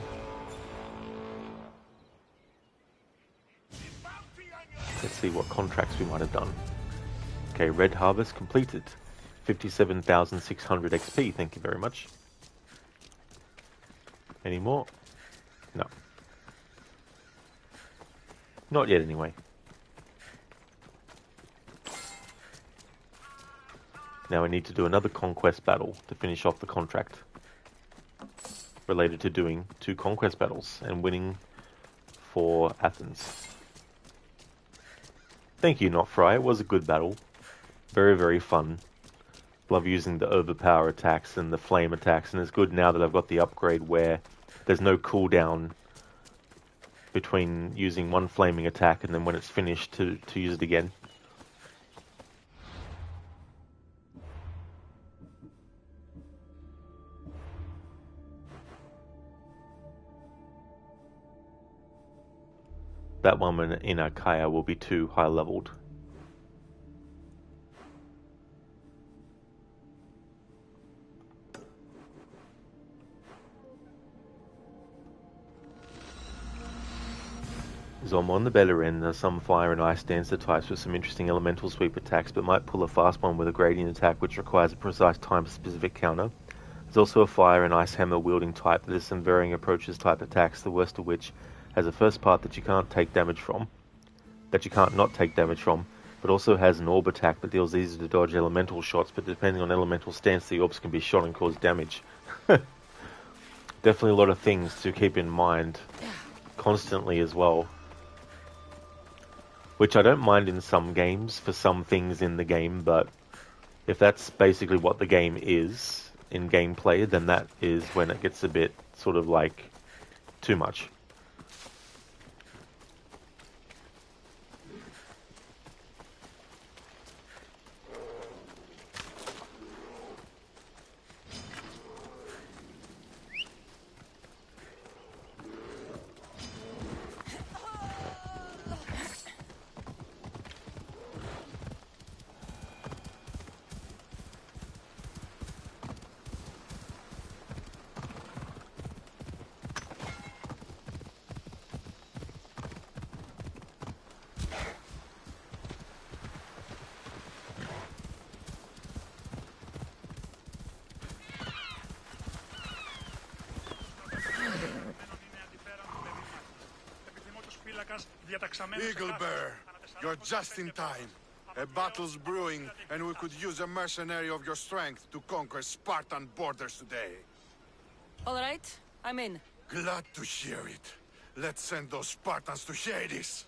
Let's see what contracts we might have done. Okay, Red Harvest completed. 57,600 XP, thank you very much. Any more? No. Not yet, anyway. Now we need to do another conquest battle to finish off the contract, related to doing 2 conquest battles and winning for Athens. Thank you, Not Fry. It was a good battle. Very, very fun. Love using the overpower attacks and the flame attacks, and it's good now that I've got the upgrade where there's no cooldown between using one flaming attack and then when it's finished to use it again. That one in Achaia will be too high leveled. Zom, on the better end, there's some fire and ice dancer types with some interesting elemental sweep attacks, but might pull a fast one with a gradient attack which requires a precise time-specific counter. There's also a fire and ice hammer wielding type that has some varying approaches type attacks, the worst of which has a first part that you can't take damage from, not take damage from, but also has an orb attack that deals easy to dodge elemental shots, but depending on elemental stance, the orbs can be shot and cause damage. Definitely a lot of things to keep in mind constantly as well. Which I don't mind in some games, for some things in the game, but if that's basically what the game is in gameplay, then that is when it gets a bit sort of like too much. Eagle Bear, you're just in time. A battle's brewing, and we could use a mercenary of your strength to conquer Spartan borders today. All right, I'm in. Glad to hear it. Let's send those Spartans to Hades.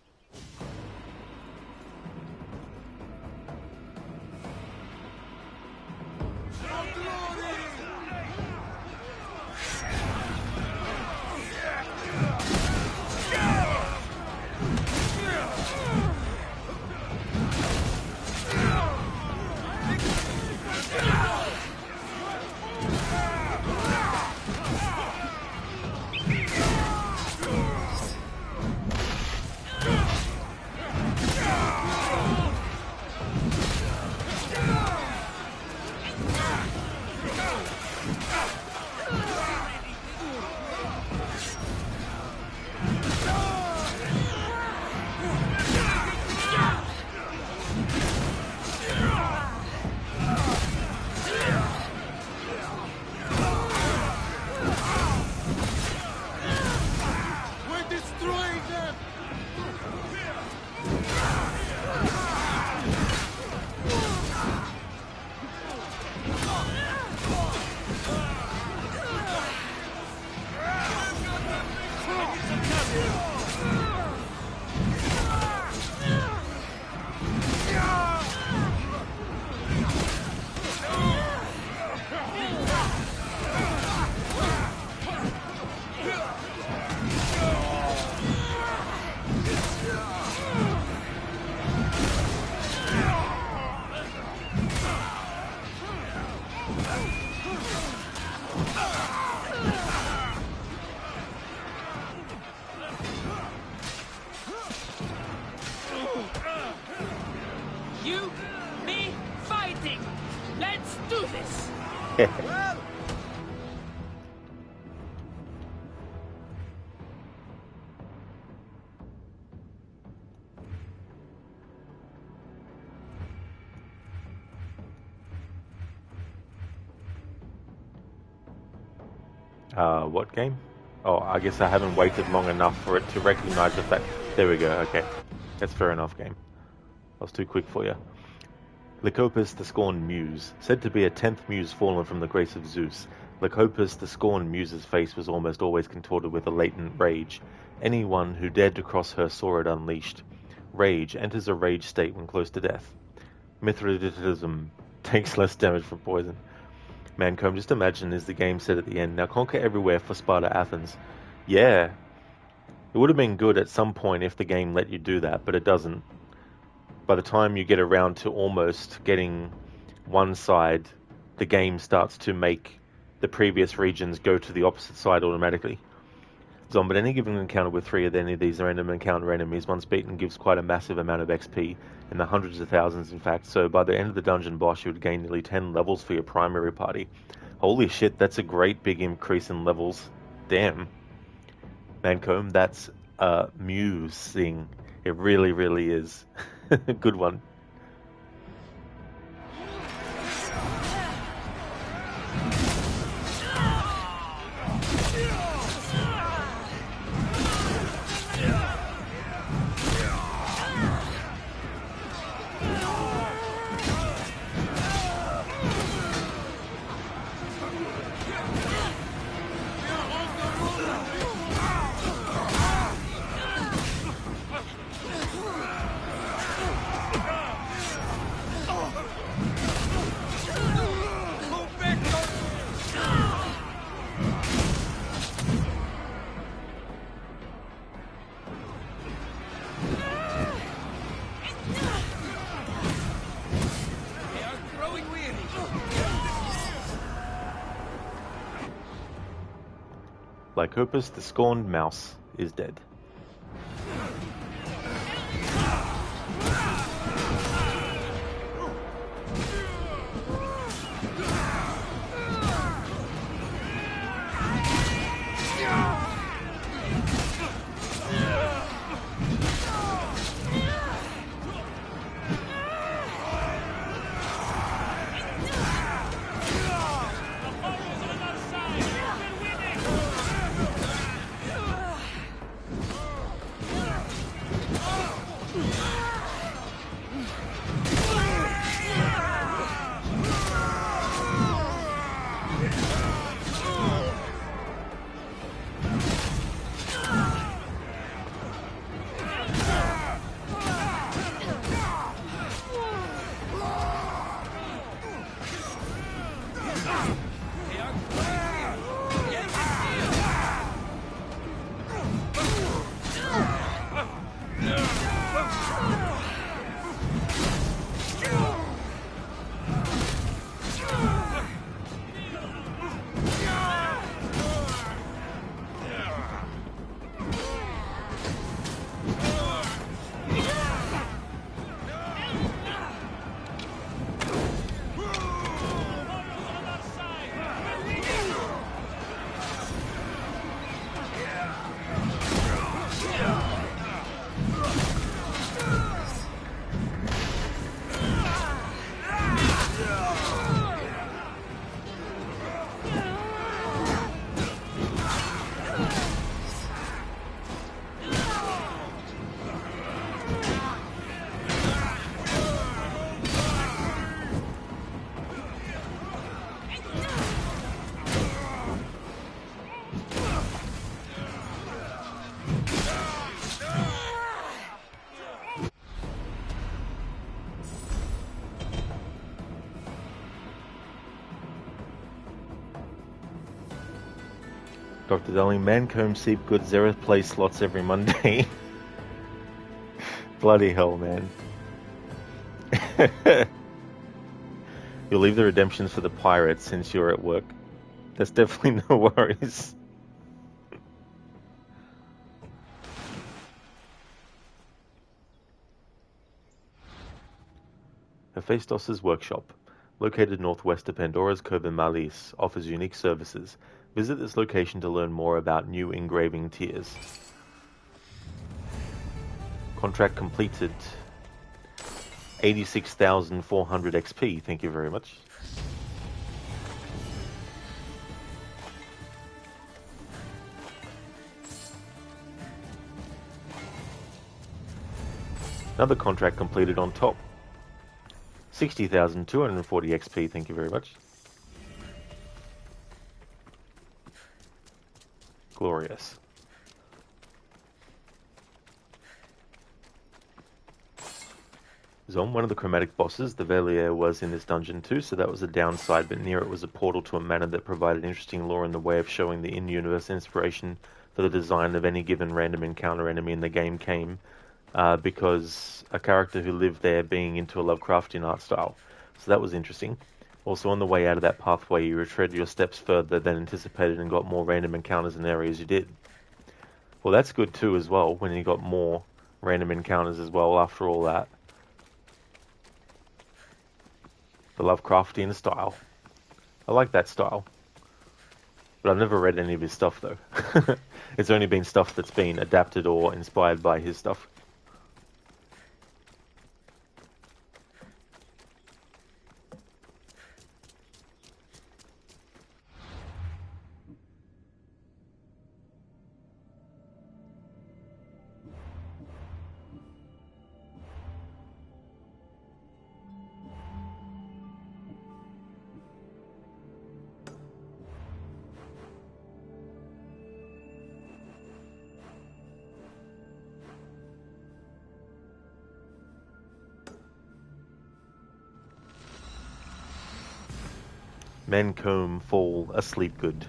You, me, fighting. Let's do this. What game? Oh, I guess I haven't waited long enough for it to recognize the fact. There we go, okay. That's fair enough, game. I was too quick for you. Lycopus, the scorned muse, said to be a 10th muse fallen from the grace of Zeus. Lycopus, the scorned muse's face was almost always contorted with a latent rage. Anyone who dared to cross her saw it unleashed. Rage enters a rage state when close to death. Mithridatism takes less damage from poison. Mancomb, just imagine, as the game said at the end, now conquer everywhere for Sparta Athens. Yeah, it would have been good at some point if the game let you do that, but it doesn't. By the time you get around to almost getting one side, the game starts to make the previous regions go to the opposite side automatically. But any given encounter with 3 of any of these random encounter enemies, once beaten, gives quite a massive amount of XP, in the hundreds of thousands in fact, so by the end of the dungeon boss you would gain nearly 10 levels for your primary party. Holy shit, that's a great big increase in levels. Damn. Mancomb, that's musing. It really, really is. A good one. Lycopus, the scorned mouse, is dead. Dr. Darling, Mancomb Seepgood, Zereth play slots every Monday. Bloody hell, man. You'll leave the redemptions for the pirates since you're at work. That's definitely no worries. Hephaestus' workshop, located northwest of Pandora's Cove in Malis, offers unique services. Visit this location to learn more about new engraving tiers. Contract completed. 86,400 XP, thank you very much. Another contract completed on top. 60,240 XP, thank you very much. Glorious. Zom, one of the chromatic bosses, the Velier, was in this dungeon too, so that was a downside, but near it was a portal to a manor that provided interesting lore in the way of showing the in-universe inspiration for the design of any given random encounter enemy in the game came because a character who lived there being into a Lovecraftian art style. So that was interesting. Also, on the way out of that pathway, you retread your steps further than anticipated and got more random encounters in areas you did. Well, that's good too as well, when you got more random encounters as well after all that. The Lovecraftian style. I like that style. But I've never read any of his stuff though. It's only been stuff that's been adapted or inspired by his stuff. Men comb, fall, asleep good.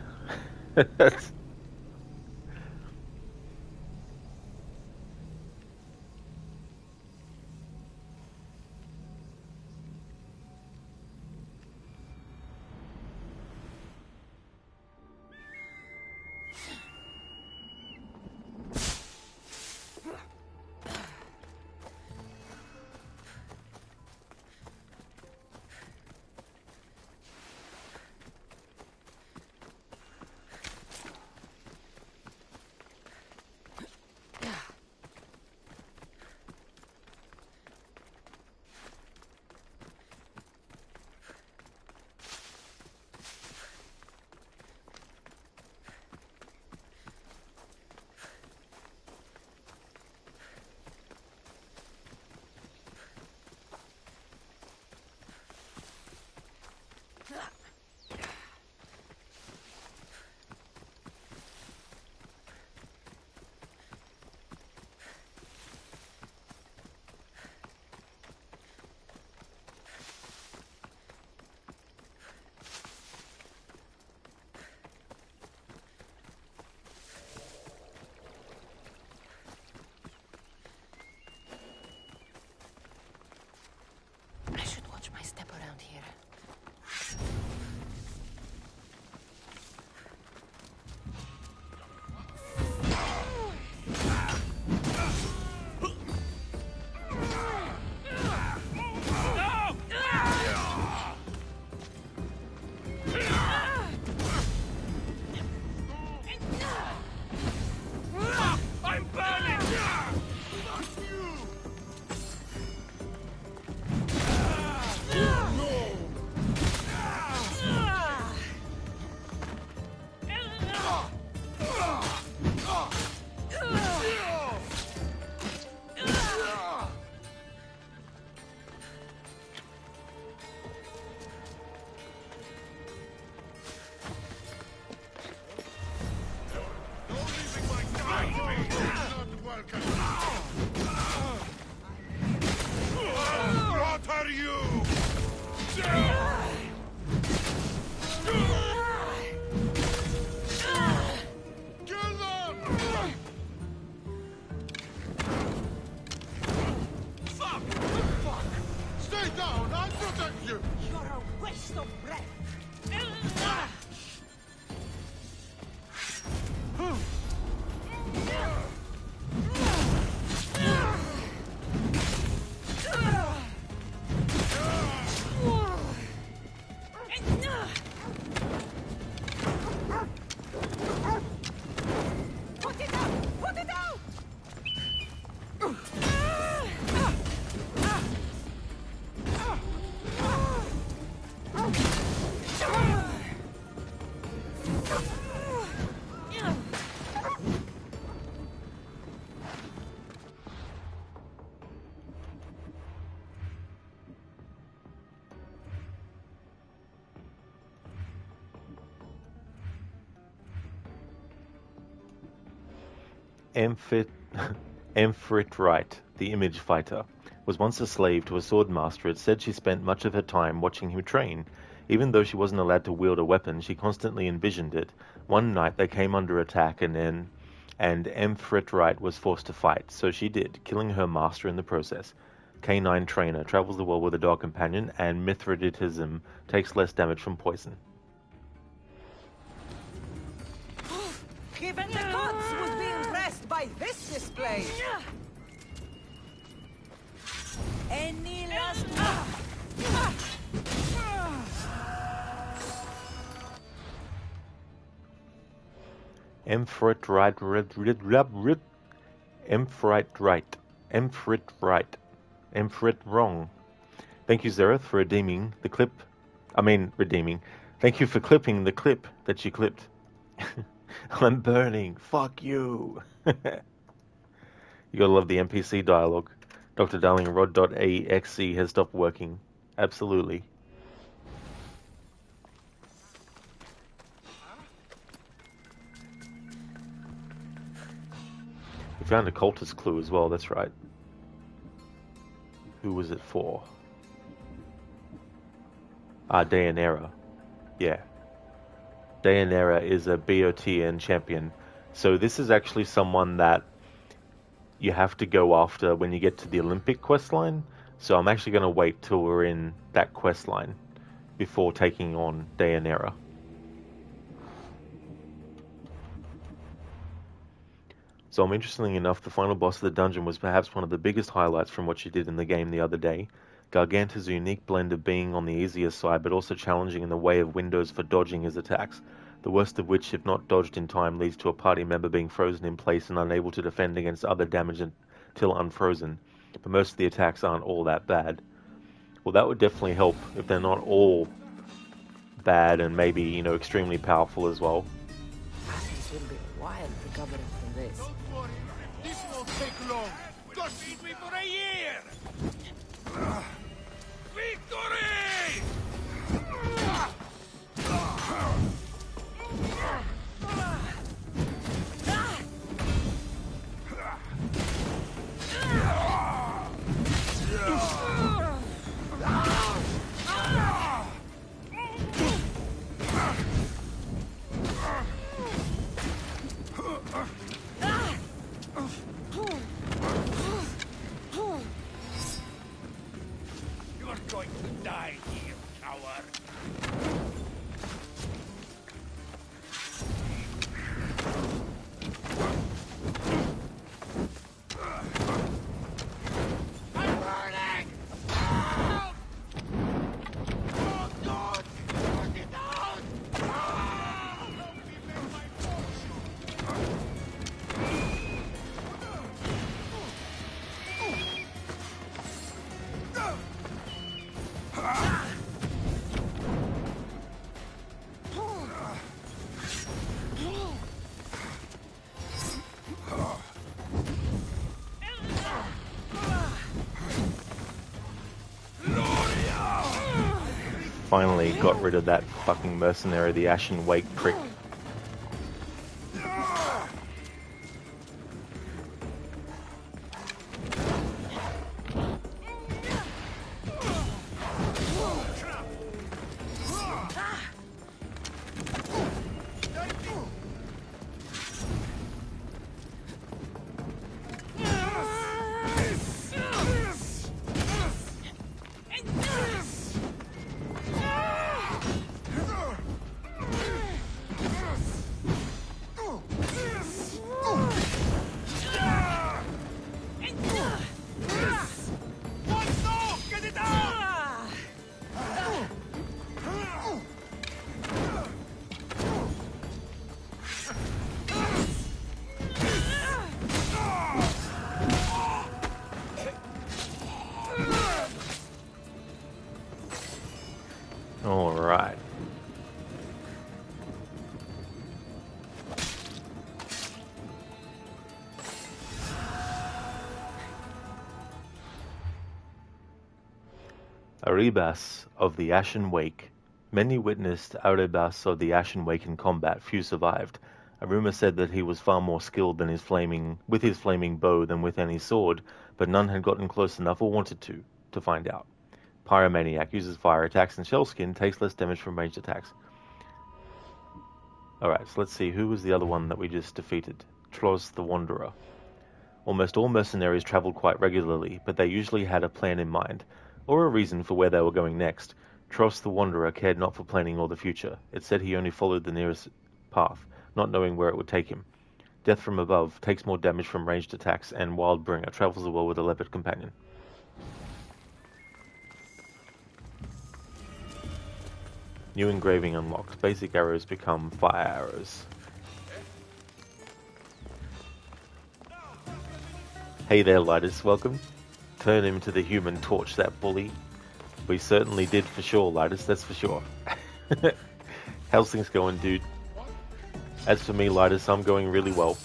My step around here. Amphit Amphitrite, the image fighter, was once a slave to a sword master. It said she spent much of her time watching him train. Even though she wasn't allowed to wield a weapon, she constantly envisioned it. One night they came under attack and Amphitrite was forced to fight, so she did, killing her master in the process. Canine trainer, travels the world with a dog companion, and Mithridatism, takes less damage from poison. Even the gods would be impressed by this display. Any last... Amphitrite wrong. Thank you, Zereth, for redeeming the clip. Redeeming. Thank you for clipping the clip that you clipped. I'm burning. Fuck you. You gotta love the NPC dialogue. Dr. Darling Rod.exe has stopped working. Absolutely. We found a cultist clue as well, that's right. Who was it for? Dayanera. Yeah. Dayanera is a BOTN champion. So this is actually someone that you have to go after when you get to the Olympic questline. So I'm actually going to wait till we're in that questline before taking on Dayanera. So interestingly enough, the final boss of the dungeon was perhaps one of the biggest highlights from what she did in the game the other day. Garganta's a unique blend of being on the easier side, but also challenging in the way of windows for dodging his attacks. The worst of which, if not dodged in time, leads to a party member being frozen in place and unable to defend against other damage until unfrozen. But most of the attacks aren't all that bad. Well, that would definitely help if they're not all bad and maybe, you know, extremely powerful as well. It will be a while recovering from this. Don't worry, this won't take long. Just feed me for a year! Victory! You're going to die here, coward. I'm burning! Help! Oh, God! Put it out! Ah! Help me make my Finally got rid of that fucking mercenary, the Ashen Wake prick. Alright. Erebus of the Ashen Wake. Many witnessed Erebus of the Ashen Wake in combat, few survived. A rumor said that he was far more skilled than his flaming bow than with any sword, but none had gotten close enough or wanted to find out. Pyromaniac uses fire attacks and Shellskin takes less damage from ranged attacks. Alright, so let's see, who was the other one that we just defeated? Tros the Wanderer. Almost all mercenaries travelled quite regularly, but they usually had a plan in mind, or a reason for where they were going next. Tros the Wanderer cared not for planning or the future. It said he only followed the nearest path, not knowing where it would take him. Death from above takes more damage from ranged attacks, and Wildbringer travels as well with a leopard companion. New engraving unlocked. Basic arrows become fire arrows. Hey there, Lidus, welcome. Turn him to the Human Torch, that bully. We certainly did for sure, Lidus, that's for sure. How's things going, dude? As for me, Lidus, I'm going really well.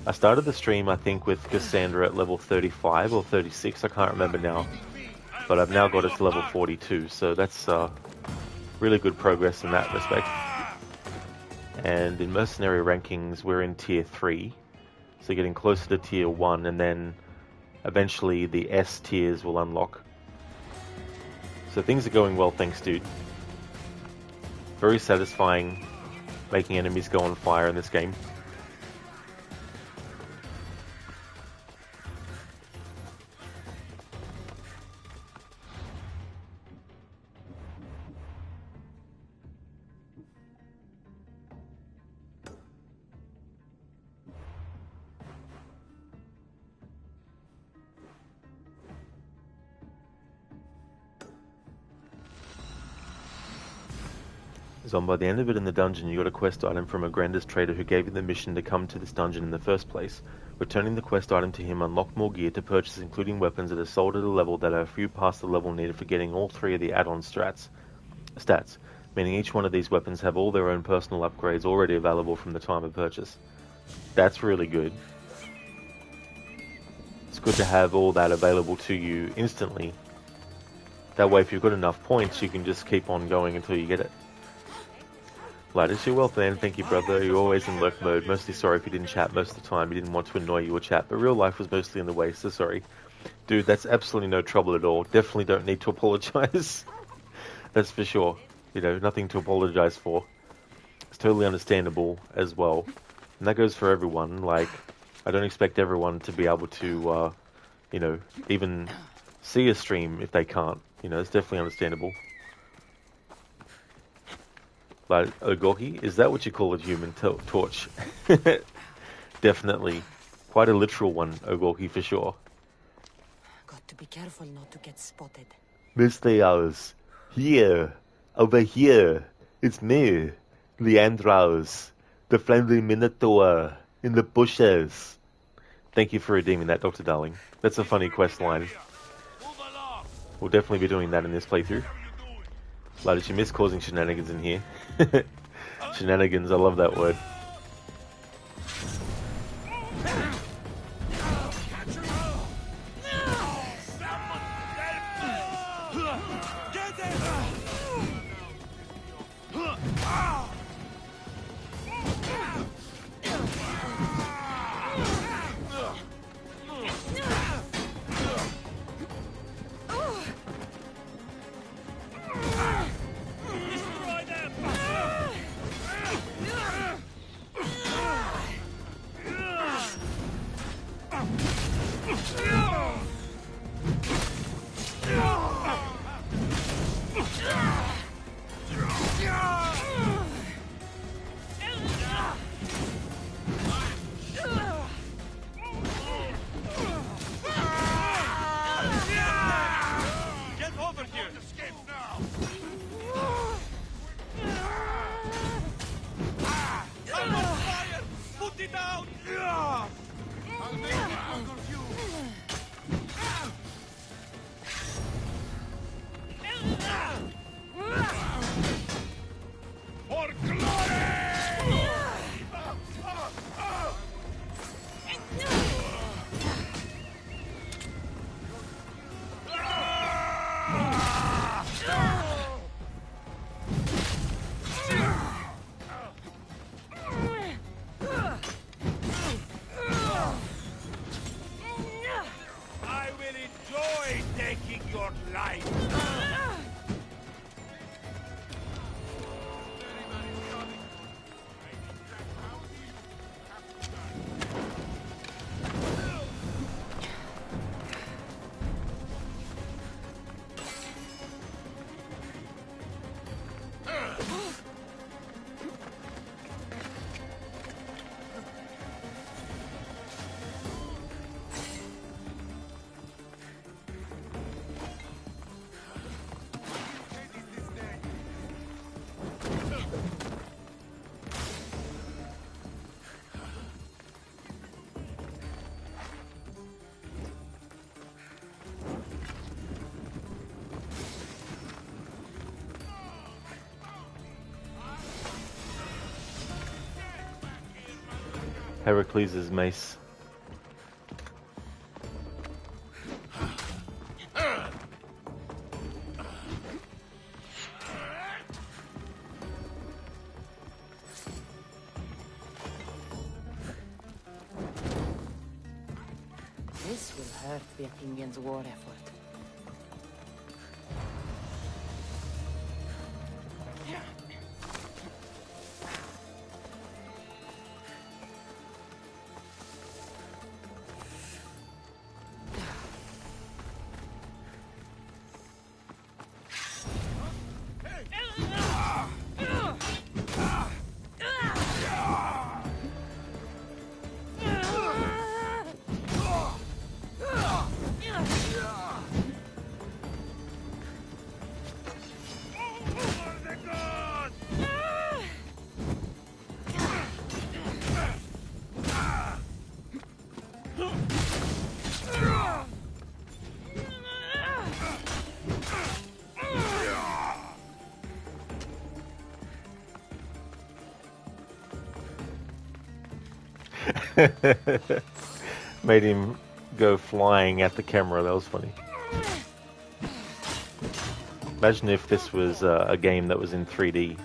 I started the stream, I think, with Kassandra at level 35 or 36, I can't remember now. But I've now got it to level 42, so that's really good progress in that respect. And in Mercenary rankings, we're in Tier 3. So getting closer to Tier 1, and then eventually the S tiers will unlock. So things are going well, thanks, dude. Very satisfying making enemies go on fire in this game. By the end of it in the dungeon, you got a quest item from a Grandis trader who gave you the mission to come to this dungeon in the first place. Returning the quest item to him unlocked more gear to purchase, including weapons that are sold at a level that are a few past the level needed for getting all 3 of the add-on stats, meaning each one of these weapons have all their own personal upgrades already available from the time of purchase. That's really good. It's good to have all that available to you instantly. That way, if you've got enough points, you can just keep on going until you get it. Lidus, you're well, man. Thank you, brother. You're always in lurk mode. Mostly sorry if you didn't chat most of the time. You didn't want to annoy you or chat, but real life was mostly in the way, so sorry. Dude, that's absolutely no trouble at all. Definitely don't need to apologize. That's for sure. You know, nothing to apologize for. It's totally understandable as well. And that goes for everyone. Like, I don't expect everyone to be able to, you know, even see a stream if they can't. You know, it's definitely understandable. Like, Ogoki? Is that what you call a Human Torch? Definitely. Quite a literal one, Ogoki, for sure. Got to be careful not to get spotted. Mystios. Here. Over here. It's me. Leandros. The friendly Minotaur. In the bushes. Thank you for redeeming that, Dr. Darling. That's a funny quest line. We'll definitely be doing that in this playthrough. Like, did you miss causing shenanigans in here? Shenanigans, I love that word. Heracles' mace. This will hurt the Athenians' war effort. Made him go flying at the camera. That was funny. Imagine if this was a game that was in 3D.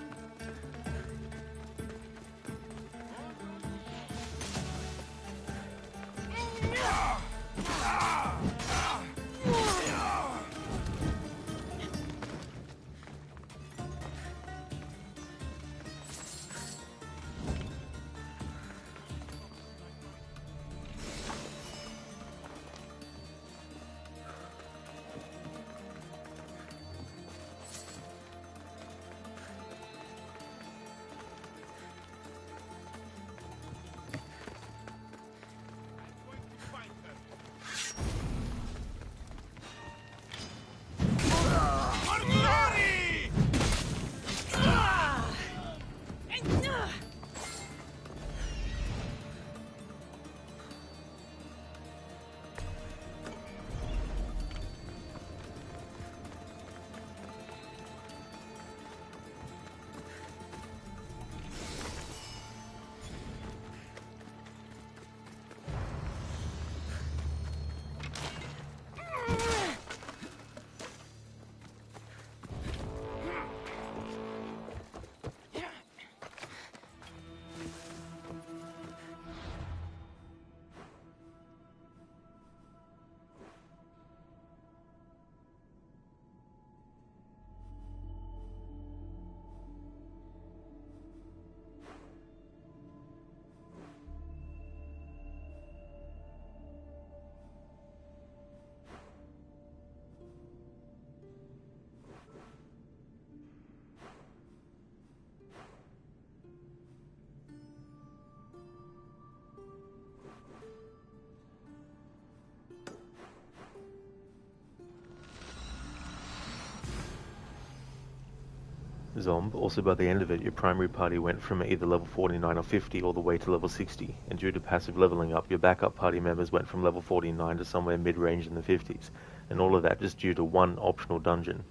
Zomb. Also, by the end of it, your primary party went from either level 49 or 50 all the way to level 60, and due to passive leveling up, your backup party members went from level 49 to somewhere mid-range in the 50s, and all of that just due to one optional dungeon.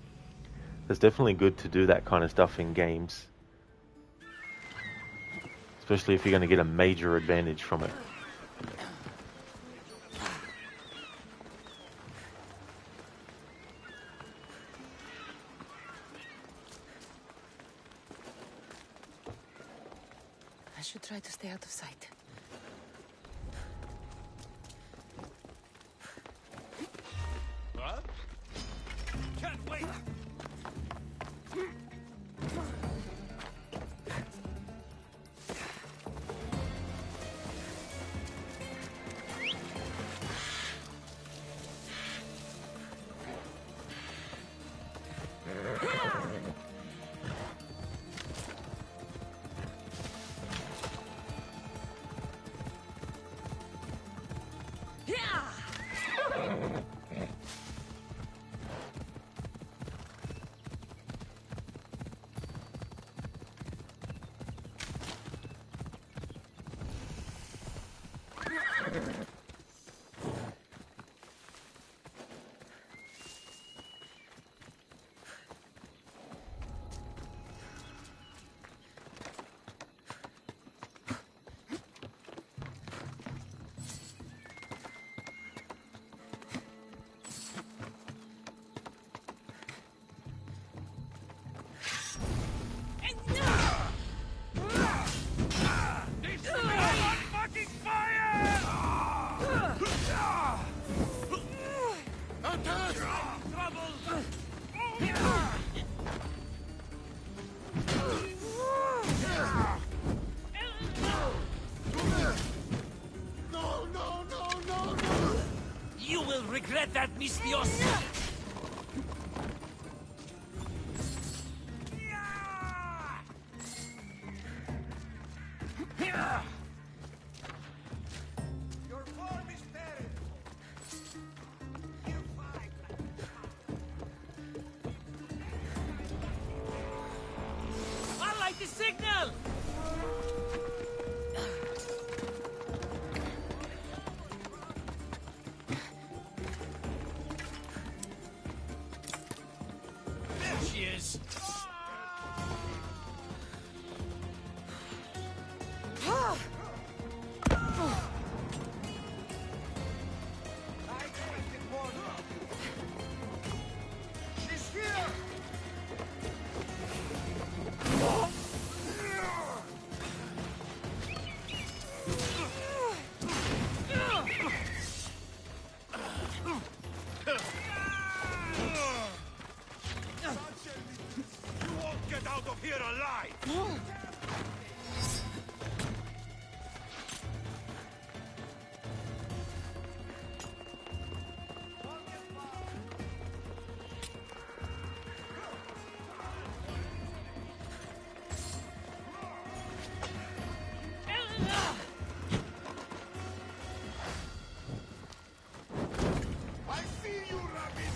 It's definitely good to do that kind of stuff in games, especially if you're going to get a major advantage from it. I should try to stay out of sight. What? Can't wait! that, Mistios? Your form is buried. I like the signal! There she is. She's here! You won't get out of here alive! I see you, rabbit!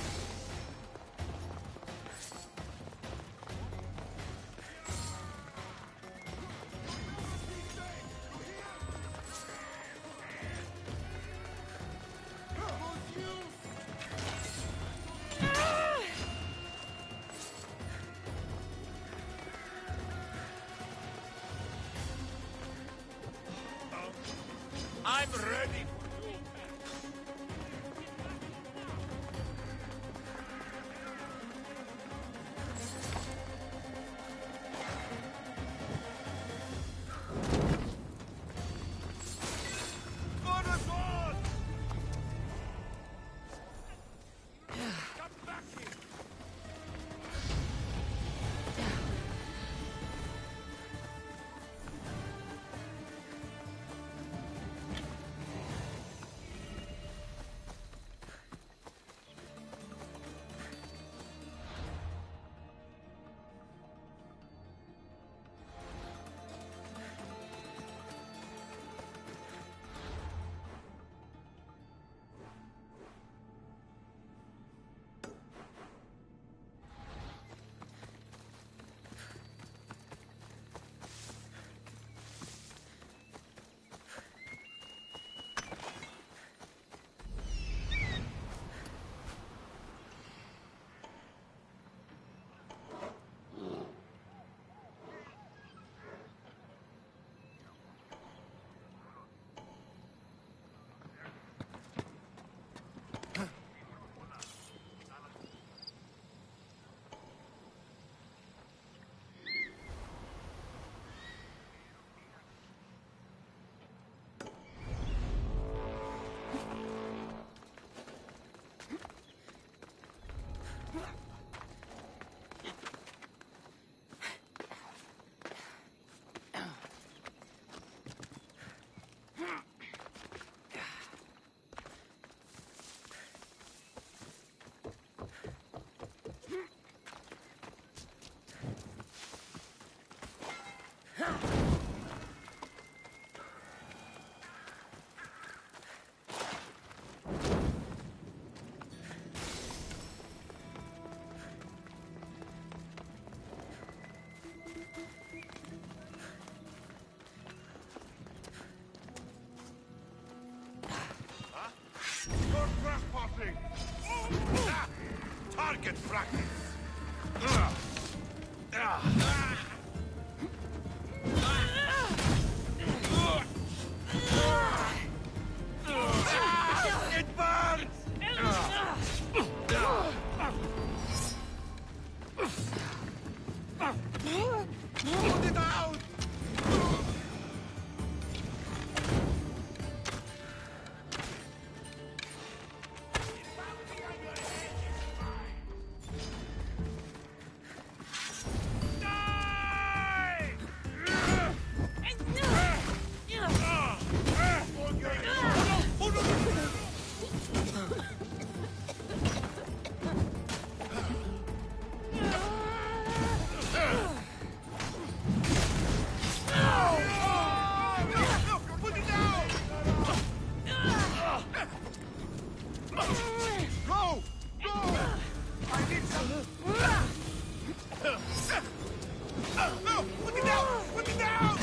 No! Put it down! Put it down!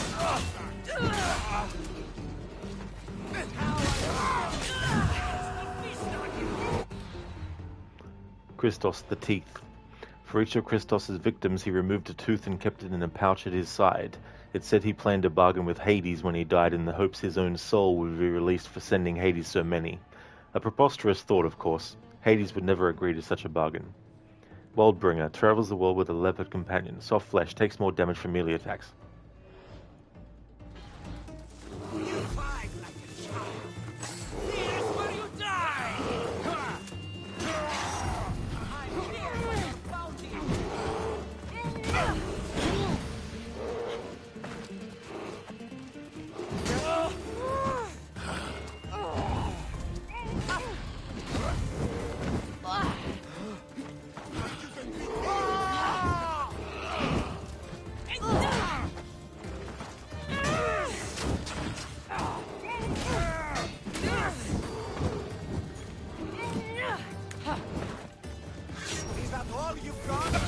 Christos, the teeth. For each of Christos's victims, he removed a tooth and kept it in a pouch at his side. It said he planned a bargain with Hades when he died in the hopes his own soul would be released for sending Hades so many. A preposterous thought, of course. Hades would never agree to such a bargain. Worldbringer travels the world with a leopard companion. Soft flesh takes more damage from melee attacks. Is that all you've got?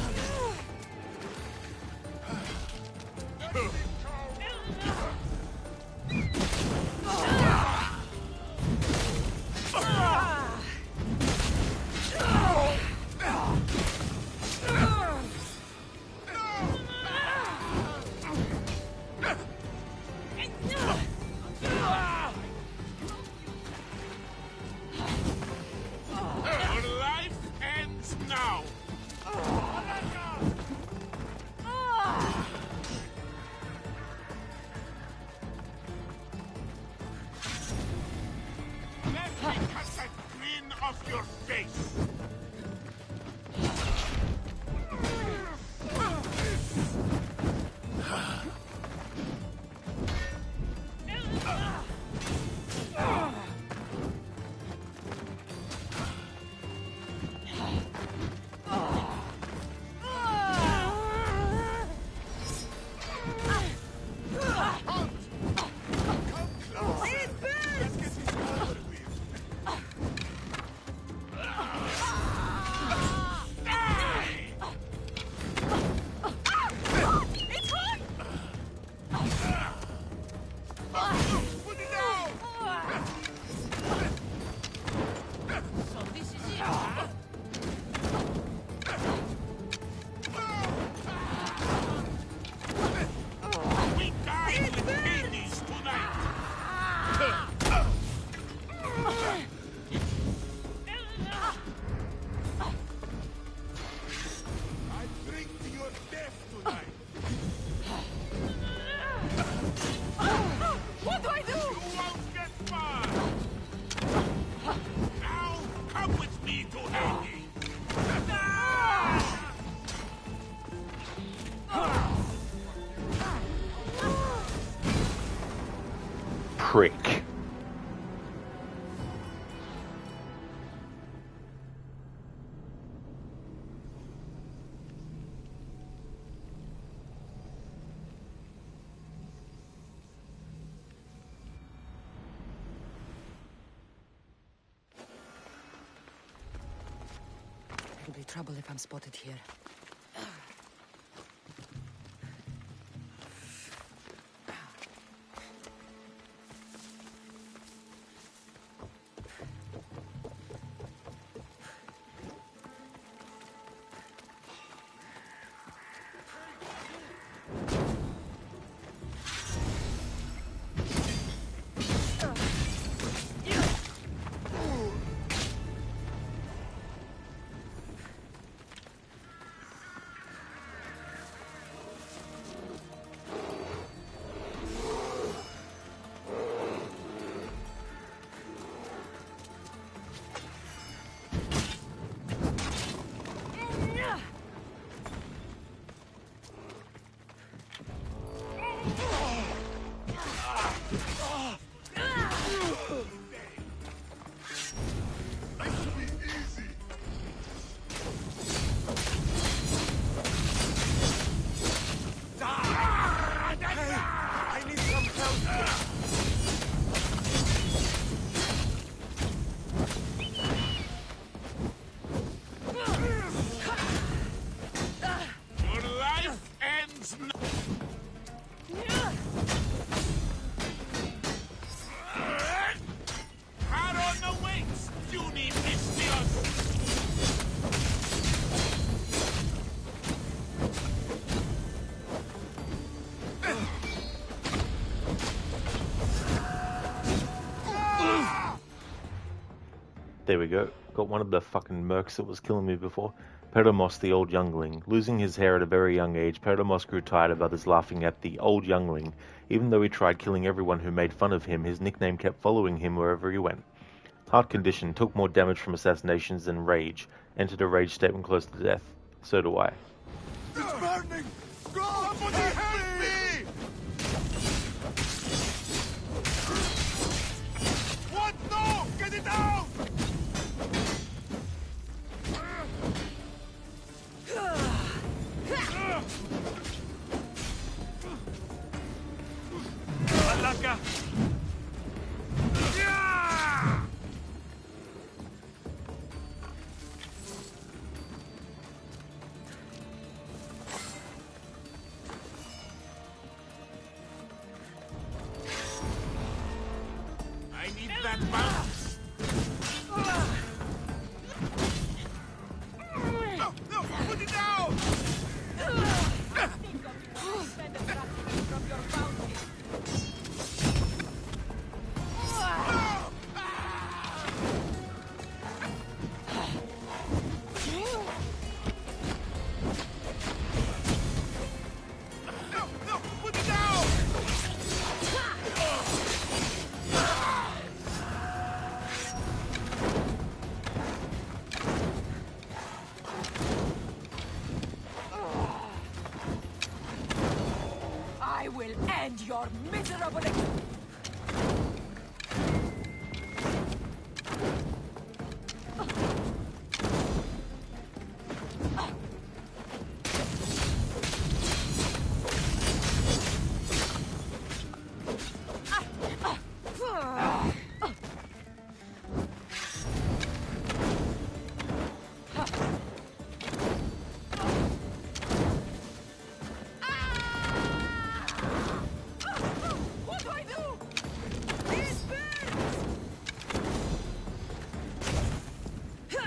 Your life ends now. Let me cut that grin off your face. We dine with Hades tonight. I drink to your death tonight. What do I do? You won't get far. Now come with me to Hades. Prick. It'll be trouble if I'm spotted here. There we go. Got one of the fucking mercs that was killing me before. Perdomos, the old youngling. Losing his hair at a very young age, Perdomos grew tired of others laughing at the old youngling. Even though he tried killing everyone who made fun of him, his nickname kept following him wherever he went. Heart condition, took more damage from assassinations than rage. Entered a rage state when close to death. So do I. It's burning! God, somebody help me! What? No! Get it out! Malaka! I need that bounce! No! No! Put it down! I will end your miserable What do I do? These birds! It's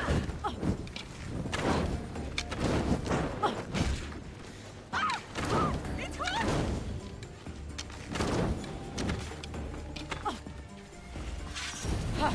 hot!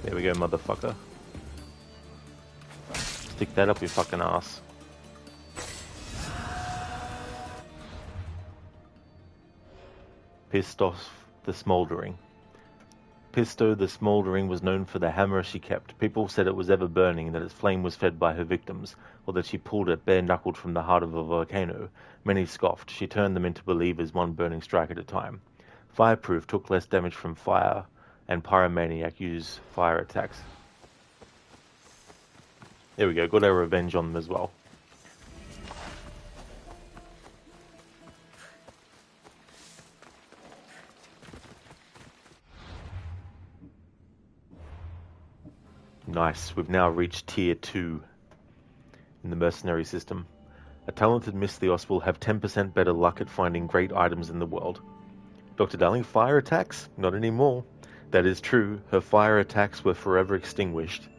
There we go, motherfucker. Stick that up your fucking ass. Pistos the Smouldering. Pisto the Smouldering was known for the hammer she kept. People said it was ever burning, that its flame was fed by her victims, or that she pulled it bare-knuckled from the heart of a volcano. Many scoffed. She turned them into believers, one burning strike at a time. Fireproof, took less damage from fire, and Pyromaniac used fire attacks. There we go, got our revenge on them as well. Nice, we've now reached tier 2 in the mercenary system. A talented Misthios will have 10% better luck at finding great items in the world. Dr. Darling, fire attacks? Not anymore. That is true, her fire attacks were forever extinguished.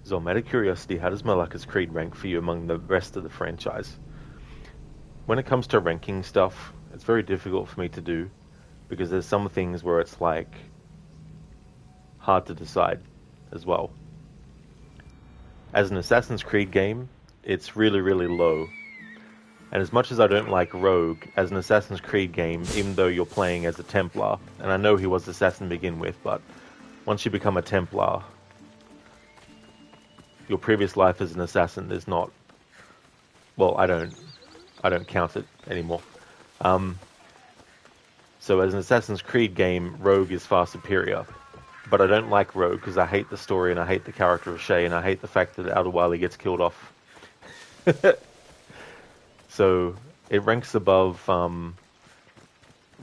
So, I'm out of curiosity, how does Malaka's Creed rank for you among the rest of the franchise? When it comes to ranking stuff, it's very difficult for me to do, because there's some things where it's like hard to decide as well. As an Assassin's Creed game, it's really, really low. And as much as I don't like Rogue, as an Assassin's Creed game, even though you're playing as a Templar, and I know he was Assassin to begin with, but once you become a Templar, your previous life as an assassin, there's not. Well, I don't count it anymore. So as an Assassin's Creed game, Rogue is far superior. But I don't like Rogue because I hate the story and I hate the character of Shay and I hate the fact that Outer Wily gets killed off. So it ranks above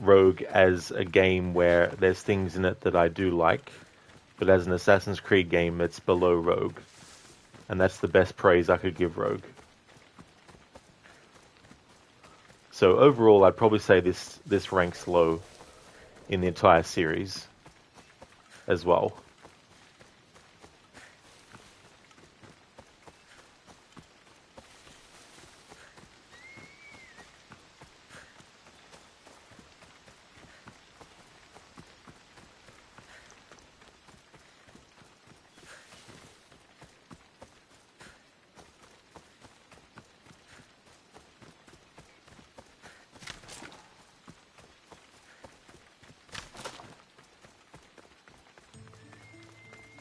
Rogue as a game where there's things in it that I do like, but as an Assassin's Creed game, it's below Rogue. And that's the best praise I could give Rogue. So overall, I'd probably say this ranks low in the entire series as well.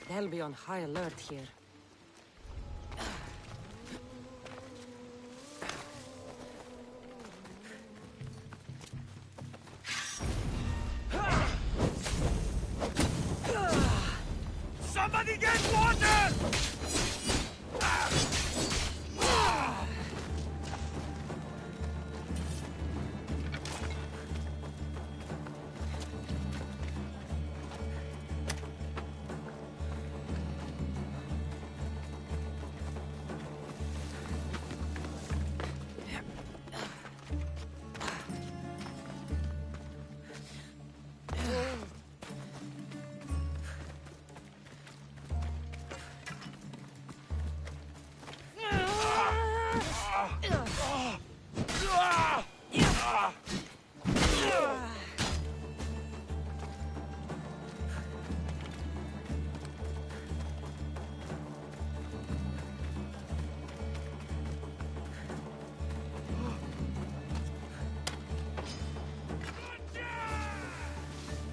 They'll be on high alert here. Somebody get water!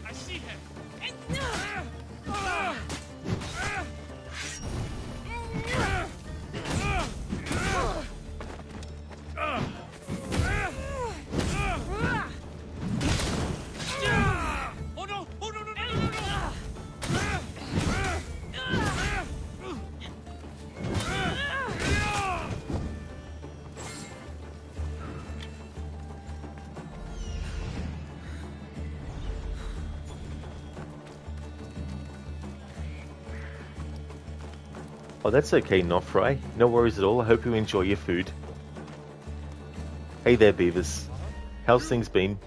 I see him. Oh no! Oh no! No! No! No! No! Oh, that's okay, Nofry. No worries at all. I hope you enjoy your food. Hey there, Beavers. How's things been?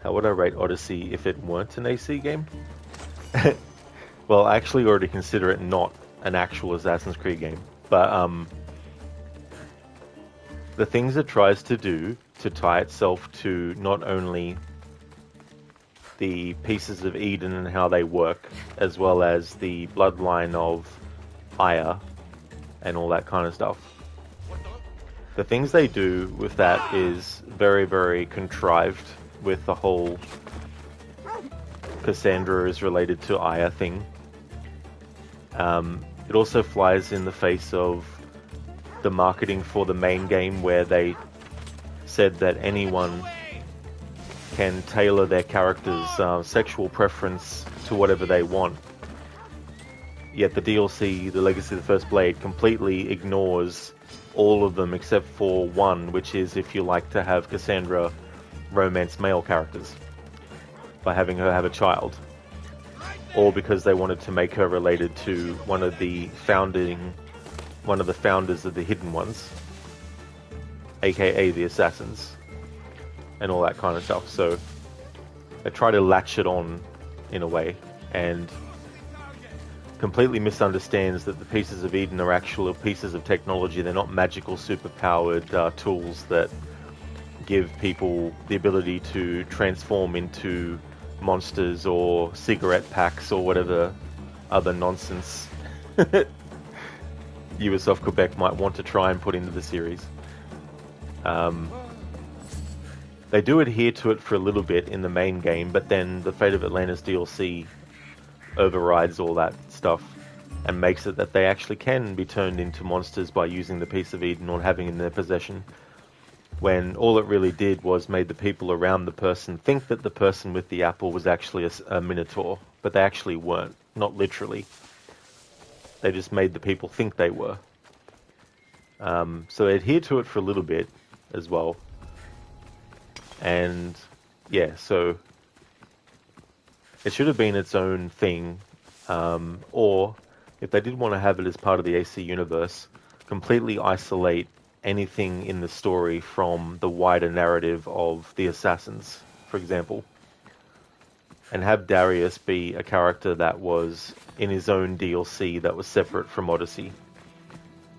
How would I rate Odyssey if it weren't an AC game? Well, I actually already consider it not an actual Assassin's Creed game. But, the things it tries to do to tie itself to not only the pieces of Eden and how they work, as well as the bloodline of Aya and all that kind of stuff. The things they do with that is very, very contrived with the whole Kassandra is related to Aya thing. It also flies in the face of the marketing for the main game, where they said that anyone can tailor their character's sexual preference to whatever they want. Yet the DLC, The Legacy of the First Blade, completely ignores all of them except for one, which is if you like to have Kassandra romance male characters by having her have a child, or because they wanted to make her related to one of the founders of the Hidden Ones, aka the Assassins, and all that kind of stuff. So they try to latch it on in a way, and completely misunderstands that the pieces of Eden are actual pieces of technology. They're not magical, superpowered tools that give people the ability to transform into monsters or cigarette packs or whatever other nonsense Ubisoft Quebec might want to try and put into the series. They do adhere to it for a little bit in the main game, but then the Fate of Atlantis DLC overrides all that stuff and makes it that they actually can be turned into monsters by using the Piece of Eden or having it in their possession, when all it really did was made the people around the person think that the person with the apple was actually a minotaur, but they actually weren't, not literally. They just made the people think they were. So they adhere to it for a little bit as well. And yeah, so it should have been its own thing, or if they did want to have it as part of the AC universe, completely isolate anything in the story from the wider narrative of the Assassins, for example, and have Darius be a character that was in his own DLC that was separate from Odyssey,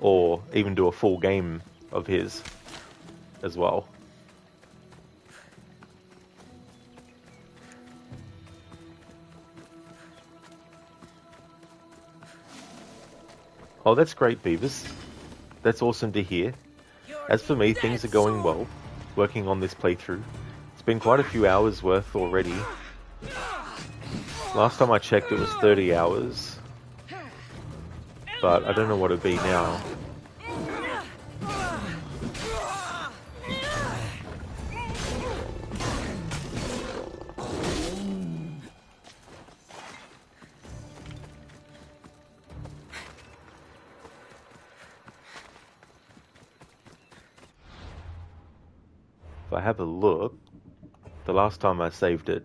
or even do a full game of his as well. Oh, that's great, Beavis. That's awesome to hear. As for me, things are going well, working on this playthrough. It's been quite a few hours worth already. Last time I checked it was 30 hours, but I don't know what it'd be now. If I have a look, the last time I saved it,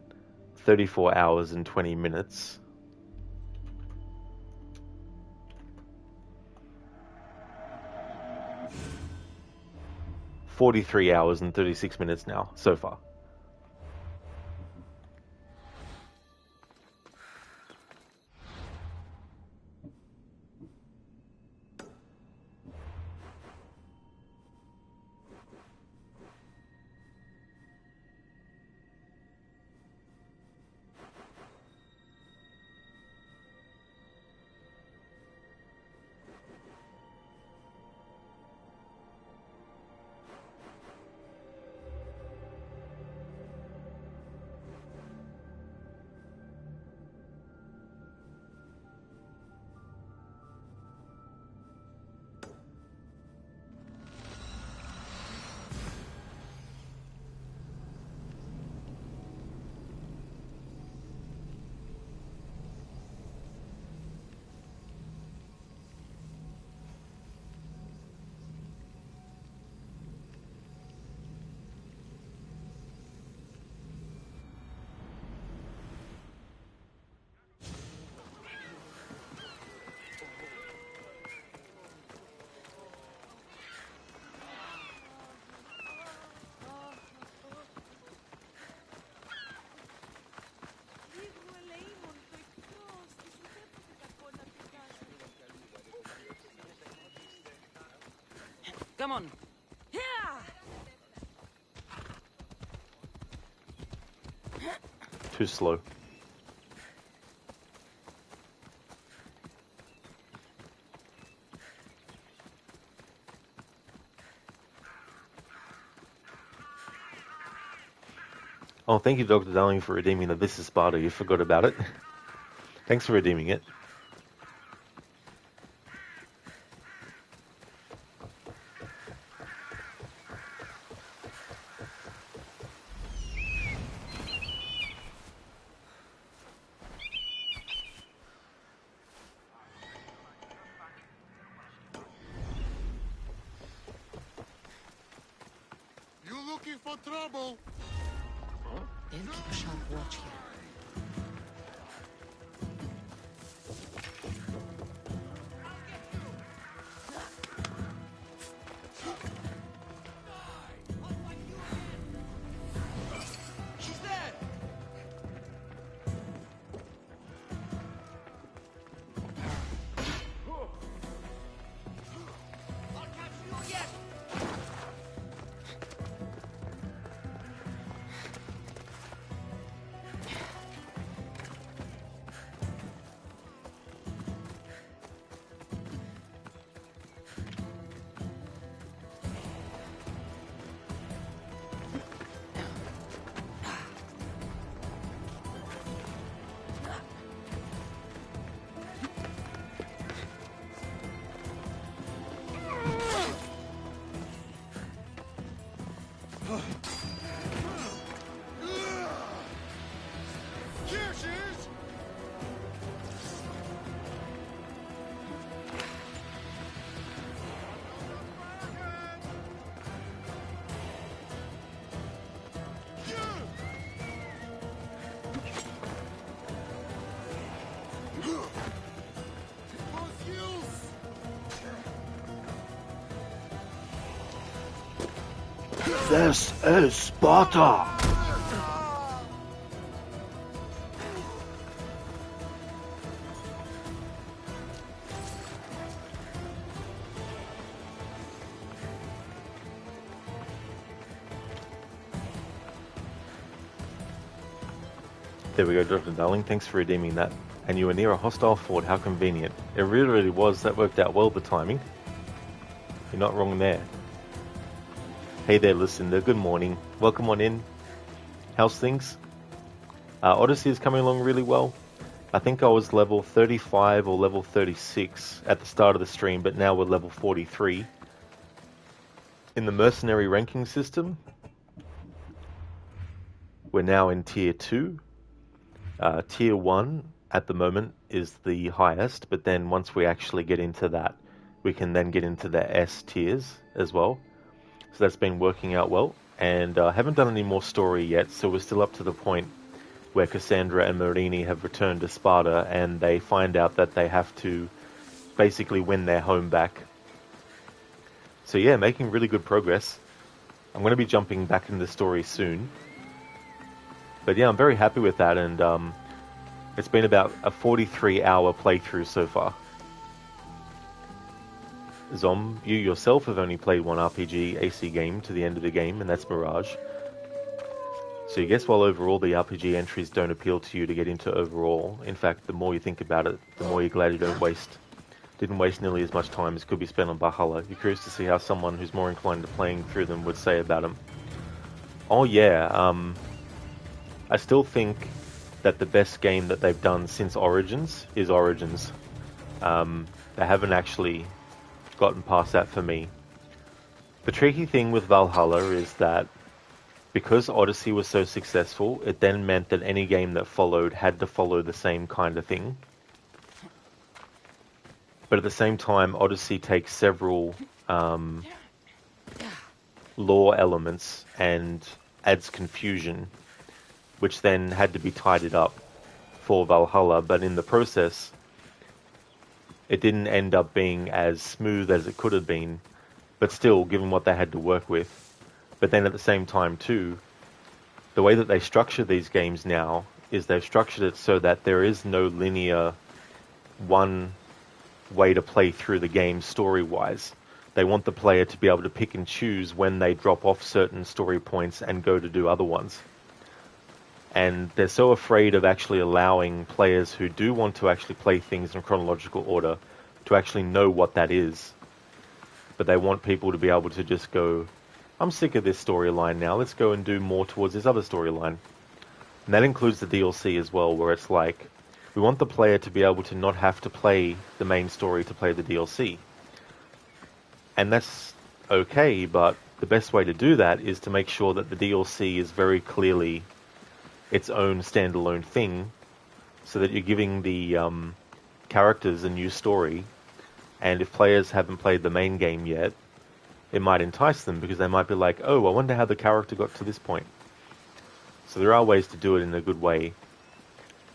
34 hours and 20 minutes. $43 hours and 36 minutes now, so far. Come on. Too slow. Oh, thank you, Dr. Darling, for redeeming the This is Sparta. You forgot about it. Thanks for redeeming it. You looking for trouble? They'll keep a sharp watch here. She's there! I'll catch you yet! This is Sparta! There we go, Dr. Darling. Thanks for redeeming that. And you were near a hostile fort. How convenient. It really, really was. That worked out well, the timing. You're not wrong there. Hey there, Lucinda. Good morning. Welcome on in. How's things? Odyssey is coming along really well. I think I was level 35 or level 36 at the start of the stream, but now we're level 43. In the Mercenary ranking system, we're now in Tier 2. Tier 1 at the moment is the highest, but then once we actually get into that, we can then get into the S tiers as well. So that's been working out well, and I haven't done any more story yet, so we're still up to the point where Kassandra and Marini have returned to Sparta, and they find out that they have to basically win their home back. So yeah, making really good progress. I'm going to be jumping back into the story soon. But yeah, I'm very happy with that, and it's been about a 43-hour playthrough so far. Zom, you yourself have only played one RPG AC game to the end of the game, and that's Mirage. So you guess while overall the RPG entries don't appeal to you to get into overall, in fact, the more you think about it, the more you're glad you didn't waste nearly as much time as could be spent on Valhalla. You're curious to see how someone who's more inclined to playing through them would say about them. Oh yeah, I still think that the best game that they've done since Origins is Origins. They haven't actually gotten past that for me. The tricky thing with Valhalla is that because Odyssey was so successful, it then meant that any game that followed had to follow the same kind of thing. But at the same time, Odyssey takes several lore elements and adds confusion, which then had to be tidied up for Valhalla, but in the process, it didn't end up being as smooth as it could have been, but still, given what they had to work with. But then at the same time too, the way that they structure these games now is they've structured it so that there is no linear one way to play through the game story-wise. They want the player to be able to pick and choose when they drop off certain story points and go to do other ones. And they're so afraid of actually allowing players who do want to actually play things in chronological order to actually know what that is. But they want people to be able to just go, I'm sick of this storyline now, let's go and do more towards this other storyline. And that includes the DLC as well, where it's like, we want the player to be able to not have to play the main story to play the DLC. And that's okay, but the best way to do that is to make sure that the DLC is very clearly its own standalone thing, so that you're giving the characters a new story, and if players haven't played the main game yet, it might entice them, because they might be like, oh, I wonder how the character got to this point. So there are ways to do it in a good way.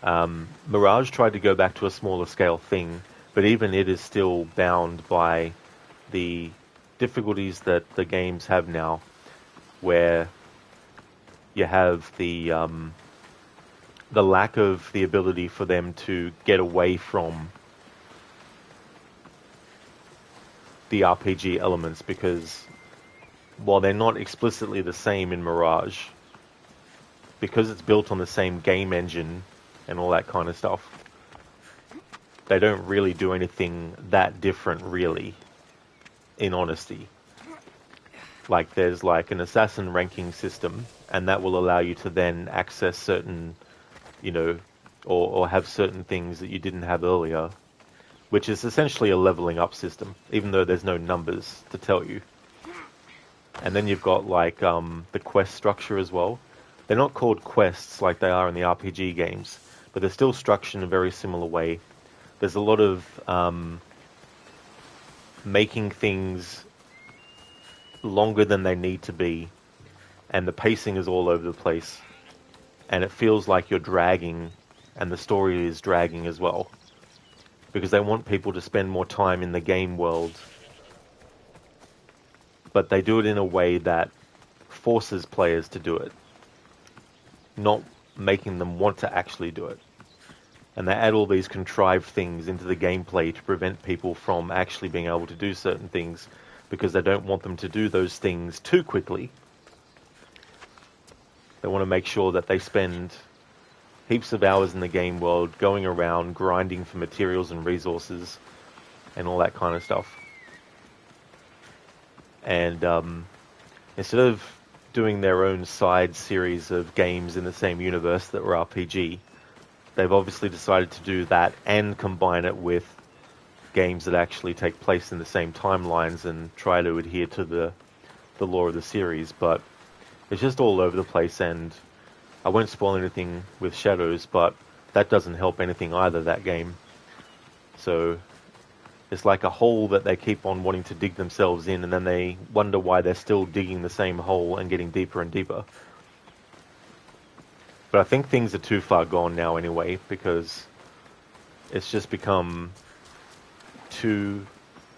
Mirage tried to go back to a smaller scale thing, but even it is still bound by the difficulties that the games have now, where you have the lack of the ability for them to get away from the RPG elements, because while they're not explicitly the same in Mirage, because it's built on the same game engine and all that kind of stuff, they don't really do anything that different, really, in honesty. Like, there's like an assassin ranking system, and that will allow you to then access certain, you know, or have certain things that you didn't have earlier, which is essentially a leveling up system, even though there's no numbers to tell you. And then you've got like the quest structure as well. They're not called quests like they are in the RPG games, but they're still structured in a very similar way. There's a lot of making things longer than they need to be, and the pacing is all over the place, and it feels like you're dragging, and the story is dragging as well, because they want people to spend more time in the game world, but they do it in a way that forces players to do it, not making them want to actually do it. And they add all these contrived things into the gameplay to prevent people from actually being able to do certain things because they don't want them to do those things too quickly. They want to make sure that they spend heaps of hours in the game world going around grinding for materials and resources and all that kind of stuff. And instead of doing their own side series of games in the same universe that were RPG, they've obviously decided to do that and combine it with games that actually take place in the same timelines and try to adhere to the lore of the series. But it's just all over the place, and I won't spoil anything with Shadows, but that doesn't help anything either, that game. So it's like a hole that they keep on wanting to dig themselves in, and then they wonder why they're still digging the same hole and getting deeper and deeper. But I think things are too far gone now anyway, because it's just become too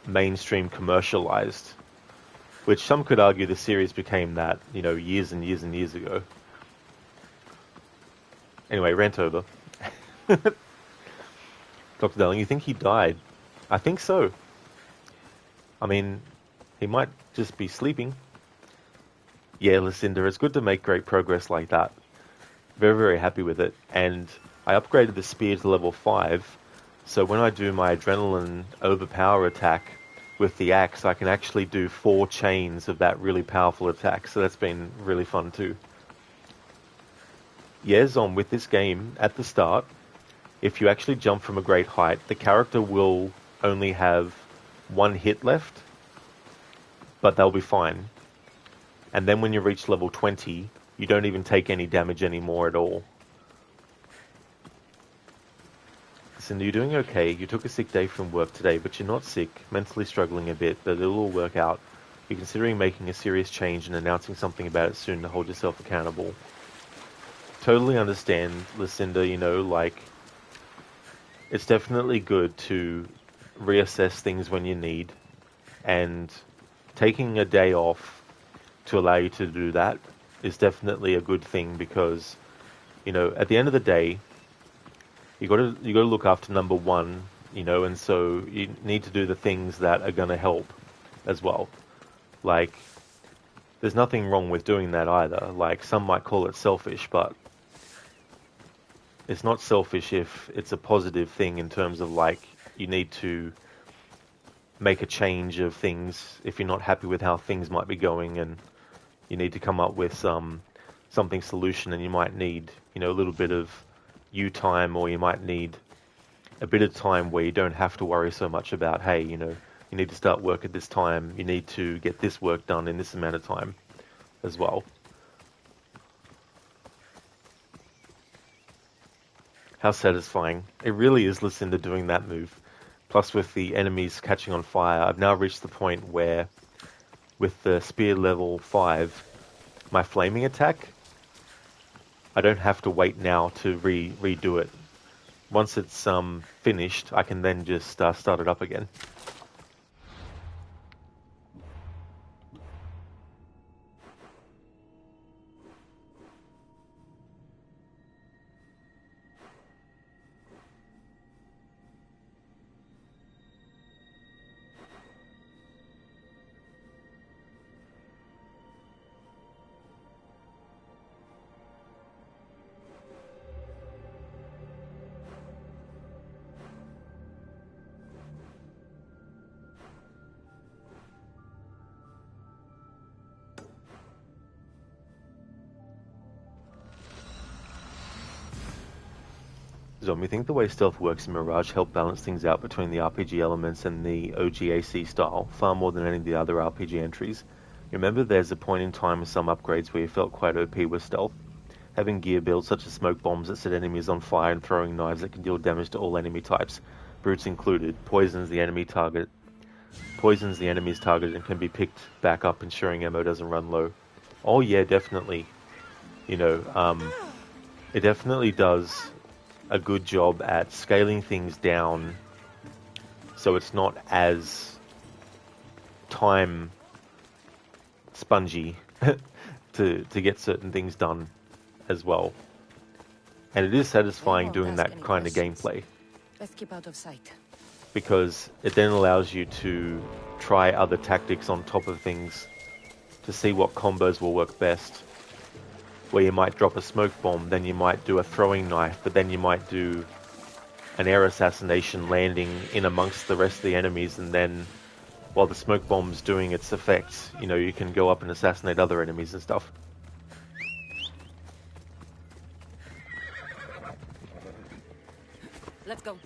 mainstream commercialized, which some could argue the series became that, years and years and years ago. Anyway, rant over. Dr. Darling, you think he died? I think so. I mean, he might just be sleeping. Yeah, Lucinda, it's good to make great progress like that. Very, very happy with it. And I upgraded the spear to level 5, so when I do my adrenaline overpower attack with the axe, I can actually do 4 chains of that really powerful attack, so that's been really fun too. Yes, with this game, at the start, if you actually jump from a great height, the character will only have 1 hit left, but they'll be fine. And then when you reach level 20, you don't even take any damage anymore at all. Cindy, you're doing okay. You took a sick day from work today, but you're not sick, mentally struggling a bit, but it'll all work out. You're considering making a serious change and announcing something about it soon to hold yourself accountable. Totally understand, Lucinda, it's definitely good to reassess things when you need, and taking a day off to allow you to do that is definitely a good thing, because at the end of the day, you got to look after number one, and so you need to do the things that are going to help as well. Like, there's nothing wrong with doing that either. Like, some might call it selfish, but it's not selfish if it's a positive thing in terms of, like, you need to make a change of things if you're not happy with how things might be going, and you need to come up with something solution, and you might need, a little bit of you time, or you might need a bit of time where you don't have to worry so much about, hey, you need to start work at this time, you need to get this work done in this amount of time as well. How satisfying. It really is, Lucinda, doing that move. Plus, with the enemies catching on fire, I've now reached the point where, with the spear level 5, my flaming attack, I don't have to wait now to redo it. Once it's finished, I can then just start it up again. Zombie, think the way stealth works in Mirage helped balance things out between the RPG elements and the OGAC style, far more than any of the other RPG entries. Remember, there's a point in time with some upgrades where you felt quite OP with stealth. Having gear builds such as smoke bombs that set enemies on fire and throwing knives that can deal damage to all enemy types, brutes included, poisons the enemy's target and can be picked back up, ensuring ammo doesn't run low. Oh yeah, definitely. It definitely does a good job at scaling things down so it's not as time spongy to get certain things done as well. And it is satisfying doing that kind of gameplay, Let's keep out of sight. because it then allows you to try other tactics on top of things to see what combos will work best. Where you might drop a smoke bomb, then you might do a throwing knife, but then you might do an air assassination landing in amongst the rest of the enemies, and then while the smoke bomb's doing its effects, you know, you can go up and assassinate other enemies and stuff. Let's go.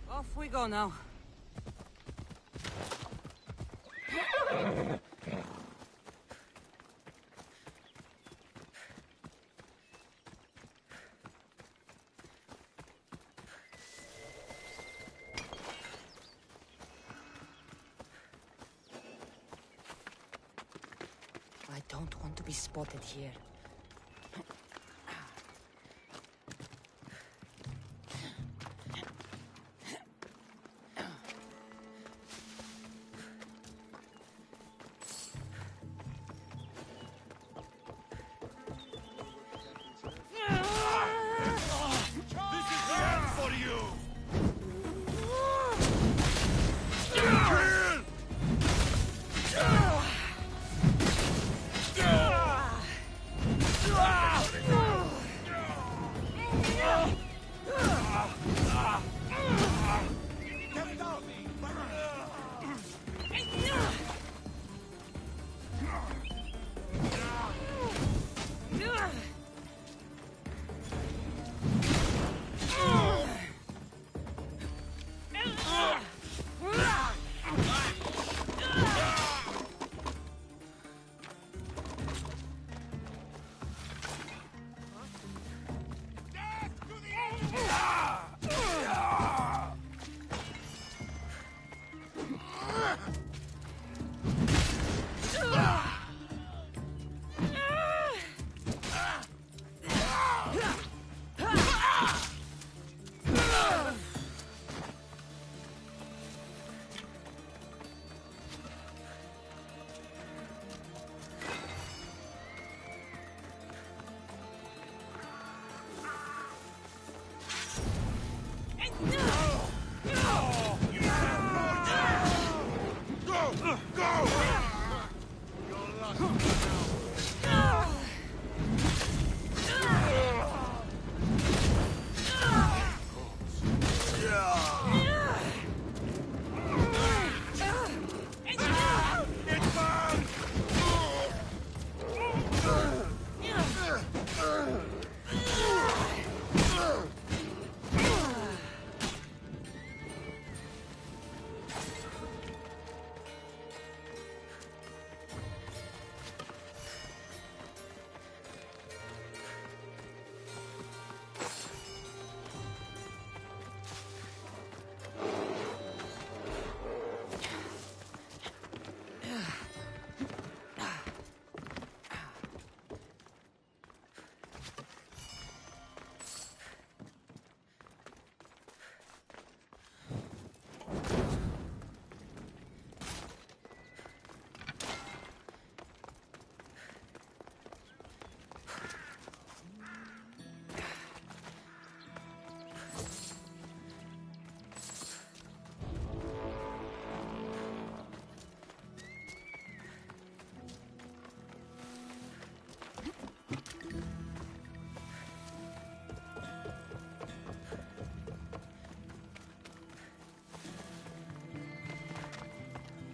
Off we go now. I don't want to be spotted here.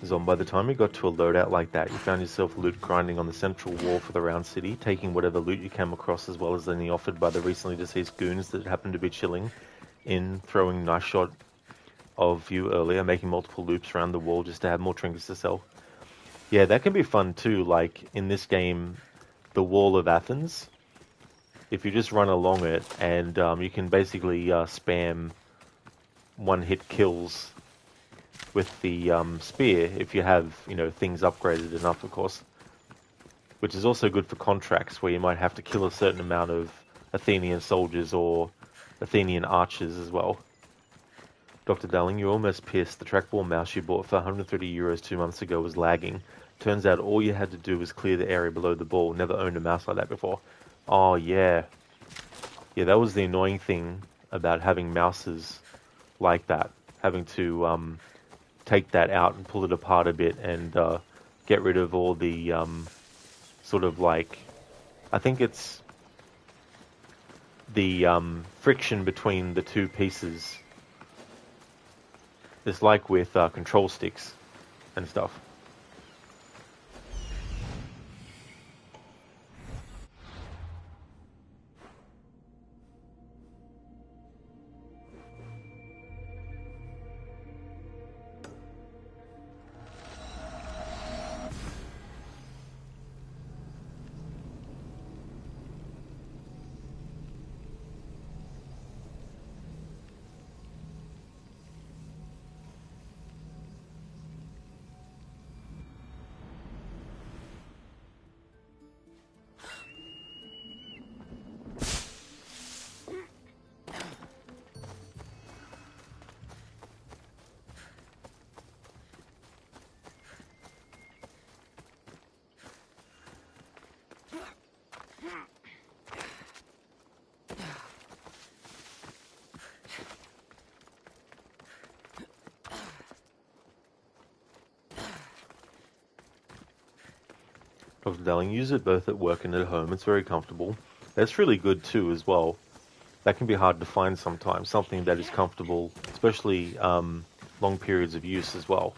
Zom, by the time you got to a loadout like that, you found yourself loot grinding on the central wall for the round city, taking whatever loot you came across as well as any offered by the recently deceased goons that happened to be chilling in, throwing nice shot of you earlier, making multiple loops around the wall just to have more trinkets to sell. Yeah, that can be fun too, like in this game, the Wall of Athens. If you just run along it, and you can basically spam one-hit kills with the spear if you have, things upgraded enough, of course. Which is also good for contracts, where you might have to kill a certain amount of Athenian soldiers or Athenian archers as well. Dr. Darling, you're almost pissed. The trackball mouse you bought for €130 2 months ago was lagging. Turns out all you had to do was clear the area below the ball. Never owned a mouse like that before. Oh, yeah. Yeah, that was the annoying thing about having mouses like that. Having to take that out and pull it apart a bit and get rid of all the sort of like... I think it's the friction between the two pieces. It's like with control sticks and stuff. Dr. Darling, use it both at work and at home. It's very comfortable. That's really good too as well. That can be hard to find sometimes, something that is comfortable, especially long periods of use as well.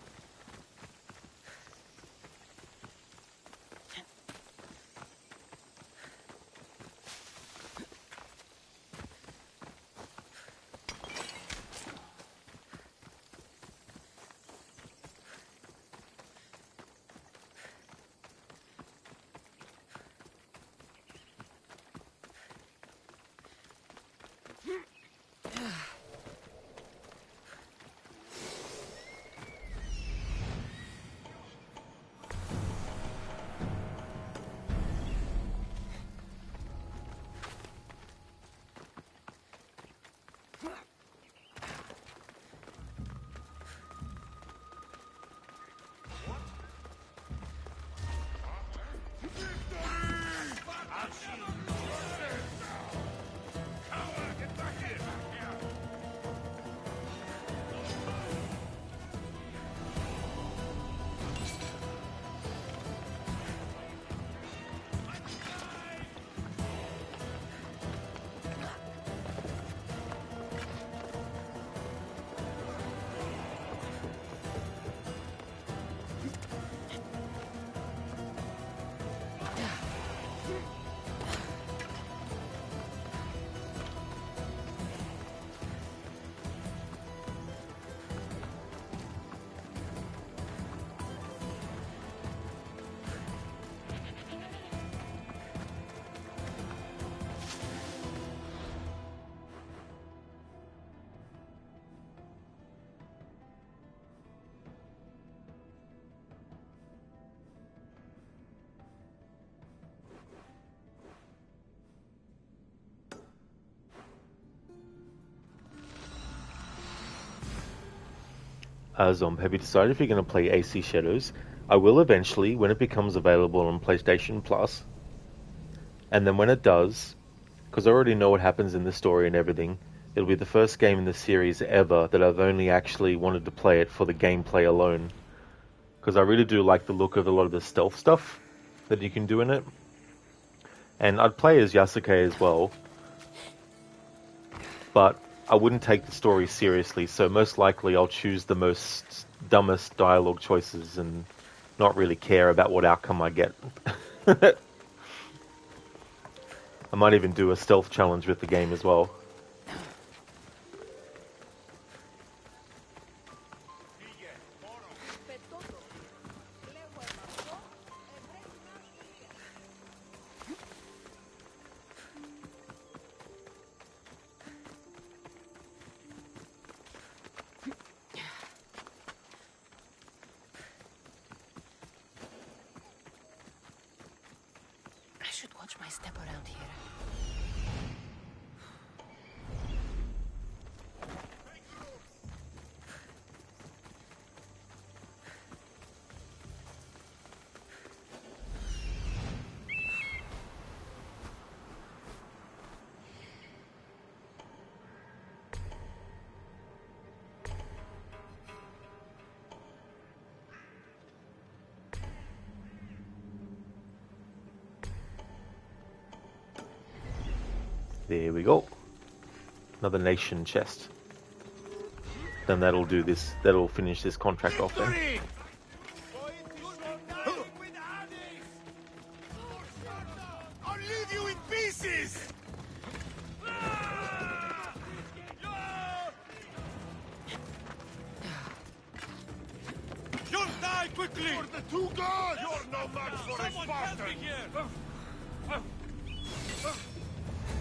Zomb, have you decided if you're going to play AC Shadows? I will eventually, when it becomes available on PlayStation Plus. And then when it does, because I already know what happens in the story and everything, it'll be the first game in the series ever that I've only actually wanted to play it for the gameplay alone. Because I really do like the look of a lot of the stealth stuff that you can do in it. And I'd play as Yasuke as well. But I wouldn't take the story seriously, so most likely I'll choose the most dumbest dialogue choices and not really care about what outcome I get. I might even do a stealth challenge with the game as well. I should watch my step around here. There we go. Another nation chest. Then that'll do this. That'll finish this contract off then. I'll leave you in pieces! You'll die quickly! For the two gods! You're no match for a Spartan!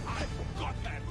I forgot that!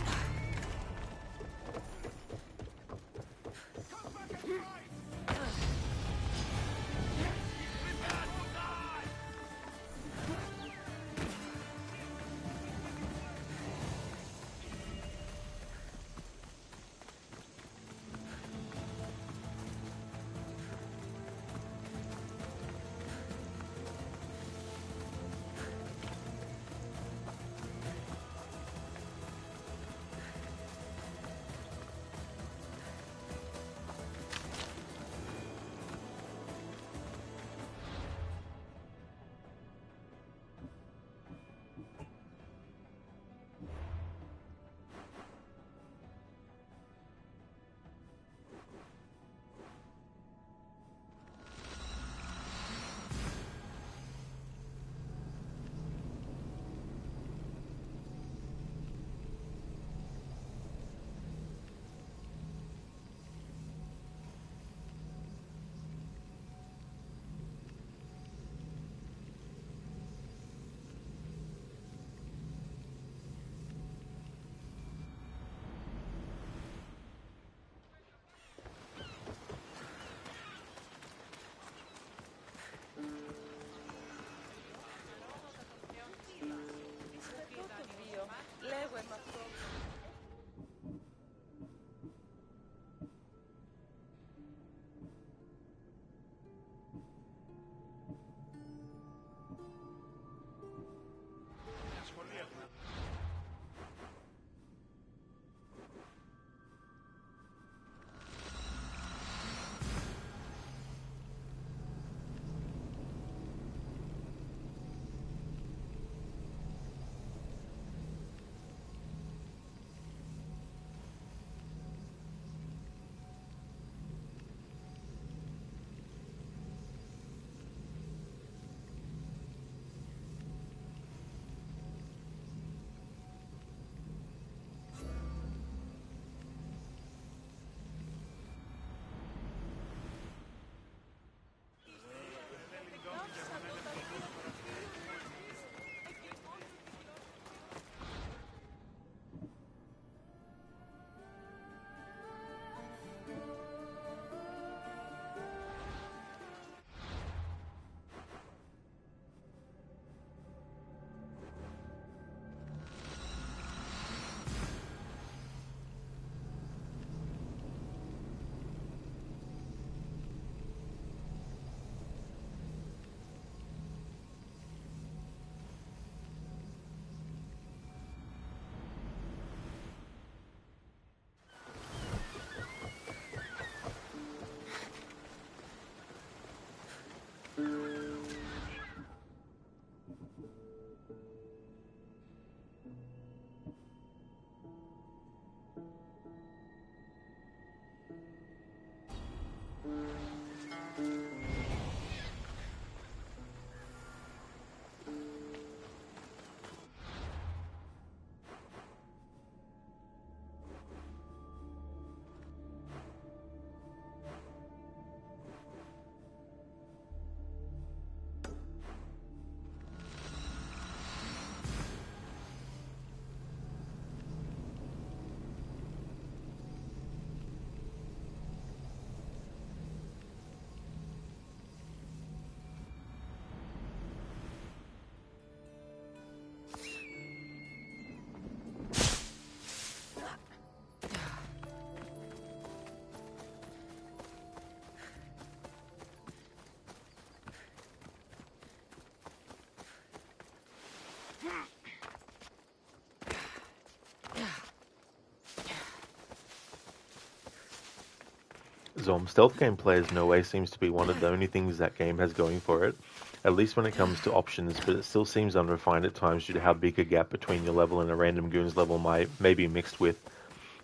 Stealth gameplay is no way seems to be one of the only things that game has going for it, at least when it comes to options, but it still seems unrefined at times due to how big a gap between your level and a random goon's level may be mixed with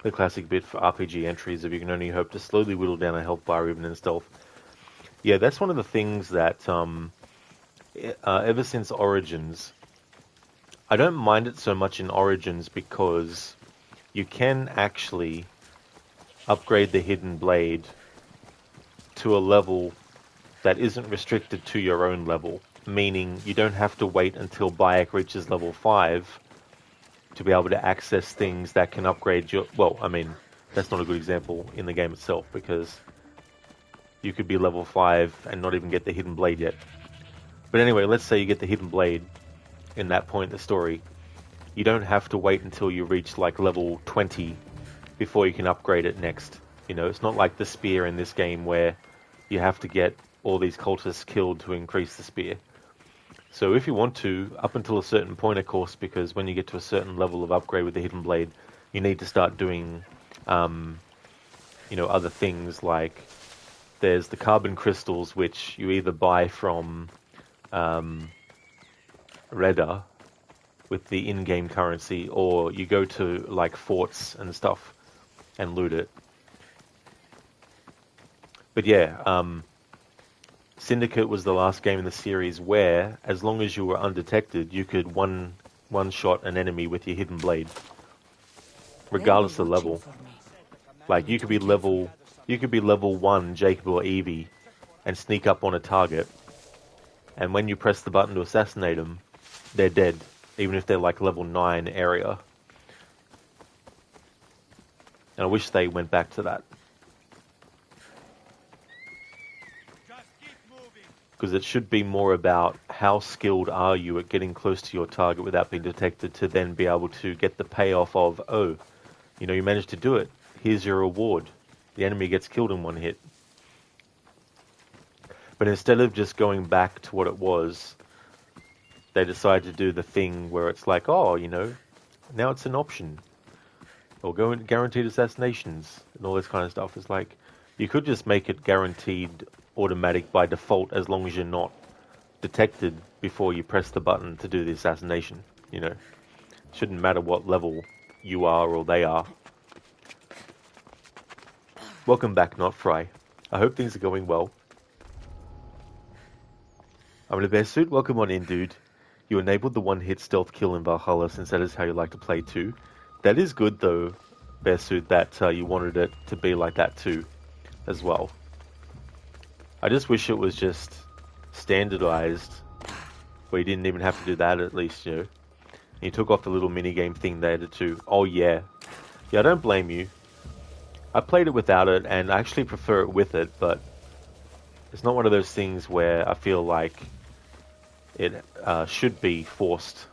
the classic bit for RPG entries of you can only hope to slowly whittle down a health bar even in stealth. Yeah, that's one of the things that ever since Origins, I don't mind it so much in Origins because you can actually upgrade the Hidden Blade to a level that isn't restricted to your own level, meaning you don't have to wait until Bayek reaches level 5 to be able to access things that can upgrade your... Well, I mean, that's not a good example in the game itself, because you could be level 5 and not even get the Hidden Blade yet. But anyway, let's say you get the Hidden Blade in that point in the story. You don't have to wait until you reach like level 20 before you can upgrade it next. You know, it's not like the spear in this game where you have to get all these cultists killed to increase the spear. So if you want to, up until a certain point, of course, because when you get to a certain level of upgrade with the Hidden Blade, you need to start doing, you know, other things like there's the carbon crystals, which you either buy from Redder with the in-game currency, or you go to like forts and stuff and loot it. But yeah, Syndicate was the last game in the series where, as long as you were undetected, you could one-shot an enemy with your Hidden Blade, regardless of the level. Like you could be level 1 Jacob or Evie and sneak up on a target, and when you press the button to assassinate them, they're dead, even if they're like level 9 area. And I wish they went back to that. Because it should be more about how skilled are you at getting close to your target without being detected, to then be able to get the payoff of, oh, you know, you managed to do it. Here's your reward. The enemy gets killed in one hit. But instead of just going back to what it was, they decided to do the thing where it's like, oh, you know, now it's an option. Or go into guaranteed assassinations and all this kind of stuff. It's like, you could just make it guaranteed automatic by default as long as you're not detected before you press the button to do the assassination, you know. Shouldn't matter what level you are or they are. Welcome back, Not Fry. I hope things are going well. I'm in a bear suit. Welcome on in, dude. You enabled the one-hit stealth kill in Valhalla since that is how you like to play too. That is good though, bear suit, that you wanted it to be like that too, as well. I just wish it was just standardized, where you didn't even have to do that at least, you know. And you took off the little minigame thing they added too. Oh yeah. Yeah, I don't blame you. I played it without it, and I actually prefer it with it, but it's not one of those things where I feel like it should be forced.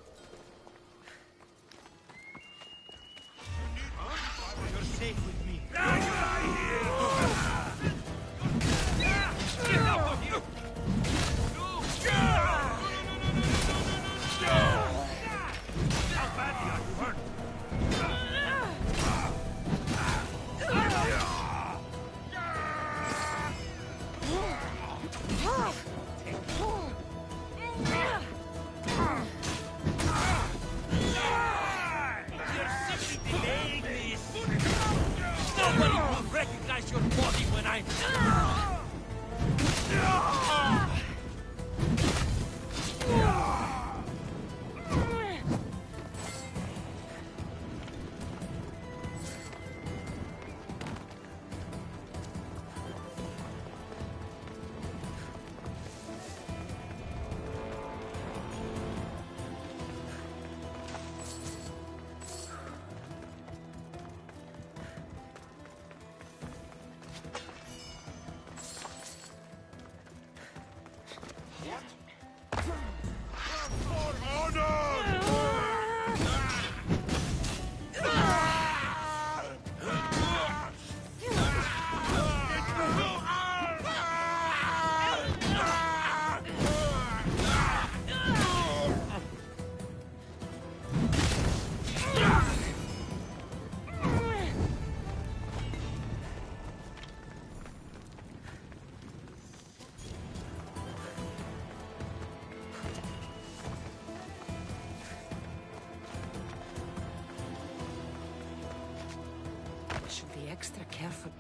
extra careful.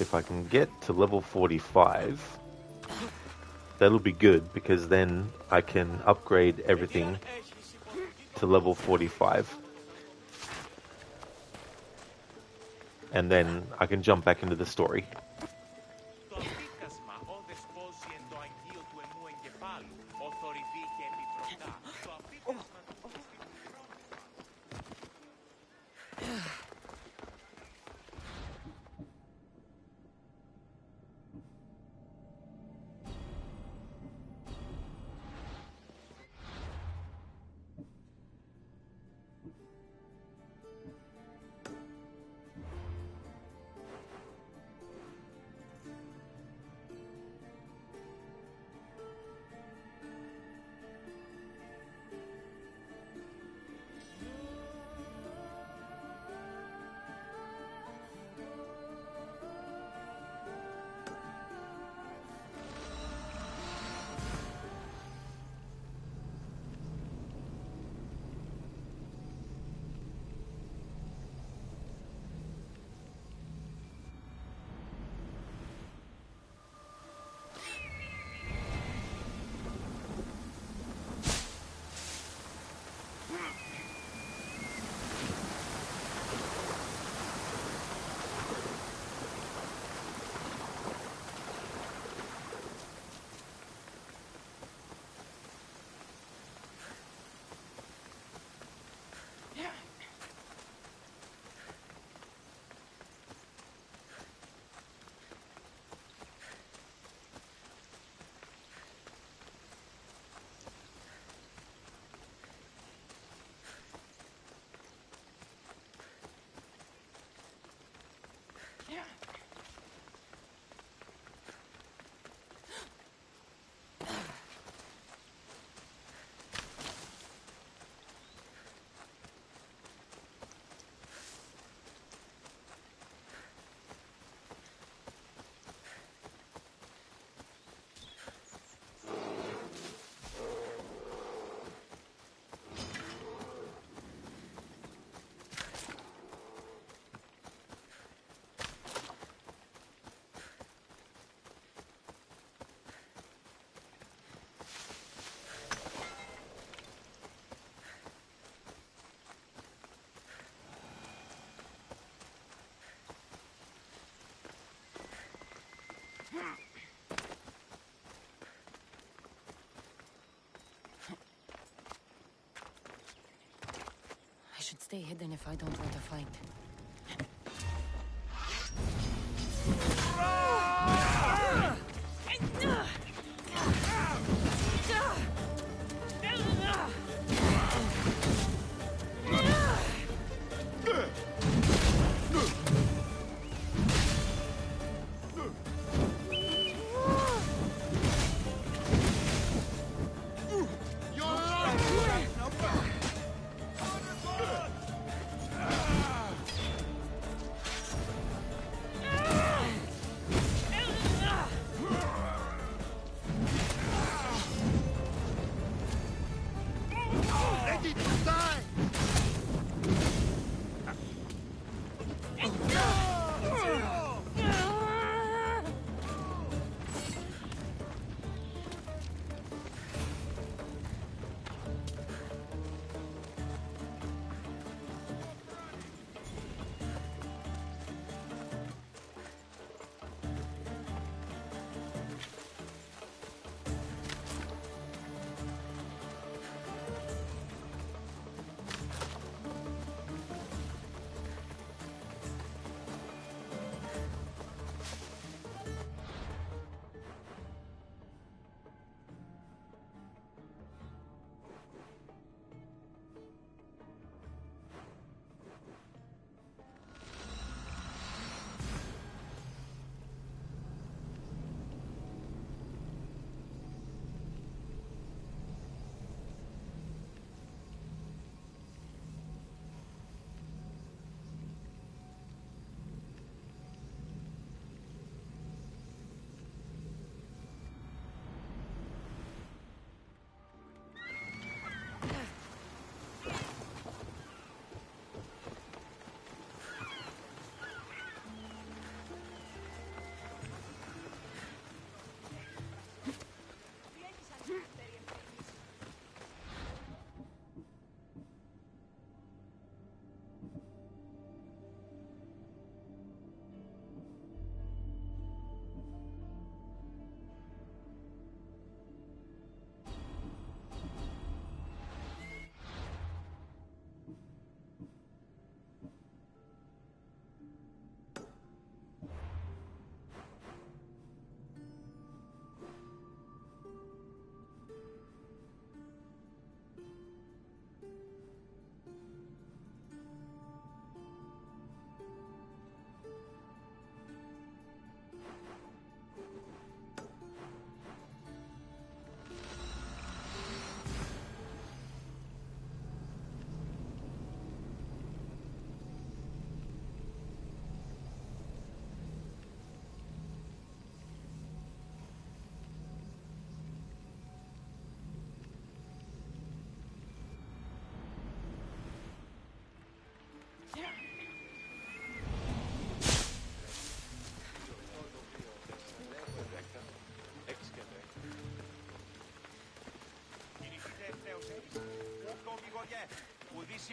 If I can get to level 45, that'll be good, because then I can upgrade everything to level 45. And then I can jump back into the story. I should stay hidden if I don't want to fight.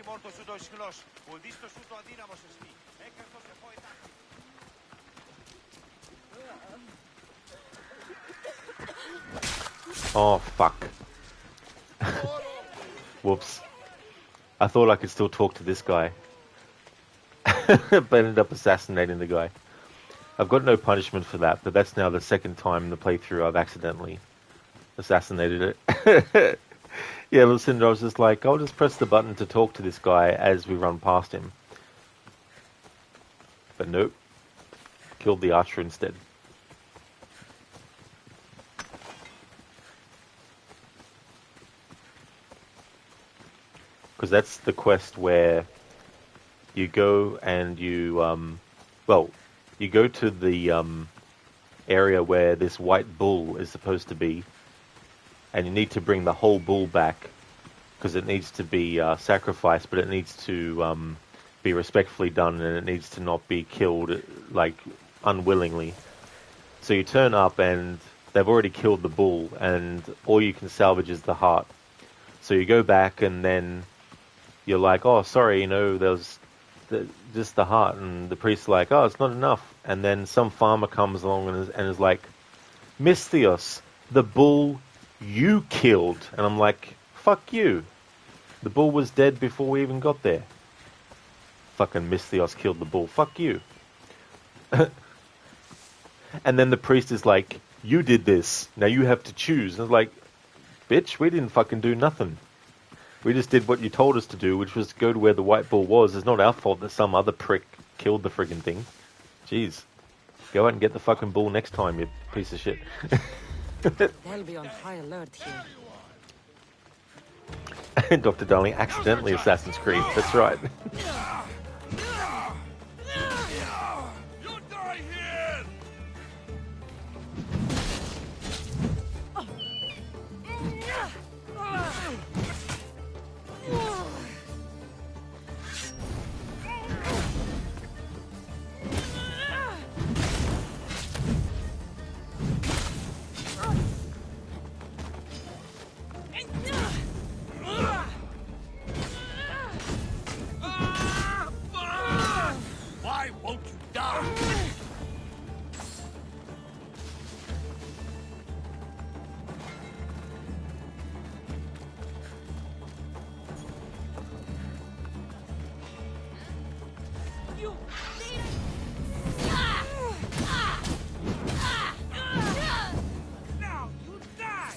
morto su dois schloss. Udisto su to adinamos esti. Ekerto se foi tak. Oh, fuck. Whoops. I thought I could still talk to this guy. But ended up assassinating the guy. I've got no punishment for that, but that's now the second time in the playthrough I've accidentally assassinated it. Yeah, Lucinda, I was just like, I'll just press the button to talk to this guy as we run past him. But nope. Killed the archer instead. Because that's the quest where you go and you, you go to the area where this white bull is supposed to be, and you need to bring the whole bull back, because it needs to be sacrificed, but it needs to be respectfully done, and it needs to not be killed, like, unwillingly. So you turn up, and they've already killed the bull, and all you can salvage is the heart. So you go back, and then you're like, oh, sorry, there's just the heart, and the priest's like, oh, it's not enough. And then some farmer comes along and is like, Misthios, the bull you killed. And I'm like, fuck you. The bull was dead before we even got there. Fucking Misthios killed the bull. Fuck you. And then the priest is like, you did this. Now you have to choose. And I was like, bitch, we didn't fucking do nothing. We just did what you told us to do, which was to go to where the white bull was. It's not our fault that some other prick killed the friggin' thing. Jeez. Go out and get the fucking bull next time, you piece of shit. They'll be on high alert here. Dr. Darling, accidentally Assassin's Creed. That's right. Why won't you die? Now you die!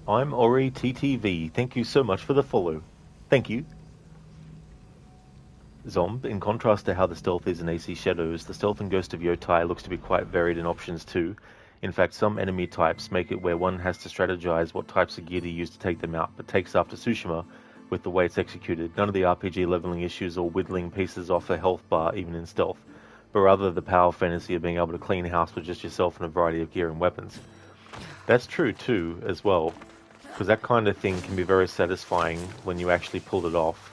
I'm Ori TTV. Thank you so much for the follow. Thank you. Zomb, in contrast to how the stealth is in AC Shadows, the stealth in Ghost of Yotai looks to be quite varied in options too. In fact, some enemy types make it where one has to strategize what types of gear to use to take them out, but takes after Tsushima with the way it's executed. None of the RPG leveling issues or whittling pieces off a health bar, even in stealth, but rather the power fantasy of being able to clean house with just yourself and a variety of gear and weapons. That's true too, as well, because that kind of thing can be very satisfying when you actually pull it off.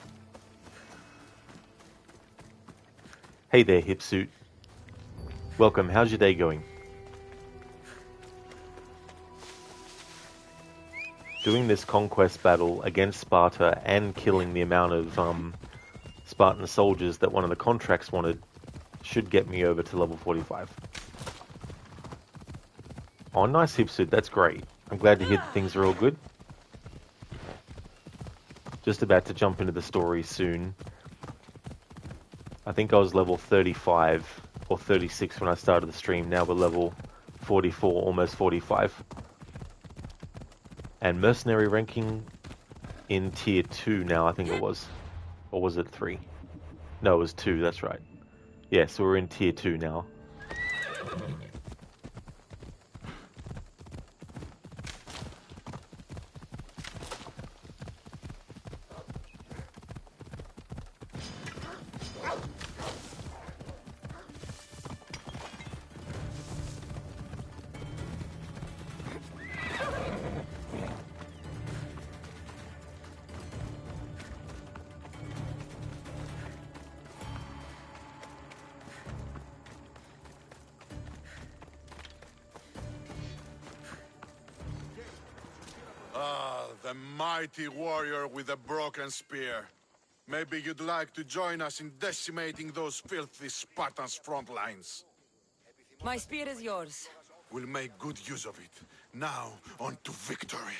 Hey there, Hipsuit. Welcome, how's your day going? Doing this conquest battle against Sparta and killing the amount of Spartan soldiers that one of the contracts wanted should get me over to level 45. Oh, nice, Hipsuit, that's great. I'm glad to hear that things are all good. Just about to jump into the story soon. I think I was level 35 or 36 when I started the stream. Now we're level 44, almost 45. And mercenary ranking in tier 2 now, I think it was. Or was it 3? No, it was 2, that's right. Yeah, so we're in tier 2 now. The mighty warrior with a broken spear. Maybe you'd like to join us in decimating those filthy Spartans' front lines. My spear is yours. We'll make good use of it. Now, on to victory.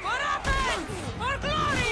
For Athens! For glory!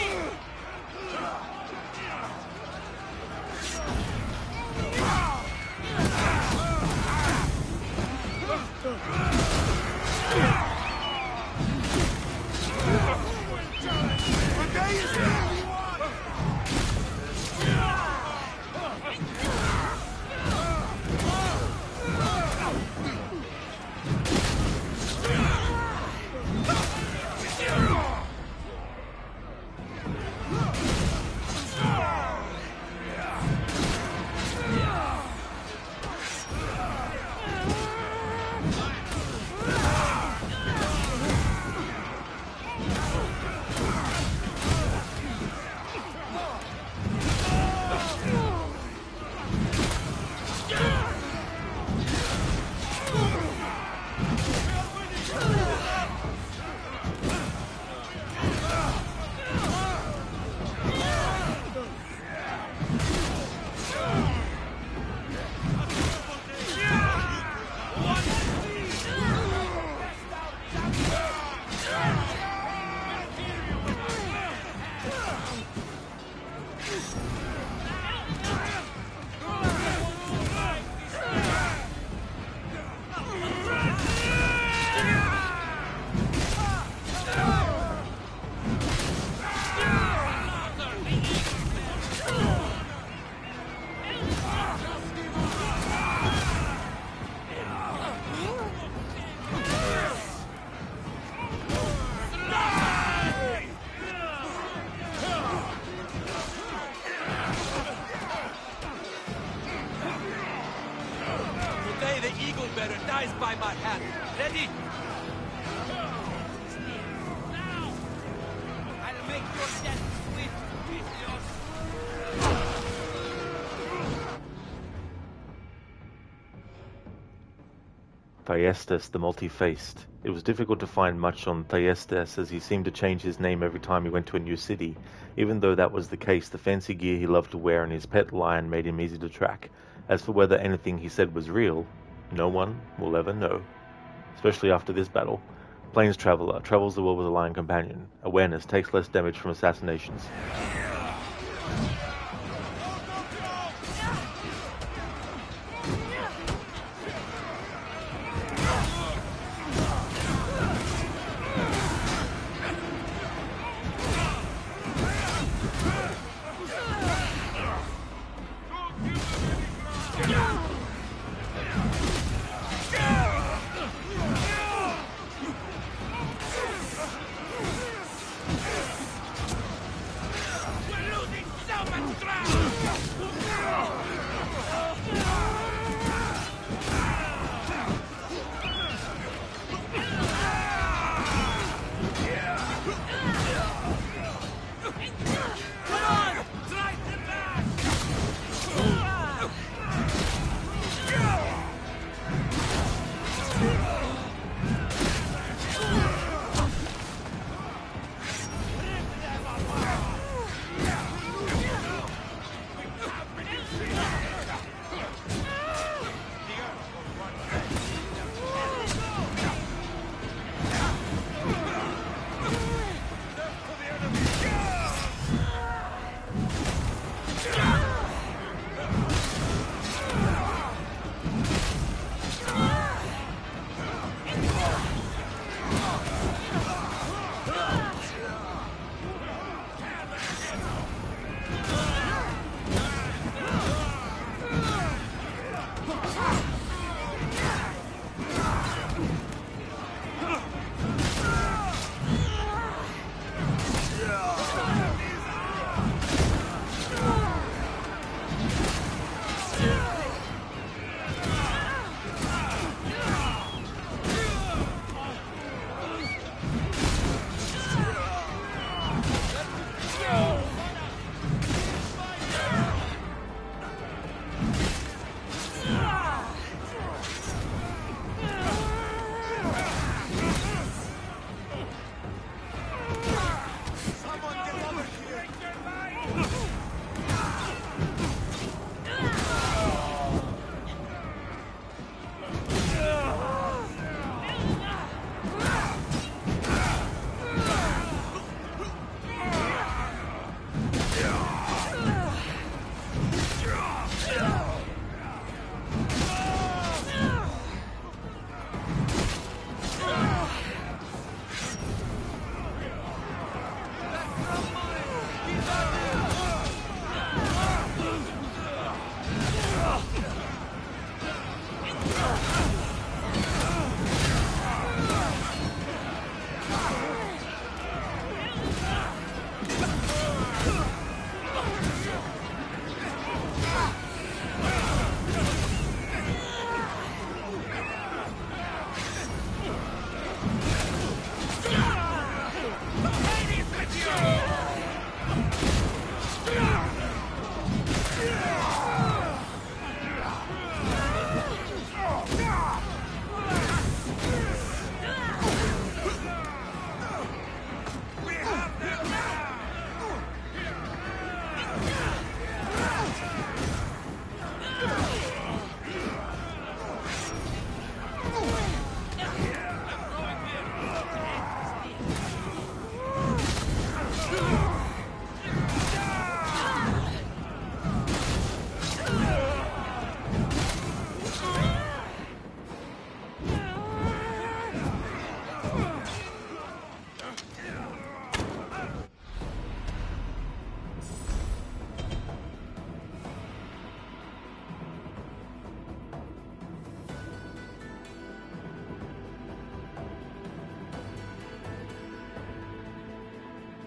Today the eagle bearer dies by my hand. Ready? Now! I'll make your death swift, Theseus! Thyestes the Multi-Faced. It was difficult to find much on Thyestes, as he seemed to change his name every time he went to a new city. Even though that was the case, the fancy gear he loved to wear and his pet lion made him easy to track. As for whether anything he said was real, no one will ever know. Especially after this battle. Plains Traveler travels the world with a lion companion. Awareness takes less damage from assassinations.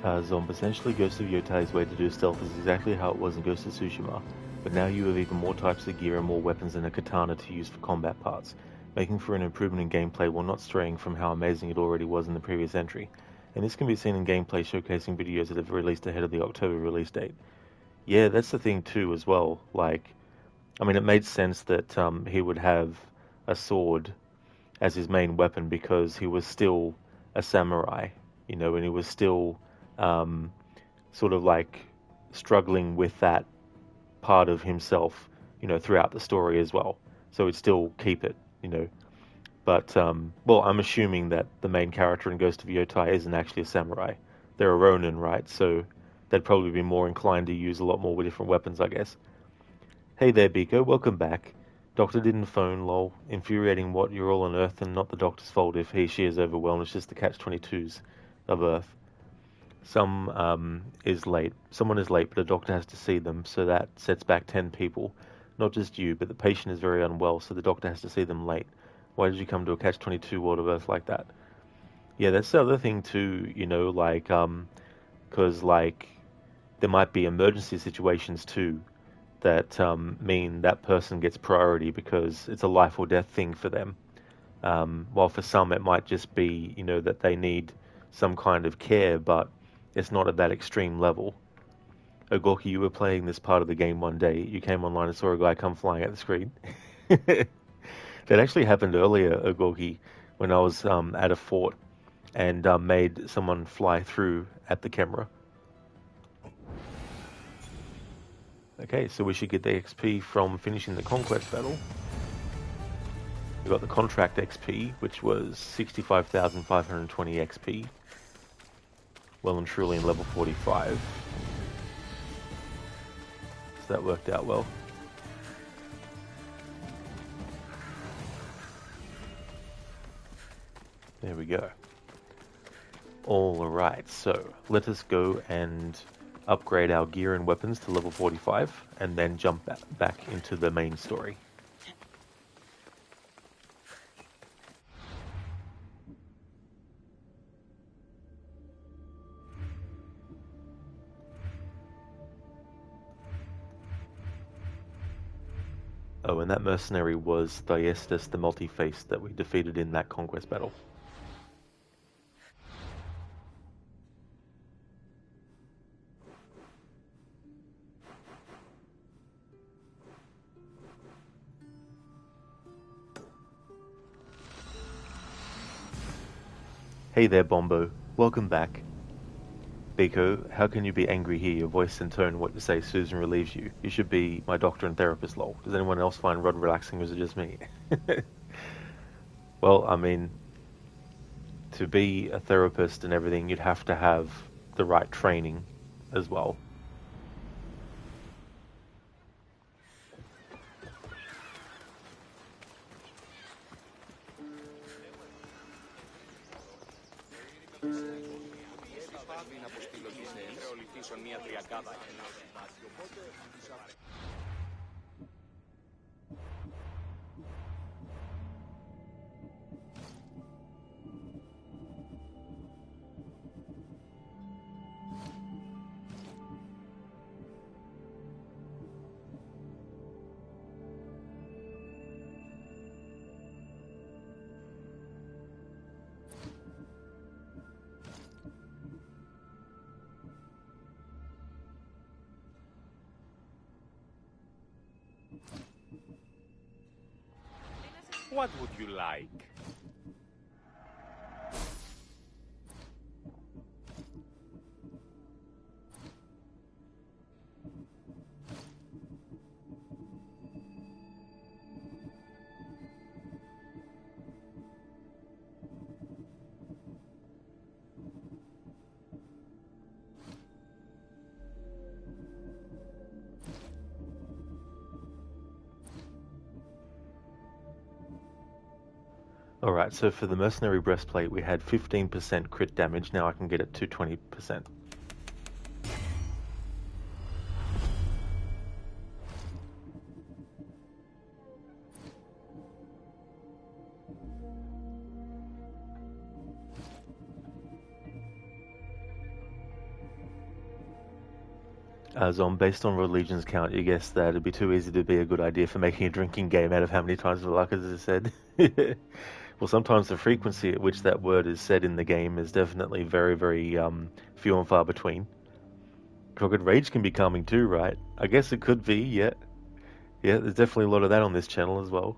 Zomb, essentially Ghost of Yotai's way to do stealth is exactly how it was in Ghost of Tsushima, but now you have even more types of gear and more weapons than a katana to use for combat parts, making for an improvement in gameplay while not straying from how amazing it already was in the previous entry. And this can be seen in gameplay showcasing videos that have released ahead of the October release date. Yeah, that's the thing too as well. Like, I mean, it made sense that he would have a sword as his main weapon because he was still a samurai, you know, and he was still sort of like struggling with that part of himself, you know, throughout the story as well. So he'd still keep it, you know. But, well, I'm assuming that the main character in Ghost of Yotai isn't actually a samurai. They're a Ronin, right? So they'd probably be more inclined to use a lot more different weapons, I guess. Hey there, Biko. Welcome back. Doctor didn't phone, lol. Infuriating what, you're all on Earth and not the Doctor's fault if she is overwhelmed. It's just the catch-22s of Earth. Someone is late, but the doctor has to see them, so that sets back 10 people. Not just you, but the patient is very unwell, so the doctor has to see them late. Why did you come to a catch-22 world of Earth like that? Yeah, that's the other thing too, you know, like, because, like, there might be emergency situations too that mean that person gets priority because it's a life or death thing for them. While for some it might just be, you know, that they need some kind of care, but it's not at that extreme level. Ogorki, you were playing this part of the game one day. You came online and saw a guy come flying at the screen. That actually happened earlier, Ogorki, when I was at a fort and made someone fly through at the camera. Okay, so we should get the XP from finishing the Conquest battle. We got the Contract XP, which was 65,520 XP. Well and truly in level 45. So that worked out well. There we go. Alright, so let us go and upgrade our gear and weapons to level 45 and then jump back into the main story. Oh, and that mercenary was Thyestes the Multi-Faced that we defeated in that conquest battle. Hey there, Bombo. Welcome back. Biko, how can you be angry here? Your voice and tone, what you say, Susan relieves you. You should be my doctor and therapist, lol. Does anyone else find Rod relaxing, or is it just me? Well, I mean, to be a therapist and everything, you'd have to have the right training as well. What would you like? Alright, so for the Mercenary Breastplate we had 15% crit damage, now I can get it to 20%. Based on World Legion's count, you guess that it'd be too easy to be a good idea for making a drinking game out of how many times Valakas is said. Well, sometimes the frequency at which that word is said in the game is definitely very, very few and far between. Crooked Rage can be calming too, right? I guess it could be, yeah. Yeah, there's definitely a lot of that on this channel as well.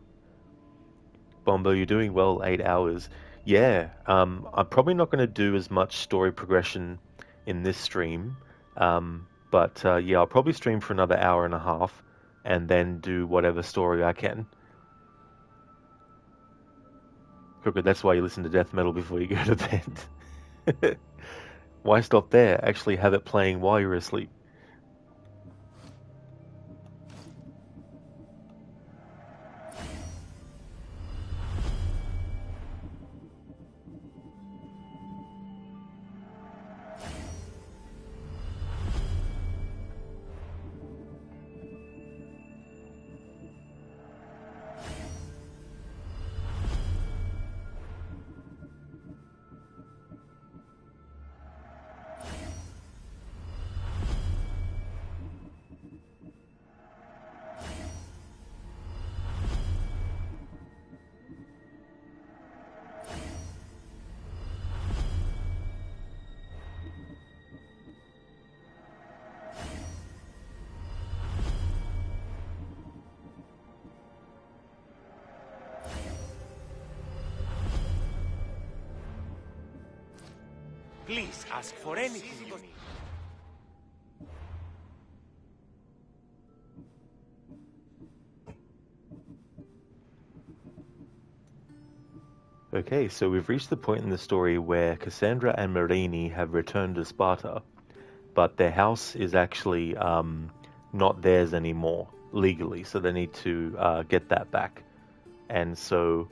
Bombo, you're doing well, 8 hours. Yeah, I'm probably not going to do as much story progression in this stream. But yeah, I'll probably stream for another hour and a half and then do whatever story I can. Crooked, that's why you listen to death metal before you go to bed. Why stop there? Actually have it playing while you're asleep. Please ask for anything you need. Okay, so we've reached the point in the story where Kassandra and Marini have returned to Sparta, but their house is actually not theirs anymore legally, so they need to get that back. And so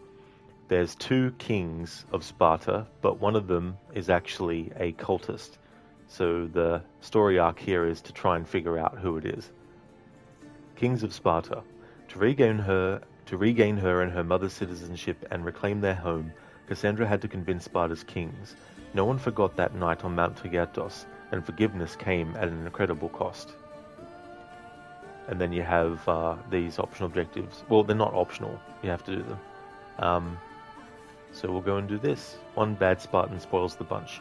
there's 2 kings of Sparta, but one of them is actually a cultist. So the story arc here is to try and figure out who it is. Kings of Sparta. To regain her and her mother's citizenship and reclaim their home, Kassandra had to convince Sparta's kings. No one forgot that night on Mount Taygetos, and forgiveness came at an incredible cost. And then you have these optional objectives. Well, they're not optional. You have to do them. So we'll go and do this. One bad Spartan spoils the bunch.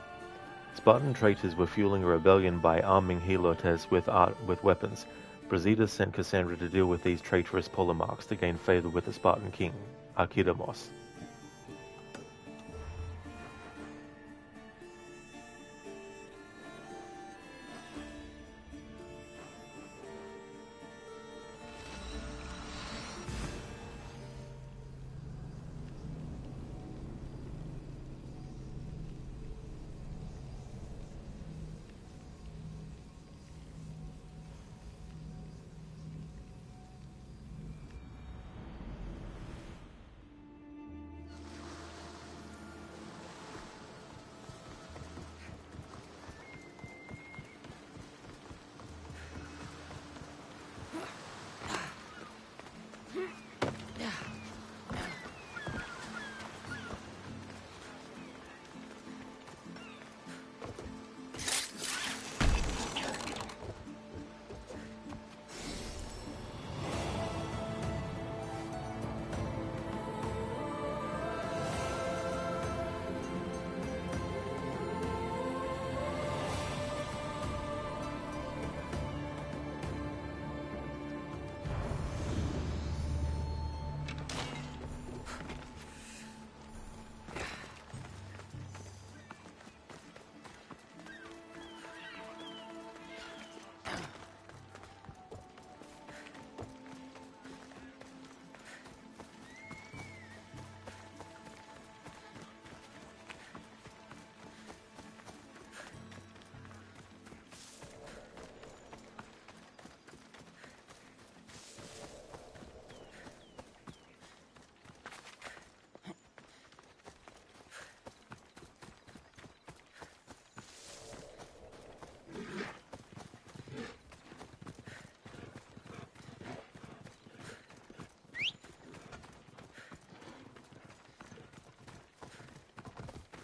Spartan traitors were fueling a rebellion by arming Helotes with weapons. Brasidas sent Kassandra to deal with these traitorous polemarchs to gain favor with the Spartan king, Archidamos.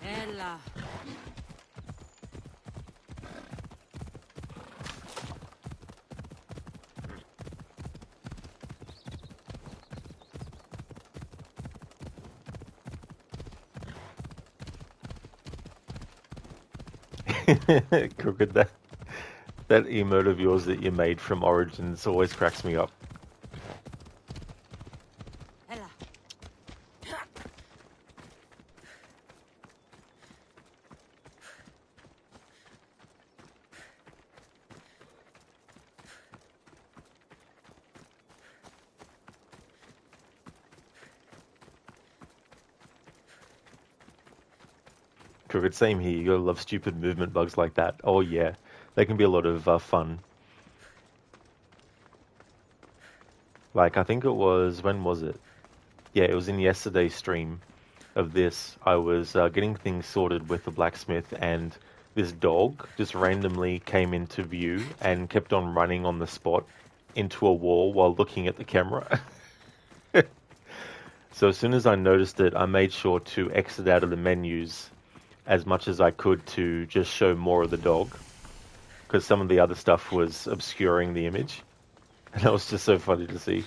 Ella. Crooked, that emote of yours that you made from Origins always cracks me up. Crooked, same here. You gotta love stupid movement bugs like that. Oh yeah, they can be a lot of fun. Like, I think it was, when was it? Yeah, it was in yesterday's stream of this. I was getting things sorted with the blacksmith, and this dog just randomly came into view and kept on running on the spot into a wall while looking at the camera. So as soon as I noticed it, I made sure to exit out of the menus as much as I could to just show more of the dog, because some of the other stuff was obscuring the image, and that was just so funny to see.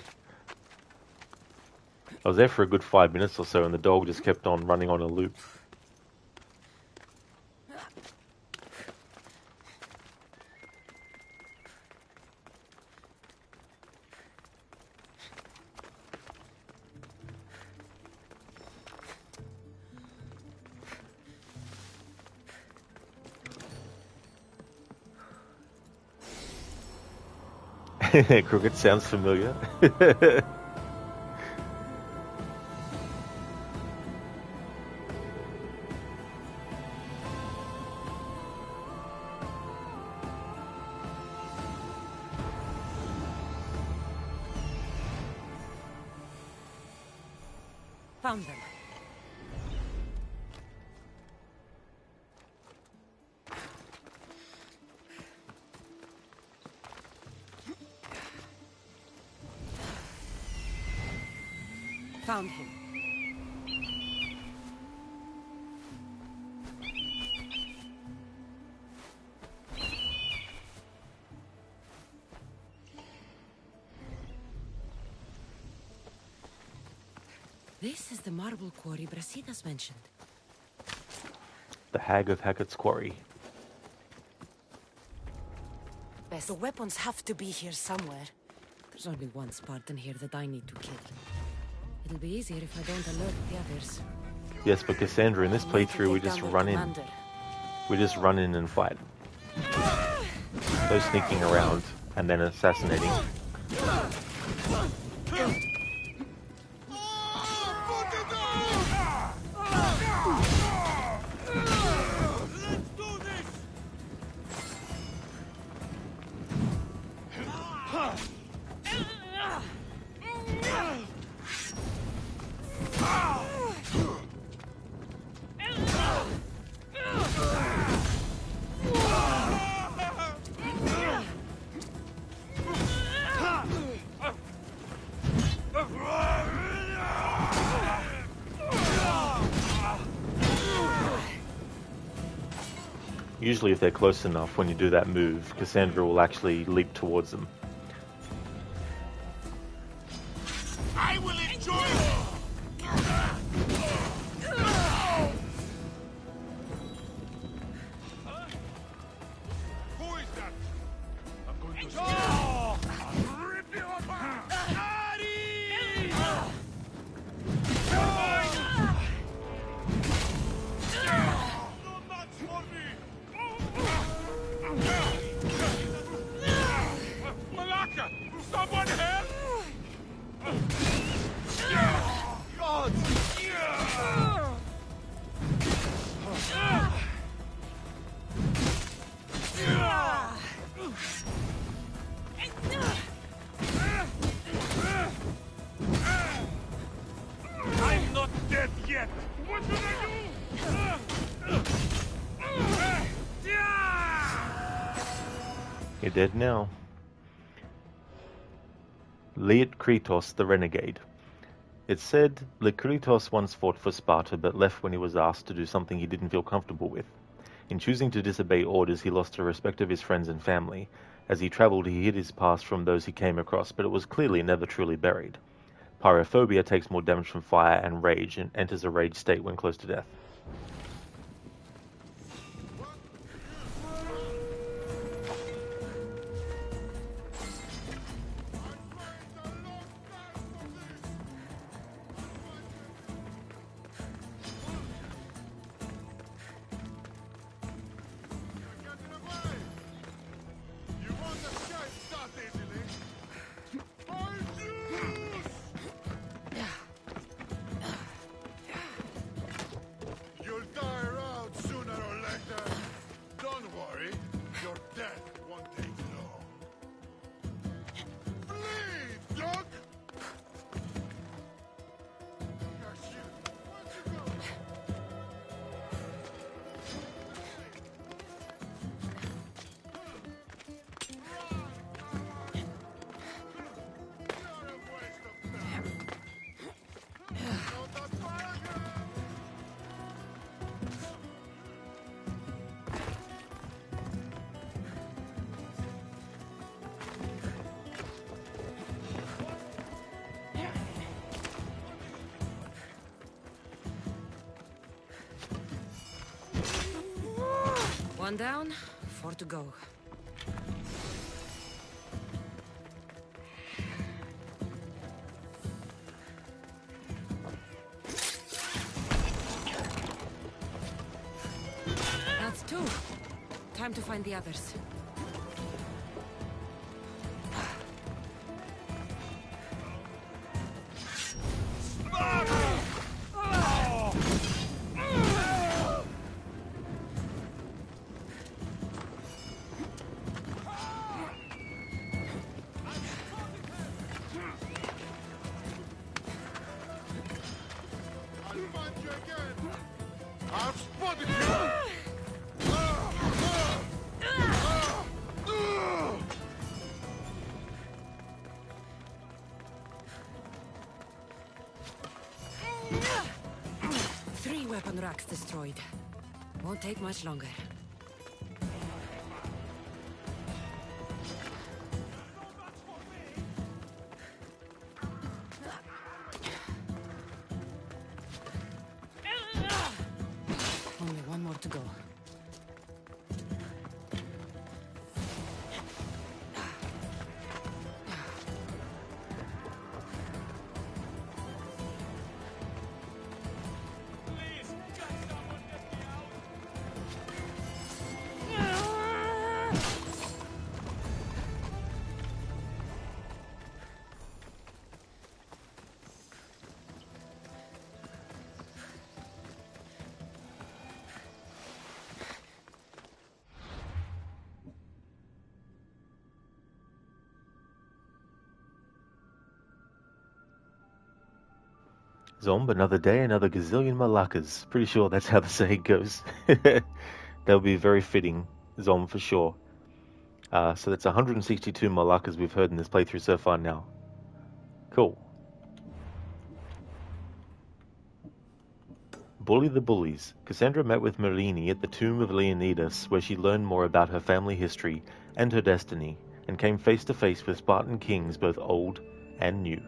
I was there for a good 5 minutes or so, and the dog just kept on running on a loop. Crooked sounds familiar. Found them. Found him. This is the marble quarry Brasidas mentioned. The Hag of Hackett's Quarry. The weapons have to be here somewhere. There's only one Spartan here that I need to kill. It'll be easier if I don't alert the others. Yes, but Kassandra, in this playthrough, we just run in. We just run in and fight. No sneaking around and then assassinating. Usually if they're close enough, when you do that move, Kassandra will actually leap towards them. I will enjoy Who is that? I'm going to rip you apart! Malaka! Someone help! God! I'm not dead yet! What should I do? You're dead now. Leotkritos the Renegade. It said Leotkritos once fought for Sparta but left when he was asked to do something he didn't feel comfortable with. In choosing to disobey orders, he lost the respect of his friends and family. As he travelled, he hid his past from those he came across, but it was clearly never truly buried. Pyrophobia takes more damage from fire and rage, and enters a rage state when close to death. One down, 4 to go. That's 2. Time to find the others. I've spotted you! 3 weapon racks destroyed. Won't take much longer. Only 1 more to go. Zomb, another day, another gazillion malakas. Pretty sure that's how the saying goes. That'll be very fitting, Zomb, for sure. So that's 162 malakas we've heard in this playthrough so far now. Cool. Bully the Bullies. Kassandra met with Merlini at the tomb of Leonidas, where she learned more about her family history and her destiny, and came face to face with Spartan kings both old and new.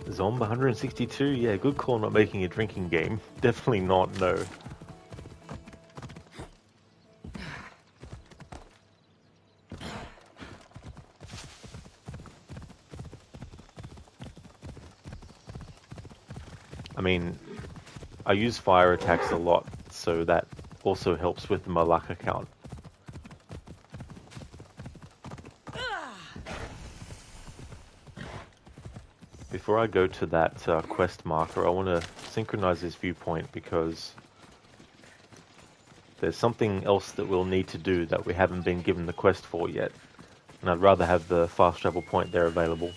Zomb 162, yeah, good call not making a drinking game. Definitely not, no. I mean, I use fire attacks a lot, so that also helps with the malaka count. Before I go to that quest marker, I want to synchronize this viewpoint because there's something else that we'll need to do that we haven't been given the quest for yet. And I'd rather have the fast travel point there available.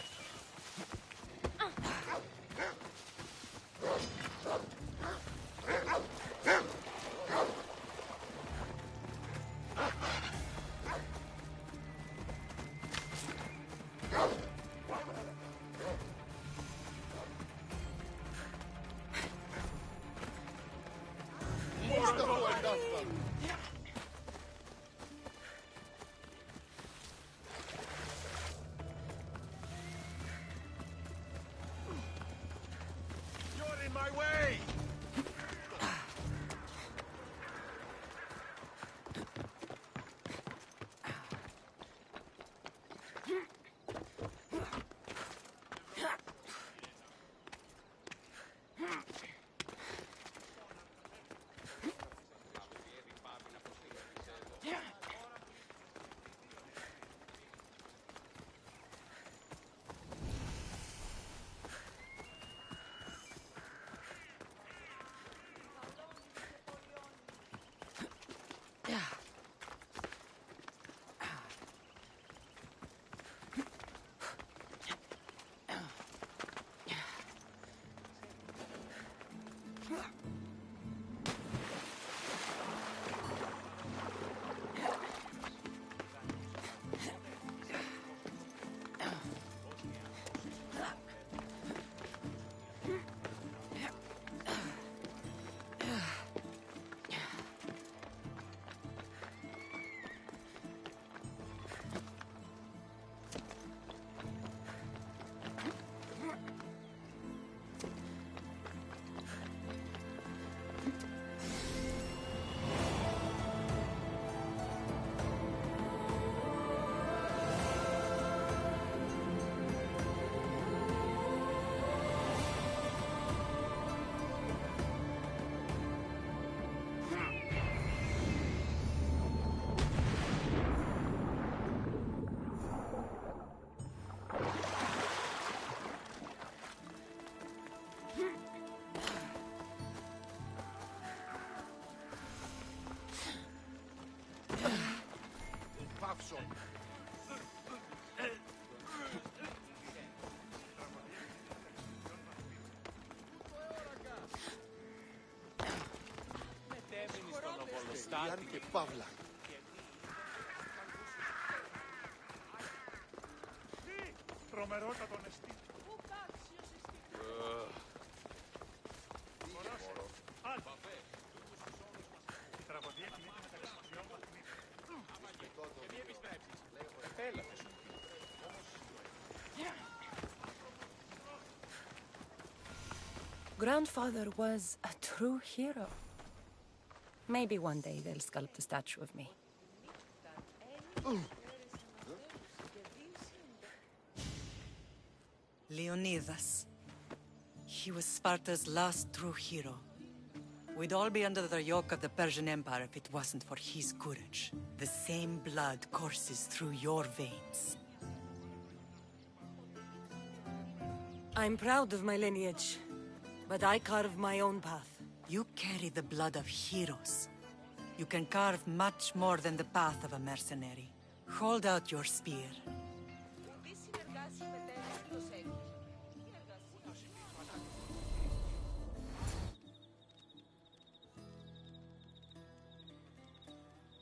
Grandfather was a true hero. Maybe one day they'll sculpt a statue of me. Leonidas. He was Sparta's last true hero. We'd all be under the yoke of the Persian Empire if it wasn't for his courage. The same blood courses through your veins. I'm proud of my lineage, but I carve my own path. You carry the blood of heroes. You can carve much more than the path of a mercenary. Hold out your spear.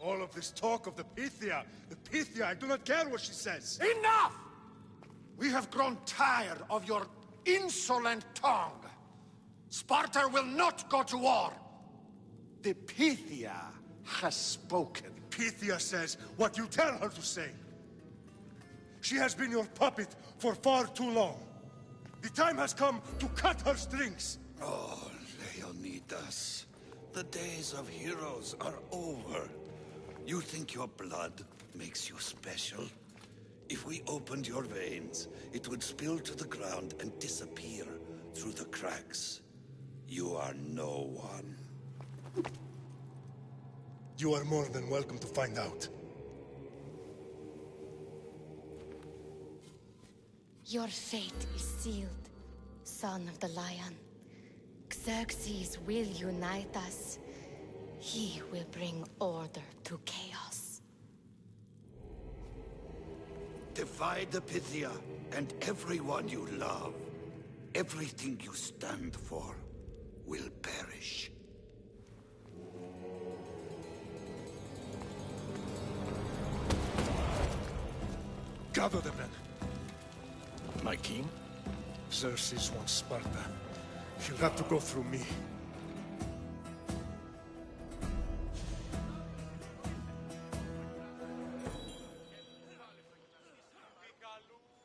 All of this talk of the Pythia, I do not care what she says. Enough! We have grown tired of your insolent tongue. Sparta will not go to war. The Pythia has spoken. Pythia says what you tell her to say. She has been your puppet for far too long. The time has come to cut her strings. Oh, Leonidas, the days of heroes are over. You think your blood makes you special? If we opened your veins, it would spill to the ground and disappear through the cracks. You are no one. You are more than welcome to find out. Your fate is sealed, son of the lion. Xerxes will unite us. He will bring order to chaos. Divide the Pythia and everyone you love. Everything you stand for will perish. Gather the men. My king? Xerxes wants Sparta. He'll have to go through me.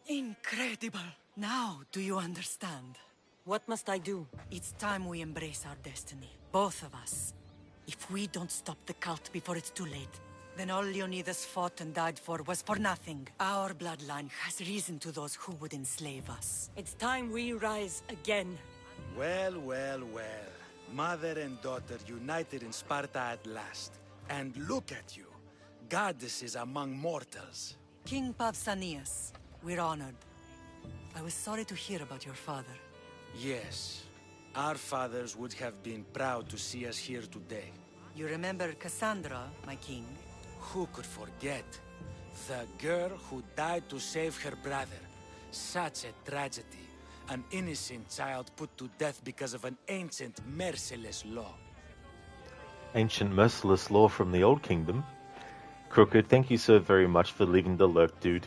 Incredible! Now, do you understand? What must I do? It's time we embrace our destiny. Both of us. If we don't stop the cult before it's too late, then all Leonidas fought and died for was for nothing. Our bloodline has risen to those who would enslave us. It's time we rise again. Well, well, well. Mother and daughter united in Sparta at last. And look at you. Goddesses among mortals. King Pausanias, we're honored. I was sorry to hear about your father. Yes. Our fathers would have been proud to see us here today. You remember Kassandra, my king? Who could forget? The girl who died to save her brother. Such a tragedy. An innocent child put to death because of an ancient, merciless law. Ancient merciless law from the Old Kingdom. Crooked, thank you so very much for leaving the lurk, dude.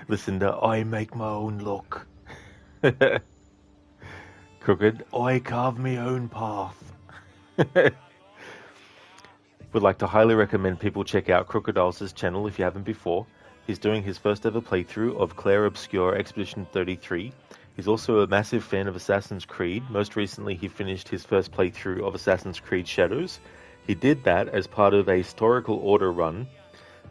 Listen to I make my own luck. Crooked, I carve my own path. Would like to highly recommend people check out Crocodile's channel if you haven't before. He's doing his first ever playthrough of Claire Obscure Expedition 33. He's also a massive fan of Assassin's Creed. Most recently he finished his first playthrough of Assassin's Creed Shadows. He did that as part of a historical order run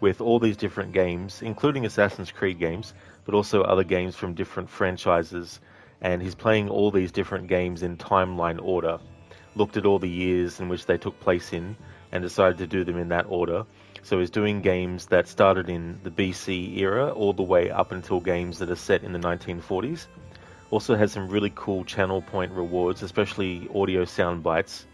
with all these different games, including Assassin's Creed games, but also other games from different franchises. And he's playing all these different games in timeline order. Looked at all the years in which they took place in and decided to do them in that order. So he's doing games that started in the BC era all the way up until games that are set in the 1940s. Also has some really cool channel point rewards, especially audio sound bites.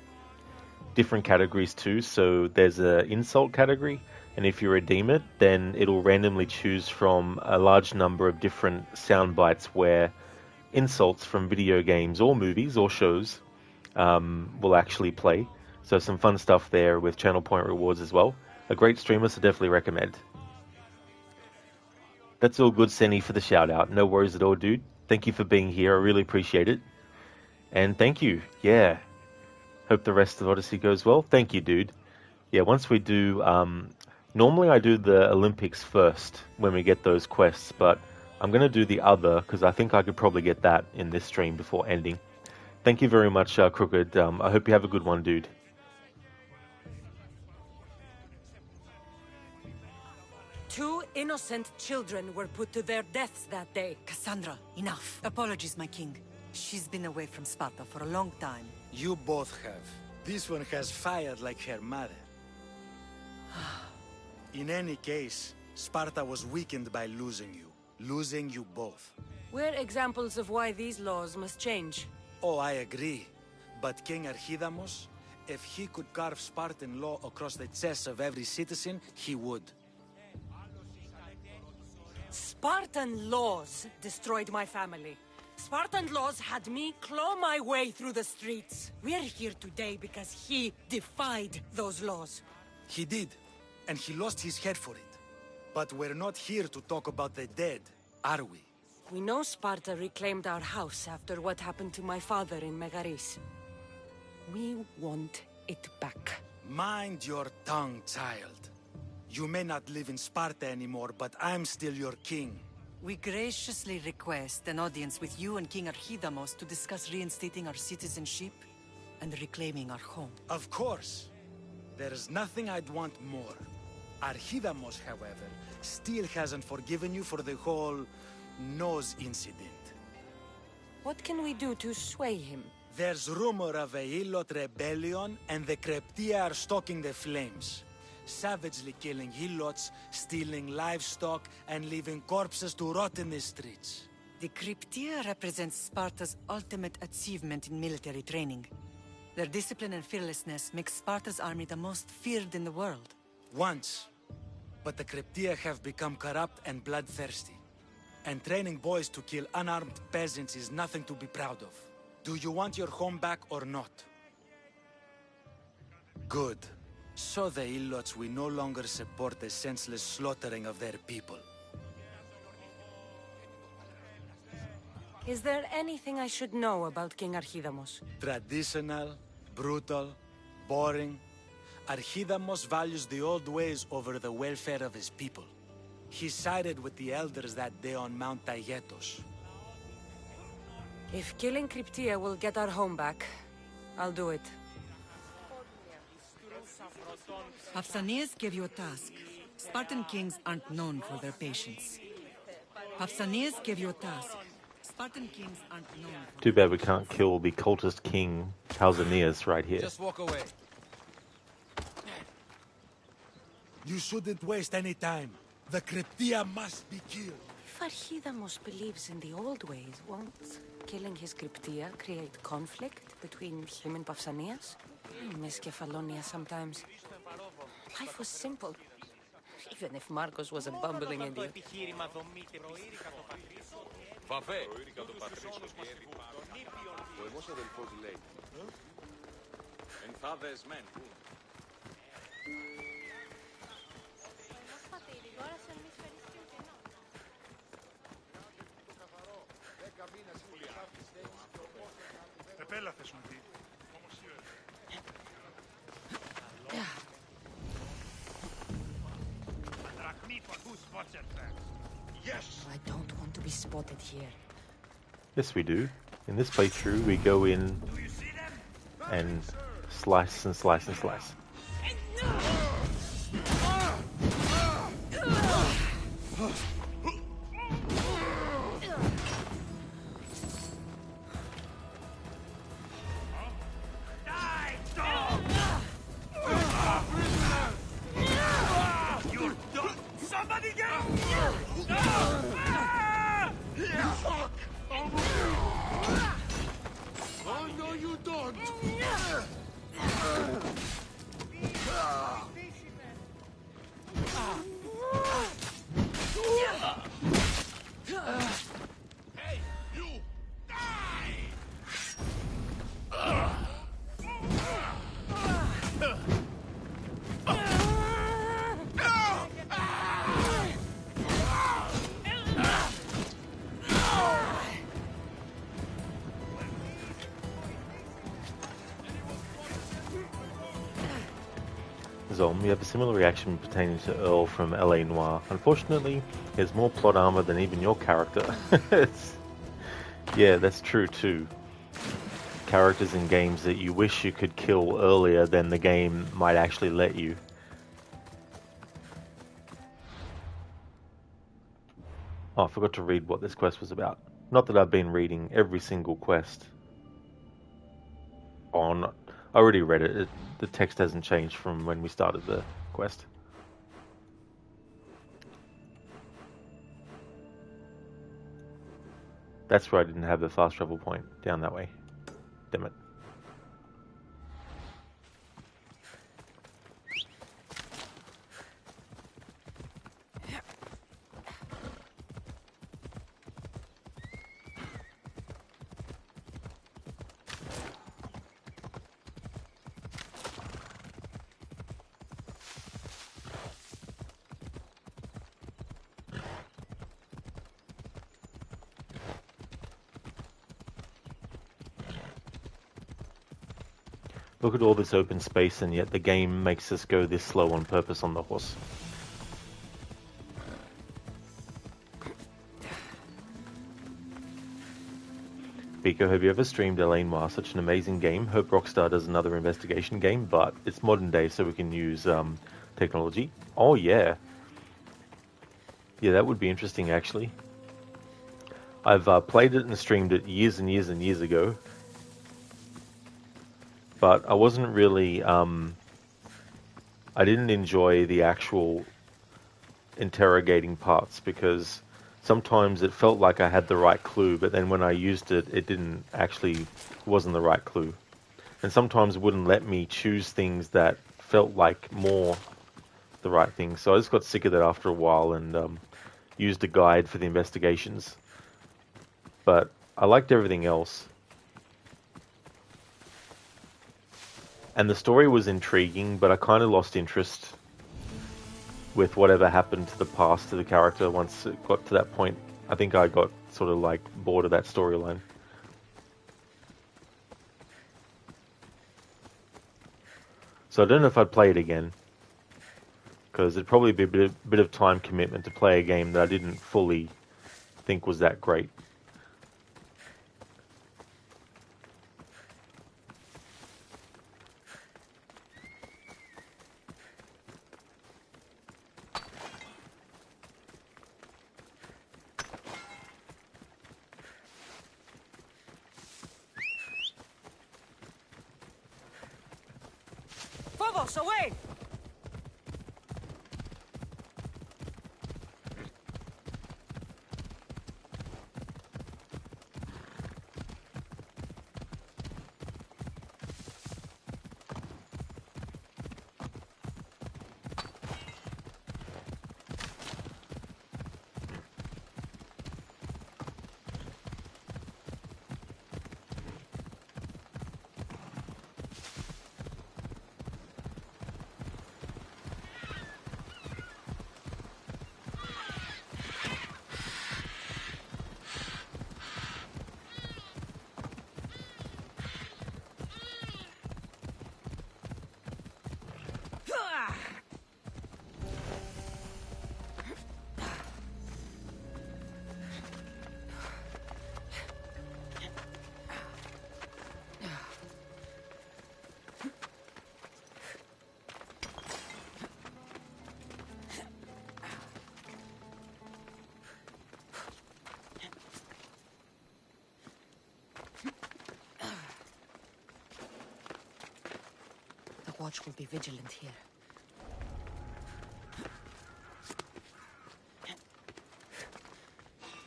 Different categories too, so there's an insult category, and if you redeem it, then it'll randomly choose from a large number of different sound bites where insults from video games or movies or shows will actually play. So some fun stuff there with channel point rewards as well. A great streamer, so definitely recommend. That's all good, Senny, for the shout out. No worries at all, dude. Thank you for being here. I really appreciate it. And thank you. Yeah. Hope the rest of Odyssey goes well. Thank you, dude. Yeah, once we do... normally I do the Olympics first when we get those quests, but I'm going to do the other because I think I could probably get that in this stream before ending. Thank you very much, Crooked. I hope you have a good one, dude. Two innocent children were put to their deaths that day. Kassandra, enough. Apologies, my king. She's been away from Sparta for a long time. You both have. This one has fired like her mother. In any case, Sparta was weakened by losing you both. We're examples of why these laws must change. Oh, I agree. But King Archidamos, if he could carve Spartan law across the chests of every citizen, he would. Spartan laws destroyed my family. Spartan laws had me claw my way through the streets. We're here today because he defied those laws. He did, and he lost his head for it. But we're not here to talk about the dead, are we? We know Sparta reclaimed our house after what happened to my father in Megaris. We want it back. Mind your tongue, child. You may not live in Sparta anymore, but I'm still your king. We graciously request an audience with you and King Archidamos to discuss reinstating our citizenship and reclaiming our home. Of course. There's nothing I'd want more. Archidamos, however, still hasn't forgiven you for the whole nose incident. What can we do to sway him? There's rumor of a Illot rebellion, and the Kreptia are stalking the flames. Savagely killing Ilots, stealing livestock, and leaving corpses to rot in the streets. The Kreptia represents Sparta's ultimate achievement in military training. Their discipline and fearlessness make Sparta's army the most feared in the world. Once. But the Kreptia have become corrupt and bloodthirsty. And training boys to kill unarmed peasants is nothing to be proud of. Do you want your home back or not? Good. So the Ilots will no longer support the senseless slaughtering of their people. Is there anything I should know about King Archidamos? Traditional, brutal, boring. Archidamos values the old ways over the welfare of his people. He sided with the elders that day on Mount Taygetos. If killing Kriptia will get our home back, I'll do it. Pausanias gave you a task. Spartan kings aren't known for their patience. Pausanias gave you a task. Spartan kings aren't known. Too bad we can't kill the cultist king Pausanias right here. Just walk away. You shouldn't waste any time. The Kriptia must be killed. If Archidamos believes in the old ways, won't killing his Kriptia create conflict between him and Pausanias? I miss Kefalonia sometimes. Life was simple, even if Marcos was a bumbling idiot. Φαφέ. Ενθάδες μεν. Επέλαθες μου τι. I don't want to be spotted here. Yes, we do. In this playthrough, we go in and slice and slice and slice. Zom, you have a similar reaction pertaining to Earl from LA Noire. Unfortunately, he has more plot armor than even your character. Yeah, that's true too. Characters in games that you wish you could kill earlier than the game might actually let you. Oh, I forgot to read what this quest was about. Not that I've been reading every single quest. Oh, not, I already read it. The text hasn't changed from when we started the quest. That's where I didn't have the fast travel point. Down that way. Damn it. Look at all this open space, and yet the game makes us go this slow on purpose on the horse. Pico, have you ever streamed LA Noire? Such an amazing game. Hope Rockstar does another investigation game, but it's modern day, so we can use technology. Oh yeah. Yeah, that would be interesting, actually. I've played it and streamed it years and years and years ago. But I wasn't really, I didn't enjoy the actual interrogating parts because sometimes it felt like I had the right clue, but then when I used it, it wasn't the right clue. And sometimes it wouldn't let me choose things that felt like more the right thing. So I just got sick of that after a while and used a guide for the investigations. But I liked everything else. And the story was intriguing, but I kind of lost interest with whatever happened to the past to the character once it got to that point. I think I got sort of like bored of that storyline. So I don't know if I'd play it again, because it'd probably be a bit of time commitment to play a game that I didn't fully think was that great. Away! The watch will be vigilant here.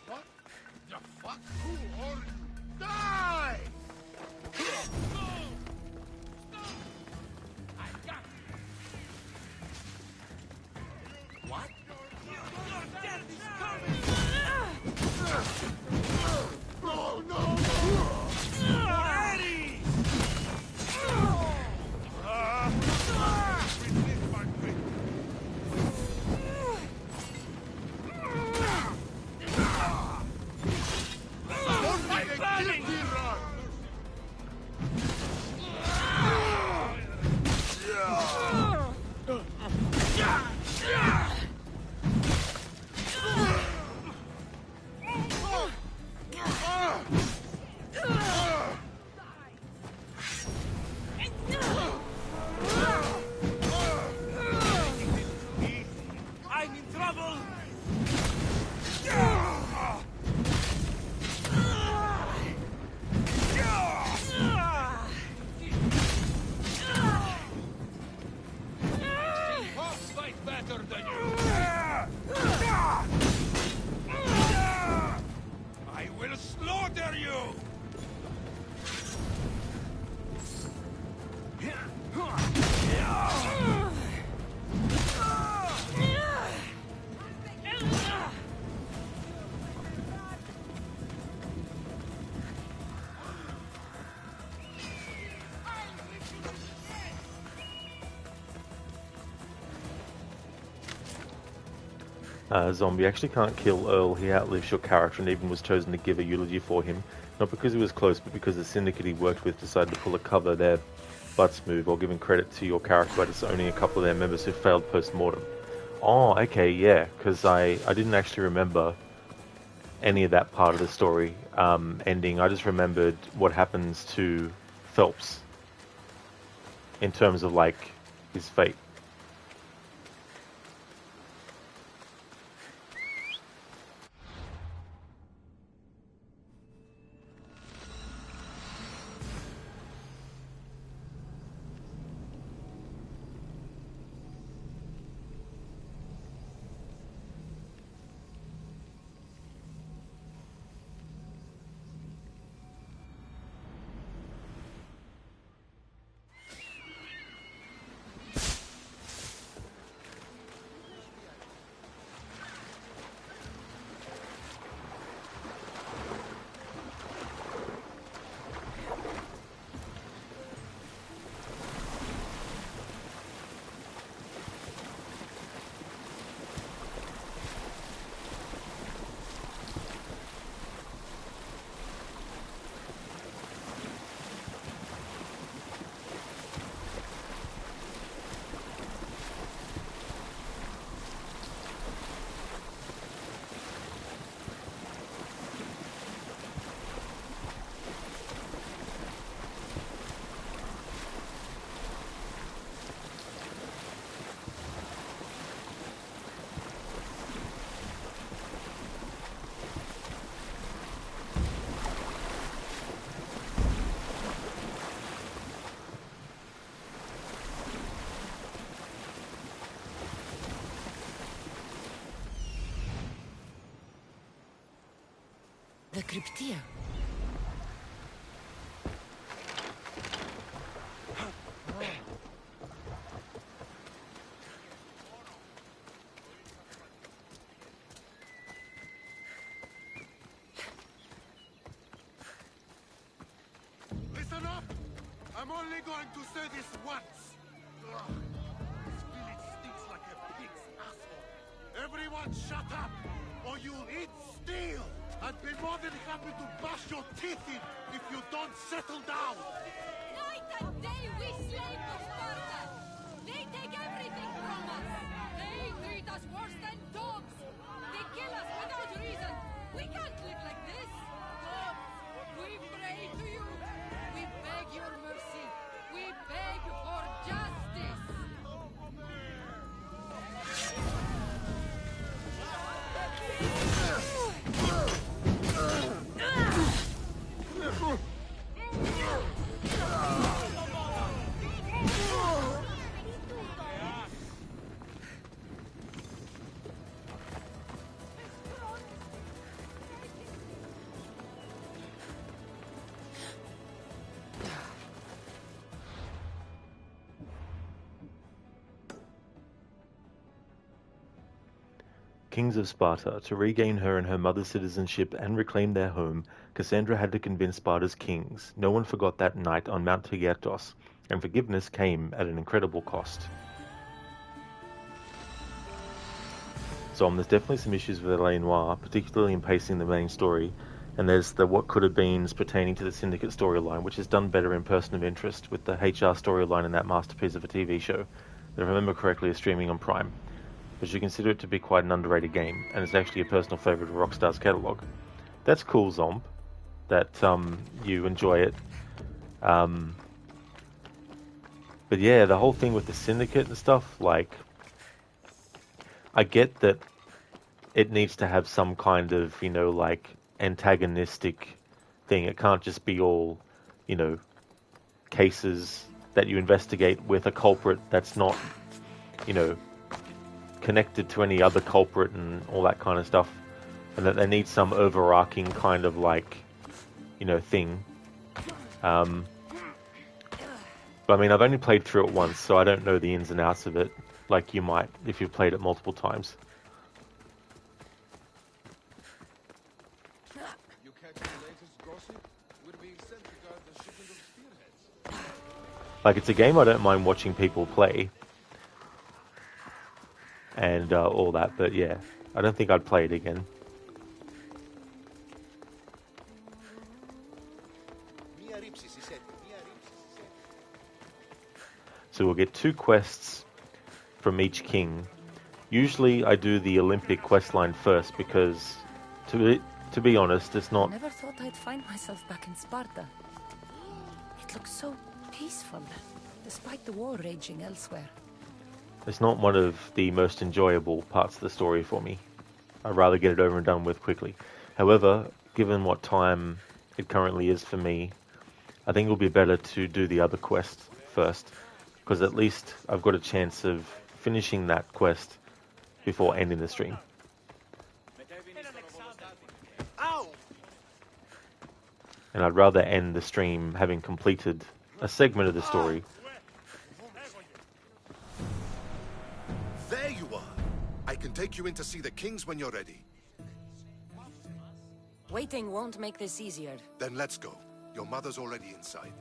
What the fuck? Who are you? Die! What? No, no! faster than you. I will slaughter you! Zombie actually can't kill Earl. He outlives your character and even was chosen to give a eulogy for him. Not because he was close, but because the syndicate he worked with decided to pull a cover their butts move while giving credit to your character by disowning a couple of their members who failed post-mortem. Oh, okay, yeah, because I didn't actually remember any of that part of the story ending. I just remembered what happens to Phelps in terms of, like, his fate. The Cryptia. Listen up! I'm only going to say this once. Ugh. This village stinks like a pig's asshole. Everyone shut up, or you'll eat steel! I'd be more than happy to bash your teeth in if you don't settle down! Night and day we slave for Sparta! They take everything from us! They treat us worse than dogs! They kill us without reason! We can't live like this! God, we pray to you! We beg your mercy! We beg for justice! Kings of Sparta. To regain her and her mother's citizenship and reclaim their home, Kassandra had to convince Sparta's kings. No one forgot that night on Mount Taygetos, and forgiveness came at an incredible cost. So there's definitely some issues with L.A. Noire, particularly in pacing the main story, and there's the what could have beens pertaining to the Syndicate storyline, which is done better in Person of Interest, with the HR storyline in that masterpiece of a TV show that, if I remember correctly, is streaming on Prime. But you consider it to be quite an underrated game, and it's actually a personal favourite of Rockstar's catalogue. That's cool, Zomb, that you enjoy it. But yeah, the whole thing with the Syndicate and stuff, like, I get that it needs to have some kind of, like, antagonistic thing. It can't just be all, cases that you investigate with a culprit that's not, connected to any other culprit and all that kind of stuff, and that they need some overarching kind of like, you know, thing. But I mean, I've only played through it once, so I don't know the ins and outs of it, like you might if you've played it multiple times. You catch the latest gossip? We're being sent to guard the shipment of spearheads. Like, it's a game I don't mind watching people play and all that, but yeah, I don't think I'd play it again. So we'll get 2 quests from each king. Usually I do the Olympic quest line first because, to be honest, it's not... I never thought I'd find myself back in Sparta. It looks so peaceful, despite the war raging elsewhere. It's not one of the most enjoyable parts of the story for me. I'd rather get it over and done with quickly. However, given what time it currently is for me, I think it will be better to do the other quest first, because at least I've got a chance of finishing that quest before ending the stream. And I'd rather end the stream having completed a segment of the story. There you are. I can take you in to see the kings when you're ready. Waiting won't make this easier. Then let's go. Your mother's already inside.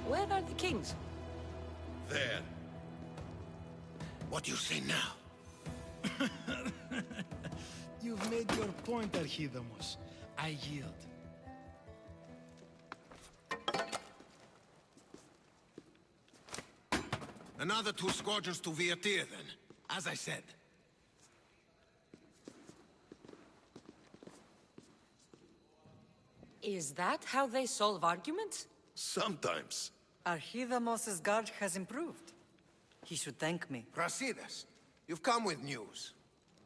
Where are the kings? There. What do you say now? You've made your point, Archidamos. I yield. Another 2 squadrons to Viatir, then. As I said. Is that how they solve arguments? Sometimes. Archidamos' guard has improved. He should thank me. Brasidas, you've come with news.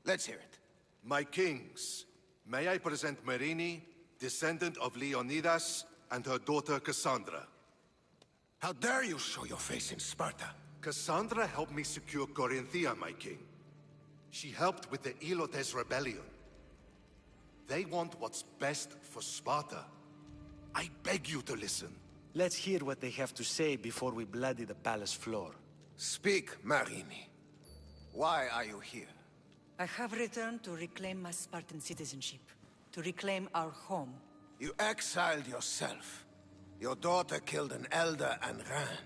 Let's hear it. My kings, may I present Marini, descendant of Leonidas, and her daughter Kassandra. How dare you show your face in Sparta? Kassandra helped me secure Corinthia, my king. She helped with the Ilotes rebellion. They want what's best for Sparta. I beg you to listen. Let's hear what they have to say before we bloody the palace floor. Speak, Marini. Why are you here? I have returned to reclaim my Spartan citizenship. To reclaim our home. You exiled yourself. Your daughter killed an elder and ran.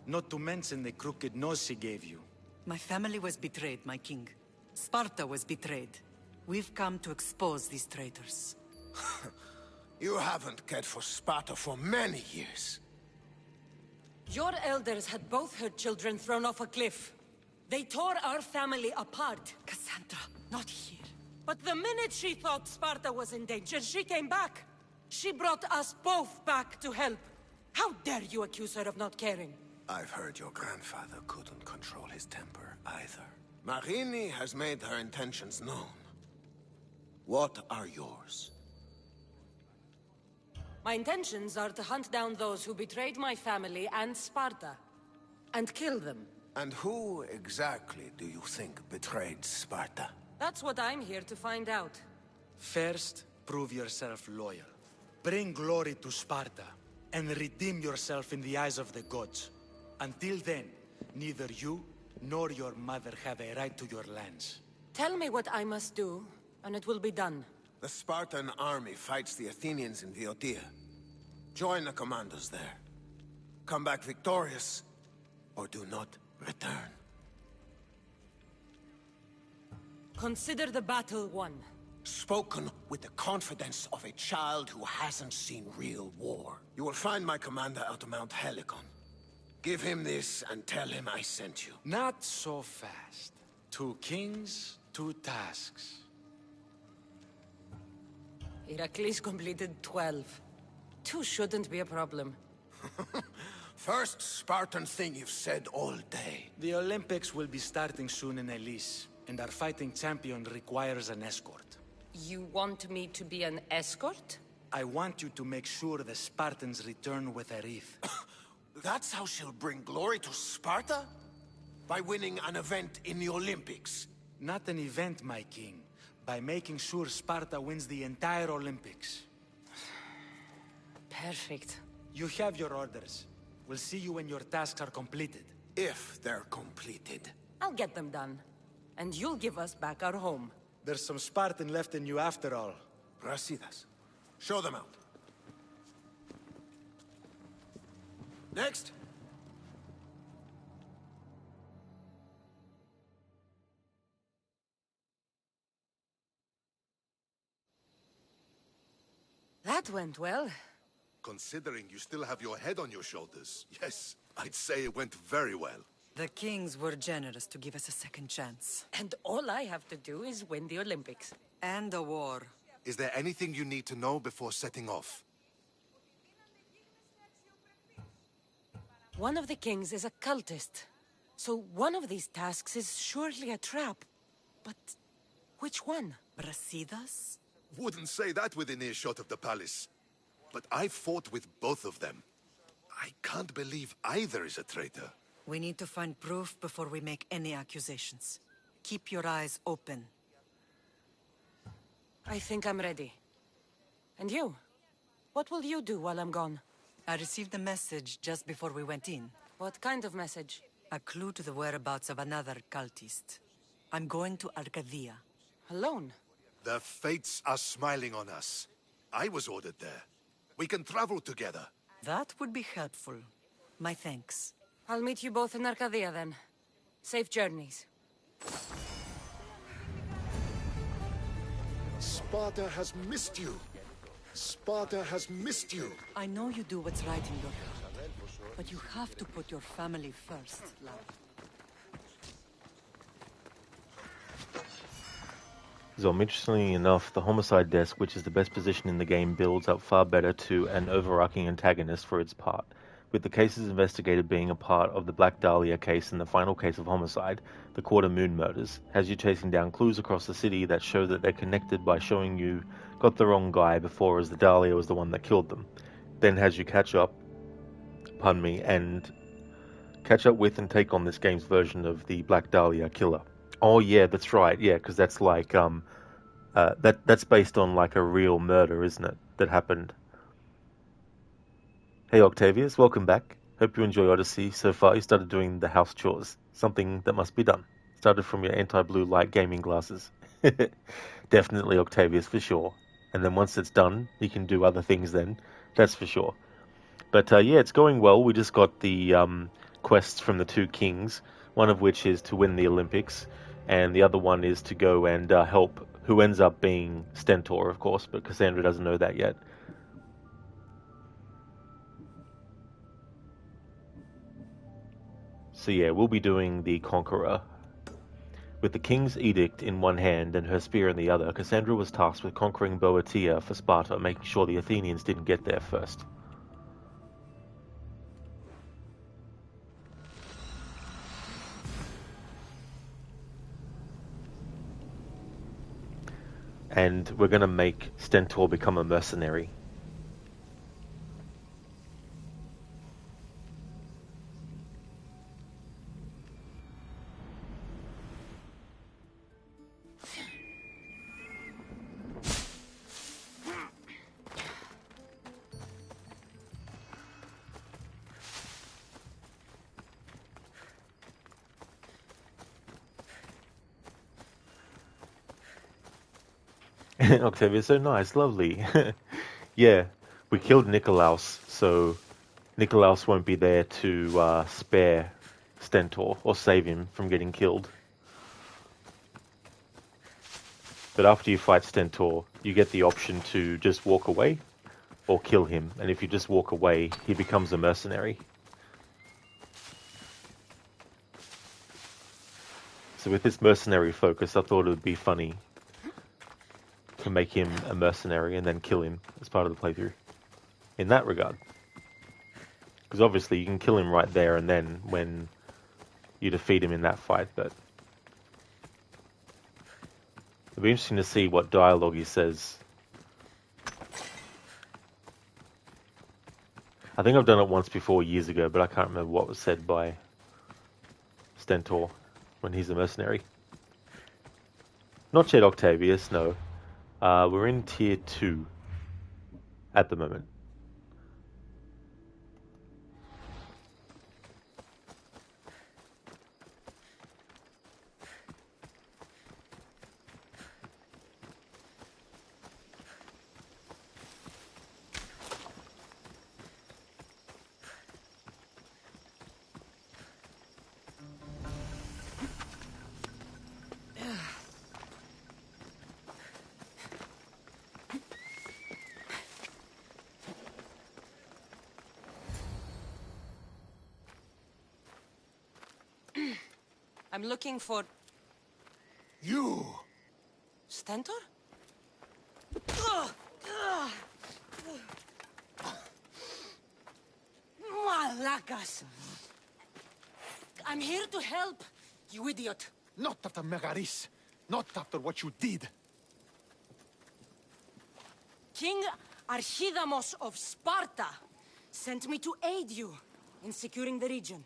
Not to mention the crooked nose she gave you. My family was betrayed, my king. Sparta was betrayed. We've come to expose these traitors. You haven't cared for Sparta for many years. Your elders had both her children thrown off a cliff. They tore our family apart. Kassandra, not here. But the minute she thought Sparta was in danger, she came back. She brought us both back to help. How dare you accuse her of not caring? I've heard your grandfather couldn't control his temper either. Marini has made her intentions known. What are yours? My intentions are to hunt down those who betrayed my family and Sparta, and kill them. And who exactly do you think betrayed Sparta? That's what I'm here to find out. First, prove yourself loyal. Bring glory to Sparta, and redeem yourself in the eyes of the gods. Until then, neither you nor your mother have a right to your lands. Tell me what I must do, and it will be done. The Spartan army fights the Athenians in Viotia. Join the commandos there. Come back victorious, or do not return. Consider the battle won. Spoken with the confidence of a child who hasn't seen real war. You will find my commander out of Mount Helicon. Give him this and tell him I sent you. Not so fast. 2 kings, 2 tasks. Heracles completed 12. 2 shouldn't be a problem. First Spartan thing you've said all day. The Olympics will be starting soon in Elise, and our fighting champion requires an escort. You want me to be an escort? I want you to make sure the Spartans return with a wreath. That's how she'll bring glory to Sparta? By winning an event in the Olympics? Not an event, my king. By making sure Sparta wins the entire Olympics. Perfect. You have your orders. We'll see you when your tasks are completed. If they're completed. I'll get them done. And you'll give us back our home. There's some Spartan left in you after all. Brasidas. Show them out. Next. That went well. Considering you still have your head on your shoulders, yes, I'd say it went very well. The kings were generous to give us a second chance. And all I have to do is win the Olympics. And a war. Is there anything you need to know before setting off? One of the kings is a cultist. So one of these tasks is surely a trap. But which one? Brasidas? Wouldn't say that within earshot of the palace. But I fought with both of them. I can't believe either is a traitor. We need to find proof before we make any accusations. Keep your eyes open. I think I'm ready. And you? What will you do while I'm gone? I received a message just before we went in. What kind of message? A clue to the whereabouts of another cultist. I'm going to Arcadia. Alone? The fates are smiling on us. I was ordered there. We can travel together. That would be helpful. My thanks. I'll meet you both in Arcadia then. Safe journeys. Sparta has missed you. Sparta has missed you. I know you do what's right in your heart, but you have to put your family first, love. Zom, interestingly enough, the homicide desk, which is the best position in the game, builds up far better to an overarching antagonist for its part. With the cases investigated being a part of the Black Dahlia case and the final case of homicide, the Quarter Moon murders, has you chasing down clues across the city that show that they're connected by showing you got the wrong guy before, as the Dahlia was the one that killed them. Then has you catch up, and catch up with and take on this game's version of the Black Dahlia killer. Oh yeah, that's right, yeah, because that's like, that's based on like a real murder, isn't it, that happened. Hey Octavius, welcome back. Hope you enjoy Odyssey. So far you started doing the house chores, something that must be done. Started from your anti-blue light gaming glasses. Definitely Octavius, for sure. And then once it's done, you can do other things then, that's for sure. But yeah, it's going well. We just got the quests from the two kings, one of which is to win the Olympics, and the other one is to go and help who ends up being Stentor, of course, but Kassandra doesn't know that yet. So yeah, we'll be doing the Conqueror. With the king's edict in one hand and her spear in the other, Kassandra was tasked with conquering Boeotia for Sparta, making sure the Athenians didn't get there first. And we're going to make Stentor become a mercenary. Octavia, so nice, lovely. Yeah, we killed Nikolaus, so Nikolaus won't be there to spare Stentor or save him from getting killed. But after you fight Stentor, you get the option to just walk away or kill him. And if you just walk away, he becomes a mercenary. So with this mercenary focus, I thought it would be funny to make him a mercenary and then kill him as part of the playthrough. In that regard. Because obviously you can kill him right there and then when you defeat him in that fight, but it'll be interesting to see what dialogue he says. I think I've done it once before years ago, but I can't remember what was said by Stentor when he's a mercenary. Not yet Octavius, no. We're in tier 2 at the moment. I'm looking for... You! Stentor? Malacas! I'm here to help, you idiot. Not after Megaris. Not after what you did. King Archidamos of Sparta sent me to aid you in securing the region.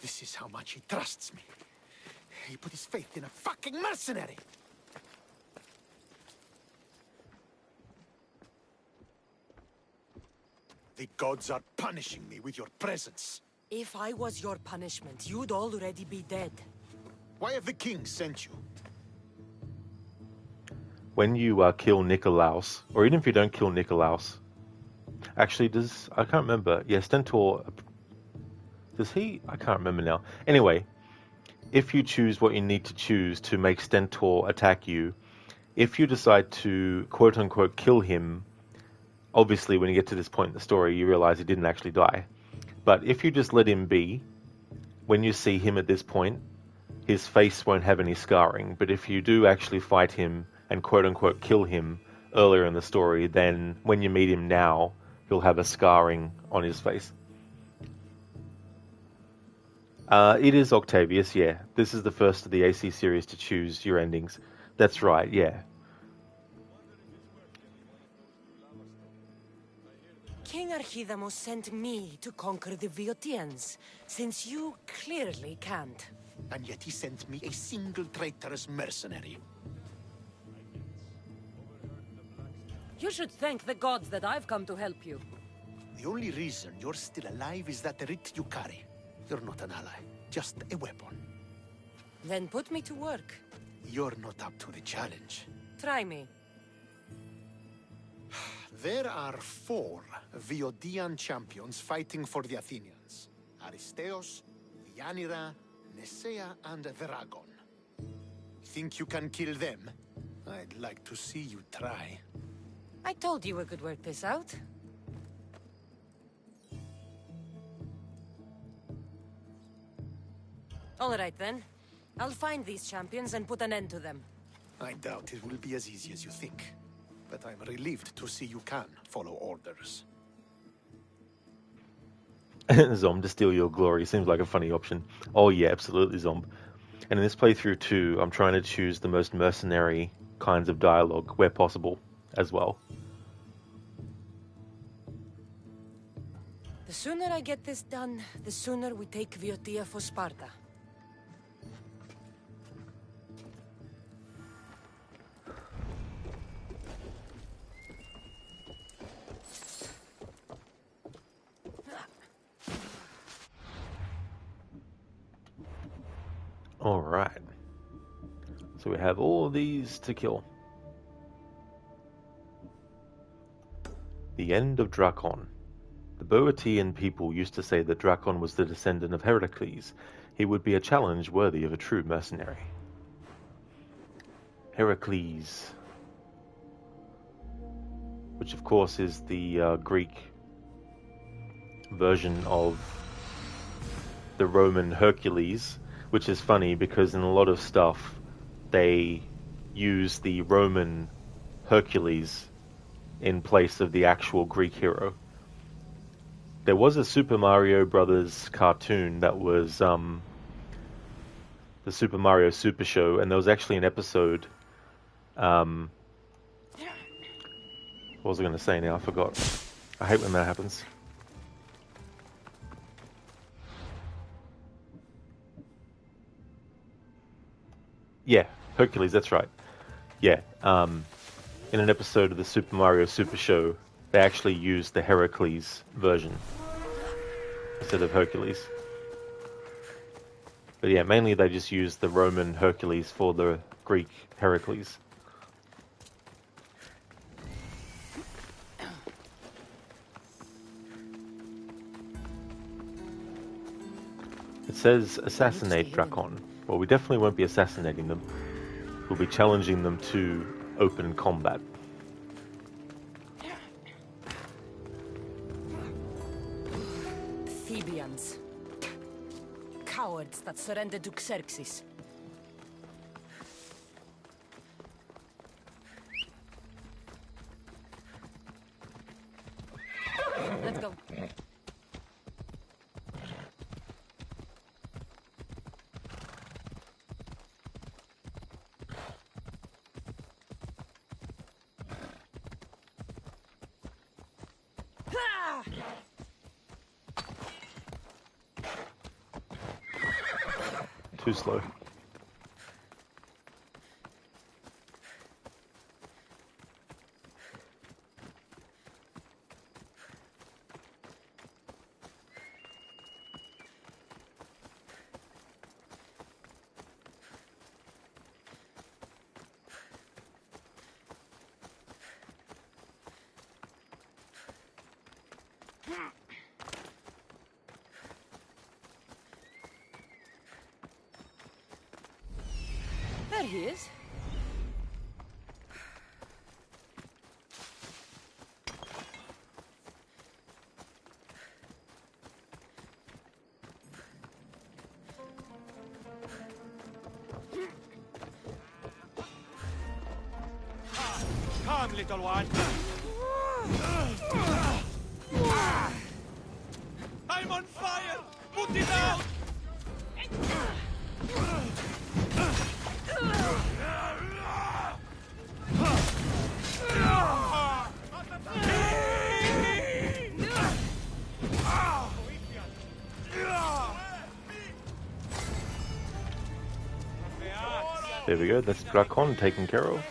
This is how much he trusts me. He put his faith in a fucking mercenary! The gods are punishing me with your presence. If I was your punishment, you'd already be dead. Why have the king sent you? When you kill Nikolaos, or even if you don't kill Nikolaos, actually I can't remember. Yeah, Stentor, does he? I can't remember now. Anyway, if you choose what you need to choose to make Stentor attack you, if you decide to quote-unquote kill him, obviously when you get to this point in the story, you realize he didn't actually die. But if you just let him be, when you see him at this point, his face won't have any scarring. But if you do actually fight him and quote-unquote kill him earlier in the story, then when you meet him now, he'll have a scarring on his face. It is Octavius, yeah. This is the first of the AC series to choose your endings. That's right, yeah. King Archidamos sent me to conquer the Viotians, since you clearly can't. And yet he sent me a single traitorous mercenary. You should thank the gods that I've come to help you. The only reason you're still alive is that writ you carry. You're not an ally, just a weapon. Then put me to work. You're not up to the challenge. Try me. There are 4 Viodian champions fighting for the Athenians. Aristeos, Yanira, Nesea, and Veragon. Think you can kill them? I'd like to see you try. I told you we could work this out. All right then. I'll find these champions and put an end to them. I doubt it will be as easy as you think. But I'm relieved to see you can follow orders. Zomb, to steal your glory seems like a funny option. Oh yeah, absolutely, Zomb. And in this playthrough too, I'm trying to choose the most mercenary kinds of dialogue where possible as well. The sooner I get this done, the sooner we take Viotia for Sparta. Alright. So we have all of these to kill. The end of Drakon. The Boeotian people used to say that Drakon was the descendant of Heracles. He would be a challenge worthy of a true mercenary. Heracles. Which of course is the Greek version of the Roman Hercules. Which is funny because in a lot of stuff they use the Roman Hercules in place of the actual Greek hero. There was a Super Mario Brothers cartoon that was the Super Mario Super Show, and there was actually an episode. What was I going to say now? I forgot. I hate when that happens. Yeah, Hercules, that's right. Yeah, in an episode of the Super Mario Super Show, they actually used the Heracles version instead of Hercules. But yeah, mainly they just used the Roman Hercules for the Greek Heracles. It says assassinate Drakon. Well, we definitely won't be assassinating them. We'll be challenging them to open combat. Thebians. Cowards that surrendered to Xerxes. Let's go. Too slow. There he is. Come, little one. I'm on fire! Put it out! There we go, that's Drakon taken care of.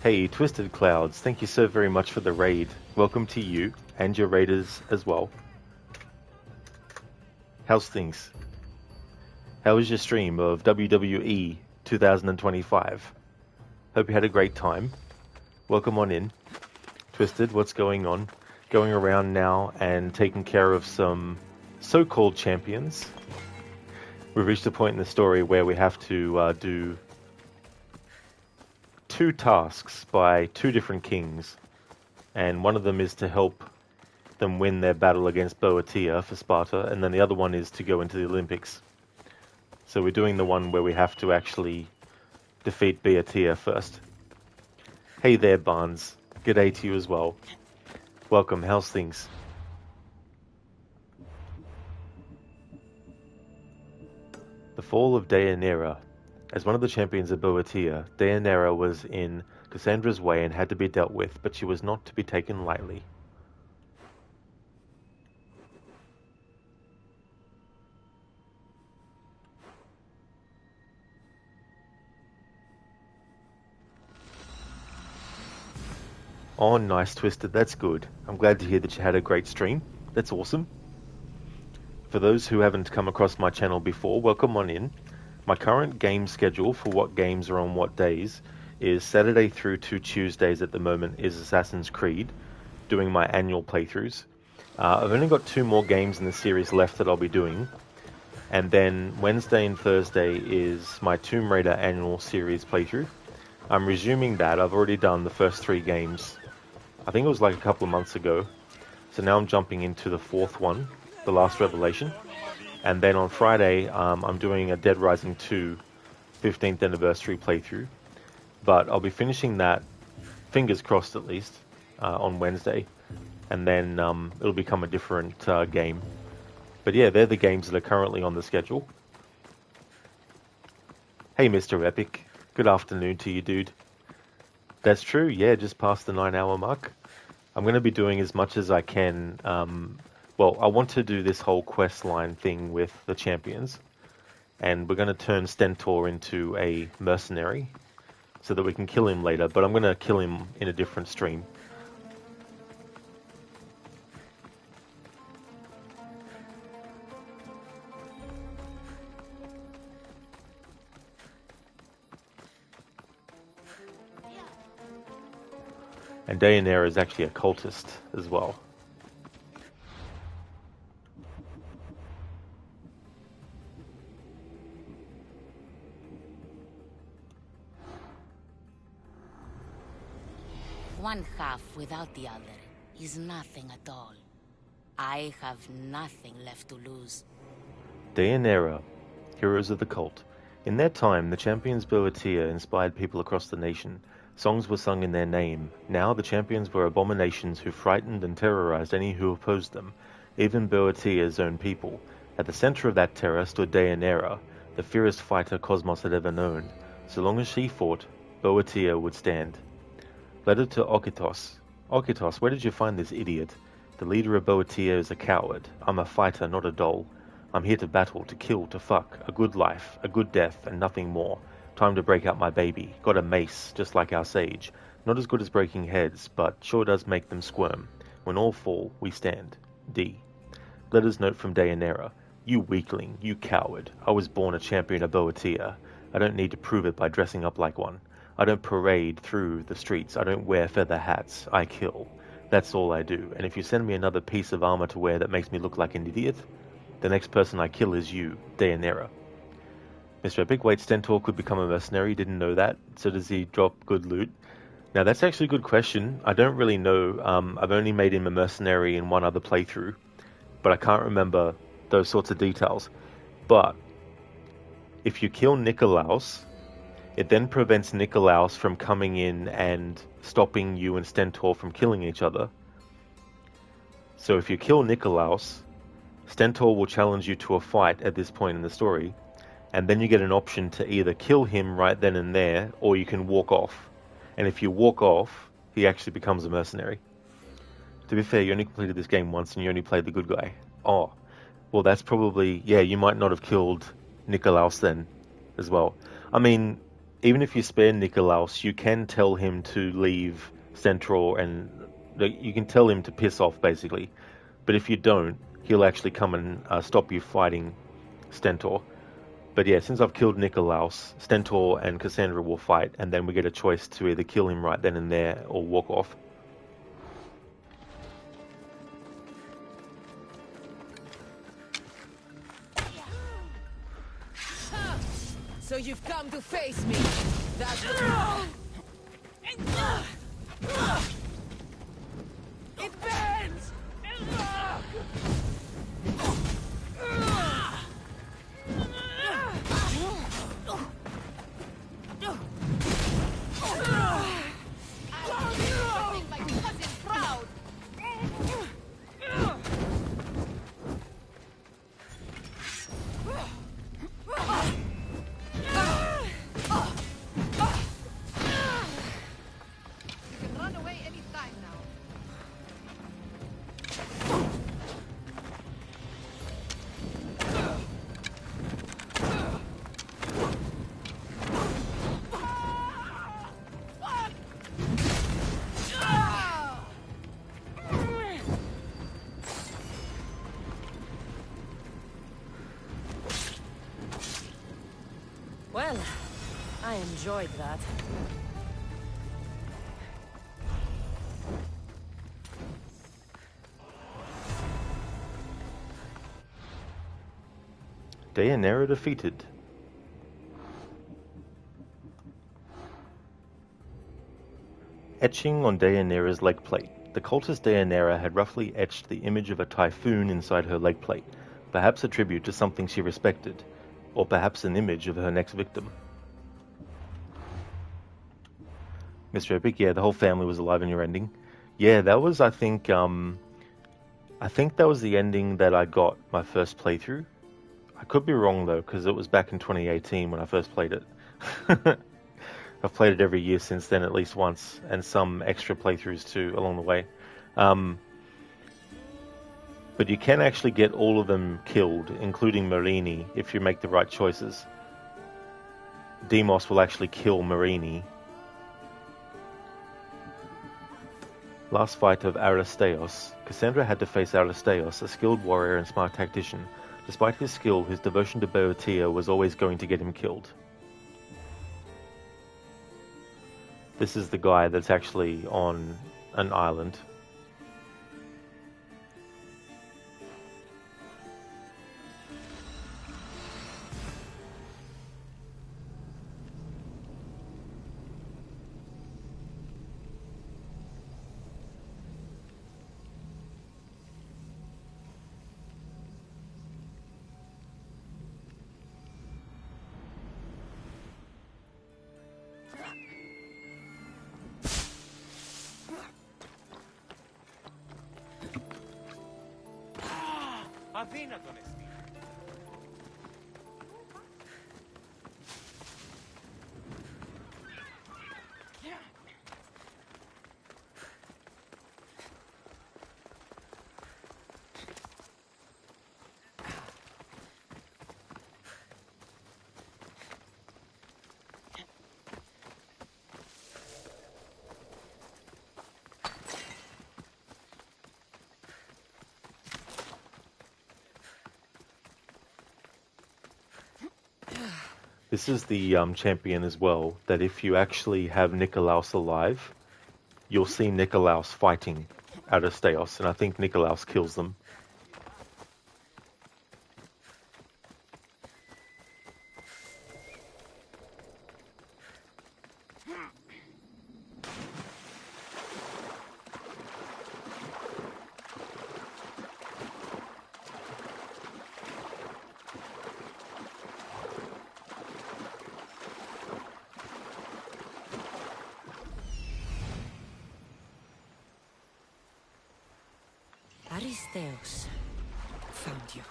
Hey, Twisted Clouds, thank you so very much for the raid. Welcome to you, and your raiders as well. How's things? How was your stream of WWE 2025? Hope you had a great time. Welcome on in. Twisted, what's going on? Going around now and taking care of some so-called champions. We've reached a point in the story where we have to do 2 tasks by 2 different kings, and one of them is to help them win their battle against Boeotia for Sparta, and then the other one is to go into the Olympics. So we're doing the one where we have to actually defeat Boeotia first. Hey there, Barnes. Good day to you as well. Welcome, how's things? The fall of Deianira. As one of the champions of Boeotia, Deianira was in Kassandra's way and had to be dealt with, but she was not to be taken lightly. Oh, nice, Twisted. That's good. I'm glad to hear that you had a great stream. That's awesome. For those who haven't come across my channel before, welcome on in. My current game schedule for what games are on what days is Saturday through to Tuesdays at the moment is Assassin's Creed, doing my annual playthroughs. I've only got 2 more games in the series left that I'll be doing. And then Wednesday and Thursday is my Tomb Raider annual series playthrough. I'm resuming that. I've already done the first 3 games. I think it was like a couple of months ago. So now I'm jumping into the 4th one, The Last Revelation. And then on Friday, I'm doing a Dead Rising 2 15th anniversary playthrough. But I'll be finishing that fingers crossed at least, on Wednesday. And then it'll become a different game. But yeah, they're the games that are currently on the schedule. Hey, Mr. Epic. Good afternoon to you, dude. That's true, yeah, just past the 9-hour mark. I'm going to be doing as much as I can. Well, I want to do this whole quest line thing with the champions. And we're going to turn Stentor into a mercenary so that we can kill him later. But I'm going to kill him in a different stream. And Daenerys is actually a cultist as well. One half without the other is nothing at all. I have nothing left to lose. Daenerys, heroes of the cult. In their time, the champions Boeotia inspired people across the nation. Songs were sung in their name. Now the champions were abominations who frightened and terrorized any who opposed them, even Boeotia's own people. At the center of that terror stood Daenerys, the fiercest fighter Cosmos had ever known. So long as she fought, Boeotia would stand. Letter to Okitos. Okitos, where did you find this idiot? The leader of Boeotia is a coward. I'm a fighter, not a doll. I'm here to battle, to kill, to fuck. A good life, a good death, and nothing more. Time to break out my baby. Got a mace, just like our sage. Not as good as breaking heads, but sure does make them squirm. When all fall, we stand. D. Letters note from Daenerys. You weakling, you coward. I was born a champion of Boeotia. I don't need to prove it by dressing up like one. I don't parade through the streets. I don't wear feather hats. I kill. That's all I do. And if you send me another piece of armor to wear that makes me look like an idiot, the next person I kill is you, Daenerys. Mr. Epic, wait, Stentor could become a mercenary. Didn't know that. So does he drop good loot? Now that's actually a good question. I don't really know. I've only made him a mercenary in one other playthrough, but I can't remember those sorts of details. But if you kill Nikolaos, it then prevents Nikolaos from coming in and stopping you and Stentor from killing each other. So if you kill Nikolaos, Stentor will challenge you to a fight at this point in the story, and then you get an option to either kill him right then and there, or you can walk off. And if you walk off, he actually becomes a mercenary. To be fair, you only completed this game once and you only played the good guy. Oh, well that's probably, yeah, you might not have killed Nikolaos then as well. I mean, even if you spare Nikolaos, you can tell him to leave Stentor, and you can tell him to piss off basically. But if you don't, he'll actually come and stop you fighting Stentor. But yeah, since I've killed Nikolaos, Stentor and Kassandra will fight, and then we get a choice to either kill him right then and there or walk off. So you've come to face me. That's It burns! Make my cousin proud. You can run away anytime now. Well, I enjoyed that. Daenerys defeated. Etching on Daenerys' leg plate. The cultist Daenerys had roughly etched the image of a typhoon inside her leg plate, perhaps a tribute to something she respected, or perhaps an image of her next victim. Mr. Epic, yeah, the whole family was alive in your ending. Yeah, that was, I think that was the ending that I got my first playthrough. I could be wrong though, because it was back in 2018 when I first played it. I've played it every year since then, at least once, and some extra playthroughs too along the way. But you can actually get all of them killed, including Marini, if you make the right choices. Demos will actually kill Marini. Last fight of Aristeos. Kassandra had to face Aristeos, a skilled warrior and smart tactician. Despite his skill, his devotion to Boeotia was always going to get him killed. This is the guy that's actually on an island. Αδύνατον εστί. This is the champion as well, that if you actually have Nikolaos alive, you'll see Nikolaos fighting Aristeos, and I think Nikolaos kills them. Aristeos found you.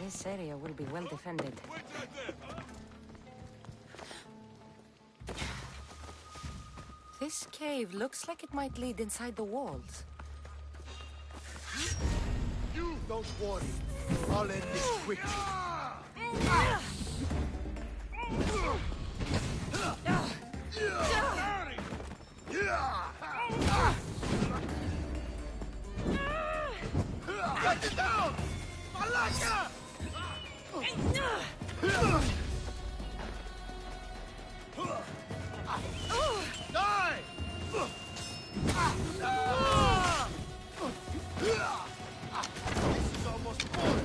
This area will be well defended. This cave looks like it might lead inside the walls. You don't worry. I'll end this quickly. Get it down! Malaka! Die! This is almost full.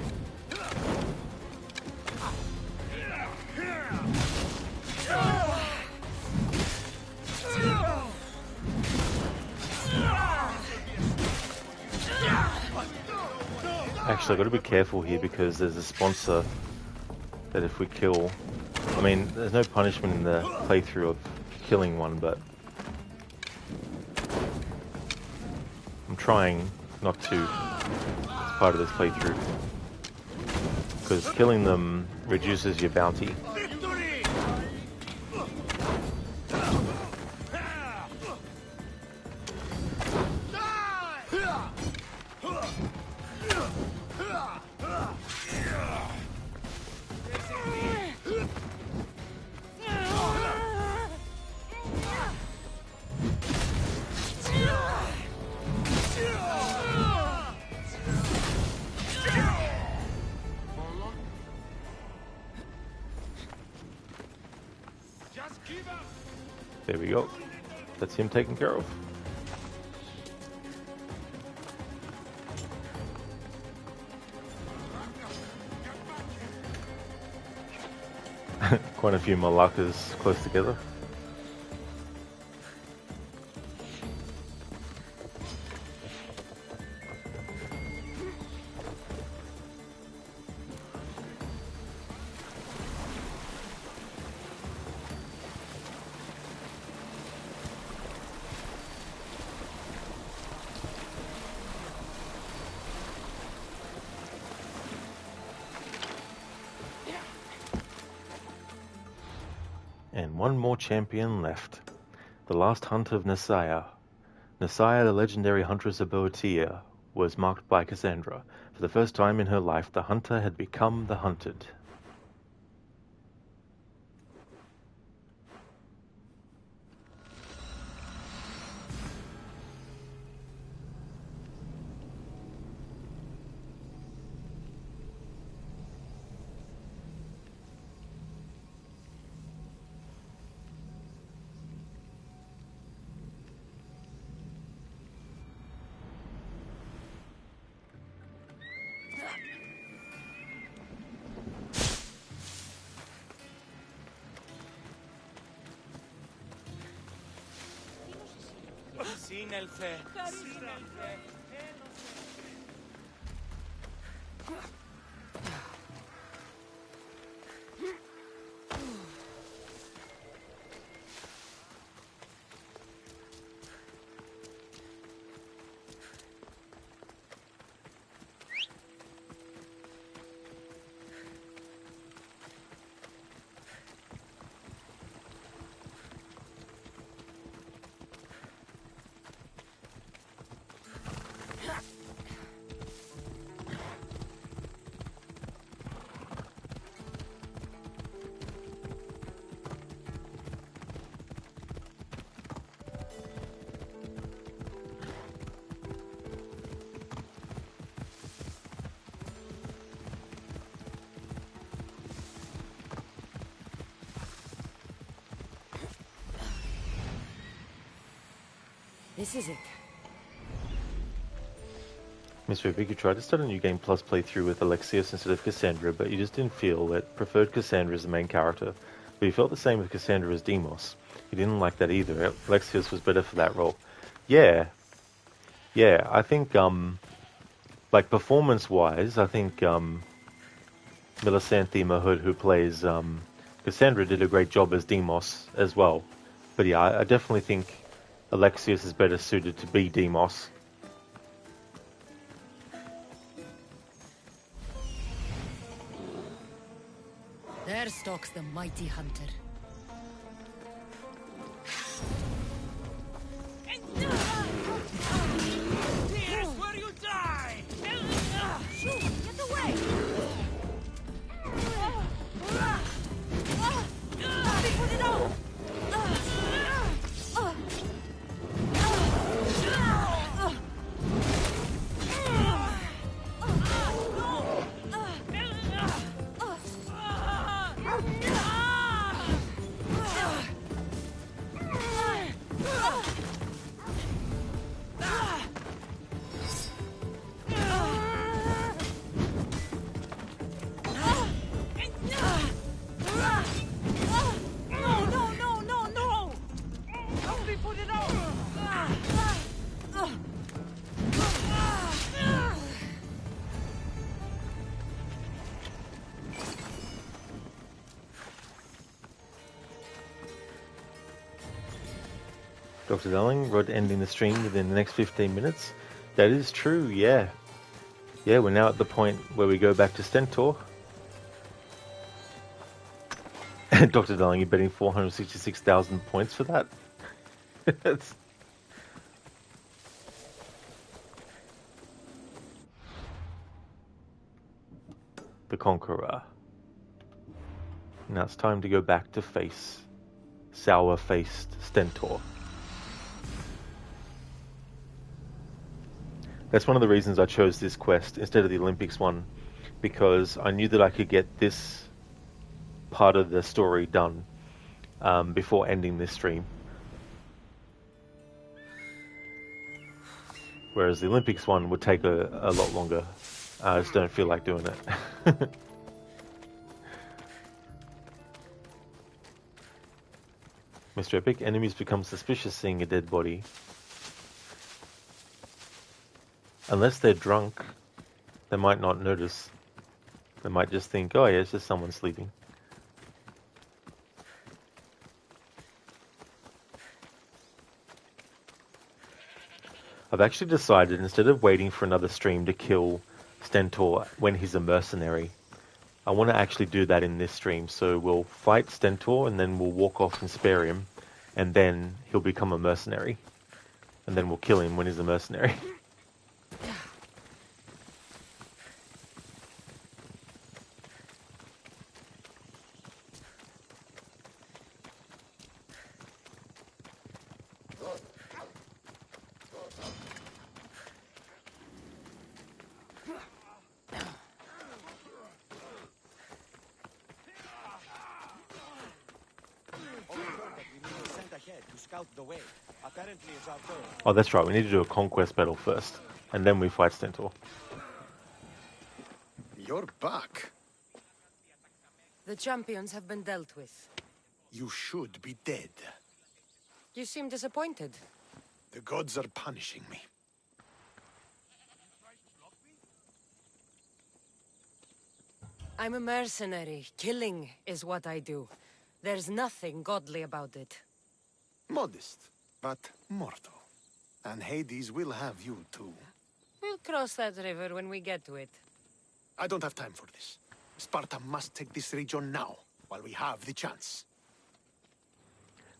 Actually, I've got to be careful here because there's a sponsor that if we kill... I mean, there's no punishment in the playthrough of killing one, but... I'm trying not to as part of this playthrough. Because killing them reduces your bounty. There we go. That's him taken care of. Quite a few Malakas close together. And one more champion left. The last hunt of Nasaya. Nasaya, the legendary huntress of Boeotia, was marked by Kassandra. For the first time in her life, the hunter had become the hunted. Σύνελθε. This is it. Mr. Vic, you tried to start a new game plus playthrough with Alexios instead of Kassandra, but you just didn't feel that preferred Kassandra as the main character. But you felt the same with Kassandra as Demos. You didn't like that either. Alexios was better for that role. Yeah, I think, like performance-wise, I think Milisanthi Mahud, who plays Kassandra, did a great job as Demos as well. But yeah, I definitely think Alexios is better suited to be Demos. There stalks the mighty hunter. Here's where you die! Shoot! Get away! Put it out! Dr. Darling, Rod ending the stream within the next 15 minutes. That is true, yeah. Yeah, we're now at the point where we go back to Stentor. Dr. Darling, you're betting 466,000 points for that? The Conqueror. Now it's time to go back to face sour-faced Stentor. That's one of the reasons I chose this quest instead of the Olympics one, because I knew that I could get this part of the story done before ending this stream. Whereas the Olympics one would take a lot longer. I just don't feel like doing it. Mr. Epic, enemies become suspicious seeing a dead body. Unless they're drunk, they might not notice. They might just think, oh yeah, it's just someone sleeping. I've actually decided, instead of waiting for another stream to kill Stentor when he's a mercenary, I want to actually do that in this stream. So we'll fight Stentor, and then we'll walk off and spare him, and then he'll become a mercenary. And then we'll kill him when he's a mercenary. Oh, that's right. We need to do a conquest battle first, and then we fight Stentor. You're back. The champions have been dealt with. You should be dead. You seem disappointed. The gods are punishing me. I'm a mercenary. Killing is what I do. There's nothing godly about it. Modest, but mortal. And Hades will have you too. We'll cross that river when we get to it. I don't have time for this. Sparta must take this region now, while we have the chance.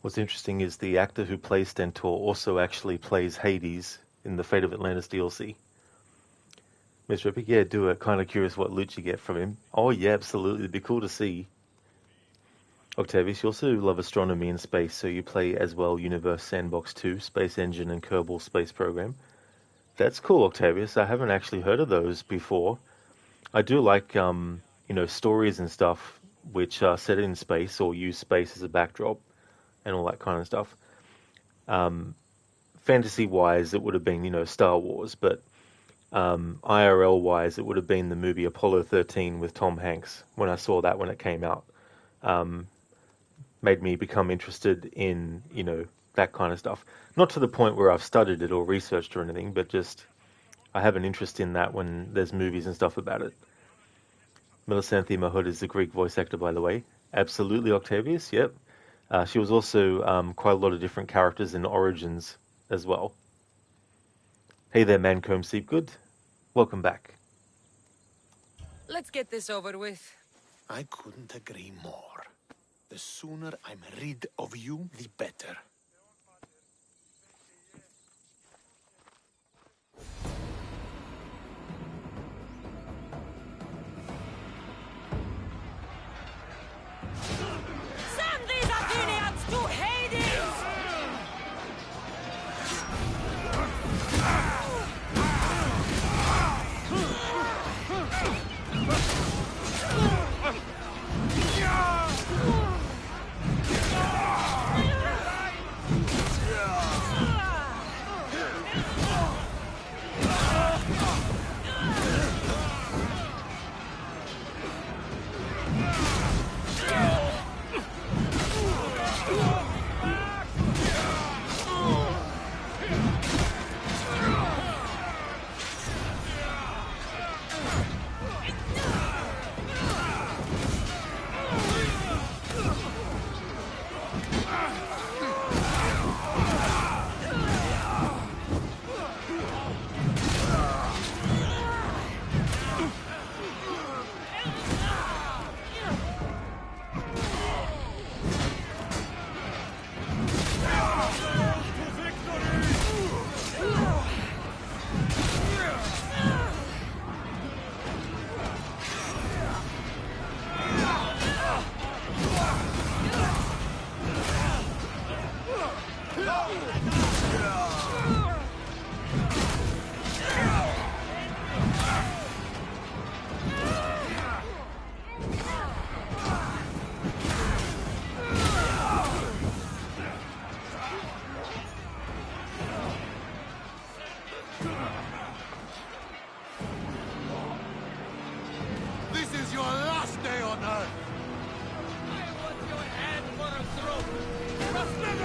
What's interesting is the actor who plays Stentor also actually plays Hades in the Fate of Atlantis DLC. Mr. Epic, yeah, do it. Kind of curious what loot you get from him. Oh yeah, absolutely. It'd be cool to see. Octavius, you also love astronomy and space, so you play as well Universe Sandbox 2, Space Engine, and Kerbal Space Program. That's cool, Octavius. I haven't actually heard of those before. I do like, stories and stuff which are set in space or use space as a backdrop and all that kind of stuff. Fantasy-wise, it would have been, Star Wars, but IRL-wise, it would have been the movie Apollo 13 with Tom Hanks when I saw that when it came out. Made me become interested in, that kind of stuff. Not to the point where I've studied it or researched or anything, but just I have an interest in that when there's movies and stuff about it. Melisanthe Mahud is the Greek voice actor, by the way. Absolutely, Octavius, yep. She was also quite a lot of different characters in Origins as well. Hey there, Mancomb Seepgood. Welcome back. Let's get this over with. I couldn't agree more. The sooner I'm rid of you, the better. Send these Athenians to Hades! This is your last day on Earth! I want your hand for a throat.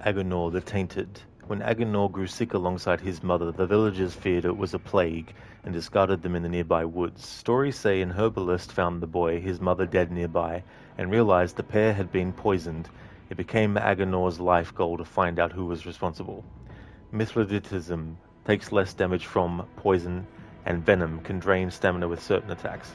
Agenor the Tainted. When Agenor grew sick alongside his mother, the villagers feared it was a plague and discarded them in the nearby woods. Stories say an herbalist found the boy, his mother dead nearby, and realized the pair had been poisoned. It became Agenor's life goal to find out who was responsible. Mithridatism takes less damage from poison, and venom can drain stamina with certain attacks.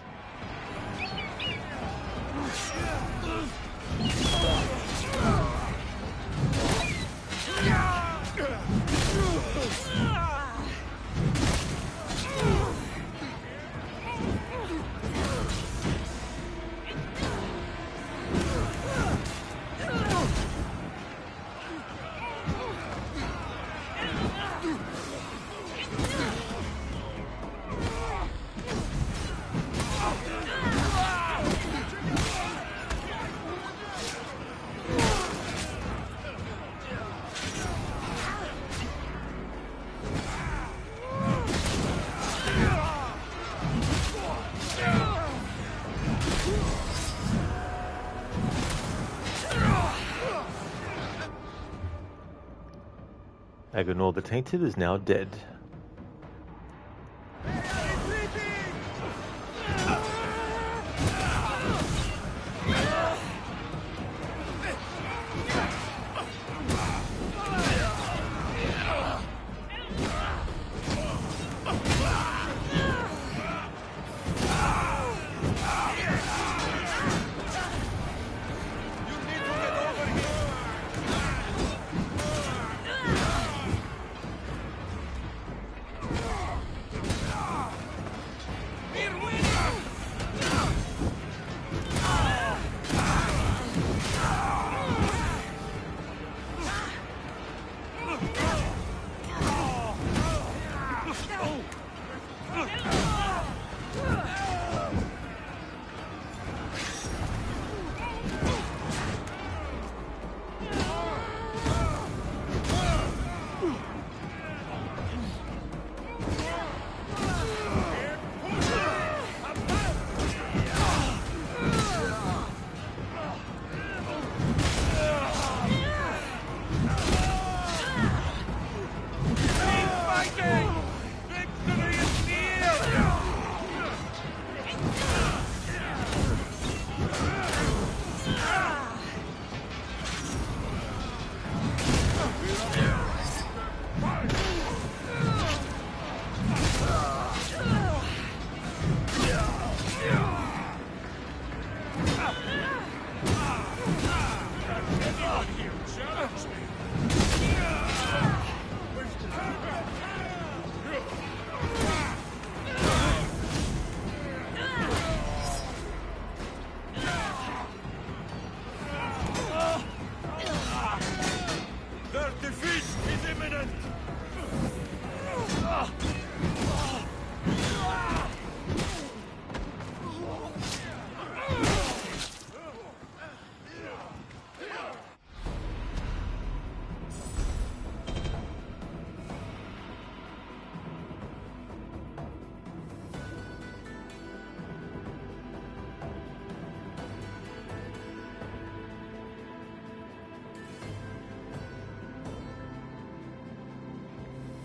Agenor the Tainted is now dead.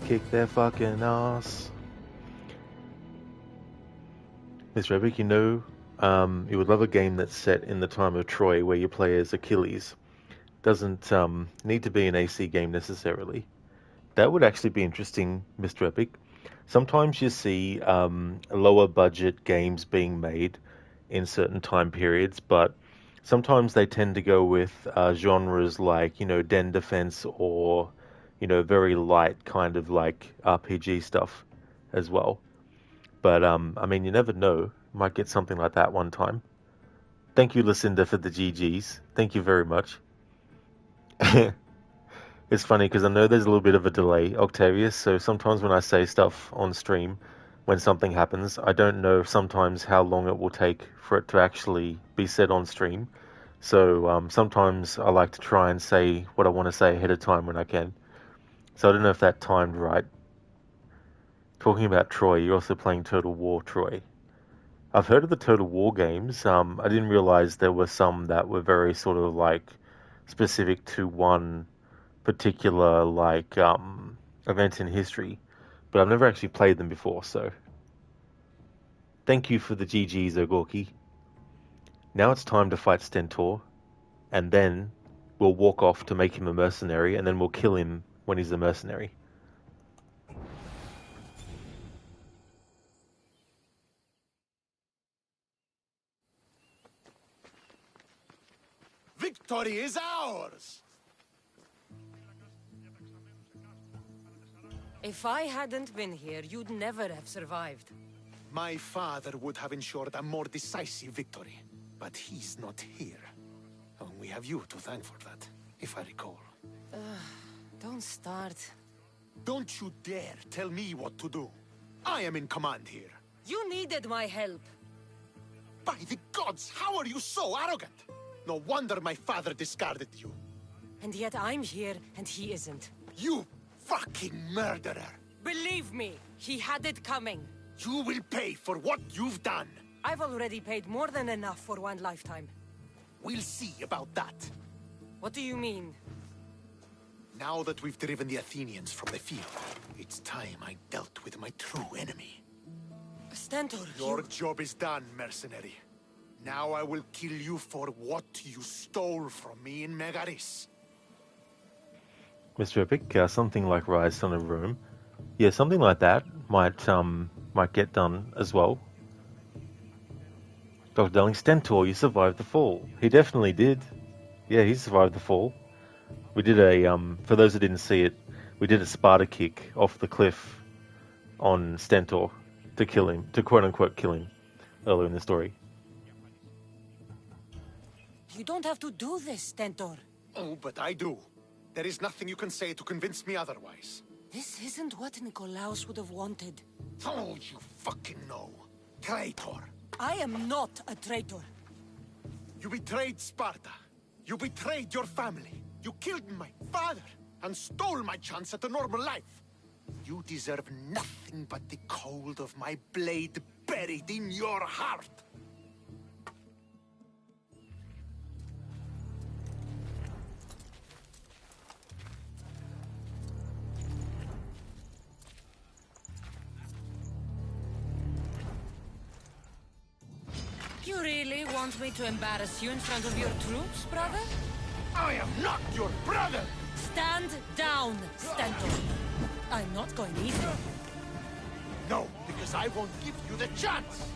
Kick their fucking ass. Mr. Epic, you know, you would love a game that's set in the time of Troy where you play as Achilles. Doesn't need to be an AC game necessarily. That would actually be interesting, Mr. Epic. Sometimes you see lower budget games being made in certain time periods, but sometimes they tend to go with genres like, you know, den defense or, you know, very light kind of like RPG stuff as well. But, I mean, you never know. Might get something like that one time. Thank you, Lucinda, for the GGs. Thank you very much. It's funny because I know there's a little bit of a delay, Octavius, so sometimes when I say stuff on stream, when something happens, I don't know sometimes how long it will take for it to actually be said on stream. So sometimes I like to try and say what I want to say ahead of time when I can. So I don't know if that timed right. Talking about Troy, you're also playing Total War Troy. I've heard of the Total War games. I didn't realize there were some that were very sort of like specific to one particular like events in history, but I've never actually played them before. So thank you for the GGs, Ogorki. Now it's time to fight Stentor, and then we'll walk off to make him a mercenary, and then we'll kill him when he's a mercenary. Victory is ours! If I hadn't been here, you'd never have survived. My father would have ensured a more decisive victory, but he's not here. Oh, we have you to thank for that, if I recall. Don't start. Don't you dare tell me what to do. I am in command here. You needed my help. By the gods, how are you so arrogant? No wonder my father discarded you. And yet I'm here, and he isn't. You fucking murderer! Believe me, he had it coming. You will pay for what you've done. I've already paid more than enough for one lifetime. We'll see about that. What do you mean? Now that we've driven the Athenians from the field, it's time I dealt with my true enemy. Stentor, Your job is done, mercenary. Now I will kill you for what you stole from me in Megaris. Mr. Epic, something like Rise, Son of Rome. Yeah, something like that might get done as well. Dr. Darling, Stentor, you survived the fall. He definitely did. Yeah, he survived the fall. We did a, for those that didn't see it, we did a Sparta kick off the cliff on Stentor to kill him, to quote-unquote kill him, earlier in the story. You don't have to do this, Stentor. Oh, but I do. There is nothing you can say to convince me otherwise. This isn't what Nikolaos would have wanted. Oh, you fucking know. Traitor. I am not a traitor. You betrayed Sparta. You betrayed your family. You killed my father and stole my chance at a normal life. You deserve nothing but the cold of my blade buried in your heart. You really want me to embarrass you in front of your troops, brother? I am not your brother! Stand down, Stentor. I'm not going easy. No, because I won't give you the chance!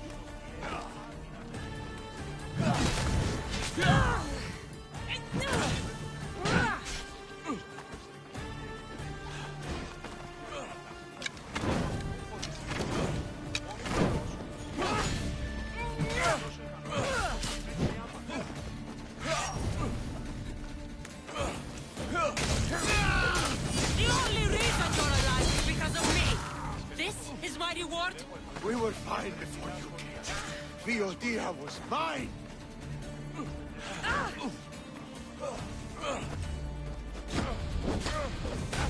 We were fine before you came. Viodia was mine!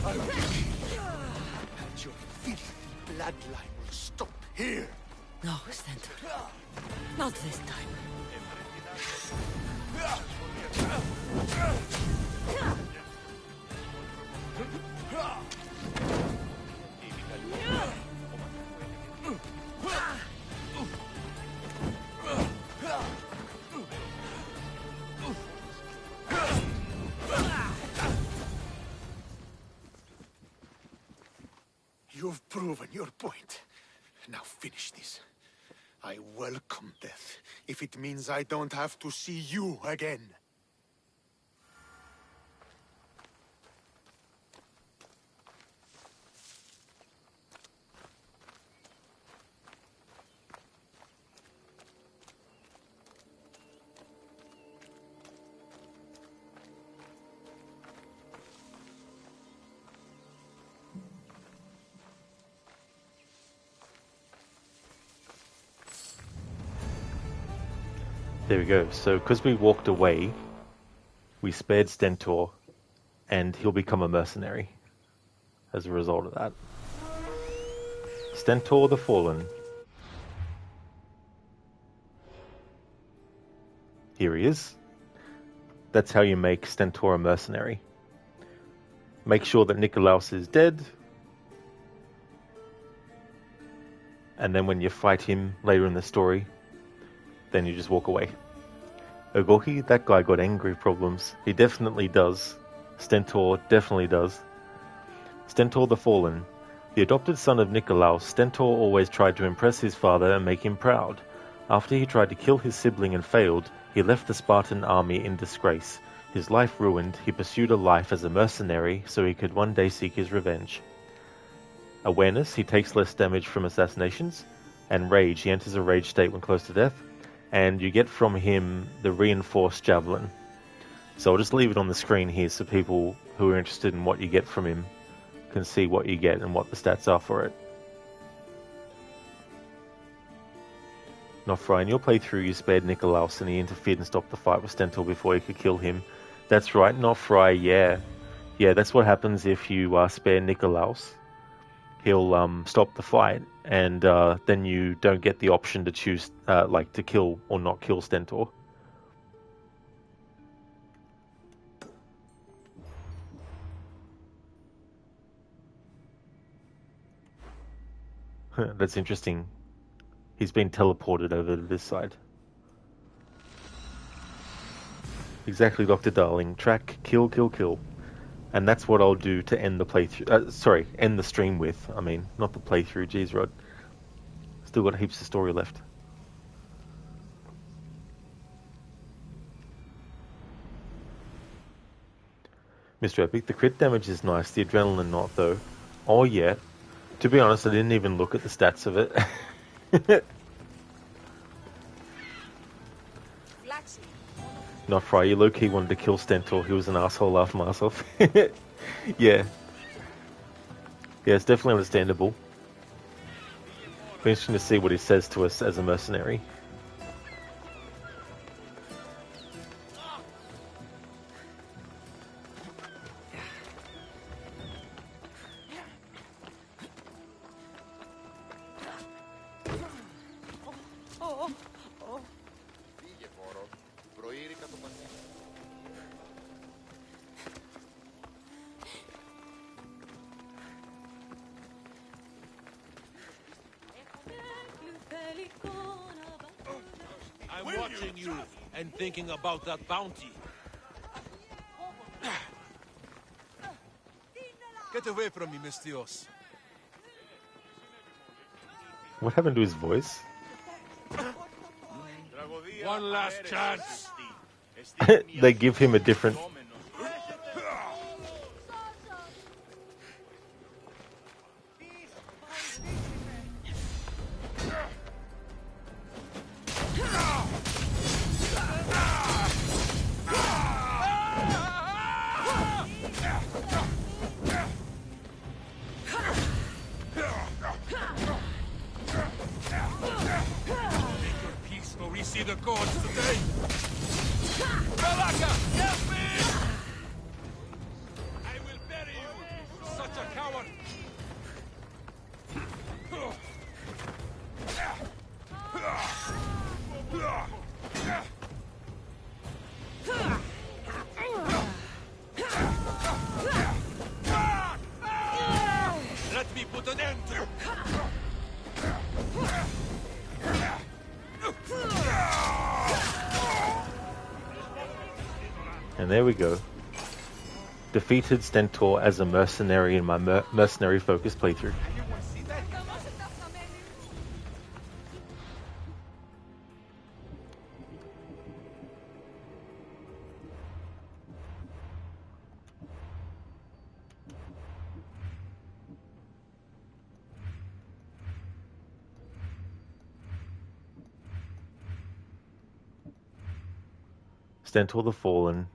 I will kill you, and your filthy bloodline will stop here! No, Stentor. Not this time. You've proven your point. Now finish this. I welcome death, if it means I don't have to see you again. There we go. So, because we walked away, we spared Stentor, and he'll become a mercenary as a result of that. Stentor the Fallen. Here he is. That's how you make Stentor a mercenary. make sure that Nikolaus is dead, and then when you fight him later in the story, then you just walk away. Ogoki, that guy got angry problems. He definitely does. Stentor definitely does. Stentor the Fallen. The adopted son of Nikolaus, Stentor always tried to impress his father and make him proud. After he tried to kill his sibling and failed, he left the Spartan army in disgrace. His life ruined, he pursued a life as a mercenary so he could one day seek his revenge. Awareness, he takes less damage from assassinations. And rage, he enters a rage state when close to death. And you get from him the reinforced javelin. So I'll just leave it on the screen here so people who are interested in what you get from him can see what you get and what the stats are for it. Nofri, in your playthrough you spared Nikolaus and he interfered and stopped the fight with Stentor before you could kill him. That's right, Nofri, yeah. Yeah, that's what happens if you spare Nikolaus. He'll stop the fight, and then you don't get the option to choose, to kill or not kill Stentor. That's interesting. He's been teleported over to this side. Exactly, Dr. Darling. Track, kill, kill, kill. And that's what I'll do to end the playthrough. End the stream with. I mean, not the playthrough. Jeez, Rod. Still got heaps of story left. Mr. Epic, the crit damage is nice. The adrenaline not, though. Oh, yeah. To be honest, I didn't even look at the stats of it. Not Fry, you low-key wanted to kill Stentor. He was an asshole, laughed my ass off. Yeah. Yeah, it's definitely understandable. Be interesting to see what he says to us as a mercenary. I'm watching you and thinking about that bounty. Get away from me, Mistios. What happened to his voice? One last chance. They give him a different... See the gods today. Malaka, help me! I will bury you, such a coward. Let me put an end to. And there we go. Defeated Stentor as a mercenary in my Mercenary Focus playthrough. Stentor the Fallen.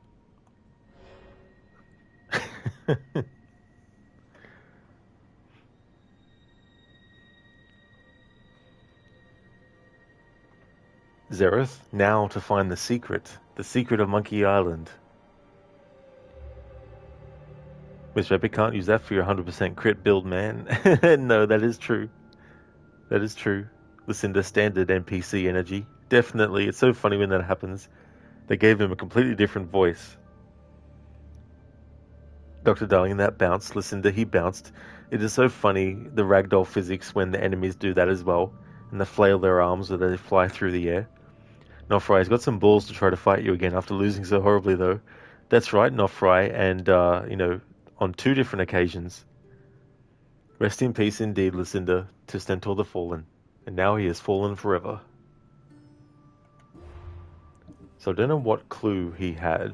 Zereth, now to find the secret of Monkey Island. Mr. Epic, can't use that for your 100% crit build, man. No, that is true. That is true. Listen to standard NPC energy. Definitely, it's so funny when that happens. They gave him a completely different voice. Dr. Darling, that bounce. Lucinda, he bounced. It is so funny, the ragdoll physics when the enemies do that as well. And they flail their arms or they fly through the air. Nofry's got some balls to try to fight you again after losing so horribly, though. That's right, Nofry, and, on 2 different occasions. Rest in peace indeed, Lucinda, to Stentor the Fallen. And now he has fallen forever. So I don't know what clue he had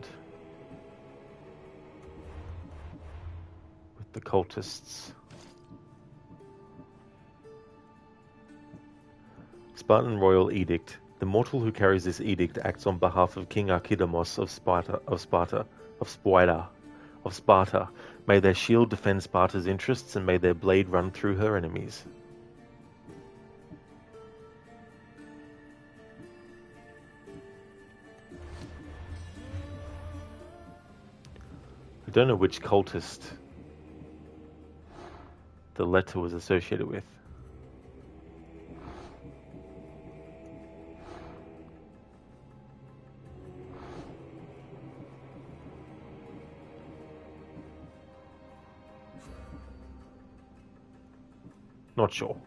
with the cultists. Spartan Royal Edict. The mortal who carries this edict acts on behalf of King Archidamos of Sparta. May their shield defend Sparta's interests, and may their blade run through her enemies. I don't know which cultist the letter was associated with. Not sure.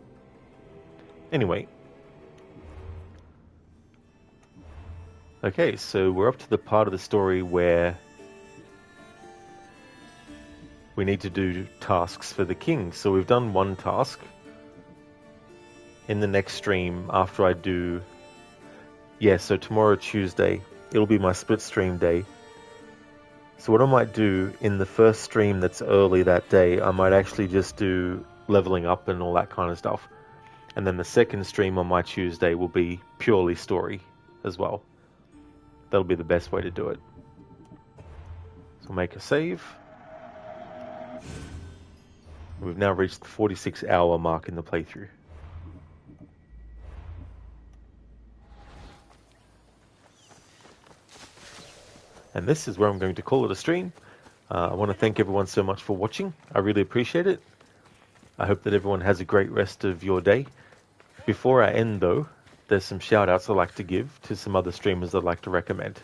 Anyway. Okay, so we're up to the part of the story where we need to do tasks for the king. So we've done one task. In the next stream, after I do... Yeah, so tomorrow, Tuesday, it'll be my split stream day. So what I might do in the first stream that's early that day, I might actually just do leveling up and all that kind of stuff. And then the second stream on my Tuesday will be purely story as well. That'll be the best way to do it. So make a save. We've now reached the 46-hour mark in the playthrough. And this is where I'm going to call it a stream. I want to thank everyone so much for watching. I really appreciate it. I hope that everyone has a great rest of your day. Before I end, though, there's some shout-outs I'd like to give to some other streamers I'd like to recommend.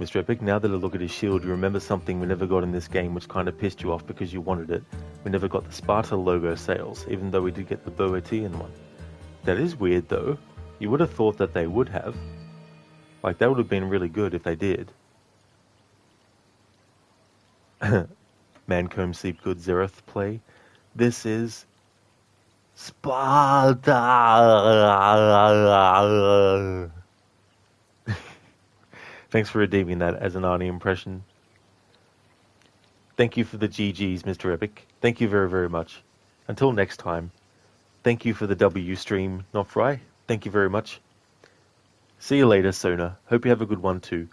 Mr. Epic, now that I look at his shield, you remember something we never got in this game which kind of pissed you off because you wanted it. We never got the Sparta logo sails, even though we did get the Boeotian one. That is weird, though. You would have thought that they would have. Like, that would have been really good if they did. Mancomb Sleep Good Zereth play. This is... Sparta! Thanks for redeeming that as an Arnie impression. Thank you for the GGs, Mr. Epic. Thank you very, very much. Until next time, thank you for the W stream, Nofry. Thank you very much. See you later, Sona. Hope you have a good one too.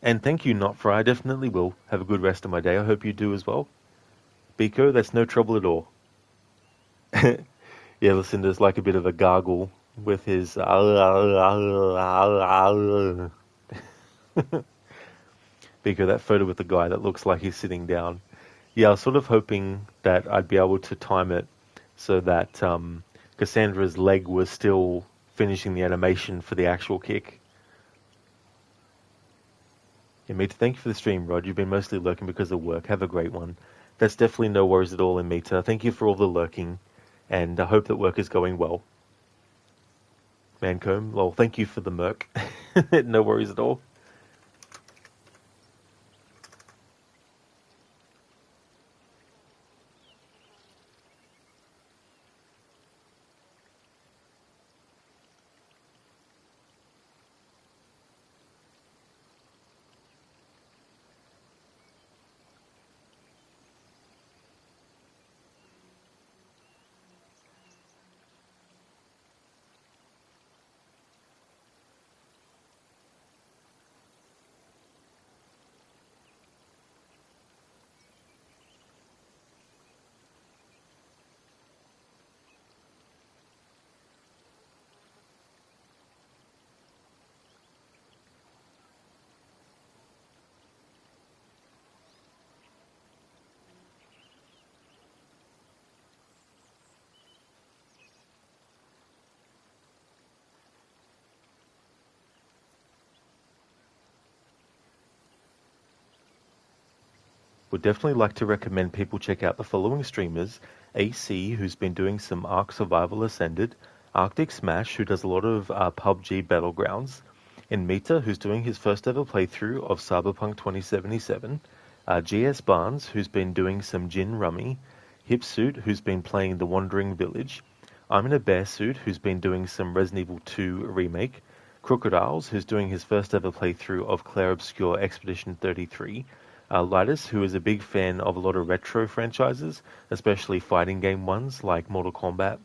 And thank you, Nofry. I definitely will have a good rest of my day. I hope you do as well. Biko, that's no trouble at all. Yeah, Lucinda's like a bit of a gargle with his... Biko, that photo with the guy that looks like he's sitting down. Yeah, I was sort of hoping that I'd be able to time it so that Kassandra's leg was still finishing the animation for the actual kick. Yeah, Mita, thank you for the stream, Rod. You've been mostly lurking because of work. Have a great one. That's definitely no worries at all, Mita. Thank you for all the lurking, and I hope that work is going well. Mancomb, lol, thank you for the merc. No worries at all. would definitely like to recommend people check out the following streamers: AC, who's been doing some Ark Survival Ascended, Arctic Smash, who does a lot of PUBG Battlegrounds, and Mita, who's doing his first ever playthrough of Cyberpunk 2077, GS Barnes, who's been doing some Gin Rummy, Hipsuit, who's been playing The Wandering Village, I'm in a Bear Suit, who's been doing some Resident Evil 2 Remake, Crocodiles, who's doing his first ever playthrough of Clair Obscur Expedition 33, Lidus, who is a big fan of a lot of retro franchises, especially fighting game ones like Mortal Kombat.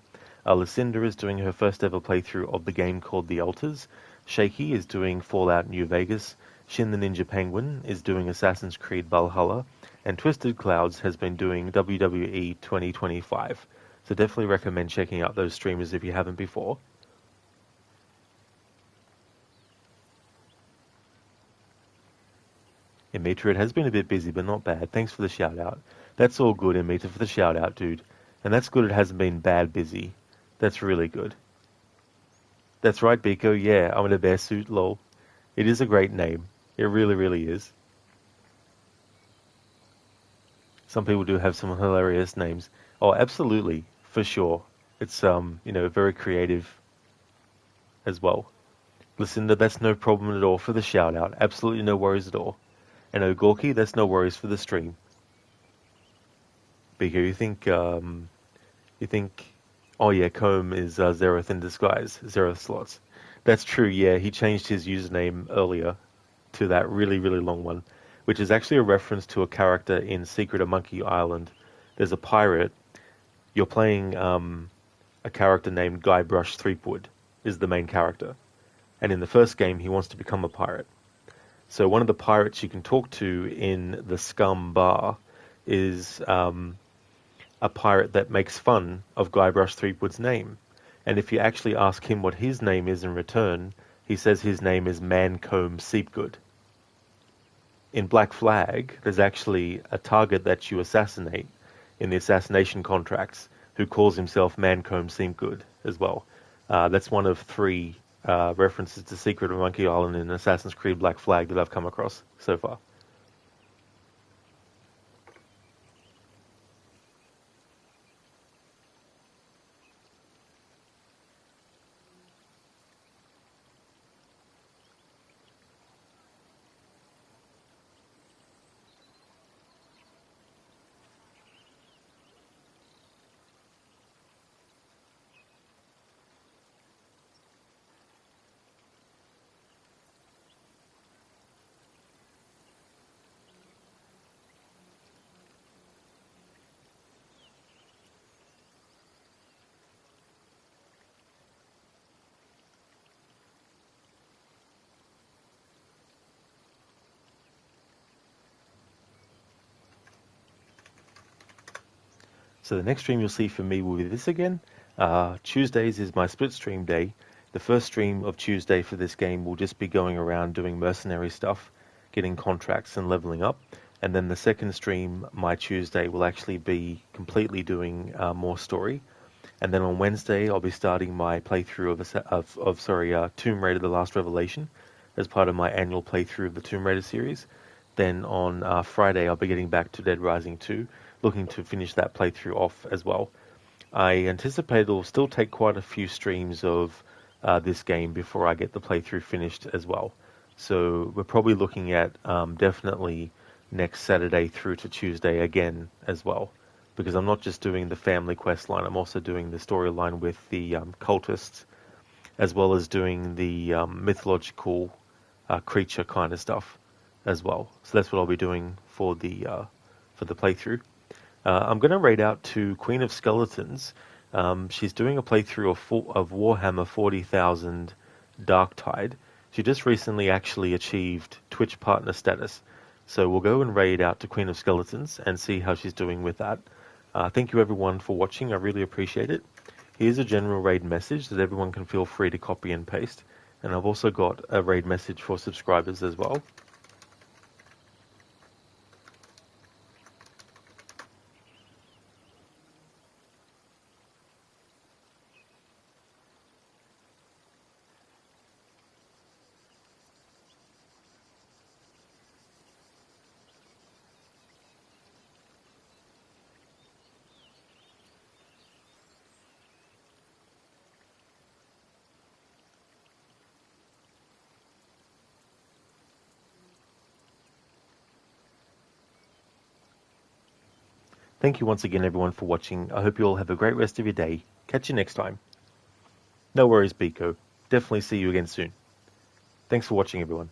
Lucinda is doing her first ever playthrough of the game called The Altars. Shaky is doing Fallout New Vegas. Shin the Ninja Penguin is doing Assassin's Creed Valhalla. And Twisted Clouds has been doing WWE 2025. So definitely recommend checking out those streamers if you haven't before. Imitra, it has been a bit busy, but not bad. Thanks for the shout out. That's all good, Imitra, for the shout out, dude. And that's good it hasn't been bad busy. That's really good. That's right, Biko. Yeah, I'm in a bear suit, lol. It is a great name. It really, really is. Some people do have some hilarious names. Oh, absolutely, for sure. It's, very creative as well. Lucinda, that's no problem at all for the shout out. Absolutely no worries at all. And Ogorki, that's no worries for the stream. Biko, you think, oh yeah, Comb is Zereth in disguise, Zereth slots. That's true, yeah, he changed his username earlier to that really, really long one, which is actually a reference to a character in Secret of Monkey Island. There's a pirate, you're playing a character named Guybrush Threepwood, is the main character. And in the first game, he wants to become a pirate. So one of the pirates you can talk to in the Scum Bar is a pirate that makes fun of Guybrush Threepwood's name. And if you actually ask him what his name is in return, he says his name is Mancomb Seepgood. In Black Flag, there's actually a target that you assassinate in the assassination contracts who calls himself Mancomb Seepgood as well. That's one of 3 references to Secret of Monkey Island in Assassin's Creed Black Flag that I've come across so far. So the next stream you'll see from me will be this again. Tuesdays is my split stream day. The first stream of Tuesday for this game will just be going around doing mercenary stuff, getting contracts and leveling up. And then the second stream, my Tuesday, will actually be completely doing more story. And then on Wednesday, I'll be starting my playthrough of Tomb Raider: The Last Revelation as part of my annual playthrough of the Tomb Raider series. Then on Friday, I'll be getting back to Dead Rising 2, looking to finish that playthrough off as well. I anticipate it'll still take quite a few streams of this game before I get the playthrough finished as well. So we're probably looking at definitely next Saturday through to Tuesday again as well. Because I'm not just doing the family quest line, I'm also doing the storyline with the cultists, as well as doing the mythological creature kind of stuff as well. So that's what I'll be doing for the playthrough. I'm going to raid out to Queen of Skeletons. She's doing a playthrough of Warhammer 40,000 Darktide. She just recently actually achieved Twitch partner status. So we'll go and raid out to Queen of Skeletons and see how she's doing with that. Thank you everyone for watching. I really appreciate it. Here's a general raid message that everyone can feel free to copy and paste. And I've also got a raid message for subscribers as well. Thank you once again, everyone, for watching. I hope you all have a great rest of your day. Catch you next time. No worries, Biko. Definitely see you again soon. Thanks for watching, everyone.